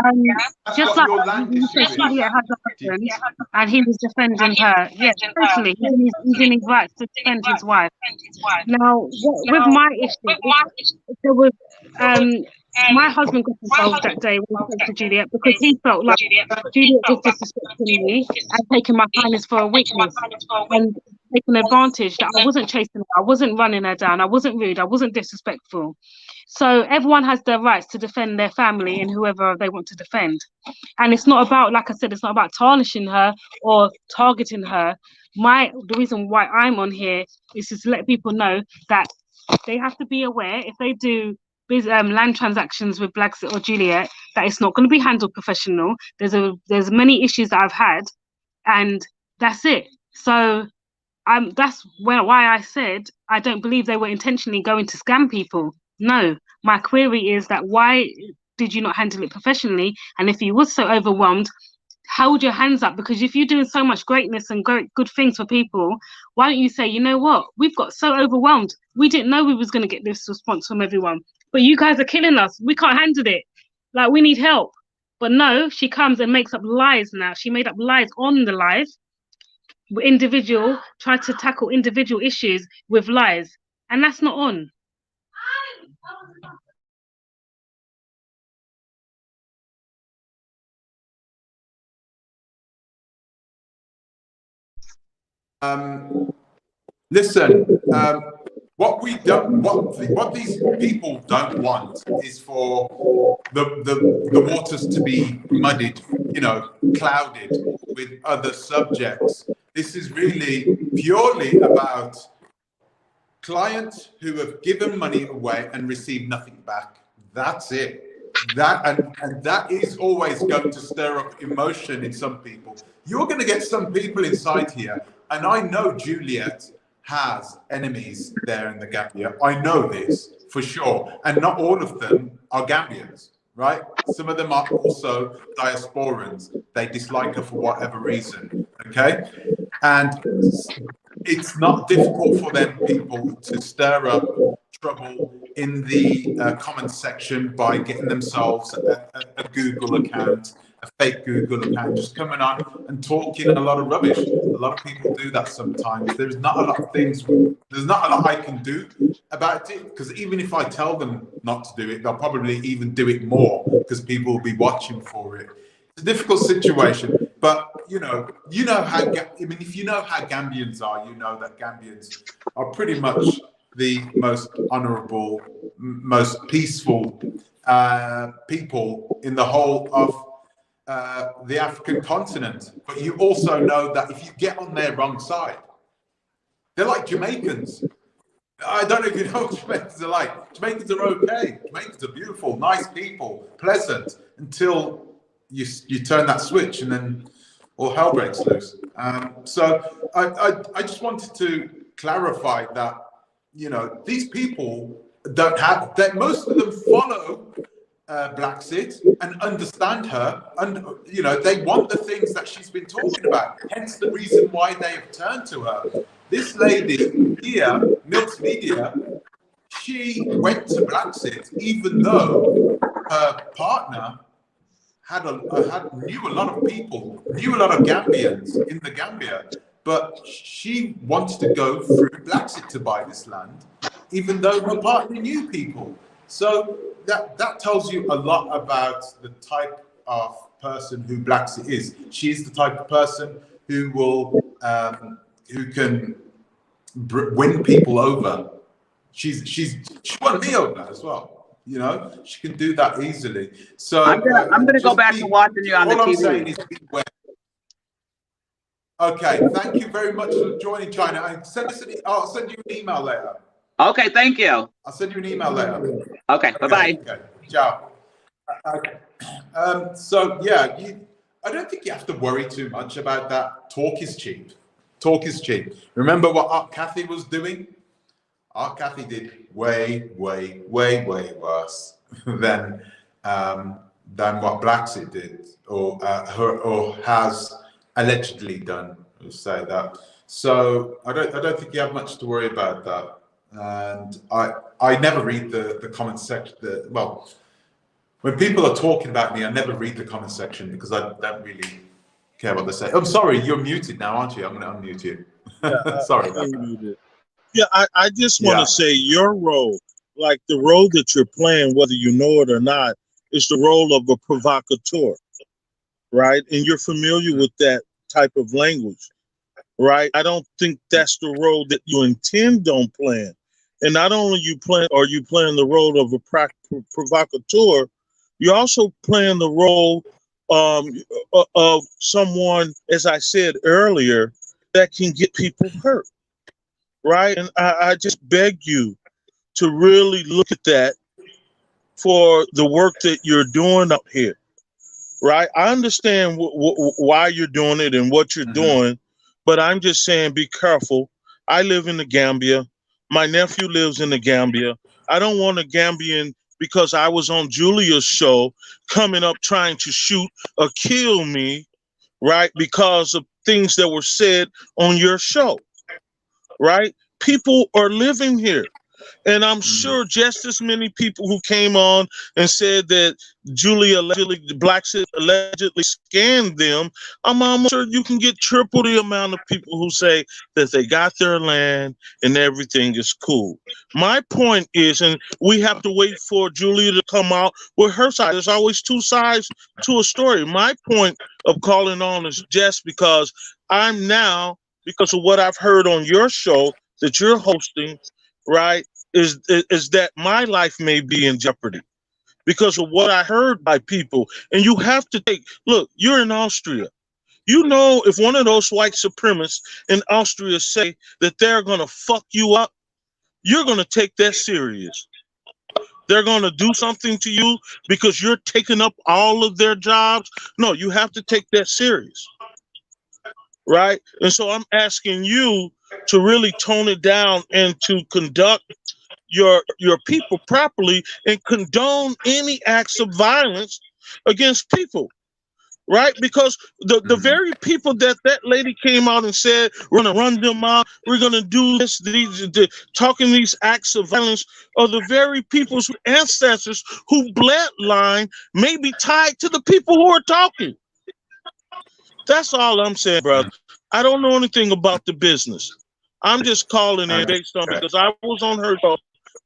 B: Just like you said, Juliet had a husband, and he was defending her. Yeah, totally. He's in his rights to defend his wife. Now, with my issue, there was my husband got involved that day when he spoke to Juliet because he felt like Juliet was disrespecting me and taking my kindness for a weakness and taking advantage that I wasn't chasing her, I wasn't running her down, I wasn't rude, I wasn't disrespectful. So everyone has their rights to defend their family and whoever they want to defend. And it's not about, like I said, it's not about tarnishing her or targeting her. The reason why I'm on here is to let people know that they have to be aware if they do land transactions with Blaxit or Juliet, that it's not going to be handled professional. There's many issues that I've had, and that's it. So that's why I said I don't believe they were intentionally going to scam people. No, my query is that why did you not handle it professionally? And if you was so overwhelmed, hold your hands up, because if you're doing so much greatness and good things for people, why don't you say, you know what, we've got so overwhelmed, we didn't know we was going to get this response from everyone, but you guys are killing us, we can't handle it, like we need help. But no, she comes and makes up lies. Now she made up lies on the live, try to tackle individual issues with lies, and that's not on.
A: Listen, what these people don't want is for the waters to be muddied, clouded with other subjects. This is really purely about clients who have given money away and received nothing back. That's it. And that is always going to stir up emotion in some people. You're going to get some people inside here, and I know Juliet has enemies there in the Gambia. I know this for sure, and not all of them are Gambians, right? Some of them are also diasporans. They dislike her for whatever reason, okay? And it's not difficult for them people to stir up trouble in the comments section by getting themselves a Google account, a fake Google account, just coming on and talking a lot of rubbish. A lot of people do that sometimes. There's not a lot of there's not a lot I can do about it, because even if I tell them not to do it, they'll probably even do it more because people will be watching for it. It's a difficult situation, but you know how, if you know how Gambians are, you know that Gambians are pretty much the most honorable, most peaceful people in the whole of the African continent. But you also know that if you get on their wrong side, they're like Jamaicans. I don't know if you know what Jamaicans are like. Jamaicans are okay. Jamaicans are beautiful, nice people, pleasant, until you turn that switch and then all hell breaks loose. So I just wanted to clarify that, these people don't have, that most of them follow Blaxit and understand her, and you know, they want the things that she's been talking about. Hence the reason why they have turned to her. This lady here, Milks Media, she went to Blaxit even though her partner knew a lot of people, knew a lot of Gambians in the Gambia, but she wanted to go through Blaxit to buy this land, even though her partner knew people. So that tells you a lot about the type of person who Blaxit is. She's the type of person who will who can win people over. She won me over as well. You know, she can do that easily. So
S: I'm gonna go back to watching you on the
A: all
S: TV.
A: I'm saying is beware. Okay, thank you very much for joining, China. And send us I'll send you an email later.
S: Okay, thank you.
A: I'll send you an email later.
S: Okay, bye-bye.
A: Okay, ciao. Okay. So yeah, I don't think you have to worry too much about that. Talk is cheap. Talk is cheap. Remember what Art Cathy was doing? Art Cathy did way worse than what Blaxit did, or has allegedly done. We'll say that. So I don't think you have much to worry about that. And I never read the comment section. Well, when people are talking about me, I never read the comment section because I don't really care what they say. I'm sorry, you're muted now, aren't you? I'm going to unmute you. Sorry about that.
U: Yeah, I just want to say your role, like the role that you're playing, whether you know it or not, is the role of a provocateur, right? And you're familiar with that type of language, right? I don't think that's the role that you intend on playing. And not only you playing the role of a provocateur, you're also playing the role of someone, as I said earlier, that can get people hurt. Right. And I just beg you to really look at that for the work that you're doing up here. Right. I understand why you're doing it and what you're doing, but I'm just saying be careful. I live in the Gambia. My nephew lives in the Gambia. I don't want a Gambian, because I was on Julia's show, coming up trying to shoot or kill me. Right. Because of things that were said on your show. Right? People are living here. And I'm sure just as many people who came on and said that Blaxit allegedly scammed them, I'm almost sure you can get triple the amount of people who say that they got their land and everything is cool. My point is, and we have to wait for Julia to come out with her side. There's always two sides to a story. My point of calling on is just because I'm now, because of what I've heard on your show that you're hosting, right, is that my life may be in jeopardy because of what I heard by people. And you have to look, you're in Austria. You know, if one of those white supremacists in Austria say that they're going to fuck you up, you're going to take that serious. They're going to do something to you because you're taking up all of their jobs. No, you have to take that serious. Right? And so I'm asking you to really tone it down and to conduct your people properly and condone any acts of violence against people. Right? Because the very people that lady came out and said, we're going to run them out, we're going to do this, talking these acts of violence, are the very people's ancestors whose bloodline may be tied to the people who are talking. That's all I'm saying, brother. I don't know anything about the business. I'm just calling in based on, because I was on her show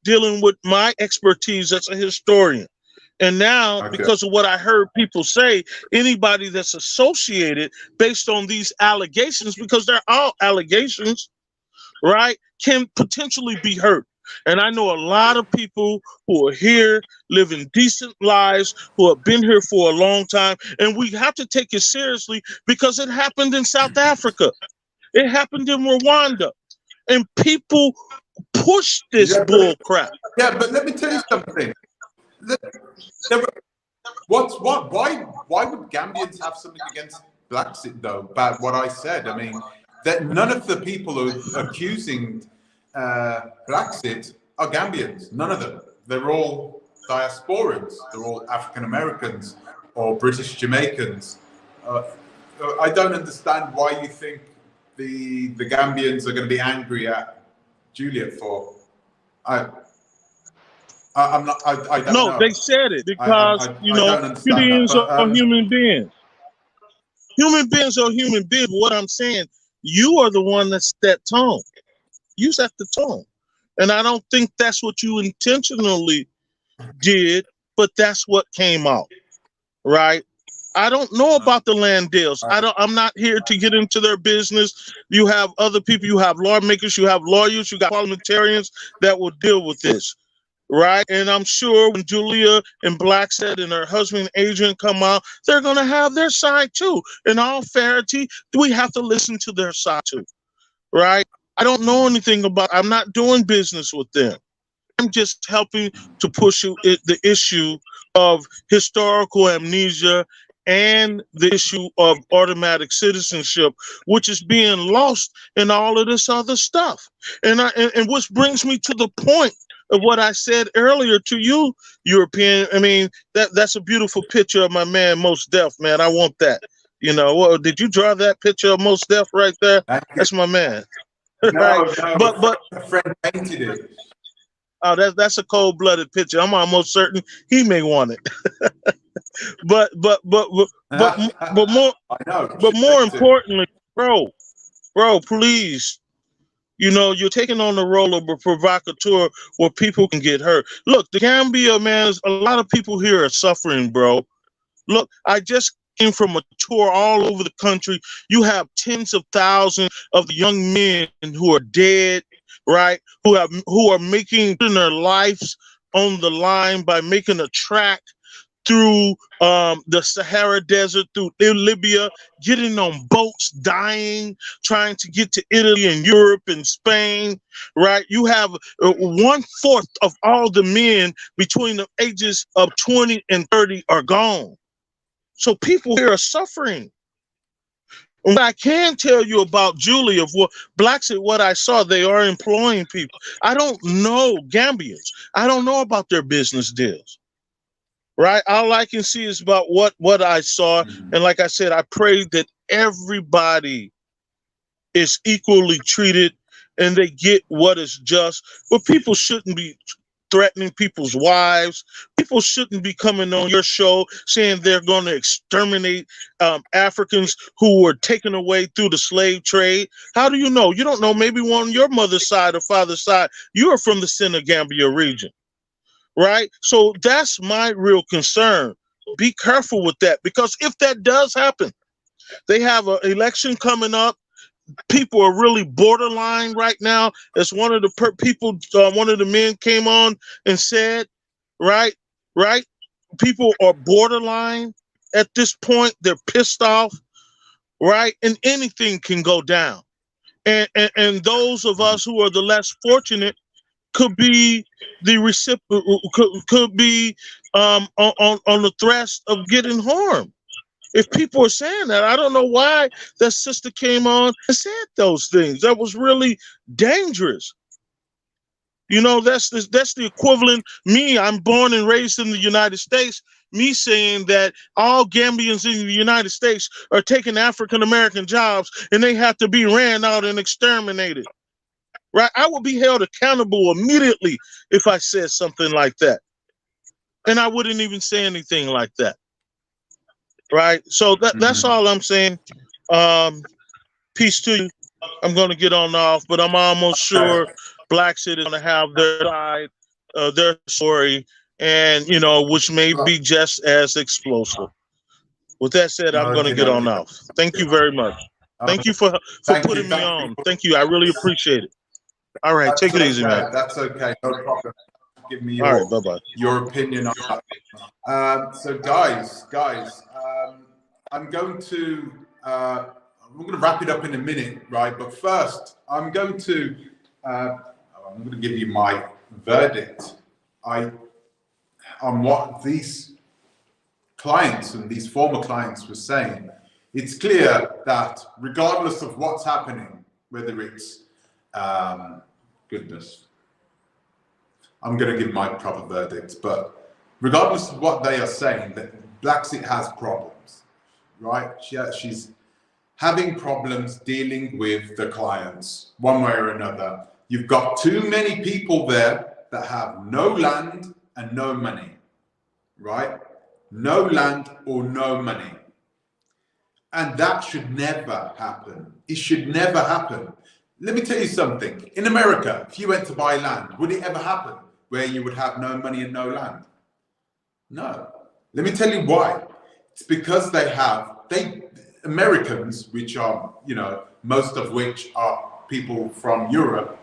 U: dealing with my expertise as a historian. And now, because of what I heard people say, anybody that's associated based on these allegations, because they're all allegations, right, can potentially be hurt. And I know a lot of people who are here living decent lives, who have been here for a long time, and we have to take it seriously because it happened in South Africa. It happened in Rwanda. And people push this bull crap.
A: Yeah, but let me tell you something. Why would Gambians have something against Blaxit, though, about what I said? I mean, that none of the people who are accusing Blaxit are Gambians. None of them. They're all diasporans. They're all African Americans or British Jamaicans. I don't understand why you think the Gambians are going to be angry at Juliet for. I'm not. I don't know.
U: No, they said it because you know, human beings are human beings. Human beings are human beings. What I'm saying, you are the one that set that tone. You set the tone, and I don't think that's what you intentionally did, but that's what came out, right? I don't know about the land deals. I'm not here to get into their business. You have other people. You have lawmakers. You have lawyers. You got parliamentarians that will deal with this. Right. And I'm sure when Julia and Blaxit and her husband Adrian come out, they're going to have their side too. In all fairity, we have to listen to their side too. Right. I don't know anything I'm not doing business with them. I'm just helping to push the issue of historical amnesia and the issue of automatic citizenship, which is being lost in all of this other stuff. And which brings me to the point of what I said earlier to you, European. I mean, that's a beautiful picture of my man, Mos Def, man. I want that. You know, well, did you draw that picture of Mos Def right there? That's my man. Right.
A: No, but a friend painted it.
U: Oh, that's a cold-blooded picture. I'm almost certain he may want it. but more importantly, bro, please. You know, you're taking on the role of a provocateur where people can get hurt. Look, the Gambia, man, a lot of people here are suffering, bro. Look, I just came from a tour all over the country. You have tens of thousands of young men who are dead, right? Who are making their lives on the line by making a track through the Sahara Desert, through Libya, getting on boats, dying, trying to get to Italy and Europe and Spain, right? You have 1/4 of all the men between the ages of 20 and 30 are gone. So people here are suffering. What I can tell you about Julie, of what Blaxit, what I saw, they are employing people. I don't know Gambians. I don't know about their business deals. Right? All I can see is about what I saw. And like I said, I pray that everybody is equally treated and they get what is just. But people shouldn't be threatening people's wives. People shouldn't be coming on your show saying they're going to exterminate Africans who were taken away through the slave trade. How do you know? You don't know. Maybe on your mother's side or father's side, you are from the Senegambia region. Right? So that's my real concern. Be careful with that, because if that does happen, they have an election coming up. People are really borderline right now. As one of the people, one of the men came on and said, right? People are borderline at this point. They're pissed off, right? And anything can go down. And those of us who are the less fortunate could be the recipient, could be on the threat of getting harmed. If people are saying that, I don't know why that sister came on and said those things. That was really dangerous. You know, that's the equivalent. I'm born and raised in the United States. Me saying that all Gambians in the United States are taking African American jobs and they have to be ran out and exterminated. Right? I will be held accountable immediately if I said something like that. And I wouldn't even say anything like that. Right? So that's all I'm saying. Peace to you. I'm going to get on off, but I'm almost sure Blaxit is going to have their side, their story, and, you know, which may be just as explosive. With that said, I'm going to get on off. Thank you very much. Thank you for putting me on. Thank you. I really appreciate it. All right, take it easy, man.
A: That's okay, no problem. Give me
U: All right, bye-bye.
A: Your opinion on that. So guys, I'm going to wrap it up in a minute, right? But first, I'm going to give you my verdict on what these clients and these former clients were saying. It's clear that regardless of what's happening, whether it's goodness, I'm going to give my proper verdict, but regardless of what they are saying, that Blaxit has problems, right? She's having problems dealing with the clients one way or another. You've got too many people there that have no land and no money, right? No land or no money. And that should never happen. It should never happen. Let me tell you something. In America, if you went to buy land, would it ever happen where you would have no money and no land? No. Let me tell you why. It's because Americans, which are, most of which are people from Europe,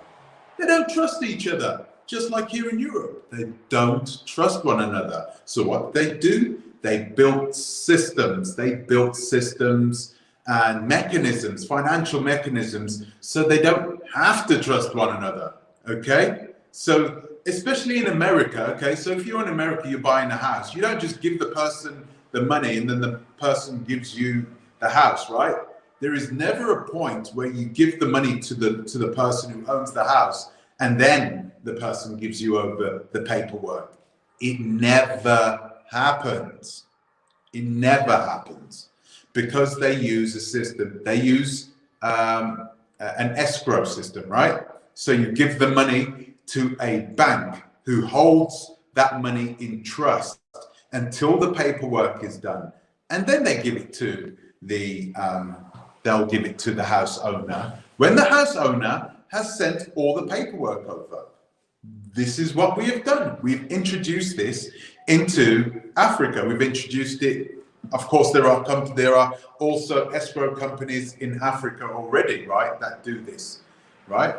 A: they don't trust each other, just like here in Europe. They don't trust one another. So what they do, they built systems. They built systems and mechanisms, financial mechanisms, so they don't have to trust one another, okay? So especially in America, okay? So if you're in America, you're buying a house, you don't just give the person the money and then the person gives you the house, right? There is never a point where you give the money to the person who owns the house and then the person gives you over the paperwork. It never happens. It never happens because they use a system. They use an escrow system, right? So you give the money to a bank who holds that money in trust until the paperwork is done, and then they give it to they'll give it to the house owner when the house owner has sent all the paperwork over. This is what we have done. We've introduced this into Africa. We've introduced it. Of course, there are also escrow companies in Africa already, right, that do this, right?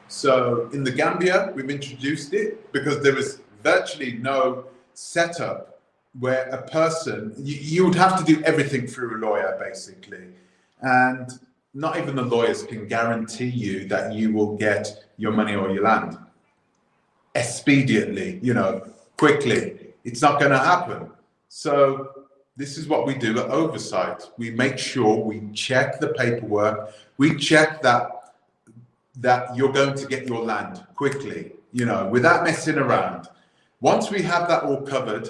A: So in the Gambia, we've introduced it because there is virtually no setup where a person, you would have to do everything through a lawyer, basically. And not even the lawyers can guarantee you that you will get your money or your land expediently, quickly. It's not going to happen. So this is what we do at Oversight. We make sure we check the paperwork. We check that you're going to get your land quickly, without messing around. Once we have that all covered,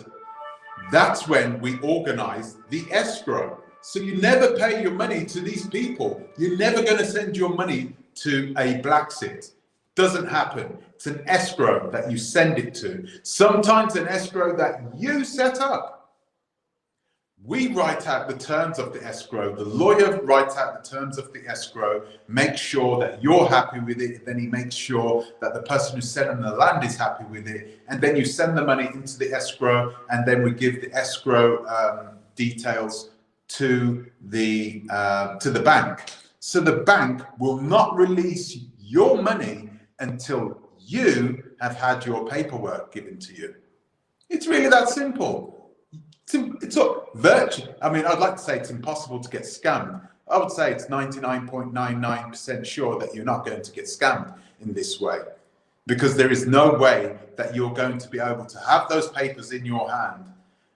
A: that's when we organize the escrow. So you never pay your money to these people. You're never going to send your money to a Blaxit. Doesn't happen. It's an escrow that you send it to. Sometimes an escrow that you set up. We write out the terms of the escrow. The lawyer writes out the terms of the escrow, makes sure that you're happy with it. Then he makes sure that the person who's selling the land is happy with it. And then you send the money into the escrow, and then we give the escrow details to the bank. So the bank will not release your money until you have had your paperwork given to you. It's really that simple. It's virtually, I'd like to say it's impossible to get scammed. I would say it's 99.99% sure that you're not going to get scammed in this way, because there is no way that you're going to be able to have those papers in your hand,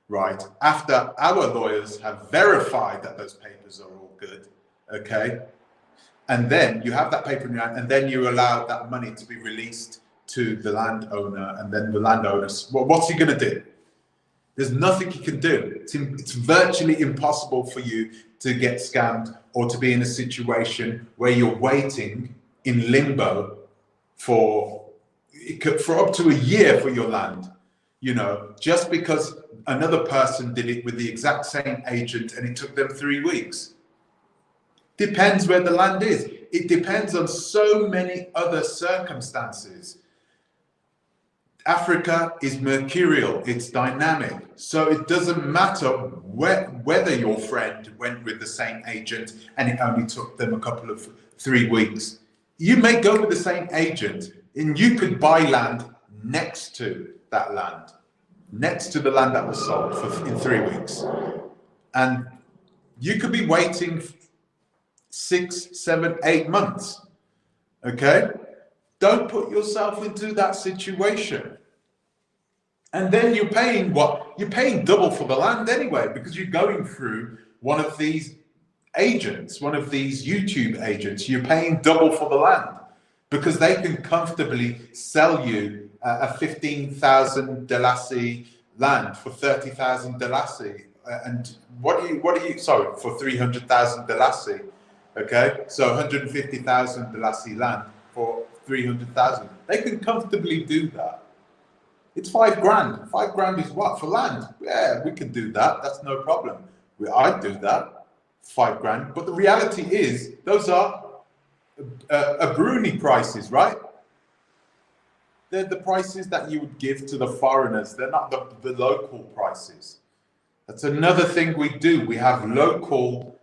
A: right, after our lawyers have verified that those papers are all good, okay? And then you have that paper in your hand, and then you allow that money to be released to the landowner, and then the landowner, well, what's he going to do? There's nothing you can do. It's virtually impossible for you to get scammed or to be in a situation where you're waiting in limbo for up to a year for your land, just because another person did it with the exact same agent and it took them 3 weeks. Depends where the land is. It depends on so many other circumstances. Africa is mercurial, it's dynamic. So it doesn't matter whether your friend went with the same agent and it only took them 3 weeks. You may go with the same agent and you could buy land next to that land, next to the land that was sold in 3 weeks. And you could be waiting 6, 7, 8 months, okay? Don't put yourself into that situation. And then you're paying what? You're paying double for the land anyway, because you're going through one of these agents, one of these YouTube agents. You're paying double for the land because they can comfortably sell you a 15,000 Dalasi land for 30,000 Dalasi, and what do you? Sorry, for 300,000 Dalasi. Okay, so 150,000 Dalasi land for 300,000. They can comfortably do that. It's $5 grand. $5 is what for land? Yeah, we can do that. That's no problem. I'd do that. $5 grand. But the reality is, those are Bruni prices, right? They're the prices that you would give to the foreigners. They're not the local prices. That's another thing we do. We have a local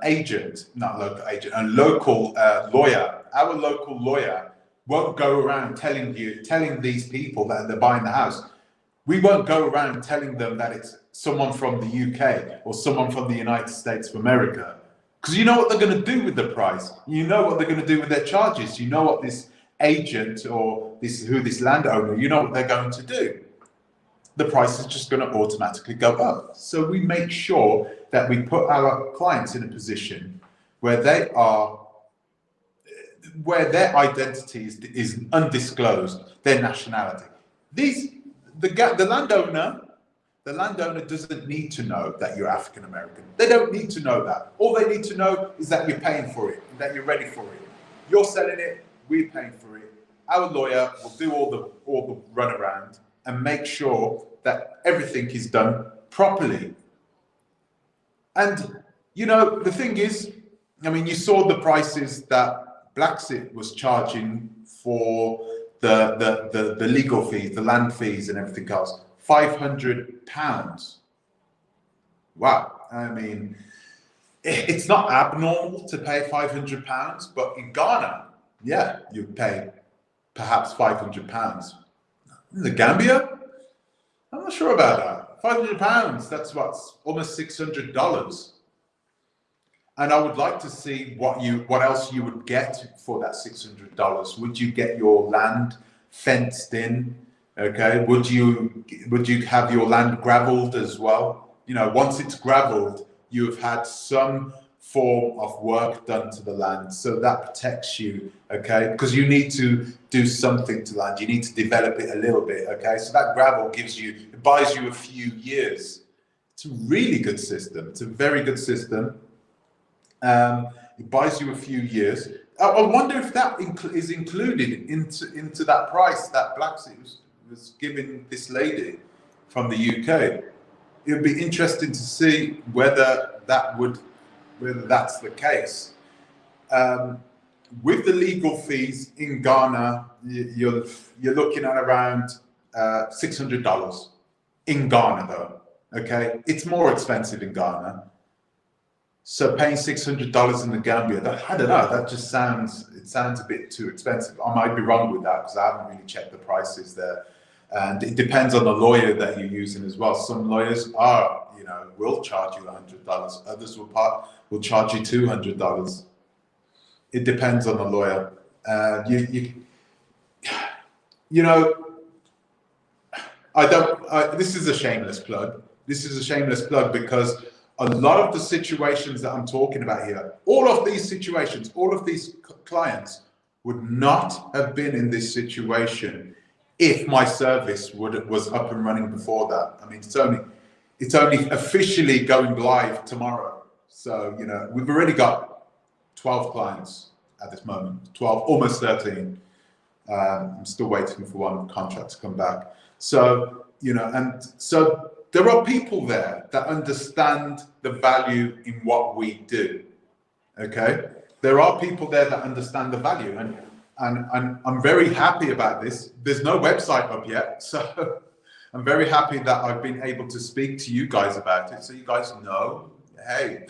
A: agent, not local agent, a local lawyer. Our local lawyer won't go around telling these people that they're buying the house. We won't go around telling them that it's someone from the UK or someone from the United States of America. Because you know what they're going to do with the price. You know what they're going to do with their charges. You know what this agent or this landowner, you know what they're going to do. The price is just going to automatically go up. So we make sure that we put our clients in a position where their identity is undisclosed, their nationality. The landowner doesn't need to know that you're African American. They don't need to know that. All they need to know is that you're paying for it, that you're ready for it. You're selling it, we're paying for it. Our lawyer will do all the runaround and make sure that everything is done properly. And you know, the thing is, I mean, you saw the prices that Blaxit was charging for the legal fees, the land fees and everything else. £500. Wow. I mean, it's not abnormal to pay £500, but in Ghana, yeah, you pay perhaps £500. In the Gambia, I'm not sure about that. £500, that's what's almost $600. And I would like to see what else you would get for that $600. Would you get your land fenced in? Okay. Would you have your land gravelled as well? You know, once it's gravelled, you have had some form of work done to the land, so that protects you. Okay, because you need to do something to land. You need to develop it a little bit. Okay, so that gravel buys you a few years. It's a really good system. It's a very good system. It buys you a few years. I wonder if that is included into that price that Blaxit was giving this lady from the UK. It would be interesting to see whether that's the case. With the legal fees in Ghana, you're looking at around $600 in Ghana, though. Okay, it's more expensive in Ghana. So paying $600 in the Gambia, I don't know. That just sounds a bit too expensive. I might be wrong with that because I haven't really checked the prices there, and it depends on the lawyer that you're using as well. Some lawyers will charge you $100. Others will charge you $200. It depends on the lawyer. This is a shameless plug. This is a shameless plug because a lot of the situations that I'm talking about here, all of these situations, all of these clients would not have been in this situation if my service was up and running before that. I mean, it's only officially going live tomorrow. So, we've already got 12 clients at this moment, 12, almost 13. I'm still waiting for one contract to come back. So, and so there are people there that understand the value in what we do. Okay. There are people there that understand the value, and I'm very happy about this. There's no website up yet. So I'm very happy that I've been able to speak to you guys about it. So you guys know, hey,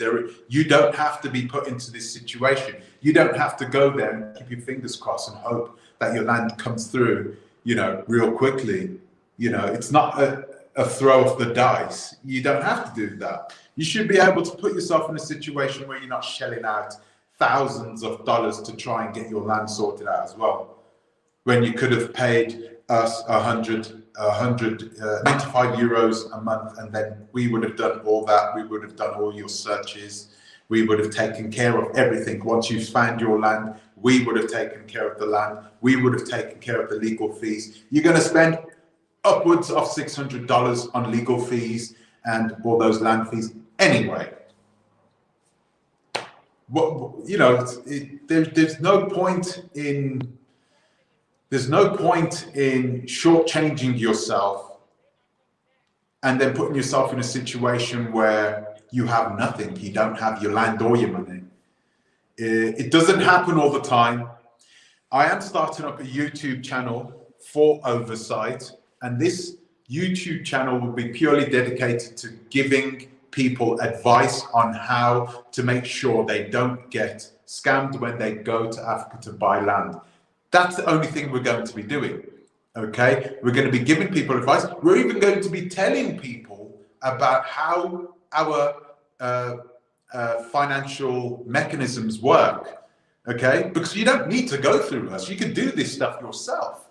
A: you don't have to be put into this situation. You don't have to go there and keep your fingers crossed and hope that your land comes through, real quickly. It's not a throw of the dice. You don't have to do that. You should be able to put yourself in a situation where you're not shelling out thousands of dollars to try and get your land sorted out as well, when you could have paid us 95 euros a month, and then we would have done all that. We would have done all your searches. We would have taken care of everything. Once you've found your land, we would have taken care of the land. We would have taken care of the legal fees. You're going to spend upwards of $600 on legal fees and all those land fees anyway. What, you know, there's no point in shortchanging yourself and then putting yourself in a situation where you have nothing. You don't have your land or your money. It doesn't happen all the time. I am starting up a YouTube channel for Oversight, and this YouTube channel will be purely dedicated to giving people advice on how to make sure they don't get scammed when they go to Africa to buy land. That's the only thing we're going to be doing. Okay, we're going to be giving people advice. We're even going to be telling people about how our financial mechanisms work. Okay, because you don't need to go through us. You can do this stuff yourself.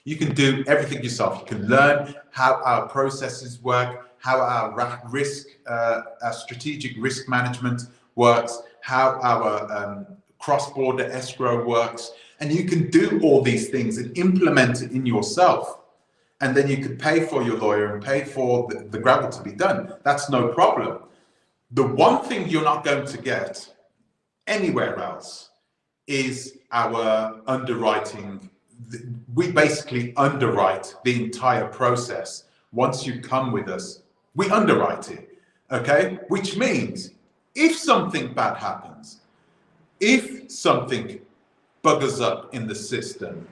A: You can do everything yourself. You can learn how our processes work, how our risk, our strategic risk management works, how our cross-border escrow works. And you can do all these things and implement it in yourself. And then you could pay for your lawyer and pay for the gravel to be done. That's no problem. The one thing you're not going to get anywhere else is our underwriting. We basically underwrite the entire process. Once you come with us, we underwrite it, okay? Which means if something bad happens, if something buggers up in the system,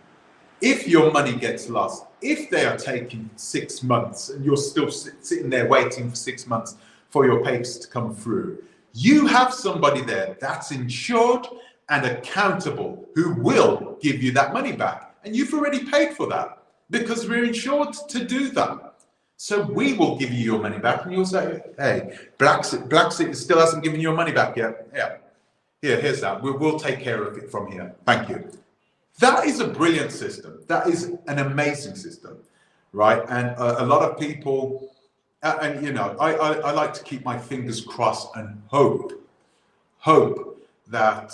A: if your money gets lost, if they are taking 6 months and you're still sitting there waiting for 6 months for your papers to come through, you have somebody there that's insured and accountable who will give you that money back. And you've already paid for that because we're insured to do that. So we will give you your money back, and you'll say, hey, Blaxit still hasn't given you your money back yet. Yeah, here's that. We'll take care of it from here. Thank you. That is a brilliant system. That is an amazing system, right? And a lot of people, and you know, I like to keep my fingers crossed and hope that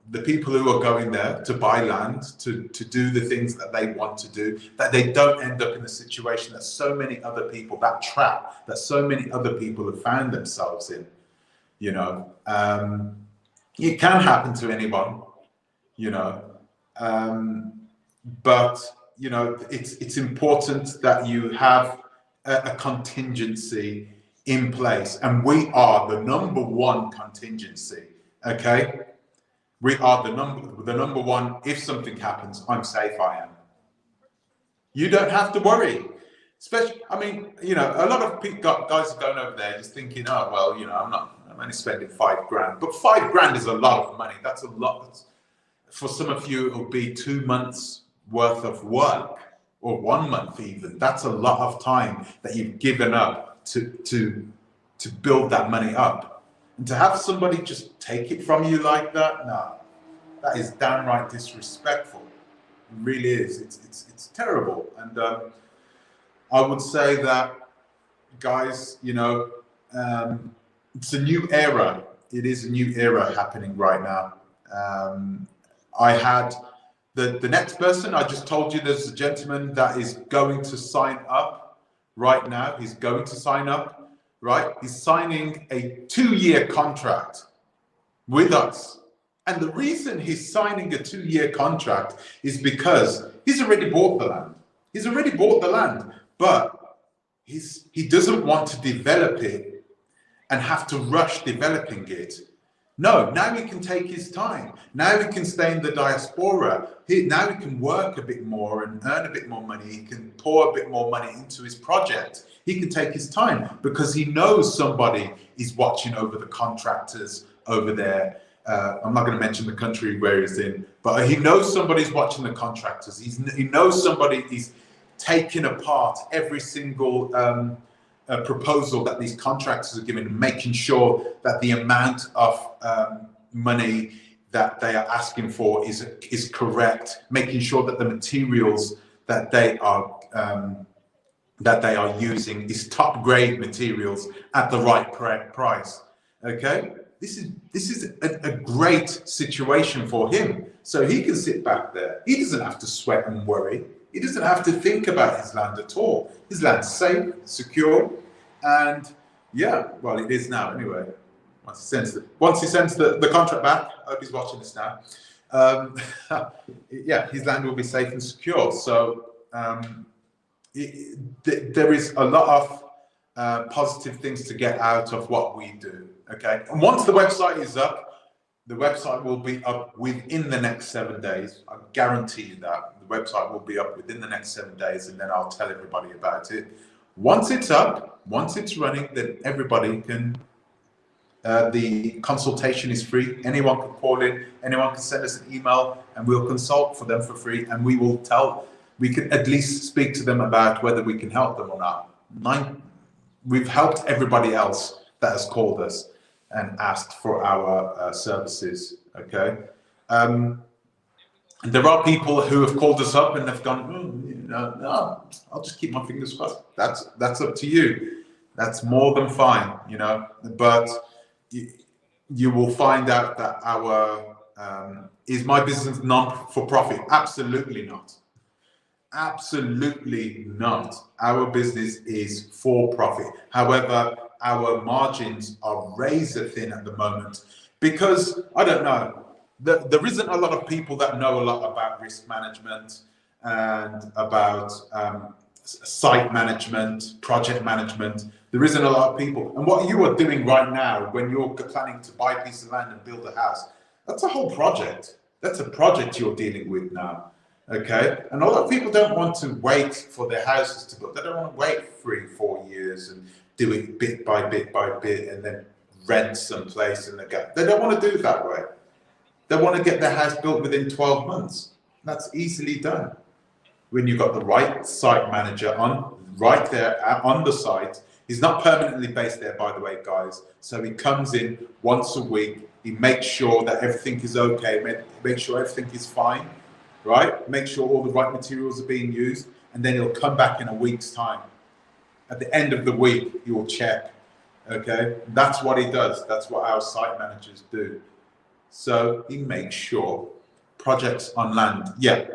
A: the people who are going there to buy land, to do the things that they want to do, that they don't end up in the situation that so many other people, that trap that so many other people have found themselves in. You know, it can happen to anyone, you know, but you know, it's important that you have a contingency in place, and we are the number one contingency. Okay, we are the number one. If something happens, I'm safe. I am. You don't have to worry. Especially, I mean, you know, a lot of guys are going over there just thinking, oh well, you know, I'm only spending $5 grand, but $5 is a lot of money. That's a lot. For some of you, it'll be 2 months worth of work, or 1 month even. That's a lot of time that you've given up to build that money up. And to have somebody just take it from you like that, no, that is downright disrespectful. It really is. It's terrible. And I would say that, guys, you know, it's a new era. It is a new era happening right now. I had the next person, I just told you there's a gentleman that is going to sign up right now. He's going to sign up, right? He's signing a 2-year contract with us. And the reason he's signing a 2-year contract is because he's already bought the land. He's already bought the land, but he doesn't want to develop it and have to rush developing it. No, now he can take his time. Now he can stay in the diaspora. Now he can work a bit more and earn a bit more money. He can pour a bit more money into his project. He can take his time because he knows somebody is watching over the contractors over there. I'm not going to mention the country where he's in, but he knows somebody's watching the contractors. He knows somebody is taking apart every single proposal that these contractors are giving, making sure that the amount of money that they are asking for is correct, making sure that the materials that they are using is top grade materials at the right price. Okay, This is a great situation for him. So he can sit back there. He doesn't have to sweat and worry. He doesn't have to think about his land at all. His land's safe, secure, and yeah, well, it is now anyway. Once he sends the contract back, I hope he's watching this now. Yeah, his land will be safe and secure. So there is a lot of positive things to get out of what we do. Okay, and once the website is up, the website will be up within the next 7 days. I guarantee you that the website will be up within the next 7 days, and then I'll tell everybody about it. Once it's up, once it's running, then everybody can. The consultation is free. Anyone can call in. Anyone can send us an email, and we'll consult for them for free. And we will we can at least speak to them about whether we can help them or not. We've helped everybody else that has called us and asked for our services. Okay. There are people who have called us up and they've gone, no, I'll just keep my fingers crossed. That's up to you. That's more than fine, but you will find out that our is my business non-for-profit? Absolutely not. Absolutely not. Our business is for profit. However, our margins are razor thin at the moment because I don't know. There isn't a lot of people that know a lot about risk management and about site management, project management. There isn't a lot of people. And what you are doing right now, when you're planning to buy a piece of land and build a house, that's a whole project. That's a project you're dealing with now. Okay? And a lot of people don't want to wait for their houses to build. They don't want to wait 3-4 years and do it bit by bit by bit and then rent someplace in the gap. They don't want to do it that way. They want to get their house built within 12 months. That's easily done. When you've got the right site manager right there on the site. He's not permanently based there, by the way, guys. So he comes in once a week. He makes sure that everything is okay. Make sure everything is fine, right? Make sure all the right materials are being used. And then he'll come back in a week's time. At the end of the week, he will check, okay? That's what he does. That's what our site managers do. So he makes sure projects on land. Yeah.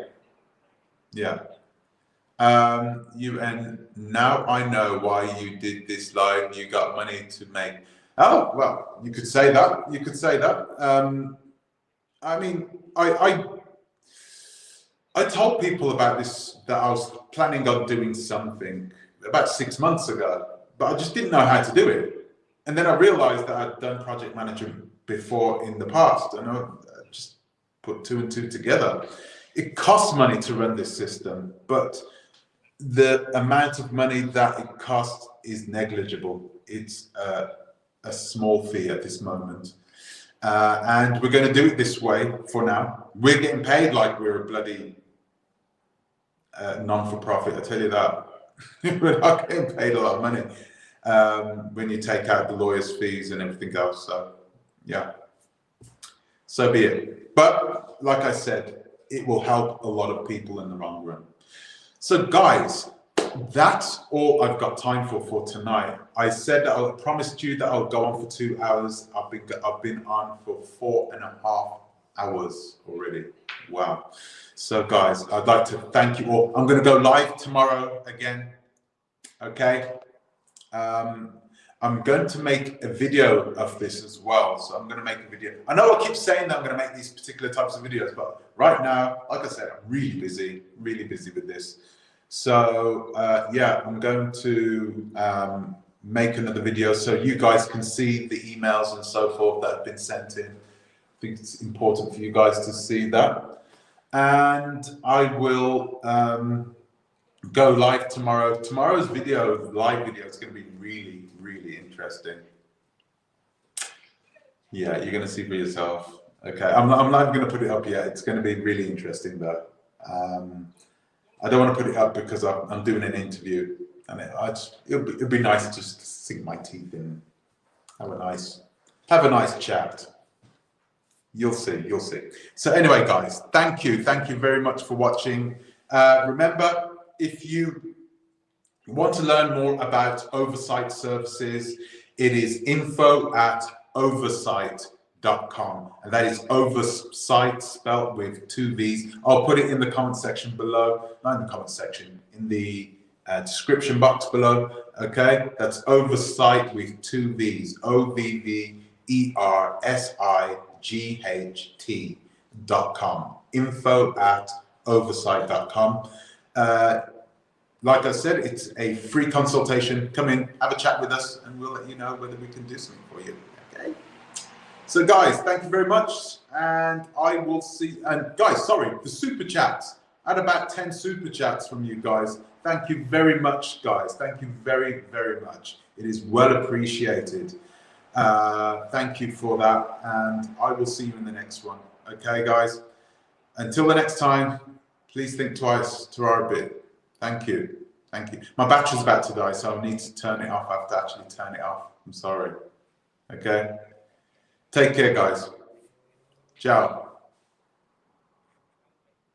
A: And now I know why you did this live. You got money to make. Oh, well, you could say that. You could say that. I mean, I told people about this, that I was planning on doing something about 6 months ago, but I just didn't know how to do it. And then I realized that I'd done project management before in the past, and I just put 2 and 2 together. It costs money to run this system, but the amount of money that it costs is negligible. It's a small fee at this moment. And we're going to do it this way for now. We're getting paid like we're a bloody non-for-profit, I tell you that. We're not getting paid a lot of money when you take out the lawyers' fees and everything else. So, yeah, so be it. But like I said, it will help a lot of people in the long run. So, guys, that's all I've got time for tonight. I said that I promised you that I'll go on for 2 hours. I've been on for 4.5 hours already. Wow. So, guys, I'd like to thank you all. I'm going to go live tomorrow again. Okay. I'm going to make a video of this as well. So I'm going to make a video. I know I keep saying that I'm going to make these particular types of videos, but right now, like I said, I'm really busy with this. So yeah, I'm going to make another video so you guys can see the emails and so forth that have been sent in. I think it's important for you guys to see that. And I will go live tomorrow. Tomorrow's live video is going to be really, really interesting. Yeah, you're going to see for yourself. Okay, I'm not going to put it up yet. It's going to be really interesting though. I don't want to put it up because I'm doing an interview, and it'll be nice just to sink my teeth in, have a nice chat. You'll see. So anyway, guys, thank you very much for watching. Remember, if you want to learn more about oversight services, it is info at ovversight.com, and that is oversight spelled with 2 V's. I'll put it in the comment section below, not in the comment section, in the description box below. Okay, that's oversight with 2 V's, OVVERSIGHT.com, info@oversight.com. Like I said, it's a free consultation. Come in, have a chat with us, and we'll let you know whether we can do something for you. Okay. So, guys, thank you very much, and I will see. And guys, sorry, the super chats. I had about 10 super chats from you guys. Thank you very much, guys. Thank you very, very much. It is well appreciated. Thank you for that, and I will see you in the next one. Okay, guys. Until the next time, please think twice to our bit. Thank you. Thank you. My battery's about to die, so I need to turn it off. I have to actually turn it off. I'm sorry. Okay. Take care, guys. Ciao.